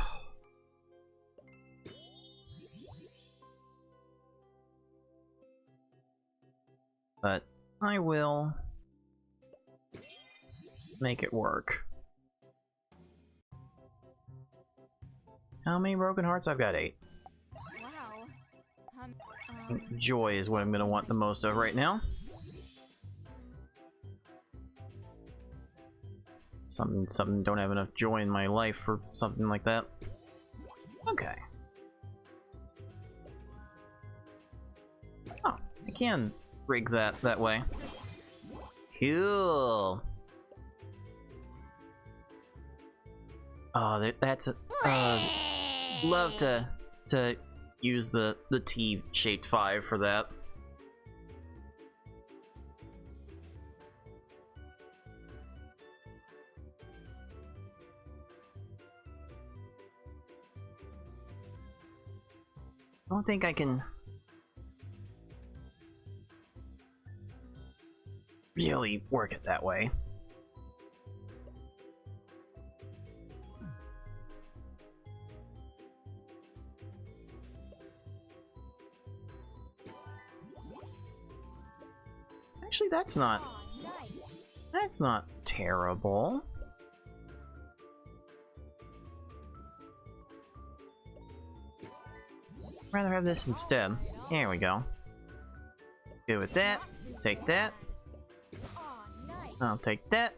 But I will make it work. How many broken hearts? I've got 8.
Wow.
Joy is what I'm gonna want the most of right now. Something don't have enough joy in my life for something like that. Okay. Oh, I can rig that way. Cool. Oh, that's love to use the T-shaped 5 for that. I don't think I can really work it that way. Actually, that's not terrible. Rather have this instead. There we go. Good with that. Take that. I'll take that.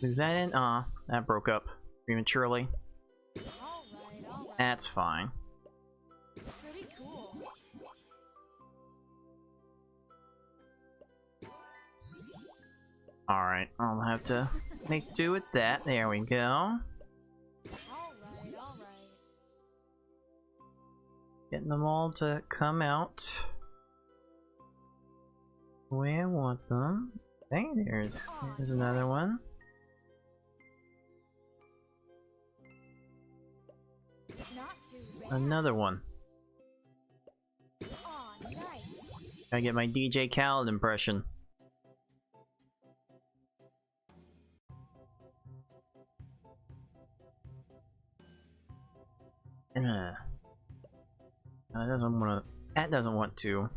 Move that in. Aw, that broke up prematurely. That's fine.
Pretty cool.
Alright, I'll have to make do with that. There we go.
Alright.
Getting them all to come out the way I want them. Hey, there's another one.
Not too bad.
Another one.
Aw, nice.
Gotta get my DJ Khaled impression. That doesn't want to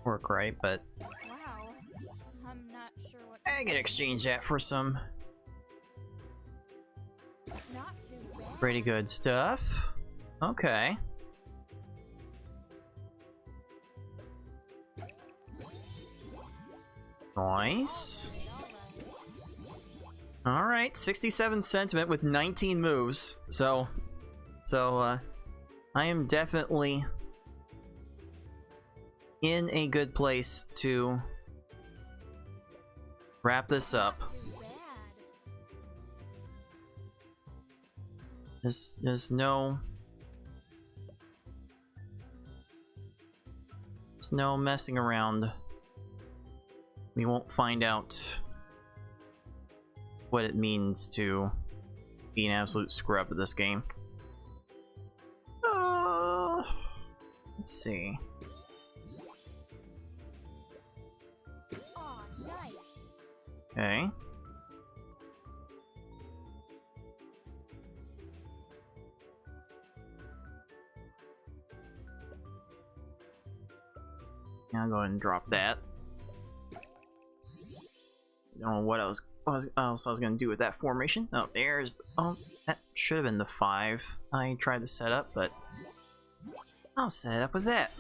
work right, but
Wow. I'm not sure what.
I can exchange that for some
Not too bad.
pretty good stuff. Okay. Nice. Alright, 67 sentiment with 19 moves. So I am definitely in a good place to wrap this up.
Too bad.
There's no messing around. We won't find out what it means to be an absolute scrub at this game. Let's see.
Aw, nice.
Okay. I'll go ahead and drop that. Don't know what else I was gonna do with that formation. Oh, there's. Oh, that should have been the 5 I tried to set up, but I'll set it up with that,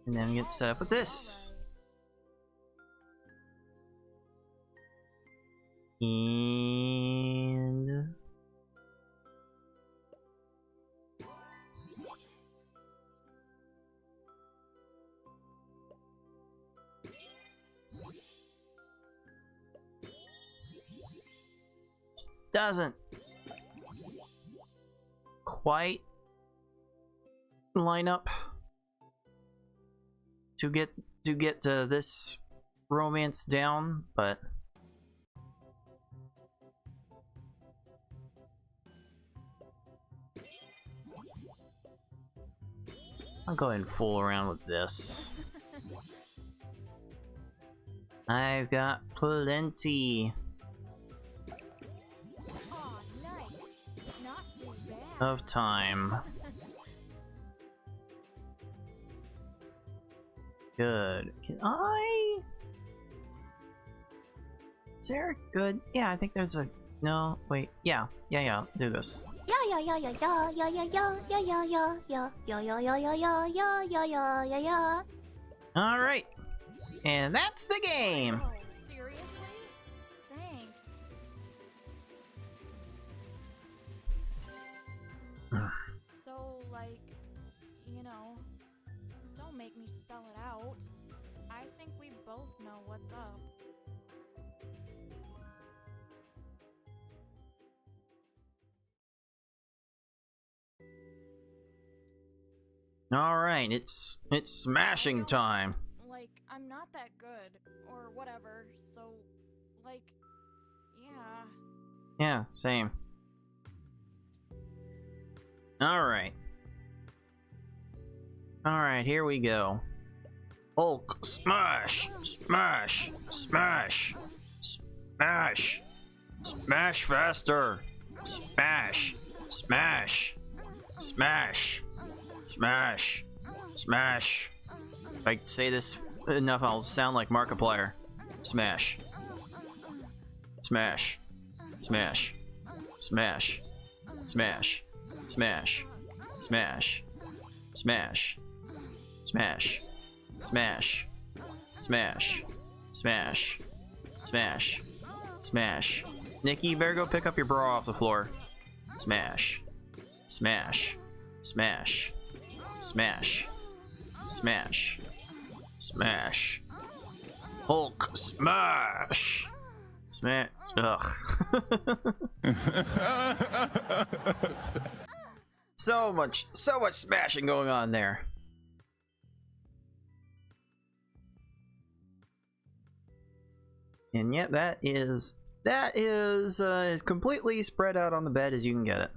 and then get set up with this. And this doesn't quite line up to get to this romance down, but I'll go ahead and fool around with this. I've got plenty
Aw, nice. Not too bad.
of time. Good. Can I? Is there good? Yeah, I think there's a. No, wait. Yeah. Do this. All right, and that's the game.
Oh, seriously? Thanks. So, like, you know, don't make me spell it out. I think we both know what's up.
All right, it's smashing time.
Like, I'm not that good, or whatever, so, like, yeah.
Yeah, same. All right, here we go. Hulk smash, smash, smash, smash, smash faster, smash, smash, smash, smash, smash. If I say this enough, I'll sound like Markiplier. Smash, smash, smash, smash, smash, smash, smash, smash, smash, smash, smash, smash, smash, smash. Nikki, you better go pick up your bra off the floor. Smash, smash, smash, smash, smash, smash, Hulk smash! Smash. Ugh. so much smashing going on there. And yet that is as completely spread out on the bed as you can get it.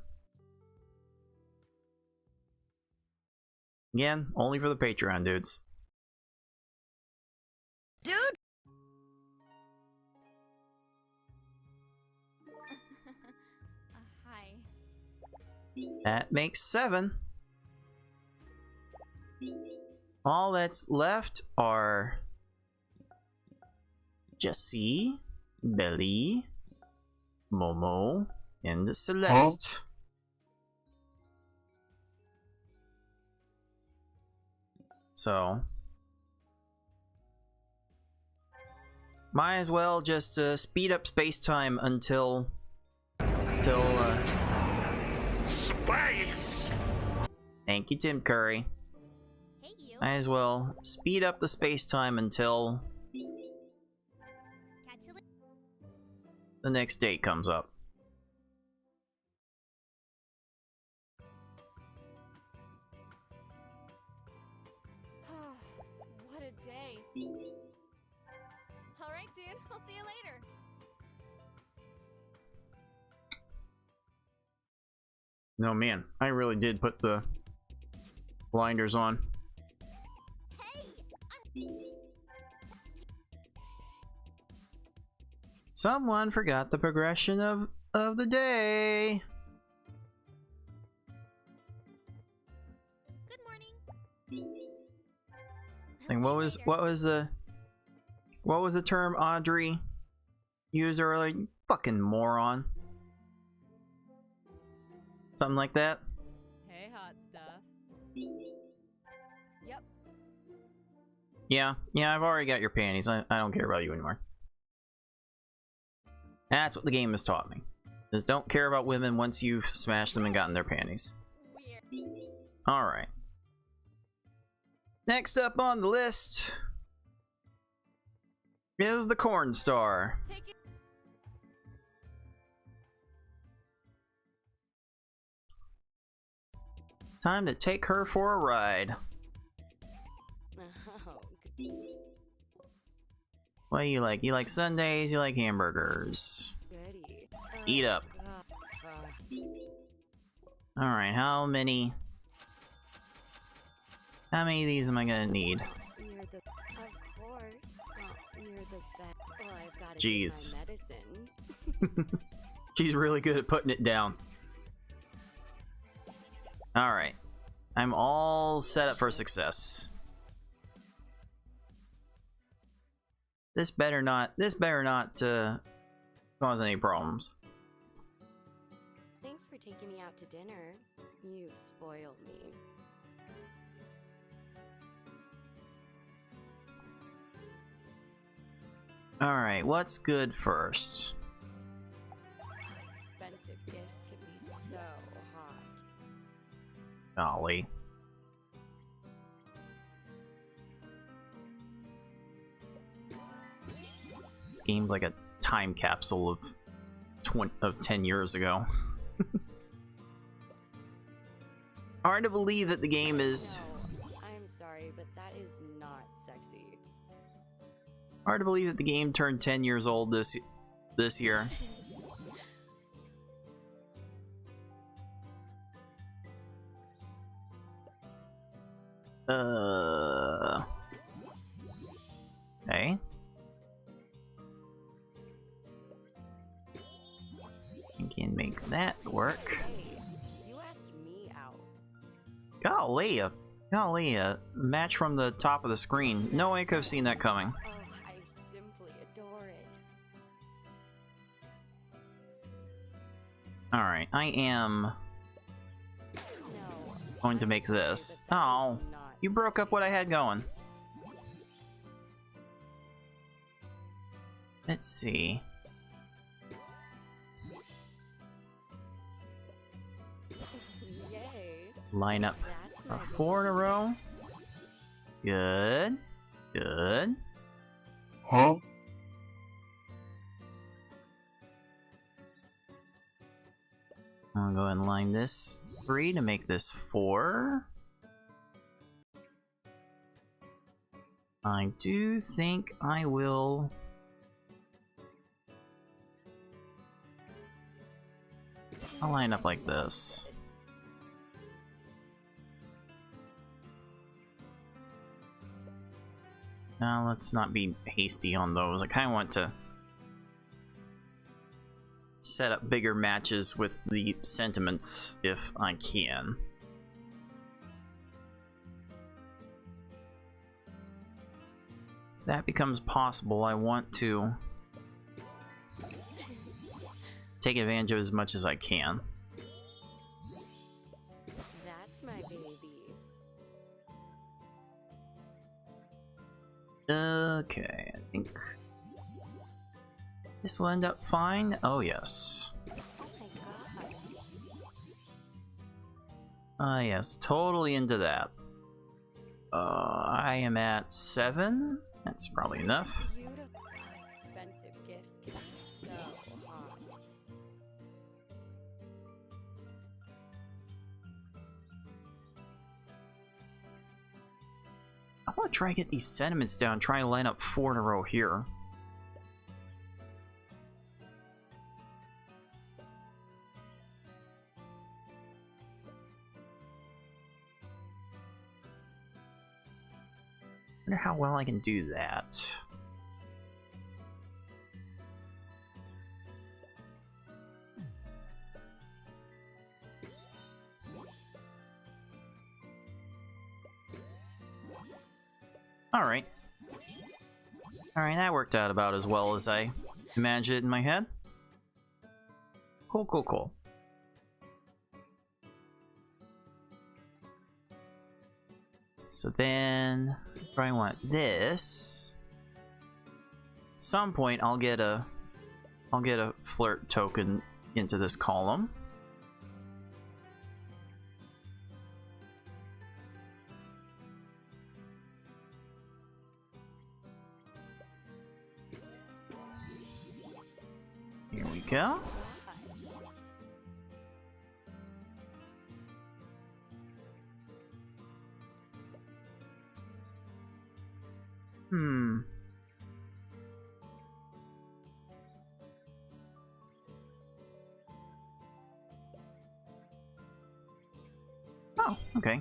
Again, only for the Patreon dudes.
Dude!
Hi.
That makes 7. All that's left are Jessie, Belly, Momo, and Celeste. So might as well just speed up space-time until
Space!
Thank you, Tim Curry.
Hey, you.
Might as well speed up the space-time until
Catch you later.
the next date comes up.
What a day. Alright, dude. I'll see you later.
No, man, I really did put the blinders on. Someone forgot the progression of the day.
Good morning.
And what was the term Audrey used earlier? You fucking moron. Something like that.
Hey, hot stuff. Yep.
Yeah, I've already got your panties. I don't care about you anymore. That's what the game has taught me. Just don't care about women once you've smashed them and gotten their panties.
Weird.
Alright. Next up on the list is the Corn Star.
Take it.
Time to take her for a ride.
Oh,
What do you like? You like sundaes? You like hamburgers?
goody.
Eat up. Alright, how many of these am I gonna need?
You're the, of course. You're the best. Well, I've got to
Jeez.
get my medicine.
She's really good at putting it down. Alright. I'm all set up for success. This better not cause any problems.
Thanks for taking me out to dinner. You spoiled me.
Alright, what's good first?
Expensive gifts can be so hot.
Golly. This game's like a time capsule of 10 years ago. Hard to believe that the game is...
No, I'm sorry, but that is not sexy.
Hard to believe that the game turned 10 years old this year. Okay. I can make that work.
Hey, you asked me out.
Golly, a match from the top of the screen. No way I could have seen that coming.
Oh, I simply adore it.
Alright, I am
No,
going to make this. Oh, you broke up what I had going. Let's see.
Yay.
Line up
That's
a 4 in a row. Good. Good.
Huh?
I'll go ahead and line this 3 to make this 4. I do think I will... I'll line up like this. Now let's not be hasty on those. I kind of want to set up bigger matches with the sentiments if I can. If that becomes possible, I want to take advantage of as much as I can.
That's my baby.
Okay, I think this will end up fine. Oh yes.
Oh my god.
Ah yes, totally into that. I am at 7. That's probably enough.
Beautiful. Expensive gifts can be so hot.
I want to try to get these sentiments down, try and line up 4 in a row here. I wonder how well I can do that. Alright. Alright, that worked out about as well as I imagined it in my head. Cool, cool, cool. So then, if I want this, at some point I'll get a flirt token into this column. Here we go. Oh, okay.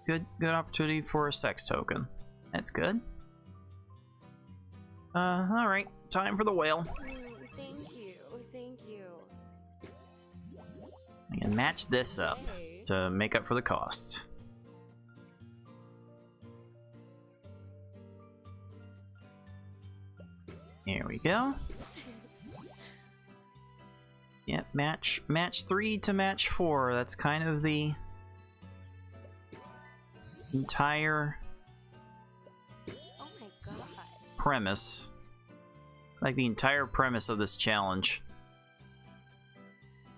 Good opportunity for a sex token. That's good. Alright. Time for the whale.
Thank you, thank you.
I can match this up to make up for the cost. Here we go. Yep, match 3 to match 4. That's kind of the entire
Oh my god.
premise. It's like the entire premise of this challenge.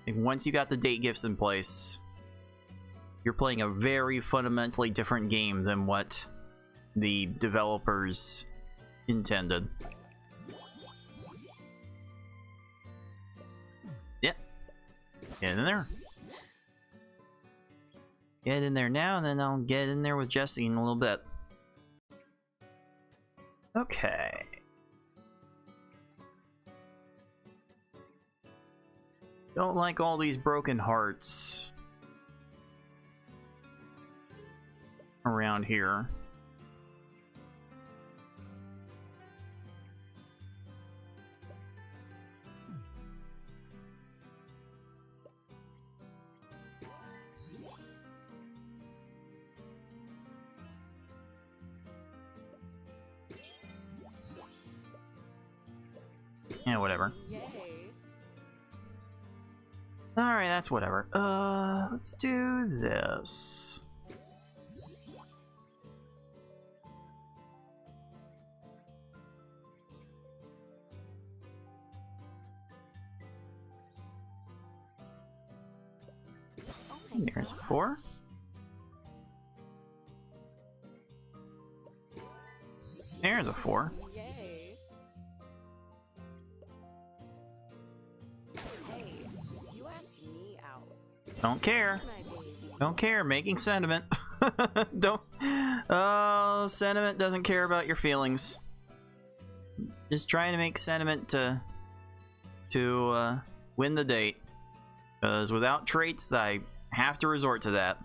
Like once you got the date gifts in place, you're playing a very fundamentally different game than what the developers intended. Yep. Get in there. Get in there now, and then I'll get in there with Jesse in a little bit. Okay. Don't like all these broken hearts around here. Yeah, whatever.
Yay.
Alright, that's whatever. Let's do this.
Oh my
There's
god.
4. There's a 4.
Yay. Hey, you asked me out.
Don't care.
My baby.
Don't care. Making sentiment. Don't. Oh, sentiment doesn't care about your feelings. Just trying to make sentiment to win the date. Because without traits, I have to resort to that.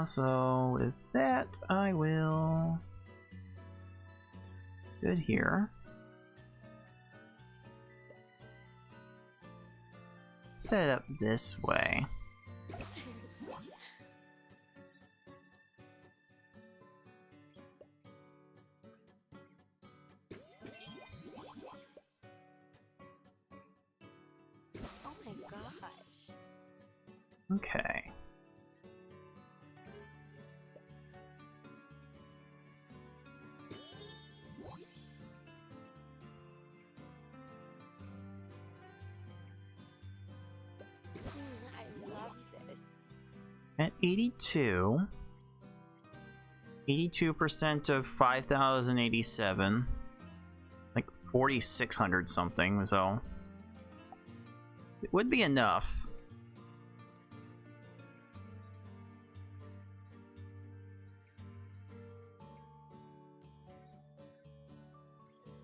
So with that, I will good here. Set up this way.
Oh my gosh.
Okay.
I love this.
At 82. 82% of 5,087. Like 4,600 something, so it would be enough.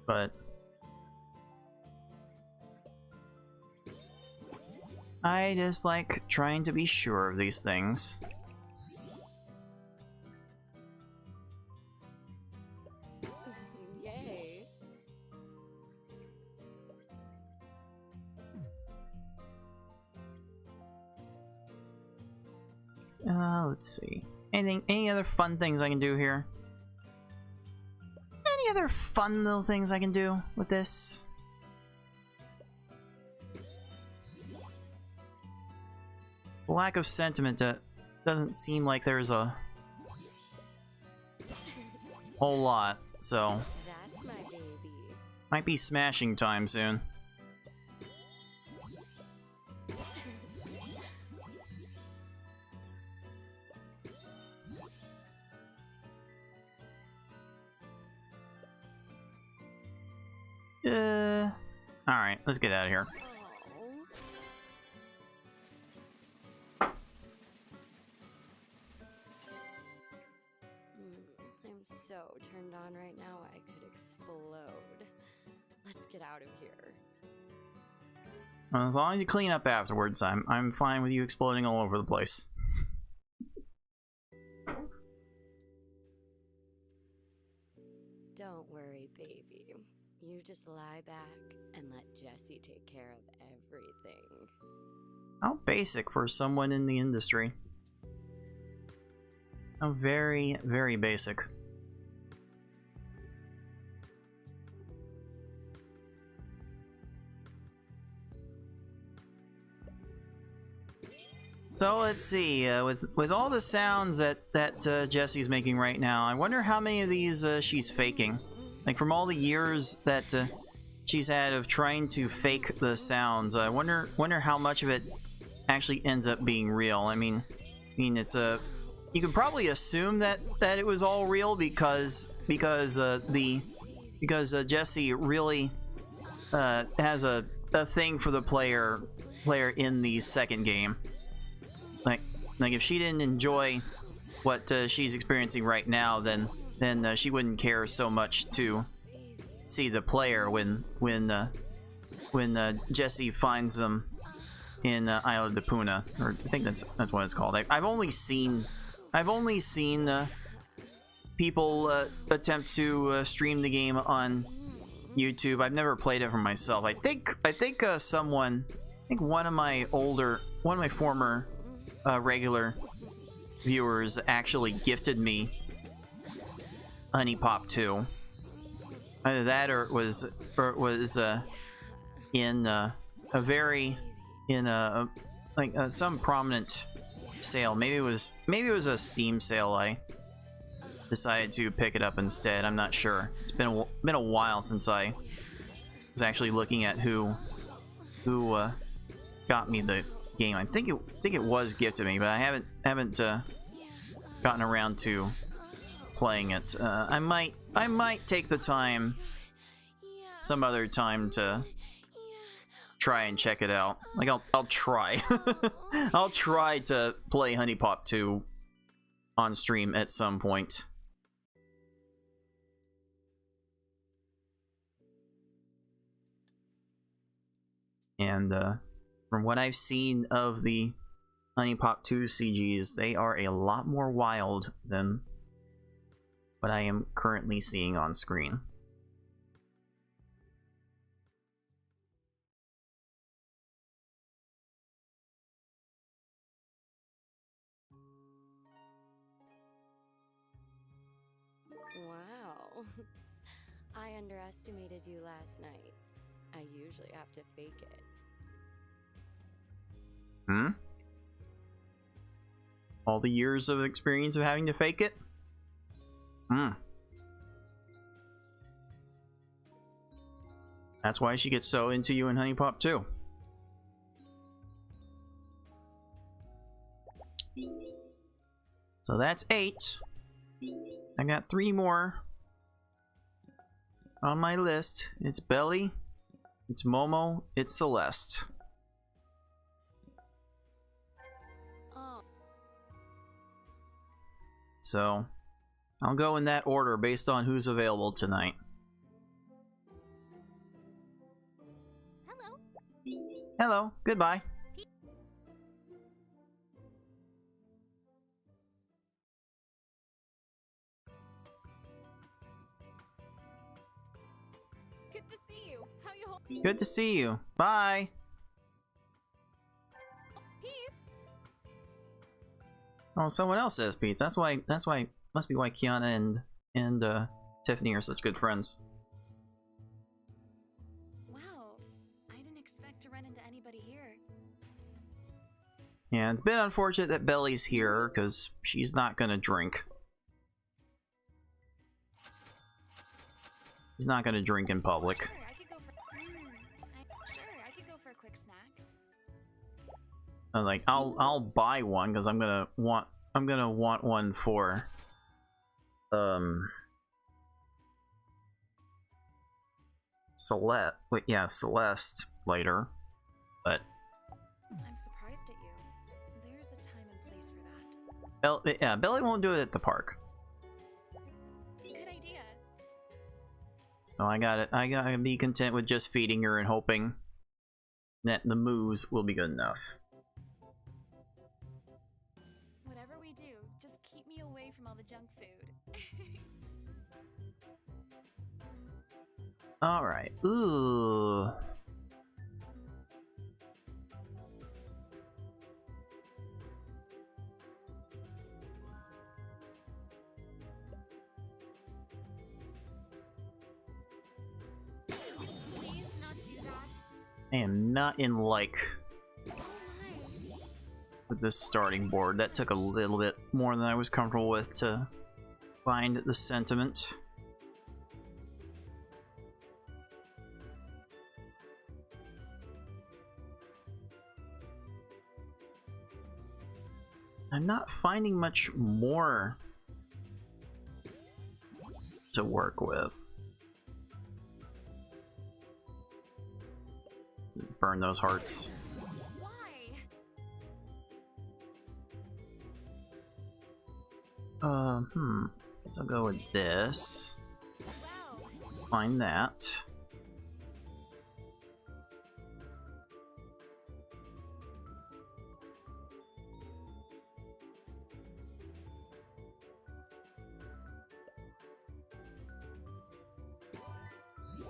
But I just like trying to be sure of these things.
Yay.
Let's see. Any other fun things I can do here? Any other fun little things I can do with this? Lack of sentiment doesn't seem like there's a whole lot, so
That's my baby.
might be smashing time soon. Alright, let's get out of here.
I'm so turned on right now, I could explode. Let's get out of here.
Well, as long as you clean up afterwards, I'm fine with you exploding all over the place.
Don't worry, baby. You just lie back and let Jesse take care of everything.
How basic for someone in the industry. How very, very basic. So let's see, with all the sounds that Jesse's making right now, I wonder how many of these she's faking. Like from all the years that she's had of trying to fake the sounds, I wonder how much of it actually ends up being real. I mean it's you could probably assume that it was all real because Jesse really has a thing for the player in the second game. Like if she didn't enjoy what she's experiencing right now, then she wouldn't care so much to see the player when Jesse finds them in Isle de Puna, or I think that's what it's called. I've only seen people attempt to stream the game on YouTube. I've never played it for myself. I think one of my former regular viewers actually gifted me HuniePop 2. Either that or it was in some prominent sale. Maybe it was a Steam sale. I decided to pick it up instead. I'm not sure. It's been a while since I was actually looking at who got me the game. I think it was gifted to me, but I haven't gotten around to playing it. I might take the time some other time to try and check it out. Like I'll try. I'll try to play HuniePop 2 on stream at some point. And from what I've seen of the HuniePop 2 CGs, they are a lot more wild than what I am currently seeing on screen.
Wow. I underestimated you last night. I usually have to fake it.
Hmm? All the years of experience of having to fake it? Hmm. That's why she gets so into you in HuniePop 2. So that's 8. I got 3 more on my list. It's Belly, it's Momo, it's Celeste.
Oh.
So I'll go in that order based on who's available tonight.
Hello.
Hello, goodbye.
Good to see you. How you hold?
Good to see you. Bye.
Peace.
Oh, someone else says Pete. That's why must be why Kiana and Tiffany are such good friends.
Wow. I didn't expect to run into anybody here.
Yeah, it's a bit unfortunate that Belly's here because she's not gonna drink. She's not gonna drink in public.
Sure, I could go for. Sure, I could go for a quick snack.
Like I'll buy one because I'm gonna want one for Celeste. Wait, yeah, Celeste later. But
I'm surprised at you. There's a time and place for that.
yeah, Belly won't do it at the park.
Good idea.
So I gotta be content with just feeding her and hoping that the moves will be good enough.
Whatever we do, just keep me away from all the junk food.
Alright. Ooh.
Please not do that.
I am not in like
Oh my.
with this starting board. That took a little bit more than I was comfortable with to find the sentiment. I'm not finding much more to work with. Burn those hearts.
Why?
Guess I'll go with this.
Wow.
Find that.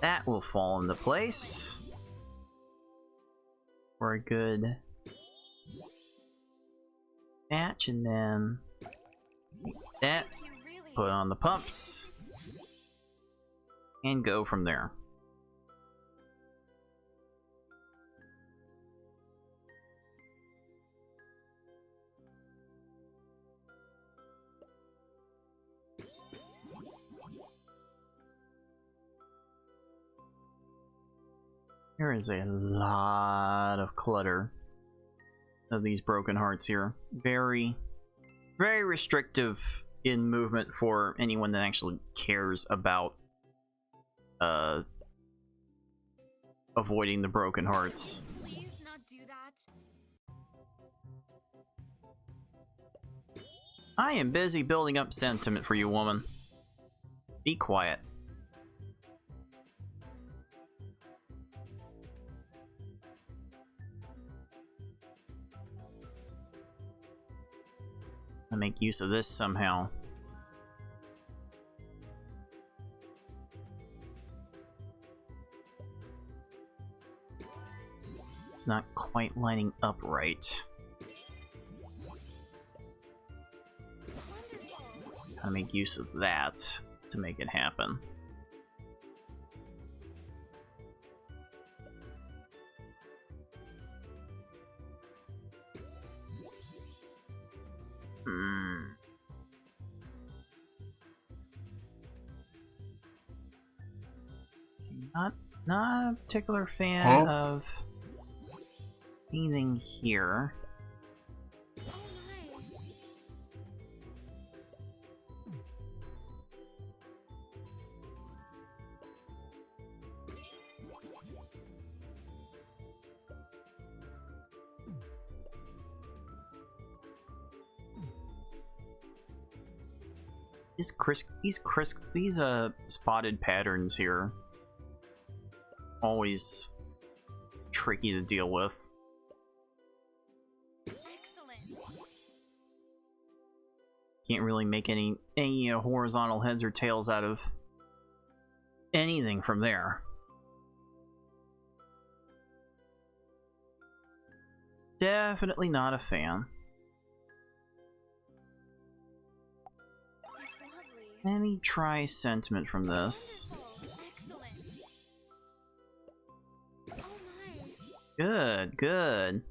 That will fall into place for a good match, and then that,
You really.
put on the pumps, and go from there. There is a lot of clutter of these broken hearts here. Very, very restrictive in movement for anyone that actually cares about avoiding the broken hearts.
Please not do that.
I am busy building up sentiment for you, woman. Be quiet. I make use of this somehow. It's not quite lining up right. I make use of that to make it happen. Not a particular fan of anything here. These spotted patterns here, always tricky to deal with. Can't really make any horizontal heads or tails out of anything from there. Definitely not a fan. Let me try sentiment from this. Good, good.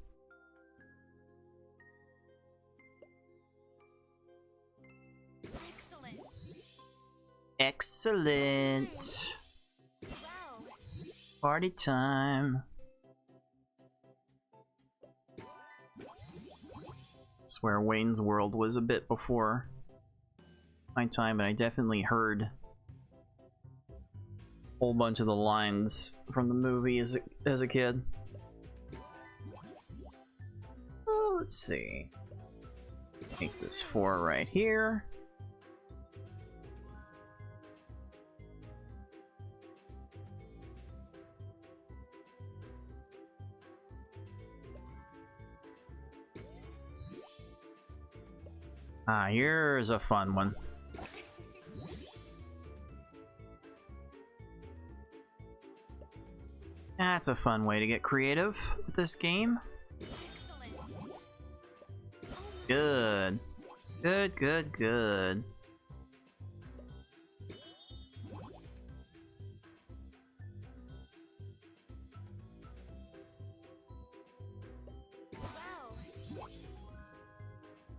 Excellent. Party time. Swear Wayne's World was a bit before my time, and I definitely heard a whole bunch of the lines from the movie as a kid. Oh, let's see. Make this 4 right here. Ah, here's a fun one. That's a fun way to get creative with this game. Good. Good, good, good.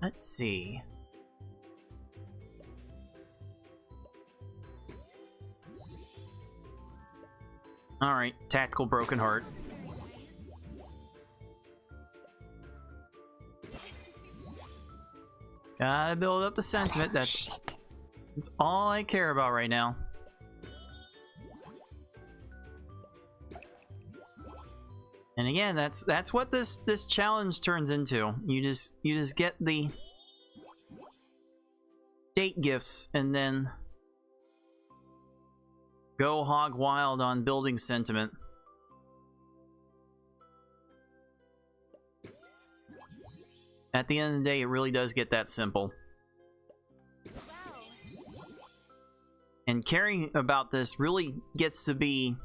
Let's see. Alright, tactical broken heart. Gotta build up the sentiment. That's all I care about right now. And again, that's what this challenge turns into. You just get the date gifts and then go hog wild on building sentiment. At the end of the day, it really does get that simple. And caring about this really gets to be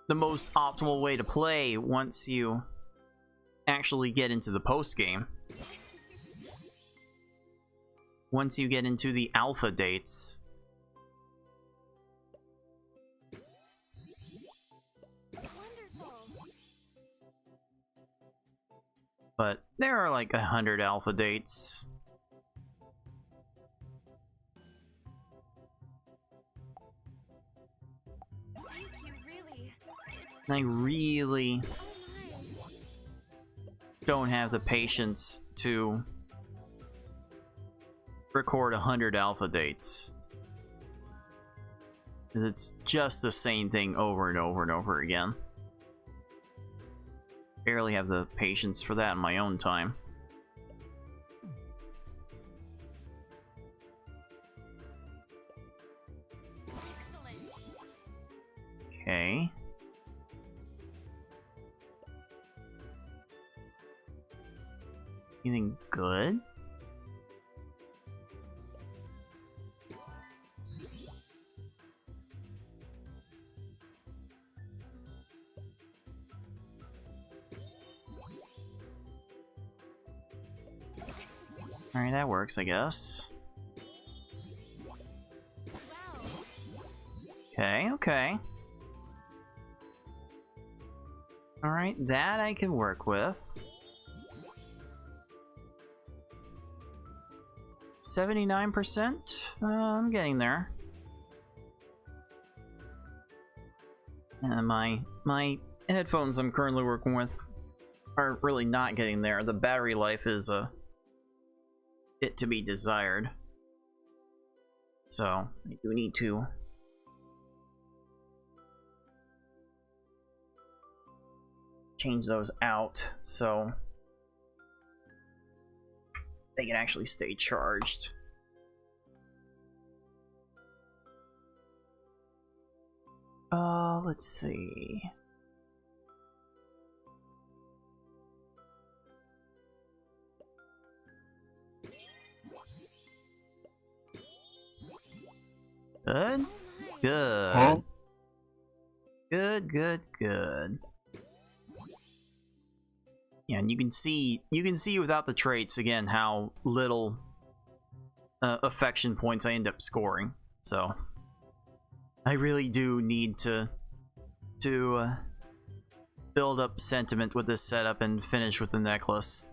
the most optimal way to play once you actually get into the post game. Once you get into the alpha dates. But there are like 100 alpha dates.
Thank you, really.
I really don't have the patience to record 100 alpha dates. It's just the same thing over and over and over again. Barely have the patience for that in my own time. Okay. Anything good? Alright, that works, I guess. Okay, okay. Alright, that I can work with. 79%? I'm getting there. And my headphones I'm currently working with are really not getting there. The battery life is a bit to be desired. So, I do need to change those out so they can actually stay charged. Let's see. Good? Good.
Huh?
Good, good, good. Yeah, and you can see without the traits again how little affection points I end up scoring. So I really do need to build up sentiment with this setup and finish with the necklace.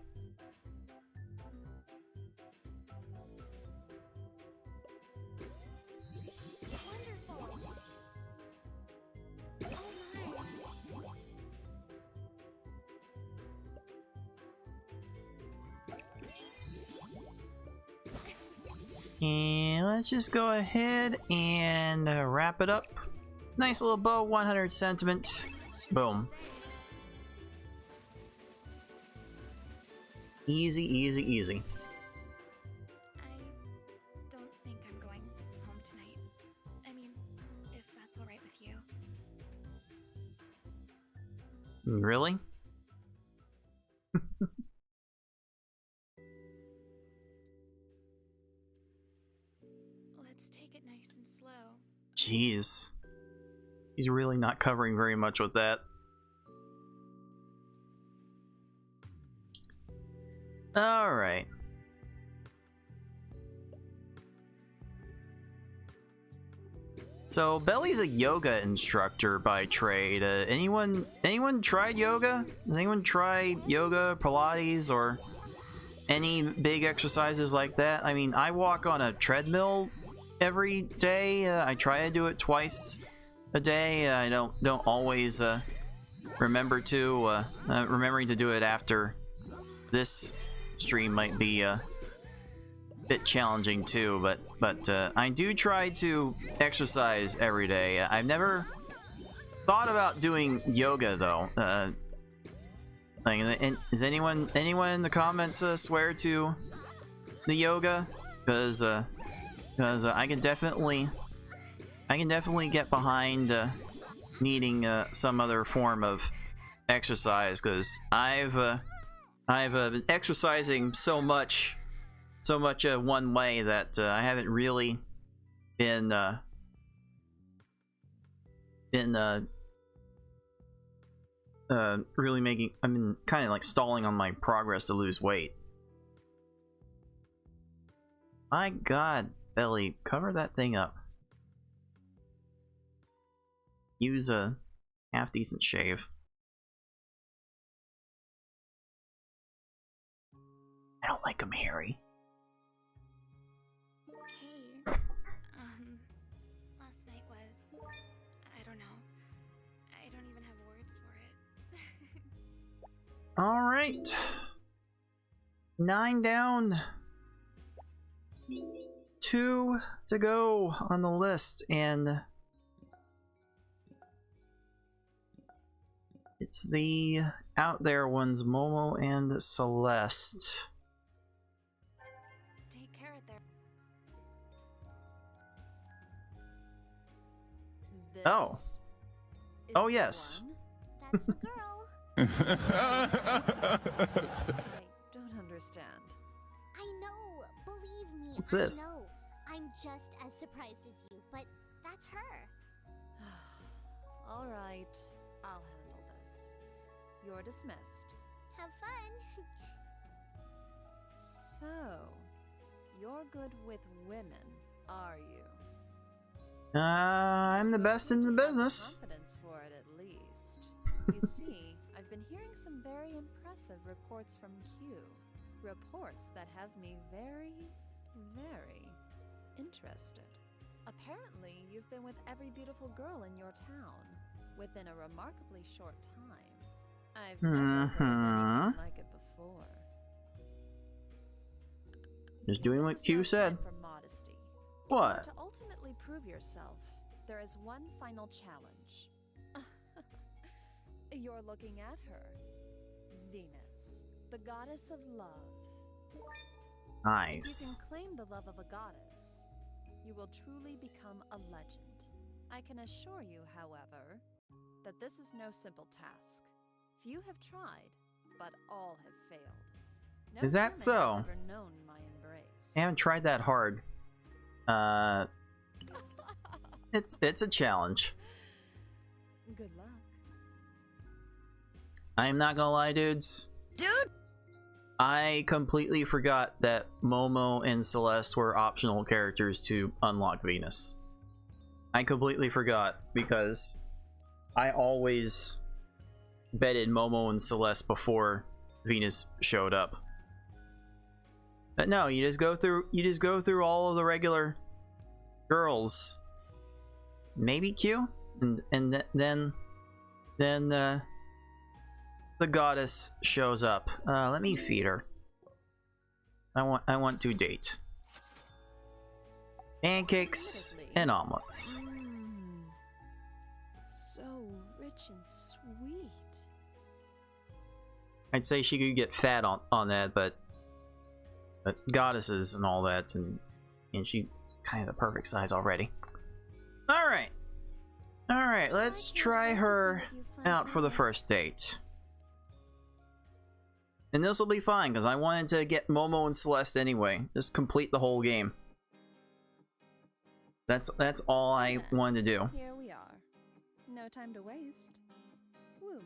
And let's just go ahead and wrap it up. Nice little bow, 100 sentiment. Boom. Easy, easy, easy.
I don't think I'm going home tonight. I mean, if that's alright with you.
Really?
Let's take it nice and slow.
Jeez. He's really not covering very much with that. Alright. So, Belly's a yoga instructor by trade. Anyone tried yoga? Has anyone tried yoga, Pilates, or any big exercises like that? I mean, I walk on a treadmill every day. I try to do it twice a day. I don't always remembering to do it after this stream might be a bit challenging too, but I do try to exercise every day. I've never thought about doing yoga though. Is anyone in the comments swear to the yoga? Because I can definitely get behind needing some other form of exercise, because I've been exercising so much one way that I haven't really been really making. I've been kind of like stalling on my progress to lose weight. My God, Belly, cover that thing up. Use a half decent shave. I don't like him hairy.
Hey, last night was, I don't know. I don't even have words for it.
All right. 9 down. 2 to go on the list, and it's the out there ones, Momo and Celeste.
Take care of their. This
Oh.
is
Oh
the
yes.
one?
That's the girl.
I don't understand.
I know. Believe me.
What's this?
I know. I'm just as surprised as you, but that's her.
All right, I'll handle this. You're dismissed.
Have fun.
So, you're good with women, are you?
I'm the best in the business.
Confidence for it, at least. You see, I've been hearing some very impressive reports from Q. Reports that have me very, very interested. Apparently, you've been with every beautiful girl in your town within a remarkably short time. I've never heard of anything like it before.
Just doing
This
what
is
Q
no
said.
time for modesty.
What?
To ultimately prove yourself, there is one final challenge. You're looking at her. Venus, the goddess of love. If you
Nice.
can claim the love of a goddess, you will truly become a legend. I can assure you, however, that this is no simple task. Few have tried, but all have failed. No
Is that
human
so?
has ever known my embrace.
I haven't tried that hard. It's a challenge.
Good luck.
I'm not gonna lie, dudes.
Dude!
I completely forgot that Momo and Celeste were optional characters to unlock Venus. I completely forgot because I always betted Momo and Celeste before Venus showed up. But no, you just go through all of the regular girls. Maybe Q, and then the goddess shows up. Let me feed her. I want to date. Pancakes and omelets.
So rich and sweet.
I'd say she could get fat on that, but goddesses and all that, and she's kind of the perfect size already. All right, let's try her out for the first date. And this will be fine because I wanted to get Momo and Celeste anyway. Just complete the whole game. That's all I wanted to do.
Here we are. No time to waste. Woo me.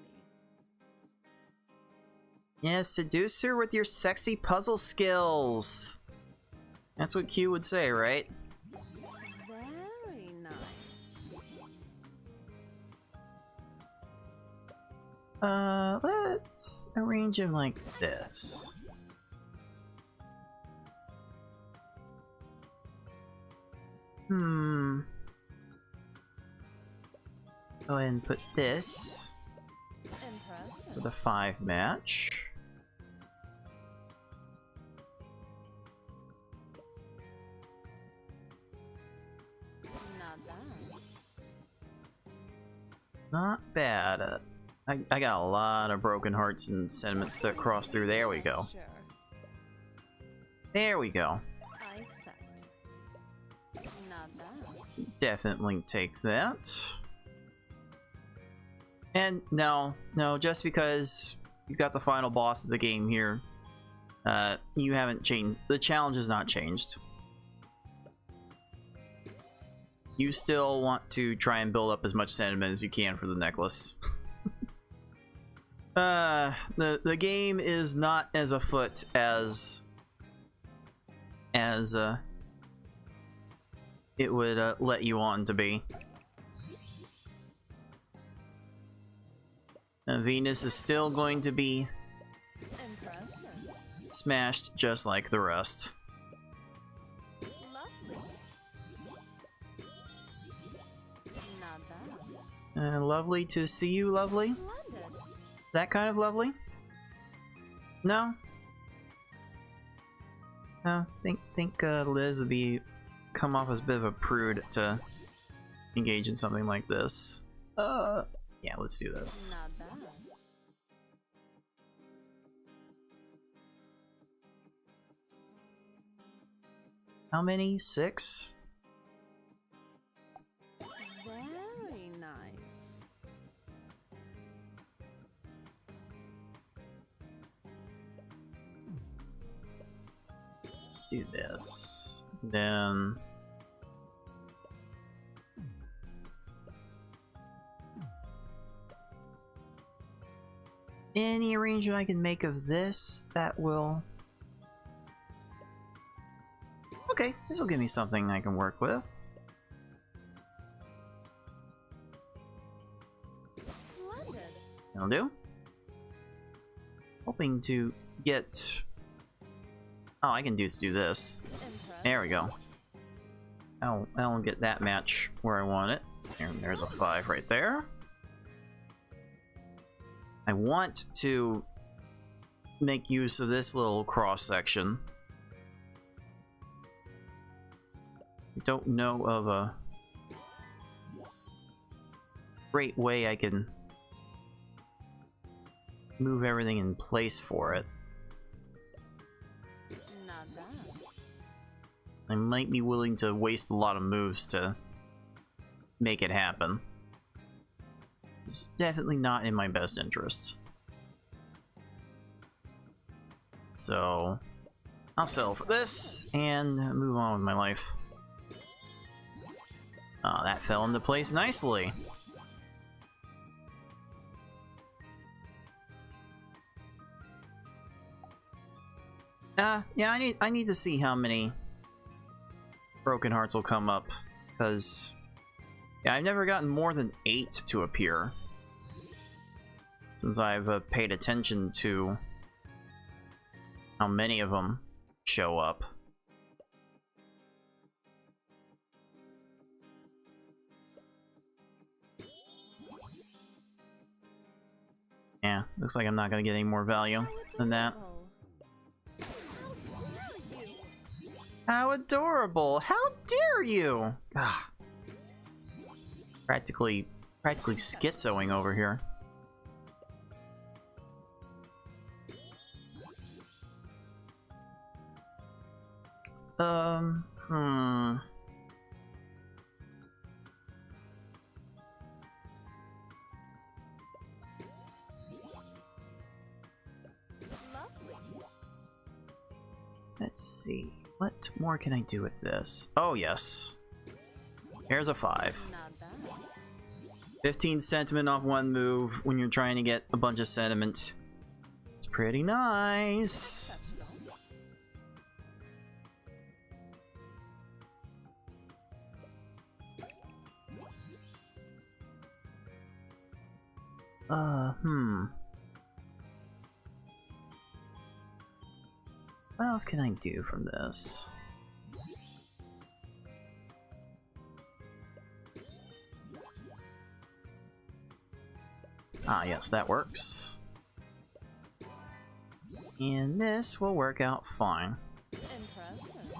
Yeah, seduce her with your sexy puzzle skills. That's what Q would say, right?
Very nice.
Let's arrange him like this. Go ahead and put this
Impressive.
for the 5 match.
Not bad.
Not bad. I got a lot of broken hearts and sentiments to cross through. There we go.
Sure.
There we go.
I accept. Not bad.
Definitely take that. And no, just because you got the final boss of the game here, you haven't changed. The challenge has not changed. You still want to try and build up as much sentiment as you can for the necklace. The game is not as afoot as it would let you on to be. Venus is still going to be
Impressive.
smashed just like the rest.
Lovely. Not bad.
Lovely to see you, lovely.
Splendid.
That kind of lovely? No? Think Liz would come off as a bit of a prude to engage in something like this. Yeah, let's do this.
Not bad.
How many? 6?
Very nice.
Let's do this. Then any arrangement I can make of this that will... Okay, this will give me something I can work with.
Splendid.
That'll do. Hoping to get... Oh, I can do this.
Impressed.
There we go. I'll get that match where I want it. And there's a 5 right there. I want to make use of this little cross section. I don't know of a great way I can move everything in place for it.
Not bad.
I might be willing to waste a lot of moves to make it happen. It's definitely not in my best interest. So I'll settle for this and move on with my life. Oh, that fell into place nicely. Yeah, I need to see how many broken hearts will come up, because yeah, I've never gotten more than 8 to appear since I've paid attention to how many of them show up. Yeah, looks like I'm not gonna get any more value than that. How adorable! How dare you! Ah. Practically schizoing over here. Let's see. What more can I do with this? Oh, yes. Here's a 5.
Not bad.
15 sentiment off one move when you're trying to get a bunch of sentiment. It's pretty nice. What else can I do from this? Ah, yes, that works. And this will work out fine.
Impressive.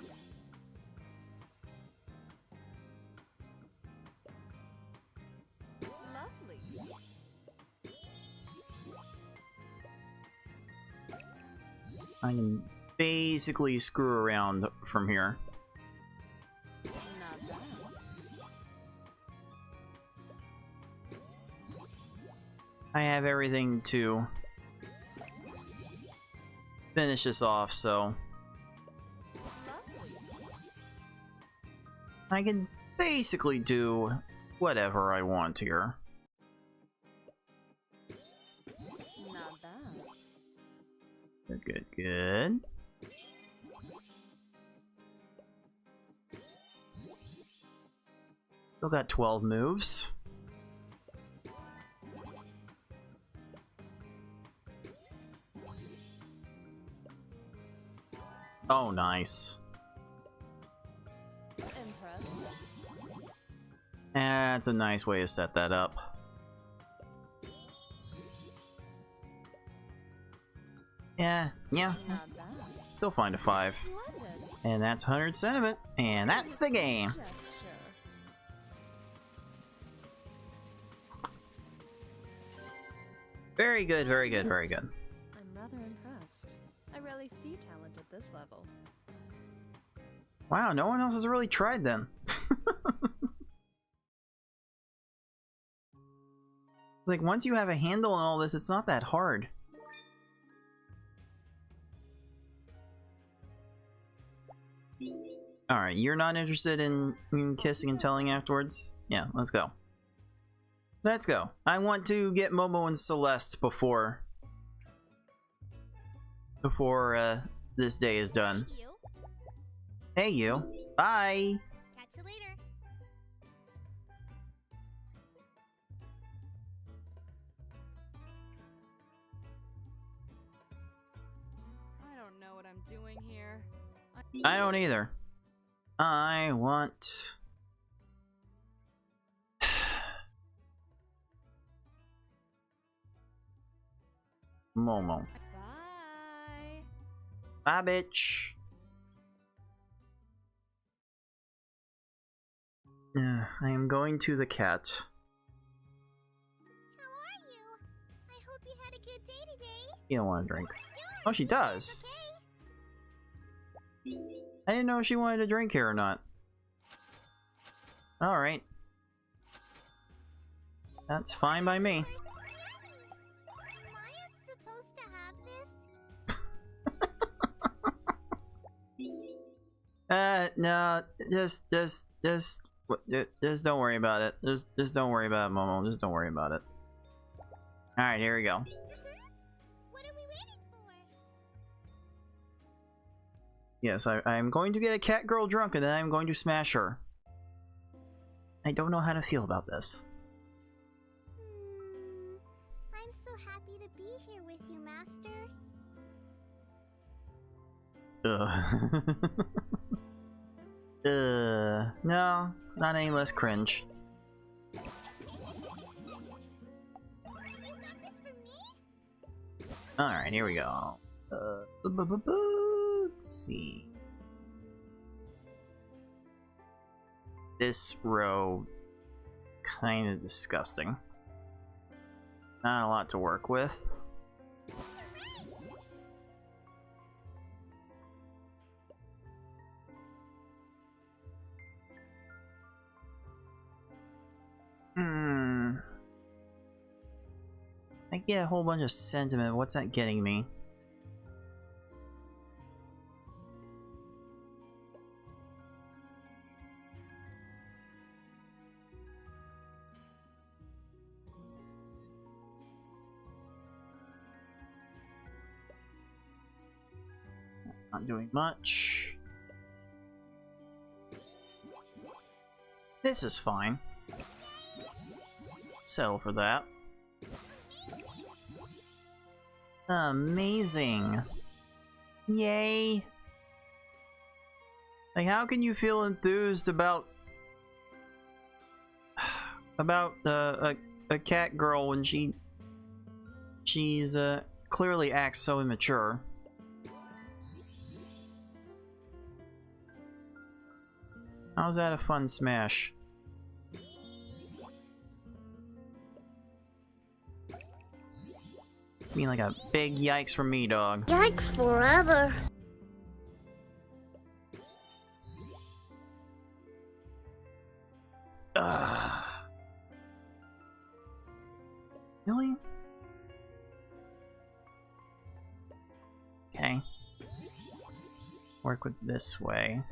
Lovely.
I can basically screw around from here.
Not bad.
I have everything to finish this off, so
Lovely.
I can basically do whatever I want here.
Not bad.
Good, good, good. Still got 12 moves. Oh, nice.
Impressive.
That's a nice way to set that up. Yeah.
Not bad.
Still find a 5.
Splendid.
And that's 100 sentiment, and that's the game.
Gesture.
Very good, very good, very good.
I'm rather impressed. I rarely see talent at this level.
Wow, no one else has really tried then. Like, once you have a handle on all this, it's not that hard. Alright, you're not interested in kissing and telling afterwards? Yeah, let's go. Let's go. I want to get Momo and Celeste before this day is done.
You.
Hey you. Bye!
Catch you later.
I don't know what I'm doing here.
I don't either. I want... Momo.
Bye.
Bye, bitch. I am going to the cat.
How are you? I hope you had a good day today.
You don't want a drink.
Good.
Oh, she does.
Okay.
I didn't know if she wanted a drink here or not. Alright. That's fine by me.
Maya's supposed to have this?
No, just don't worry about it. Just don't worry about it, Momo. Just don't worry about it. Alright, here we go.
What are we waiting for?
Yes, I'm going to get a cat girl drunk and then I'm going to smash her. I don't know how to feel about this.
I'm so happy to be here with you, Master.
No, it's not any less cringe.
You got this for me?
Alright, here we go. Let's see. This row, kind of disgusting. Not a lot to work with. I get a whole bunch of sentiment. What's that getting me? That's not doing much. This is fine. Settle for that. Amazing. Yay. Like, how can you feel enthused about a cat girl when she's clearly acts so immature? How's that a fun smash? I mean, like a big yikes from me, dog.
Yikes forever.
Ugh. Really? Okay. Work with this way.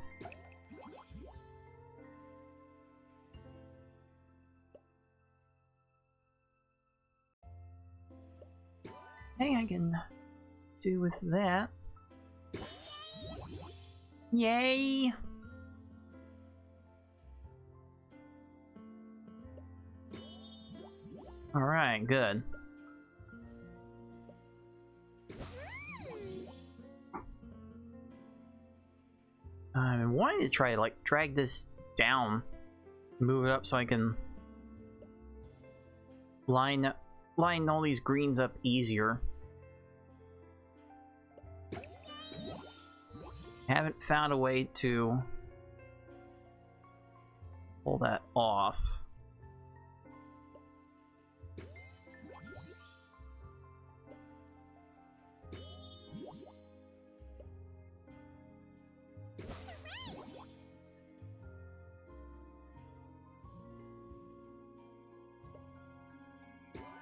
Hey, I can do with that. Yay! Alright, good. I've been wanting to try to, like, drag this down, move it up so I can line all these greens up easier. Haven't found a way to pull that off.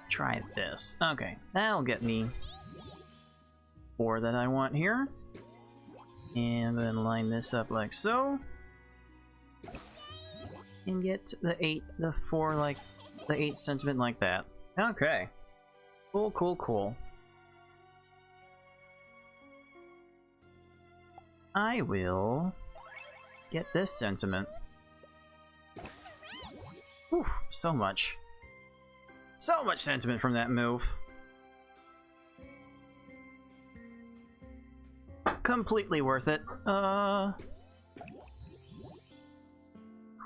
Try this. Okay, that'll get me 4 that I want here. And then line this up like so. And get the 8, the 4, like the 8 sentiment like that. Okay. Cool, cool, cool. I will get this sentiment. Whew, so much. So much sentiment from that move. Completely worth it.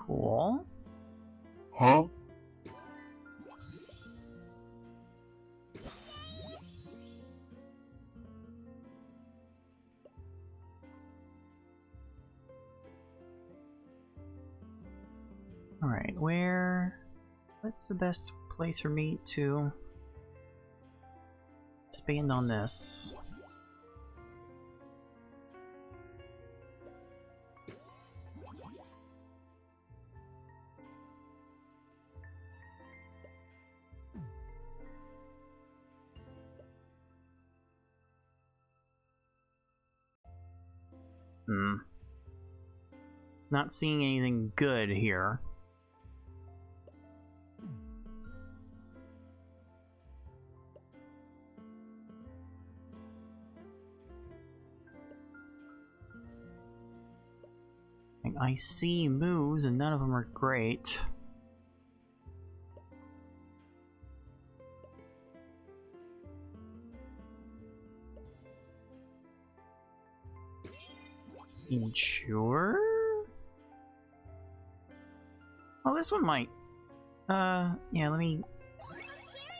Cool.
Huh?
Alright, what's the best place for me to expand on this? Not seeing anything good here. I see moves and none of them are great. Sure. Oh, this one might. Yeah, let me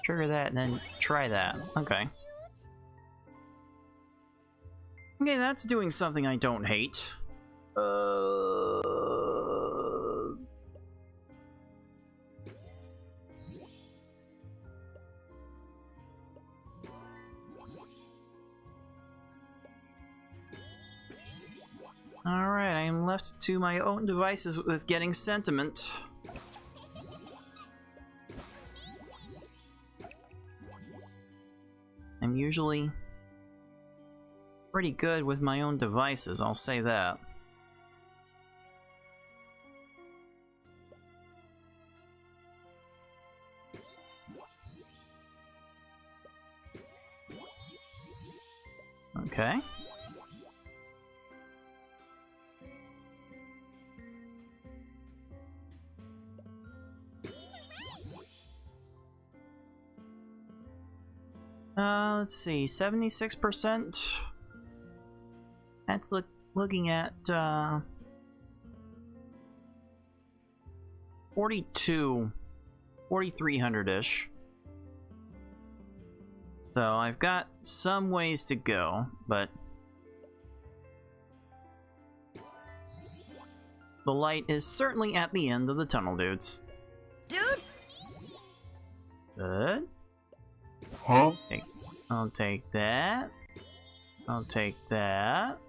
trigger that and then try that. Okay. Okay, that's doing something I don't hate. Alright, I am left to my own devices with getting sentiment. I'm usually pretty good with my own devices, I'll say that. Okay. Let's see, 76%. That's looking at 4,300-ish. So I've got some ways to go, but the light is certainly at the end of the tunnel, dudes.
Dude!
Good.
Huh?
I'll take that. I'll take that.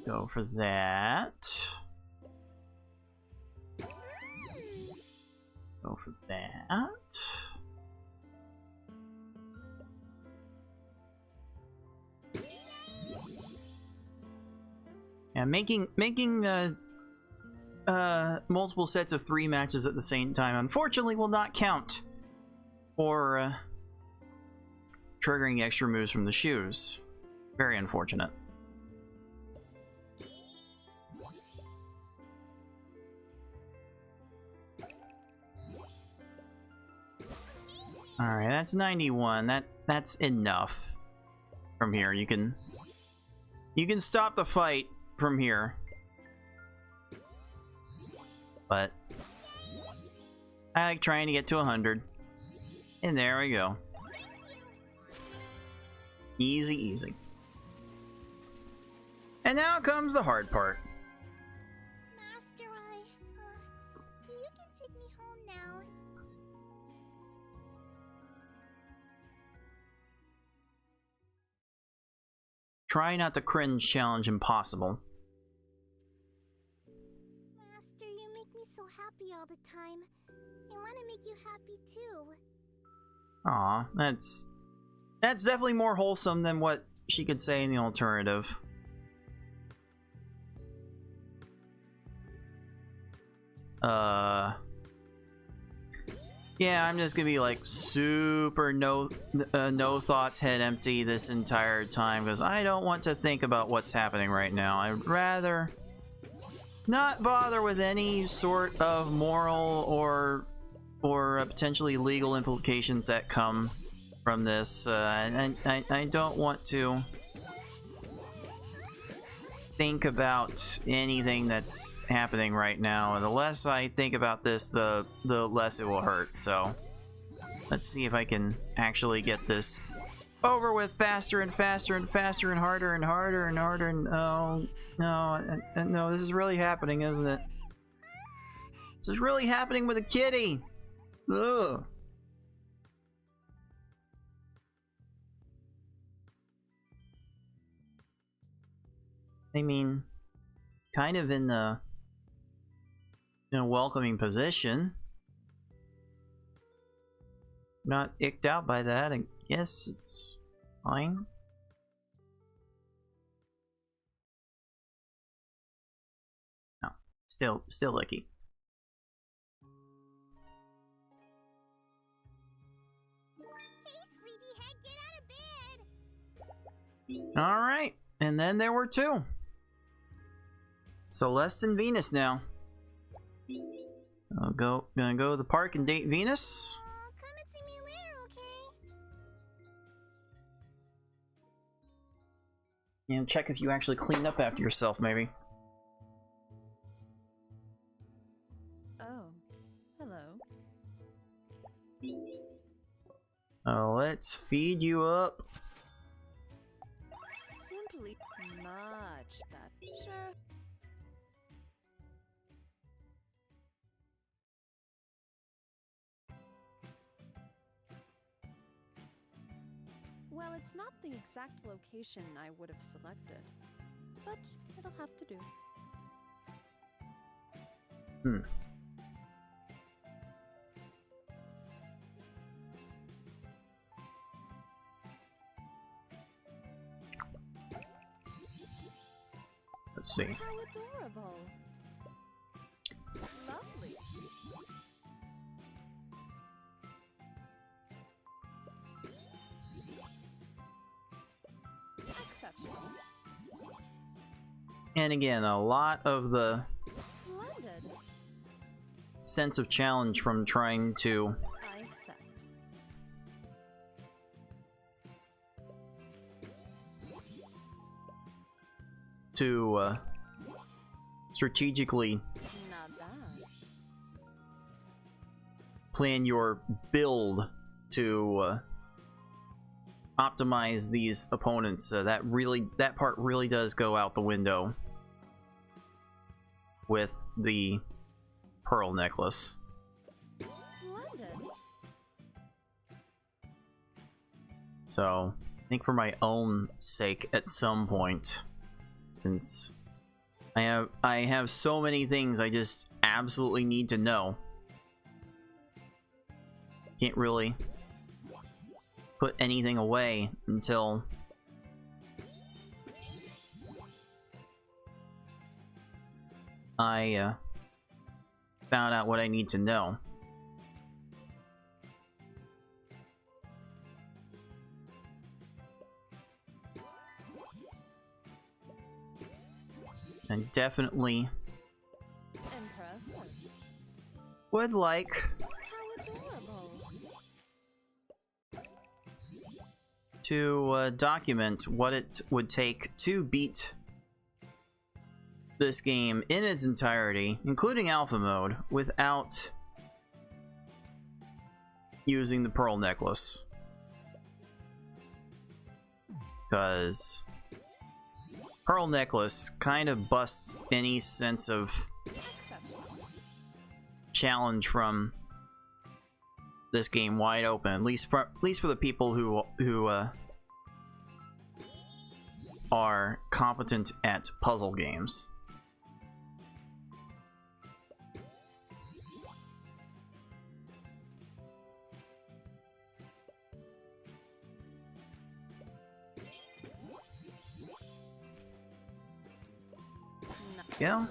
Go for that. Go for that. Yeah, making multiple sets of 3 matches at the same time unfortunately will not count for triggering extra moves from the shoes. Very unfortunate. Alright, that's 91. That's enough from here. You can stop the fight from here. But I like trying to get to 100. And there we go. Easy, easy. And now comes the hard part.
Master Eye, you can take me home now.
Try not to cringe challenge impossible.
Master, you make me so happy all the time. I want to make you happy too.
Aw, that's definitely more wholesome than what she could say in the alternative. Yeah, I'm just gonna be like super no thoughts, head empty this entire time because I don't want to think about what's happening right now. I'd rather not bother with any sort of moral or potentially legal implications that come from this. And I don't want to think about anything that's happening right now, and the less I think about this, the less it will hurt. So let's see if I can actually get this over with faster and faster and faster and harder and harder and harder. And oh no, this is really happening, isn't it? This is really happening with a kitty. Ugh. I mean, kind of in a welcoming position. Not icked out by that. I guess it's fine. No, still icky.
Hey, sleepyhead, get out of bed!
All right, and then there were two. Celeste and Venus now. Gonna go to the park and date Venus.
Come and see me later, okay?
And check if you actually cleaned up after yourself, maybe.
Oh, hello.
Let's feed you up.
Simply much better. Sure. Well, it's not the exact location I would have selected, but it'll have to do.
Let's see.
How adorable. Lovely. Exceptional.
And again, a lot of the
Splendid.
sense of challenge from trying to
I accept.
strategically
Not bad.
plan your build to optimize these opponents. That part really does go out the window with the pearl necklace.
Splendid.
So I think for my own sake, at some point, since I have so many things I just absolutely need to know, can't really put anything away until I found out what I need to know. And definitely
Impressive.
would like
How adorable.
to document what it would take to beat this game in its entirety, including alpha mode, without using the pearl necklace. Because Pearl Necklace kind of busts any sense of challenge from this game wide open. At least for the people who are competent at puzzle games. Yeah.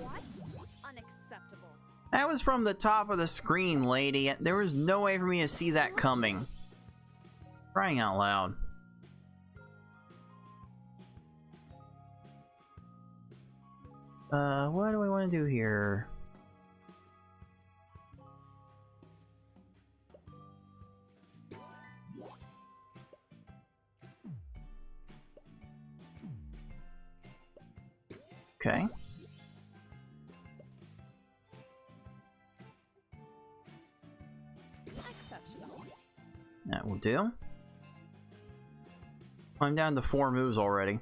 Unacceptable.
That was from the top of the screen, lady. There was no way for me to see that coming. Crying out loud. What do we want to do here? Okay. That will do. I'm down to 4 moves already.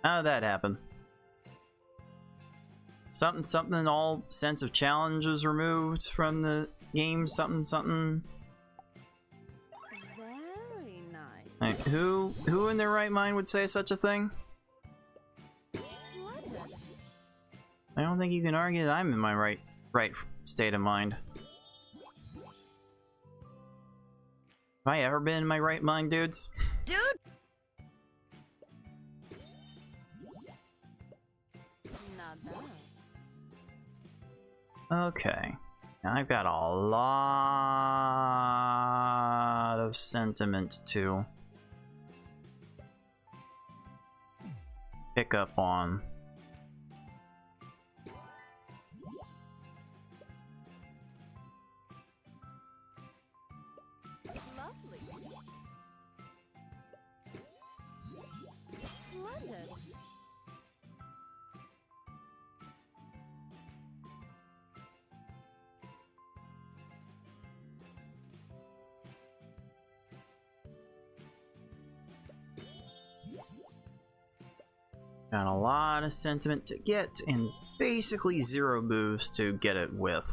How did that happen? Something, all sense of challenge is removed from the game, something.
Very nice.
Like, who in their right mind would say such a thing?
Splendid.
I don't think you can argue that I'm in my right state of mind. Have I ever been in my right mind, dudes?
Dude! Not bad.
Okay. Now I've got a lot of sentiment to pick up on.
Lovely. Splendid.
Got a lot of sentiment to get and basically 0 moves to get it with.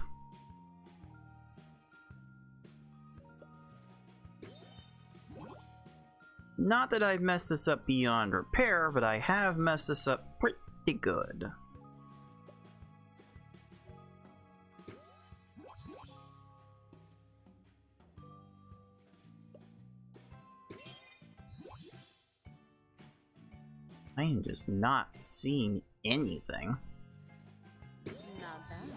Not that I've messed this up beyond repair, but I have messed this up pretty good. I am just not seeing anything.
Not bad.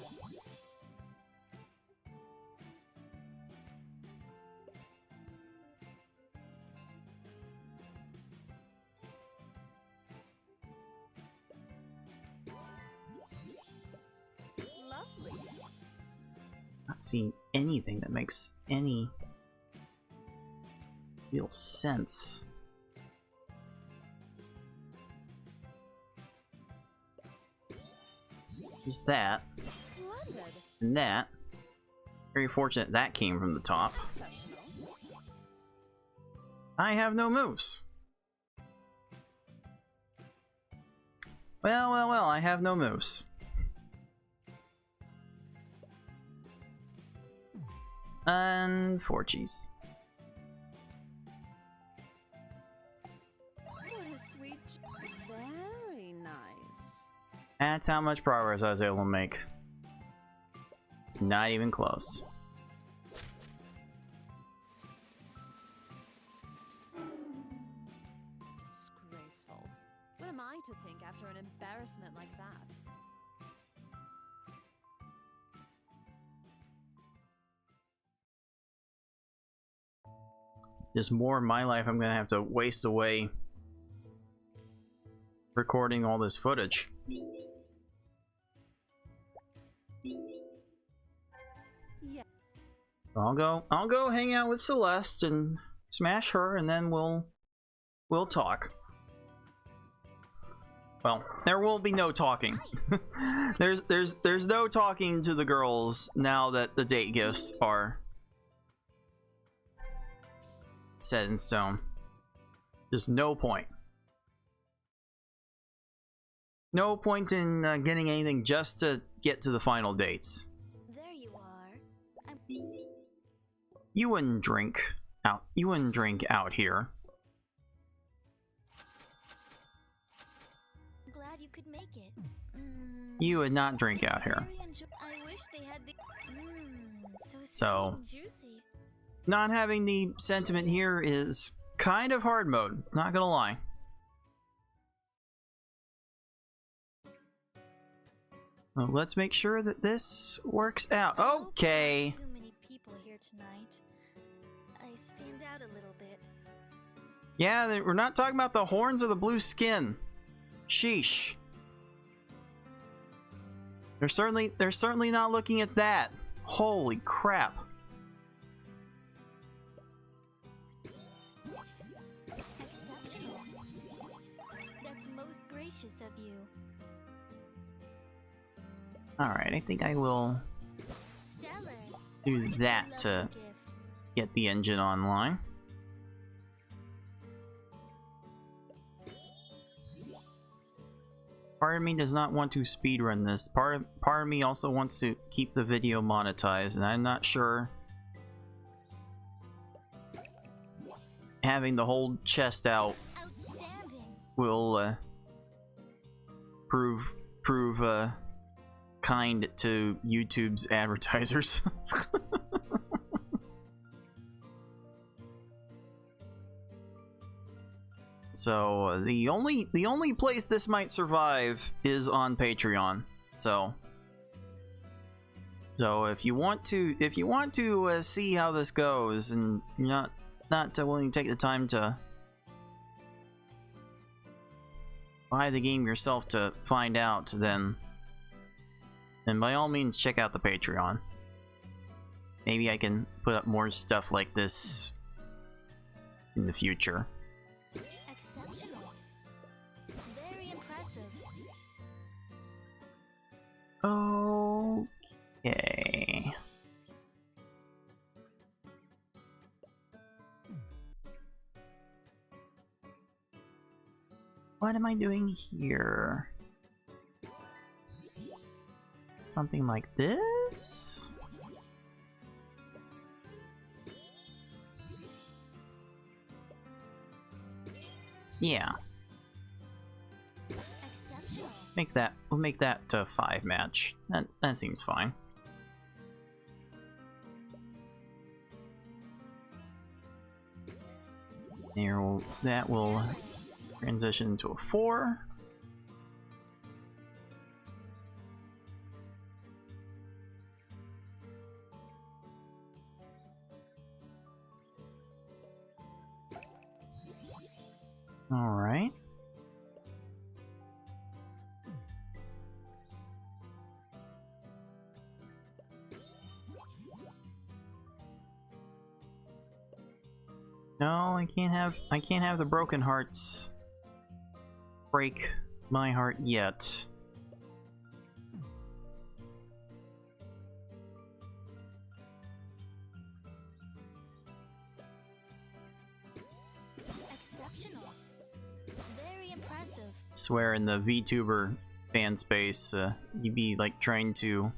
Lovely.
Not seeing anything that makes any real sense. There's that.
Splendid.
And that. Very fortunate that came from the top.
Exceptional.
I have no moves. Well, I have no moves. Unfortunate.
What a sweet. Very nice.
That's how much progress I was able to make. It's not even close.
Disgraceful. What am I to think after an embarrassment like that?
Just more of my life I'm gonna have to waste away recording all this footage.
Yeah.
I'll go hang out with Celeste and smash her, and then we'll talk. Well, there will be no talking. there's no talking to the girls now that the date gifts are set in stone. There's no point. No point in getting anything just to get to the final dates.
There you are. I'm
You wouldn't drink out. You wouldn't drink out here.
glad you could make it.
You would not drink out here.
I wish they had the. So sweet
So-
and juicy.
Not having the sentiment here is kind of hard mode. Not gonna lie. Well, let's make sure that this works out.
I hope there aren't
Okay.
Too many people here tonight. I stand out a little bit.
Yeah, we're not talking about the horns or the blue skin. Sheesh. They're certainly not looking at that. Holy crap.
Exceptional. That's most gracious of you.
Alright, I think I will
Stellar.
do
It's a
that
lovely
to
gift.
get the engine online. Part of me does not want to speedrun this. Part of me also wants to keep the video monetized, and I'm not sure having the whole chest out
Outstanding.
will prove kind to YouTube's advertisers. So the only place this might survive is on Patreon. So if you want to see how this goes, and you're not willing to take the time to buy the game yourself to find out, then by all means check out the Patreon. Maybe I can put up more stuff like this in the future.
Exceptional. Very impressive.
Okay. What am I doing here? Something like this? Yeah.
Exceptional.
We'll make that a 5 match. That seems fine. That will transition to a 4. All right. No, I can't have the broken hearts break my heart yet.
Exceptional. Very impressive.
Swear in the VTuber fan space, you'd be like trying to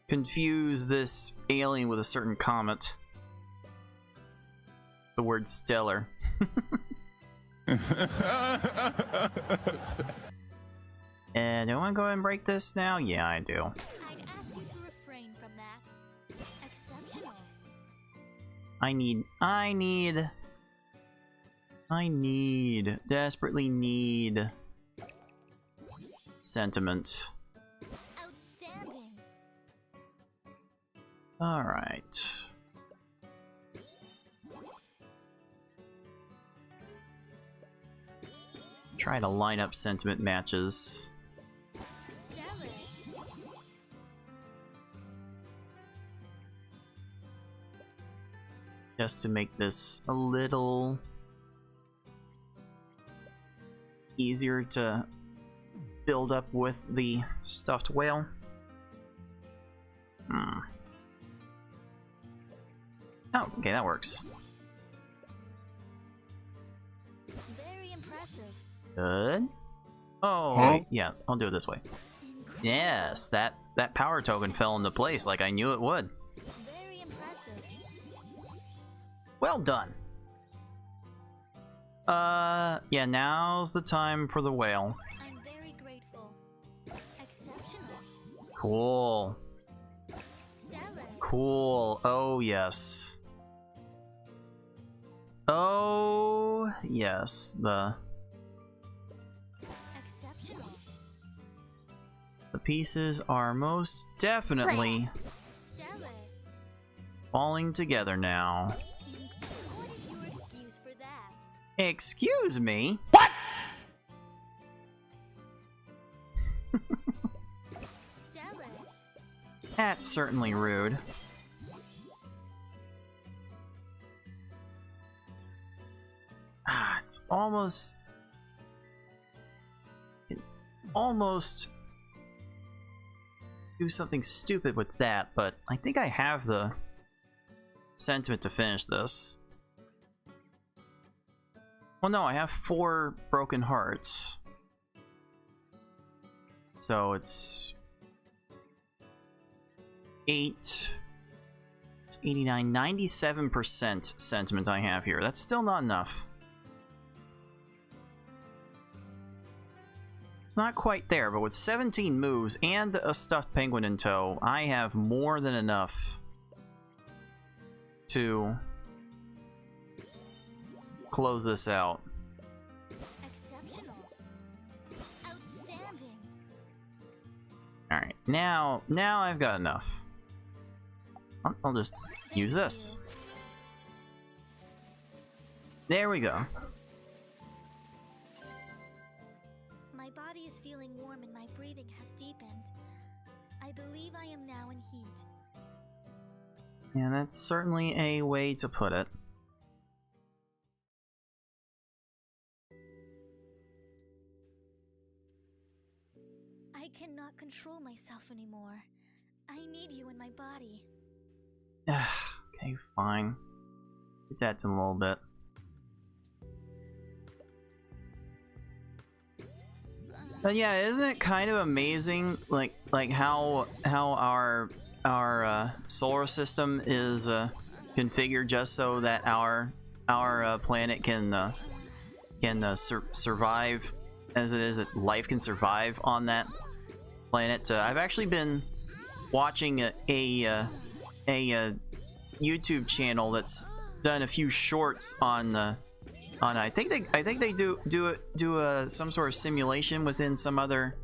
confuse this alien with a certain comet. The word stellar. And do I want to go ahead and break this now? Yeah, I do.
I'd ask you to refrain from that. Exceptional.
Desperately need sentiment.
Outstanding.
Alright. Try to line up sentiment matches.
Stellar.
Just to make this a little easier to build up with the stuffed whale. Oh, okay, that works.
Very impressive.
Good. Oh, wait, yeah, I'll do it this way. Yes, that power token fell into place like I knew it would.
Very impressive.
Well done. Yeah, now's the time for the whale.
I'm very grateful. Exceptional.
Cool.
Stellar.
Cool. Oh, yes. Oh, yes. The
Exceptional.
pieces are most definitely
Stellar.
falling together now.
What is your excuse for that?
Excuse me?
Stellar.
That's certainly rude. Ah, it's almost... almost do something stupid with that, but I think I have the sentiment to finish this. Well, no, I have 4 broken hearts. So it's 8. It's 89, 97% sentiment I have here. That's still not enough. It's not quite there, but with 17 moves and a stuffed penguin in tow, I have more than enough to close this out.
Exceptional. Outstanding.
Alright, now I've got enough. I'll just use this. There we go.
My body is feeling warm and my breathing has deepened. I believe I am now in heat.
And that's certainly a way to put it.
I cannot control myself anymore. I need you in my body.
Okay, fine. Get that in a little bit. But yeah, isn't it kind of amazing, like how our solar system is configured just so that our planet can survive as it is, that life can survive on that planet. I've actually been watching a YouTube channel that's done a few shorts on I think they do some sort of simulation within some other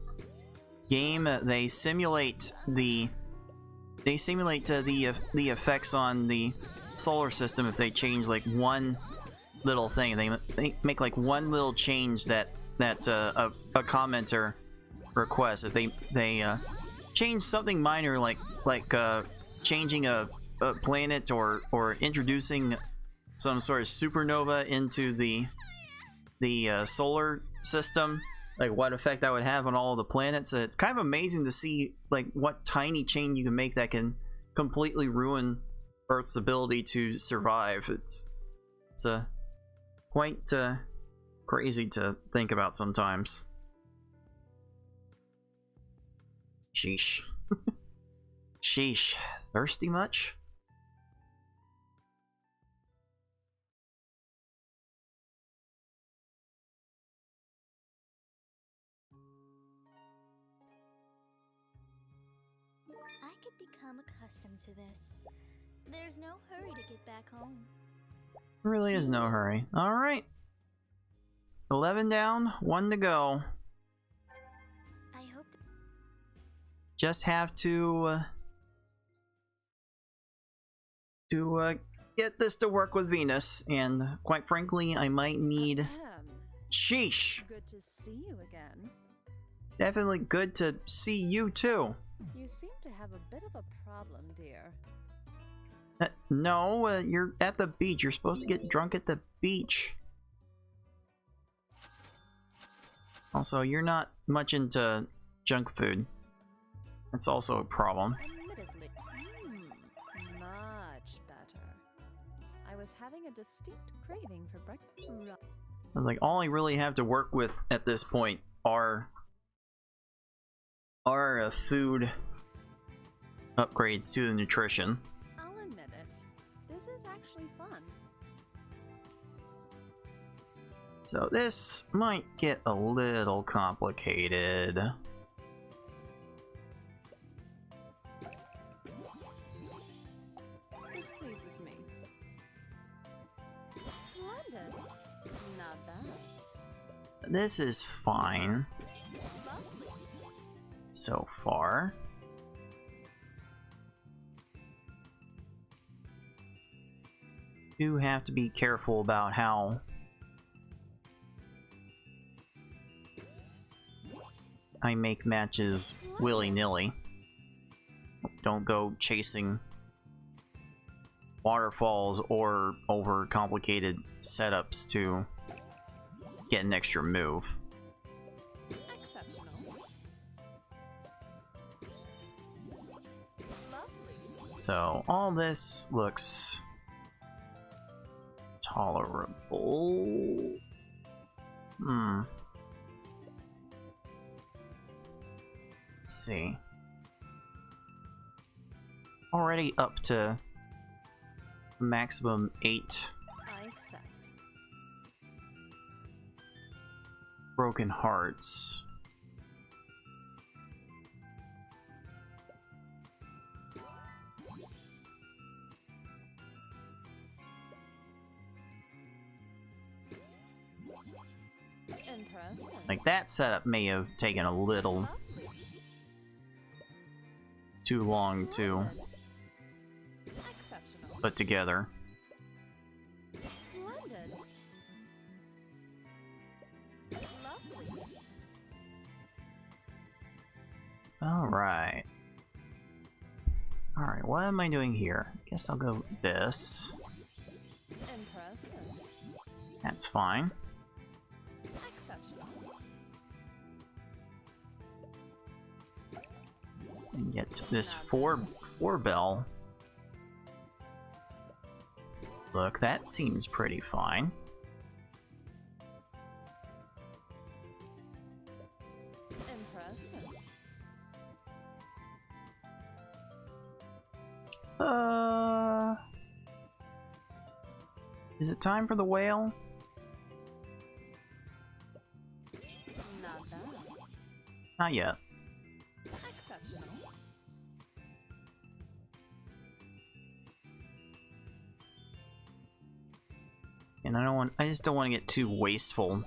game. They simulate the effects on the solar system if they change like one little thing. They make like one little change that a commenter requests. If they change something minor like changing a planet or introducing some sort of supernova into the solar system, like what effect that would have on all of the planets. It's kind of amazing to see like what tiny change you can make that can completely ruin Earth's ability to survive. It's quite crazy to think about sometimes. Sheesh. Sheesh. Thirsty much?
I could become accustomed to this. There's no hurry to get back home.
There really is no hurry. Alright. 11 down, 1 to go.
I hope
Just have to get this to work with Venus, and quite frankly, I might need... Sheesh!
Good to see you again.
Definitely good to see you too.
You seem to have a bit of a problem, dear.
No, you're at the beach. You're supposed to get drunk at the beach. Also, you're not much into junk food. That's also a problem.
Admittedly, much better. I was having a distinct craving for breakfast.
Like, all I really have to work with at this point are food upgrades to the nutrition.
I'll admit it. This is actually fun.
So this might get a little complicated.
This pleases me. Splendid. Not bad.
This is fine
Lovely.
so far. Do have to be careful about how I make matches willy-nilly. Don't go chasing waterfalls or over-complicated setups to get an extra move.
Exceptional. Lovely.
So all this looks tolerable. Let's see. Already up to maximum 8
I accept.
broken hearts.
Impressive.
Like, that setup may have taken a little
Lovely.
too long to
Exceptional.
put together.
Splendid. Lovely.
Alright. Alright, what am I doing here? Guess I'll go this.
Impressive.
That's fine.
Exceptional.
And get this four bell. Look, that seems pretty fine.
Impressive.
Is it time for the whale?
Not bad.
Not yet.
Exceptional.
And I just don't want to get too wasteful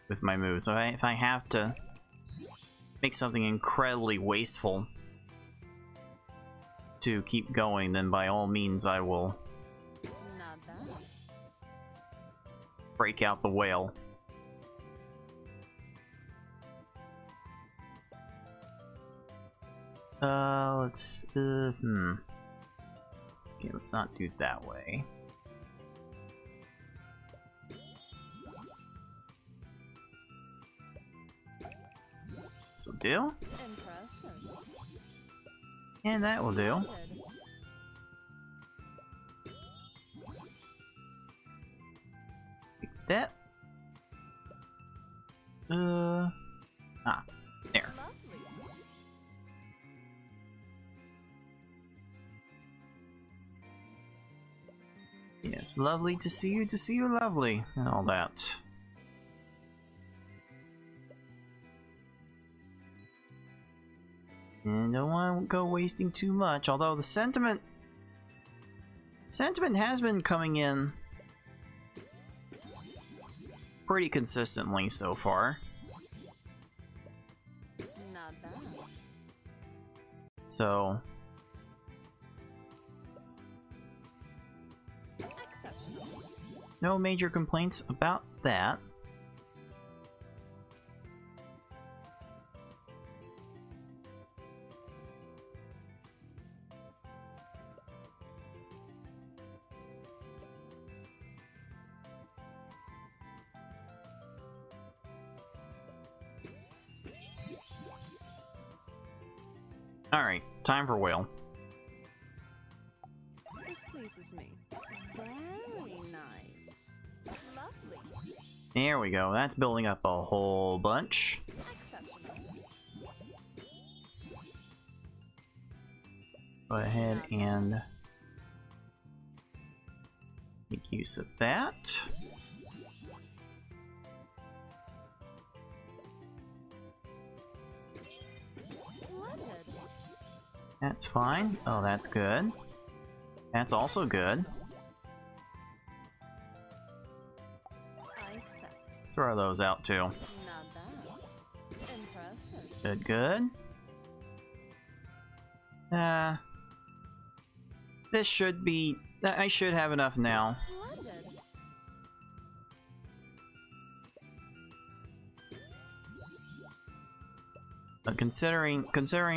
with my moves. So if I have to make something incredibly wasteful to keep going, then by all means I will
Not bad.
break out the whale. Let's, Okay, let's not do it that way. This'll do.
Impressive.
And that will do.
Splendid.
Like that. There.
Lovely.
Yes, lovely to see you lovely, and all that. And don't want to go wasting too much, although the sentiment has been coming in pretty consistently so far.
Not bad.
So,
Exceptional.
no major complaints about that. Alright, time for whale.
This pleases me. Very nice. Lovely.
There we go. That's building up a whole bunch.
Exceptional.
Go ahead and make use of that.
Splendid.
That's fine. Oh, that's good. That's also good.
I accept.
Let's throw those out too.
Not bad. Impressive.
Good, good. This should be... I should have enough now.
Splendid.
But considering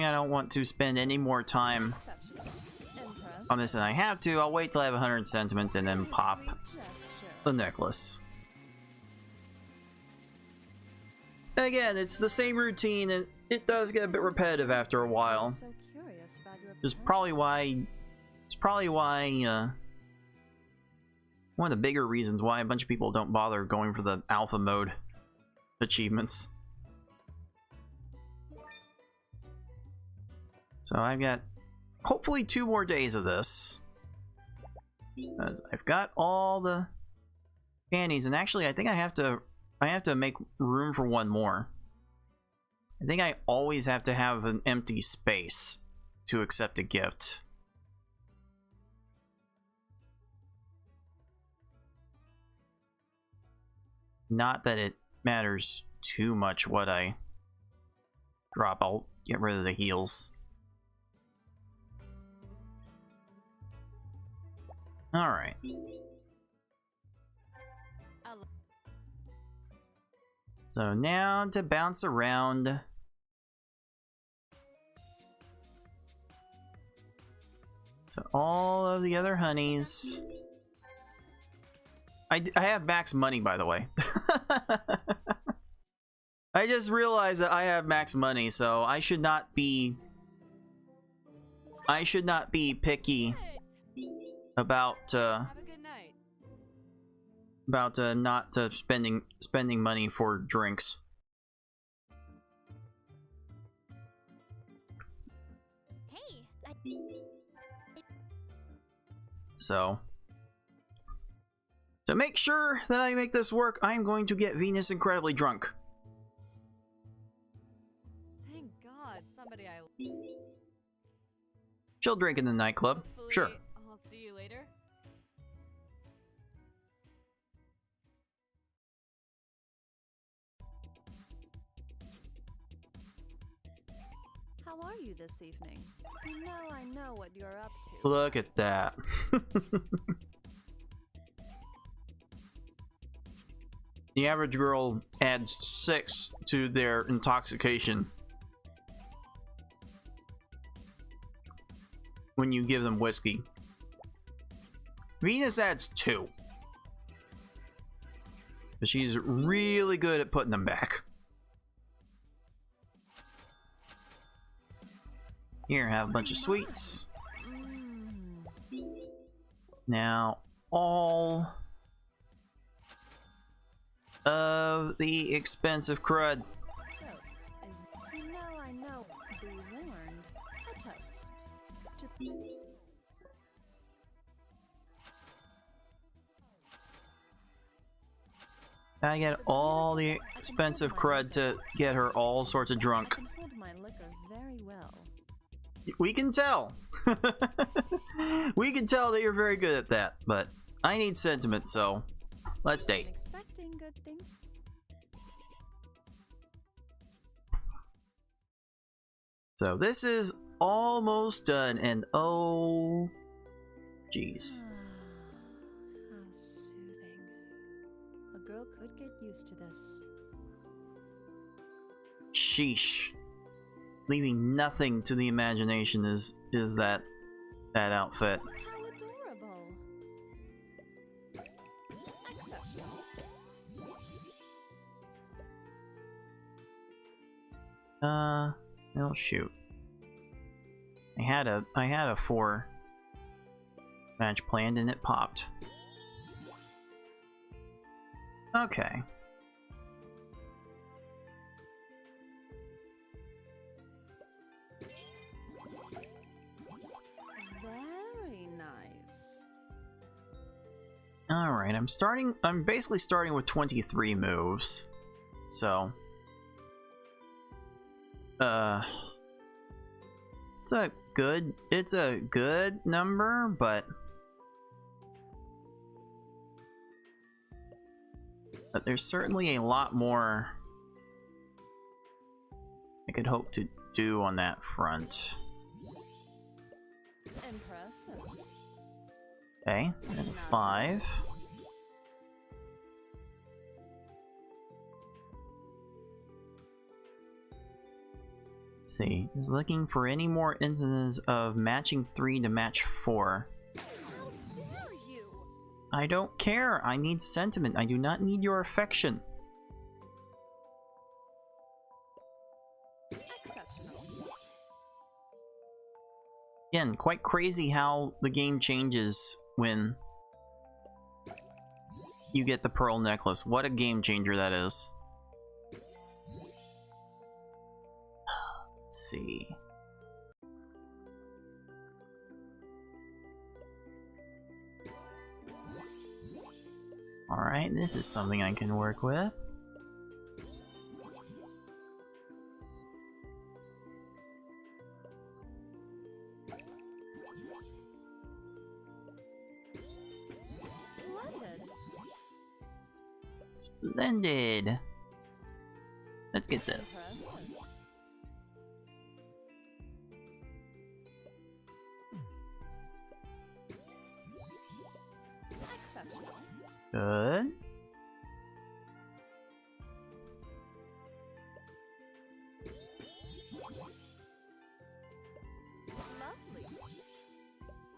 I don't want to spend any more time
Exceptional. Impressive.
on this than I have to, I'll wait till I have 100 sentiment and then pop
Sweet gesture.
the necklace. Again, it's the same routine, and it does get a bit repetitive after a while.
So curious about your
It's
pleasure.
probably why one of the bigger reasons why a bunch of people don't bother going for the alpha mode achievements. So I've got hopefully 2 more days of this. Because I've got all the panties, and actually I think I have to make room for one more. I think I always have to have an empty space to accept a gift. Not that it matters too much what I drop. I'll get rid of the heals. Alright. So now to bounce around. To all of the other honeys. I have max money, by the way. I just realized that I have max money, so I should not be picky about
Have a good night.
not spending money for drinks.
Hey,
So to make sure that I make this work, I'm going to get Venus incredibly drunk.
Thank God, somebody I
She'll drink in the nightclub.
Hopefully,
Sure.
I'll see you later.
How are you this evening? You know I know what you're up to.
Look at that. The average girl adds 6 to their intoxication when you give them whiskey. Venus adds 2. But she's really good at putting them back. Here, have a bunch of sweets. Now, all of the expensive crud.
So, you know I know. Be warned. A toast. To
I get all the expensive crud to get her all sorts of
I
drunk.
can hold my liquor very well.
We can tell. We can tell that you're very good at that, but I need sentiment, so let's
I'm
date.
expecting good things.
So this is almost done, and oh, jeez.
How soothing. A girl could get used to this.
Sheesh. Leaving nothing to the imagination is that outfit.
How adorable.
Oh shoot. I had a 4 match planned and it popped. Okay.
Very nice.
Alright, I'm basically starting with 23 moves. So it's a good number, but there's certainly a lot more I could hope to do on that front.
Impressive.
Okay, there's a 5. Let's see, is looking for any more instances of matching 3 to match 4.
How dare you?
I don't care. I need sentiment. I do not need your affection.
Exceptional.
Again, quite crazy how the game changes when you get the pearl necklace. What a game changer that is. Let's see. Alright, this is something I can work with. Splendid! Let's get this.
Exceptional.
Good.
Lovely.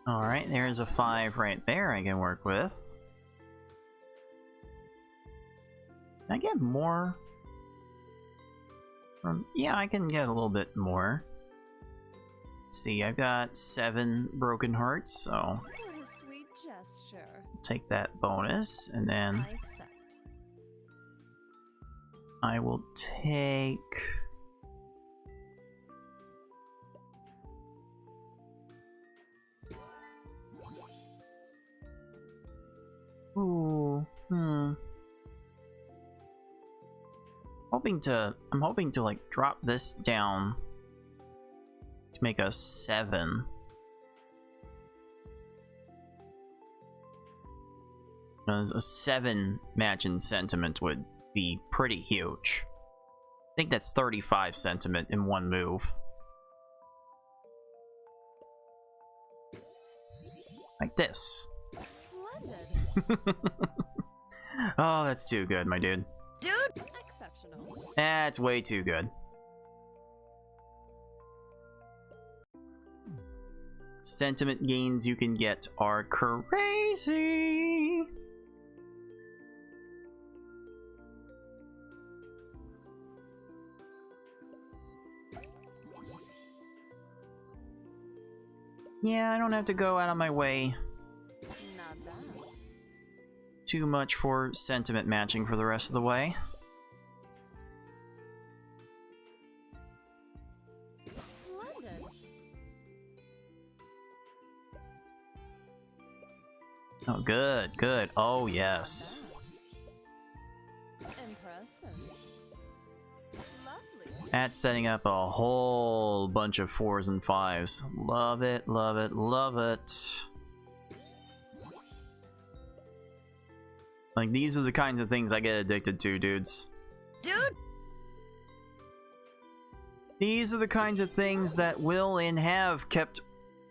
Alright, there's a 5 right there I can work with. Can I get more? Yeah, I can get a little bit more. Let's see, I've got 7 broken hearts, so
What a sweet gesture.
take that bonus, and then
I accept.
I will take... Ooh, I'm hoping to like drop this down to make a 7. Because a 7 match in sentiment would be pretty huge. I think that's 35 sentiment in one move. Like this.
Splendid.
Oh, that's too good, my dude.
Exceptional.
That's way too good. Sentiment gains you can get are crazy. Yeah, I don't have to go out of my way
Not bad.
too much for sentiment matching for the rest of the way.
Splendid.
Oh, good, good. Oh, yes.
Impressive. Lovely.
That's setting up a whole bunch of 4s and 5s. Love it, love it, love it. Like, these are the kinds of things I get addicted to, dudes.
Dude!
These are the kinds of things that will and have kept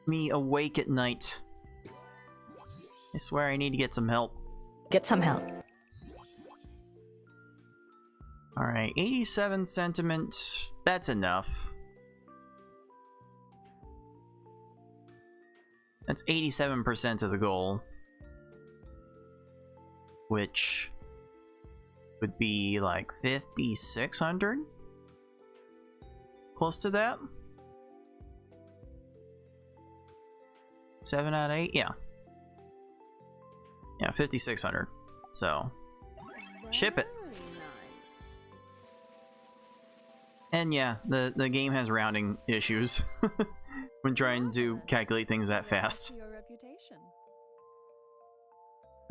me awake at night. I swear I need to get some help.
Get some help.
Alright, 87 sentiment. That's enough. That's 87% of the goal. Which would be like 5,600? Close to that? 7 out of 8? Yeah. Yeah, 5,600. So, Ship it.
Very nice.
And yeah, the game has rounding issues when trying to calculate things that fast.
To your reputation.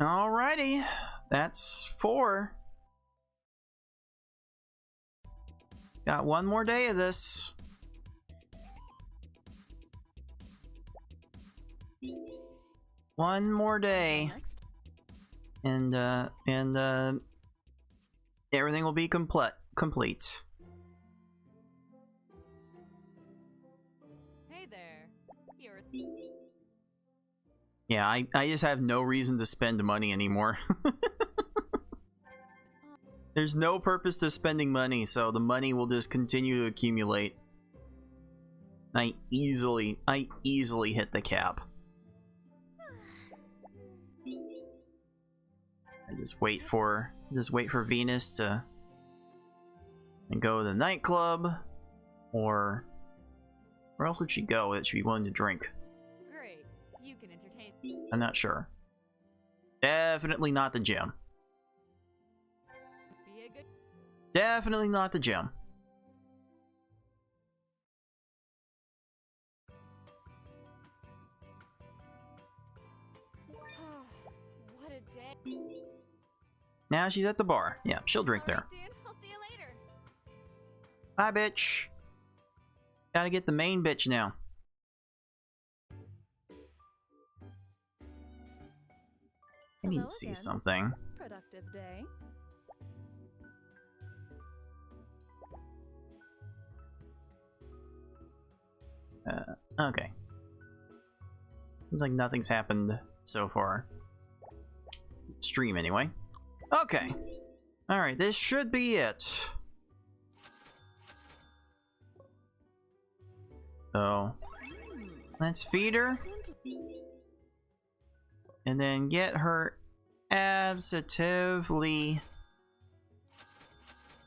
Alrighty, that's 4. Got one more day of this. One more day,
Next.
and everything will be complete.
Hey there. You're
Yeah, I just have no reason to spend money anymore. There's no purpose to spending money, so the money will just continue to accumulate. I easily hit the cap. I just wait for Venus to go to the nightclub, or where else would she go that she'd be willing to drink?
great. You can entertain.
I'm not sure. Definitely not the gym.
Be a good.
Definitely not the gym.
What a day.
Now she's at the bar. Yeah, she'll drink there.
Alright, dude. I'll see you later.
Bye, bitch. Gotta get the main bitch now. I need
Hello
to see
again.
something.
Productive day.
Okay. Seems like nothing's happened so far. Stream, anyway. Okay. Alright, this should be it. So, let's feed her. And then get her absolutely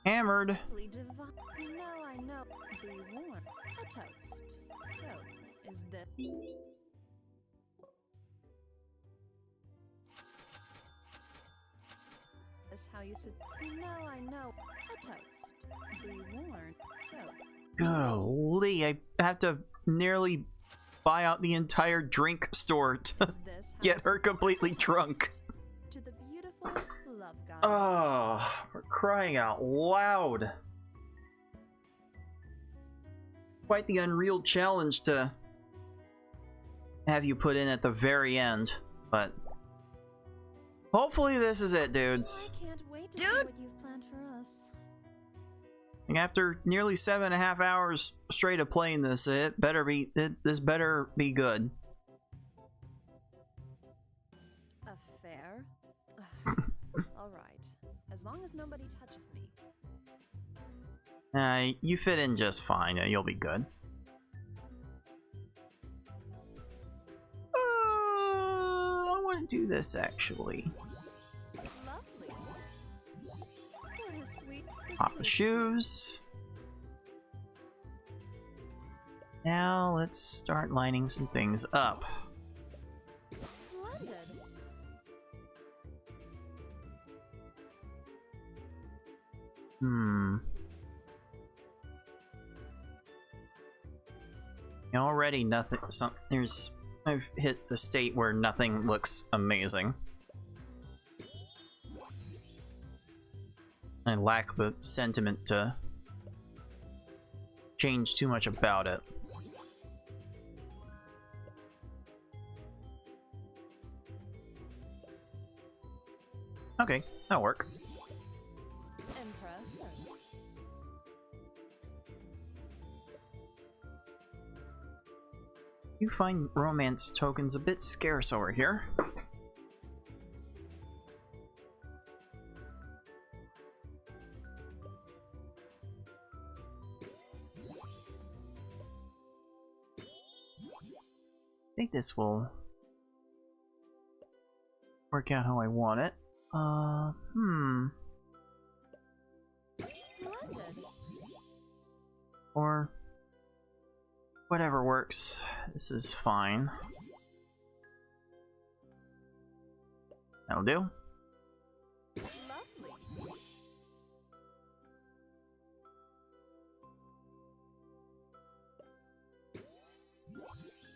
hammered.
Simply divine. I know. Be warm. A toast. So, is this how you said? I know. A toast. Be warned. So,
Golly, I have to nearly buy out the entire drink store to
is this how
get
you
her
said?
completely
A toast
drunk.
To the beautiful love goddess.
Oh, we're crying out loud. Quite the unreal challenge to have you put in at the very end, but hopefully this is it, dudes.
I can't wait to see what you've planned for us.
And after nearly 7.5 hours straight of playing this, this better be good.
Affair? All right. As long as nobody touches me.
You fit in just fine. You'll be good. I want to do this actually.
Lovely. What is sweet? This
Pop the
place is
shoes. Now let's start lining some things up.
splendid.
Already nothing. I've hit the state where nothing looks amazing. I lack the sentiment to change too much about it. Okay, that'll work.
Impressive.
You find romance tokens a bit scarce over here. I think this will work out how I want it.
Splendid.
Or whatever works. This is fine. That'll do.
Lovely.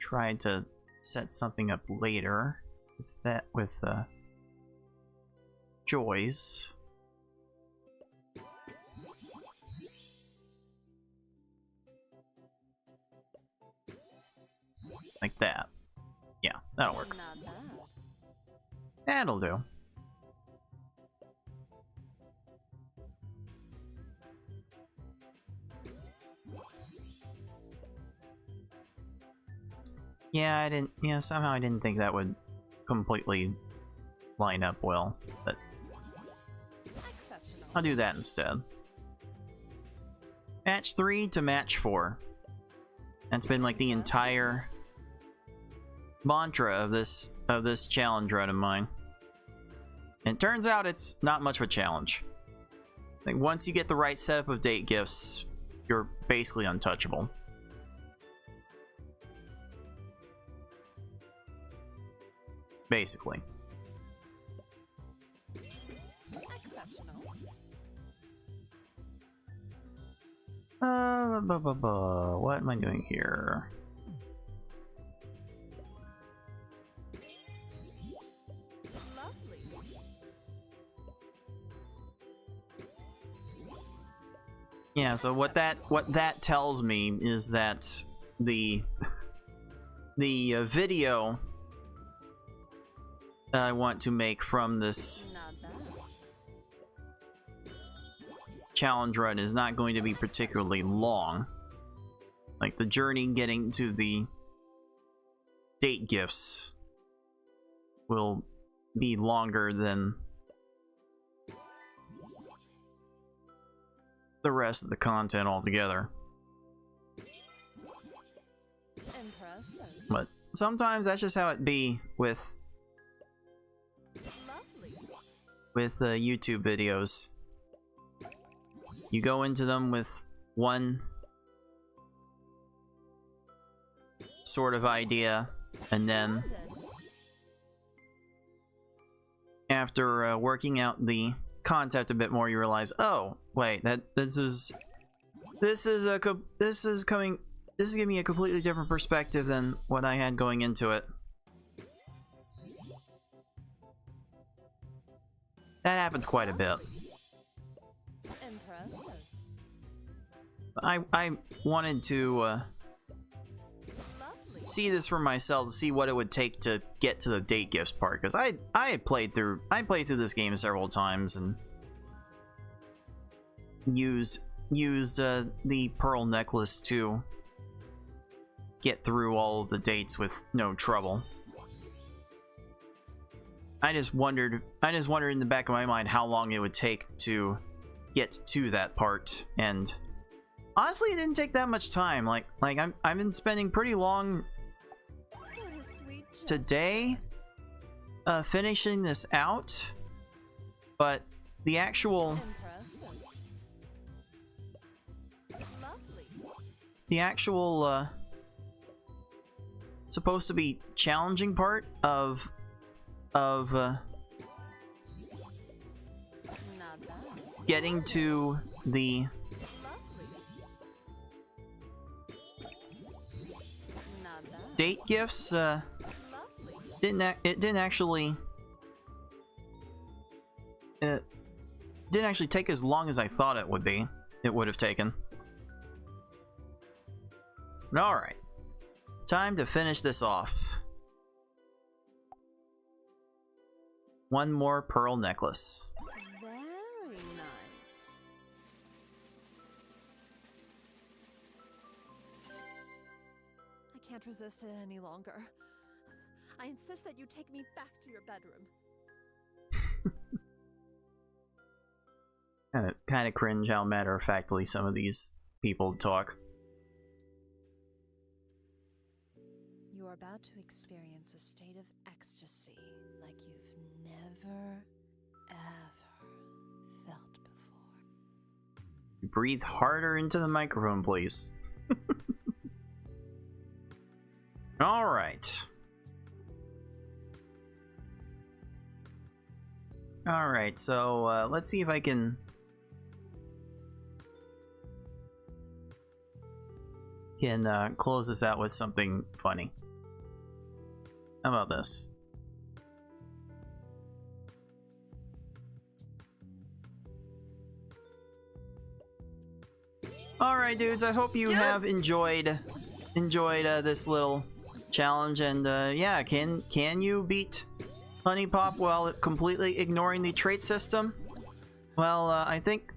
try to set something up later with Joy's. Like that. Yeah, that'll work.
Not bad.
That'll do. Yeah, somehow I didn't think that would completely line up well, but
Exceptional.
I'll do that instead. Match 3 to match 4. That's been like the entire mantra of this challenge run of mine. And it turns out it's not much of a challenge. Like once you get the right setup of date gifts, you're basically untouchable. Basically.
Exceptional.
What am I doing here?
Lovely.
Yeah, so what that tells me is that the video that I want to make from this
Not bad.
challenge run is not going to be particularly long. Like the journey getting to the date gifts will be longer than the rest of the content altogether.
Impressive.
But sometimes that's just how it be with
Lovely.
YouTube videos. You go into them with one sort of idea, and then after working out the concept a bit more, you realize, oh wait, this is giving me a completely different perspective than what I had going into it. That happens quite a bit.
Impressive.
I wanted to
Lovely.
see this for myself, to see what it would take to get to the date gifts part, because I played through this game several times and used the pearl necklace to get through all of the dates with no trouble. I just wondered in the back of my mind how long it would take to get to that part, and honestly it didn't take that much time. Like I've been spending pretty long
What a sweet gesture.
today finishing this out, but the actual
Impressive. Lovely.
supposed to be challenging part of
Not bad.
getting to the
Lovely. Not bad.
date gifts
Lovely.
didn't actually take as long as I thought it would have taken. All right, it's time to finish this off. One more pearl necklace.
Very nice. I can't resist it any longer. I insist that you take me back to your bedroom.
Kind of cringe how matter-of-factly some of these people talk.
You are about to experience a state of ecstasy like you've never, ever felt before.
Breathe harder into the microphone, please. All right. All right, so let's see if I can close this out with something funny. How about this? Alright, dudes, I hope you have enjoyed this little challenge, and yeah, can you beat HuniePop while completely ignoring the trait system? Well, I think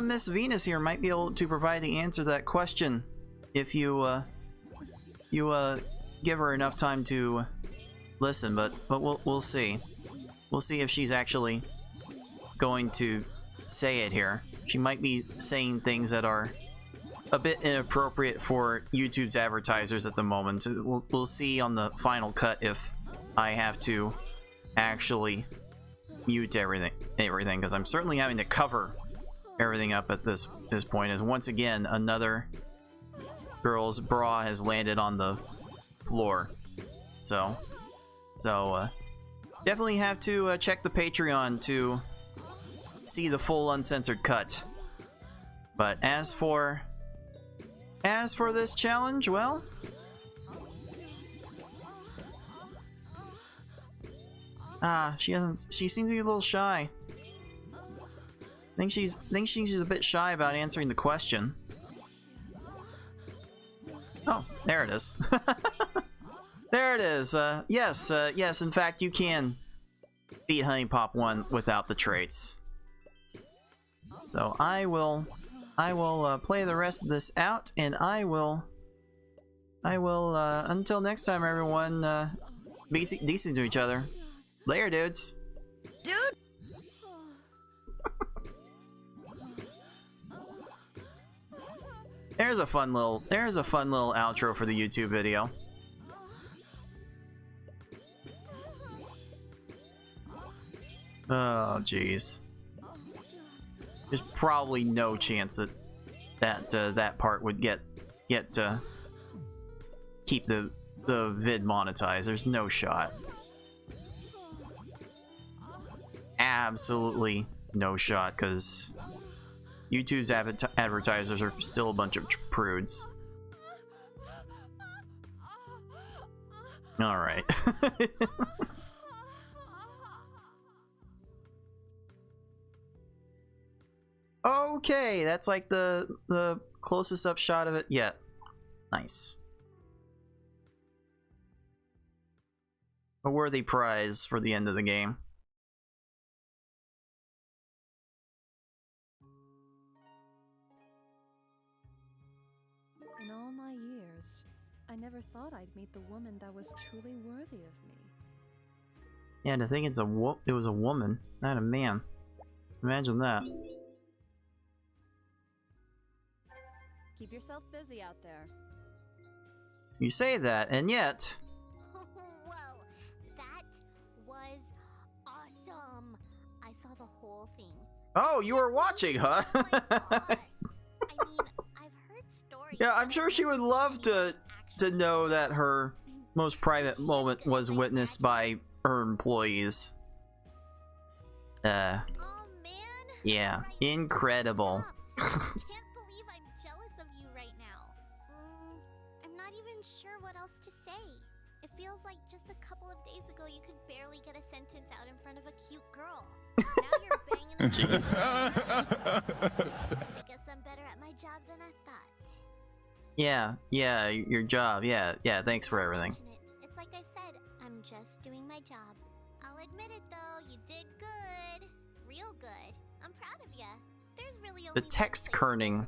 Miss Venus here might be able to provide the answer to that question if you give her enough time to listen. But we'll see. We'll see if she's actually going to say it here. She might be saying things that are a bit inappropriate for YouTube's advertisers at the moment. We'll see on the final cut if I have to actually mute everything, because I'm certainly having to cover everything up at this point, as once again another girl's bra has landed on the floor. So definitely have to check the Patreon to see the full uncensored cut. But as for this challenge, well, she seems to be a little shy. Think she's a bit shy about answering the question. Oh, there it is. There it is. Yes, in fact, you can beat HuniePop 1 without the traits. So I will play the rest of this out, and I will until next time, everyone, be decent to each other. Later, dudes.
Dude.
There's a fun little outro for the YouTube video. Oh jeez. There's probably no chance that part would get keep the vid monetized. There's no shot. Absolutely no shot, because YouTube's advertisers are still a bunch of prudes. Alright. Okay, that's like the closest up shot of it yet. Nice. A worthy prize for the end of the game.
In all my years, I never thought I'd meet the woman that was truly worthy of me.
Yeah, to think it was a woman, not a man. Imagine that.
Keep yourself busy out there.
You say that, and yet...
Whoa, that was awesome. I saw the whole thing.
Oh, you were watching, huh?
Oh my gosh. I mean, I've heard stories.
Yeah, I'm sure she would love to know that her most private moment was witnessed by her employees.
Oh man.
Yeah, incredible.
I can't believe I'm jealous of you right now. I'm not even sure what else to say. It feels like just a couple of days ago you could barely get a sentence out in front of a cute girl. Now you're banging a I guess I'm better at my job than I thought.
Yeah, your job. Yeah, thanks for everything.
It's like I said, I'm just doing my job. I'll admit it though, you did good. Real good. I'm proud of ya. There's really only
The text kerning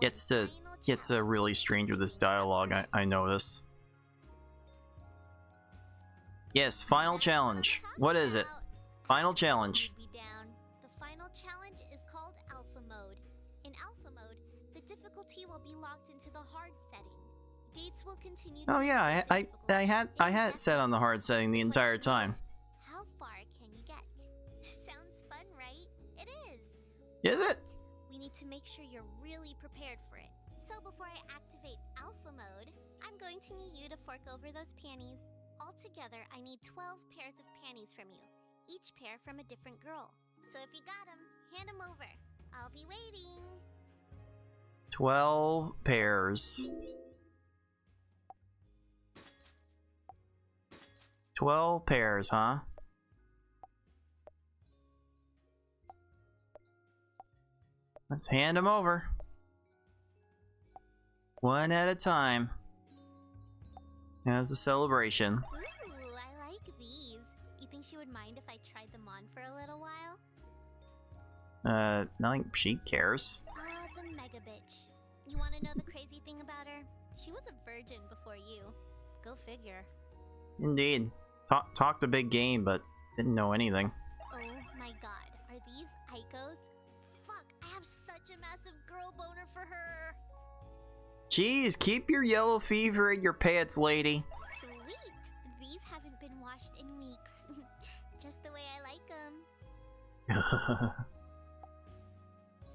gets really strange with this dialogue, I notice. Yes, final challenge. What is it? Final challenge.
The final challenge is called Alpha Mode. In Alpha Mode, the difficulty will be locked into the hard setting. Dates will continue.
Oh yeah, I had it set on the hard setting the entire time.
How far can you get? Sounds fun, right? It is.
Is it?
We need to make sure you're really prepared for it. So before I activate Alpha Mode, I'm going to need you to fork over those panties. Altogether, I need 12 pairs of panties from you. Each pair from a different girl. So if you got them, hand them over. I'll be waiting.
12 pairs. 12 pairs, huh? Let's hand them over. One at a time. As a celebration.
Ooh, I like these. You think she would mind if I tried them on for a little while?
I think she cares.
The mega bitch. You want to know the crazy thing about her? She was a virgin before you. Go figure.
Indeed. Talked a big game, but didn't know anything.
Oh my god, are these Icos? Fuck, I have such a massive girl boner for her.
Jeez, keep your yellow fever in your pants, lady.
Sweet! These haven't been washed in weeks. Just the way I like them.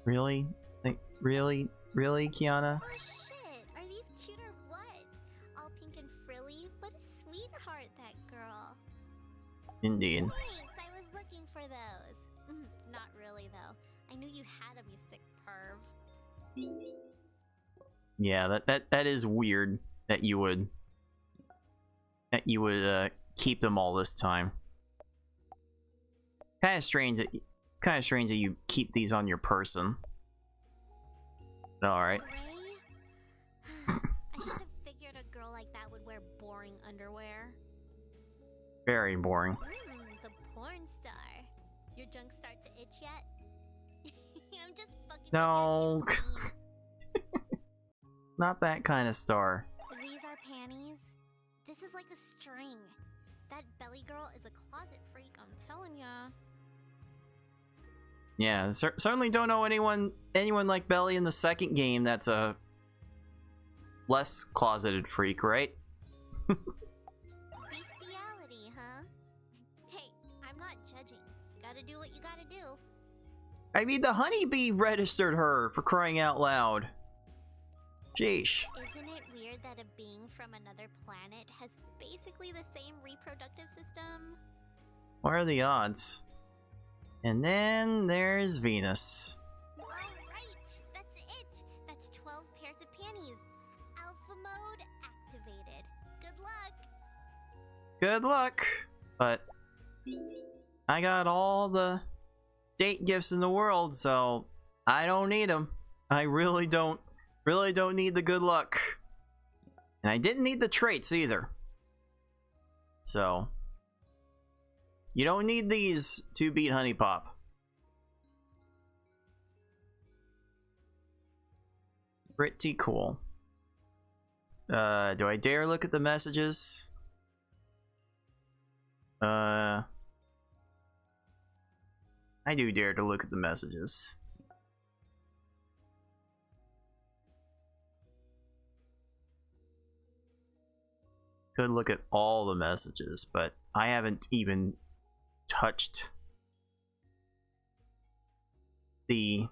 Really? Like, really? Really, Kiana?
Oh shit, are these cute or what? All pink and frilly? What a sweetheart, that girl.
Indeed.
Thanks, I was looking for those. Not really, though. I knew you had them, you sick perv.
Yeah, that is weird that you would keep them all this time. Kind of strange that you keep these on your person. All right.
Gray? I should have figured a girl like that would wear boring underwear.
Very boring.
The porn star. Your junk start to itch yet? I'm just fucking.
No.
with you, she's clean.
Not that kind of star.
These are panties. This is like a string. That belly girl is a closet freak, I'm telling ya.
Yeah, certainly don't know anyone like Belly in the second game that's a less closeted freak, right?
Bestiality, huh? Hey, I'm not judging. Gotta do what you gotta do.
I mean, the honeybee registered her, for crying out loud. Jeesh.
Isn't it weird that a being from another planet has basically the same reproductive system?
What are the odds? And then there's Venus.
Alright, that's it. That's 12 pairs of panties. Alpha mode activated. Good luck.
Good luck. But I got all the date gifts in the world, so I don't need them. I really don't need the good luck. And I didn't need the traits either. So you don't need these to beat HuniePop. Pretty cool. Do I dare look at the messages? I do dare to look at the messages. Could look at all the messages, but I haven't even touched the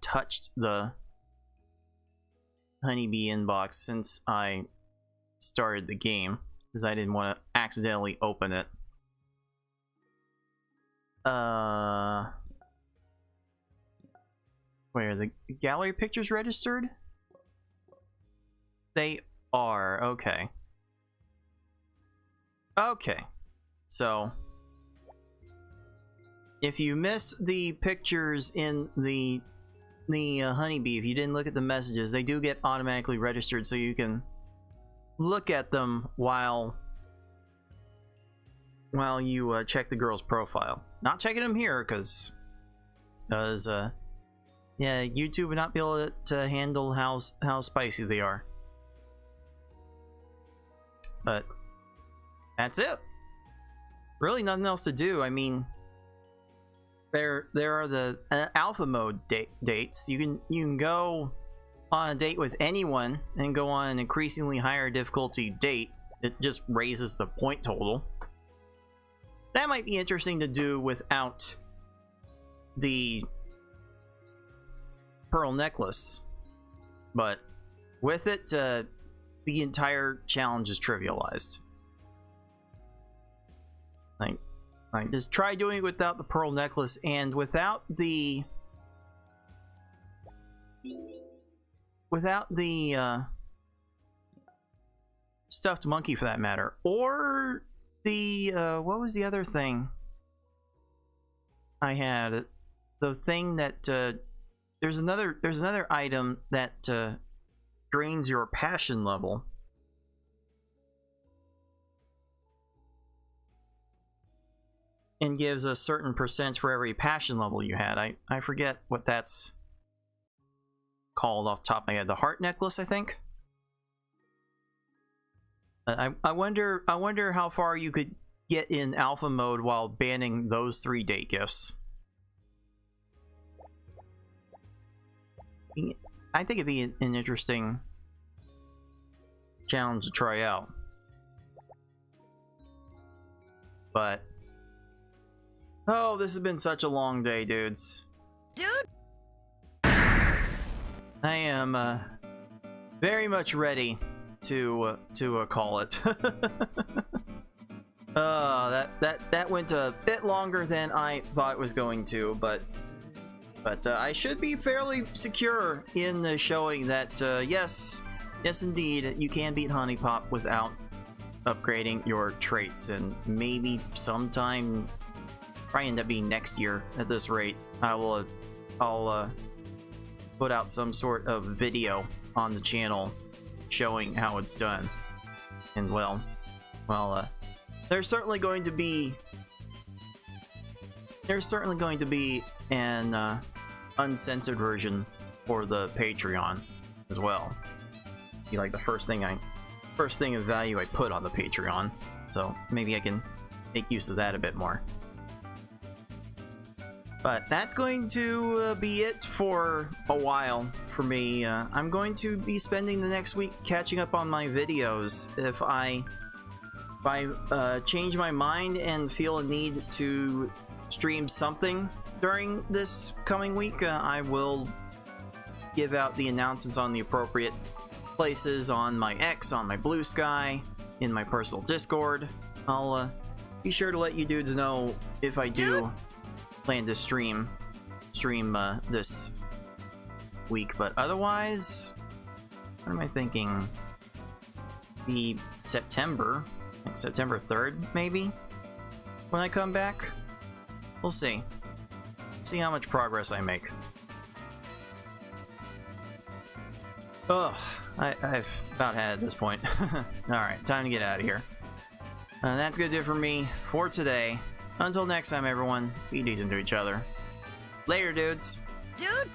touched the honeybee inbox since I started the game because I didn't want to accidentally open it. Where are the gallery pictures registered? They are, okay. Okay. So if you miss the pictures in the honeybee, if you didn't look at the messages, they do get automatically registered so you can look at them while you check the girl's profile. Not checking them here because yeah, YouTube would not be able to handle how spicy they are. But that's it. Really nothing else to do. I mean, there are the alpha mode dates. You can go on a date with anyone and go on an increasingly higher difficulty date. It just raises the point total. That might be interesting to do without the pearl necklace, but with it, the entire challenge is trivialized. Like just try doing it without the pearl necklace and without the without the stuffed monkey for that matter, or the what was the other thing I had? The thing that there's another item that drains your passion level. And gives a certain percent for every passion level you had. I forget what that's called off the top of my head. The heart necklace, I think. I wonder how far you could get in alpha mode while banning those 3 date gifts. I think it'd be an interesting challenge to try out. But oh, this has been such a long day, dudes.
Dude!
I am very much ready to call it. That went a bit longer than I thought it was going to, but I should be fairly secure in the showing that yes indeed, you can beat HuniePop without upgrading your traits, and maybe sometime, probably end up being next year at this rate, I'll put out some sort of video on the channel showing how it's done. And well, there's certainly going to be an uncensored version for the Patreon as well. Be like the first thing of value I put on the Patreon, so maybe I can make use of that a bit more. But that's going to be it for a while for me. I'm going to be spending the next week catching up on my videos. If I change my mind and feel a need to stream something during this coming week, I will give out the announcements on the appropriate places on my X, on my Blue Sky, in my personal Discord. I'll be sure to let you dudes know if I do plan to stream this week, but otherwise, what am I thinking? The September 3rd, maybe, when I come back. We'll see how much progress I make. Ugh, I've about had at this point. Alright, time to get out of here. That's gonna do it for me for today. Until next time, everyone, be decent to each other. Later, dudes.
Dude!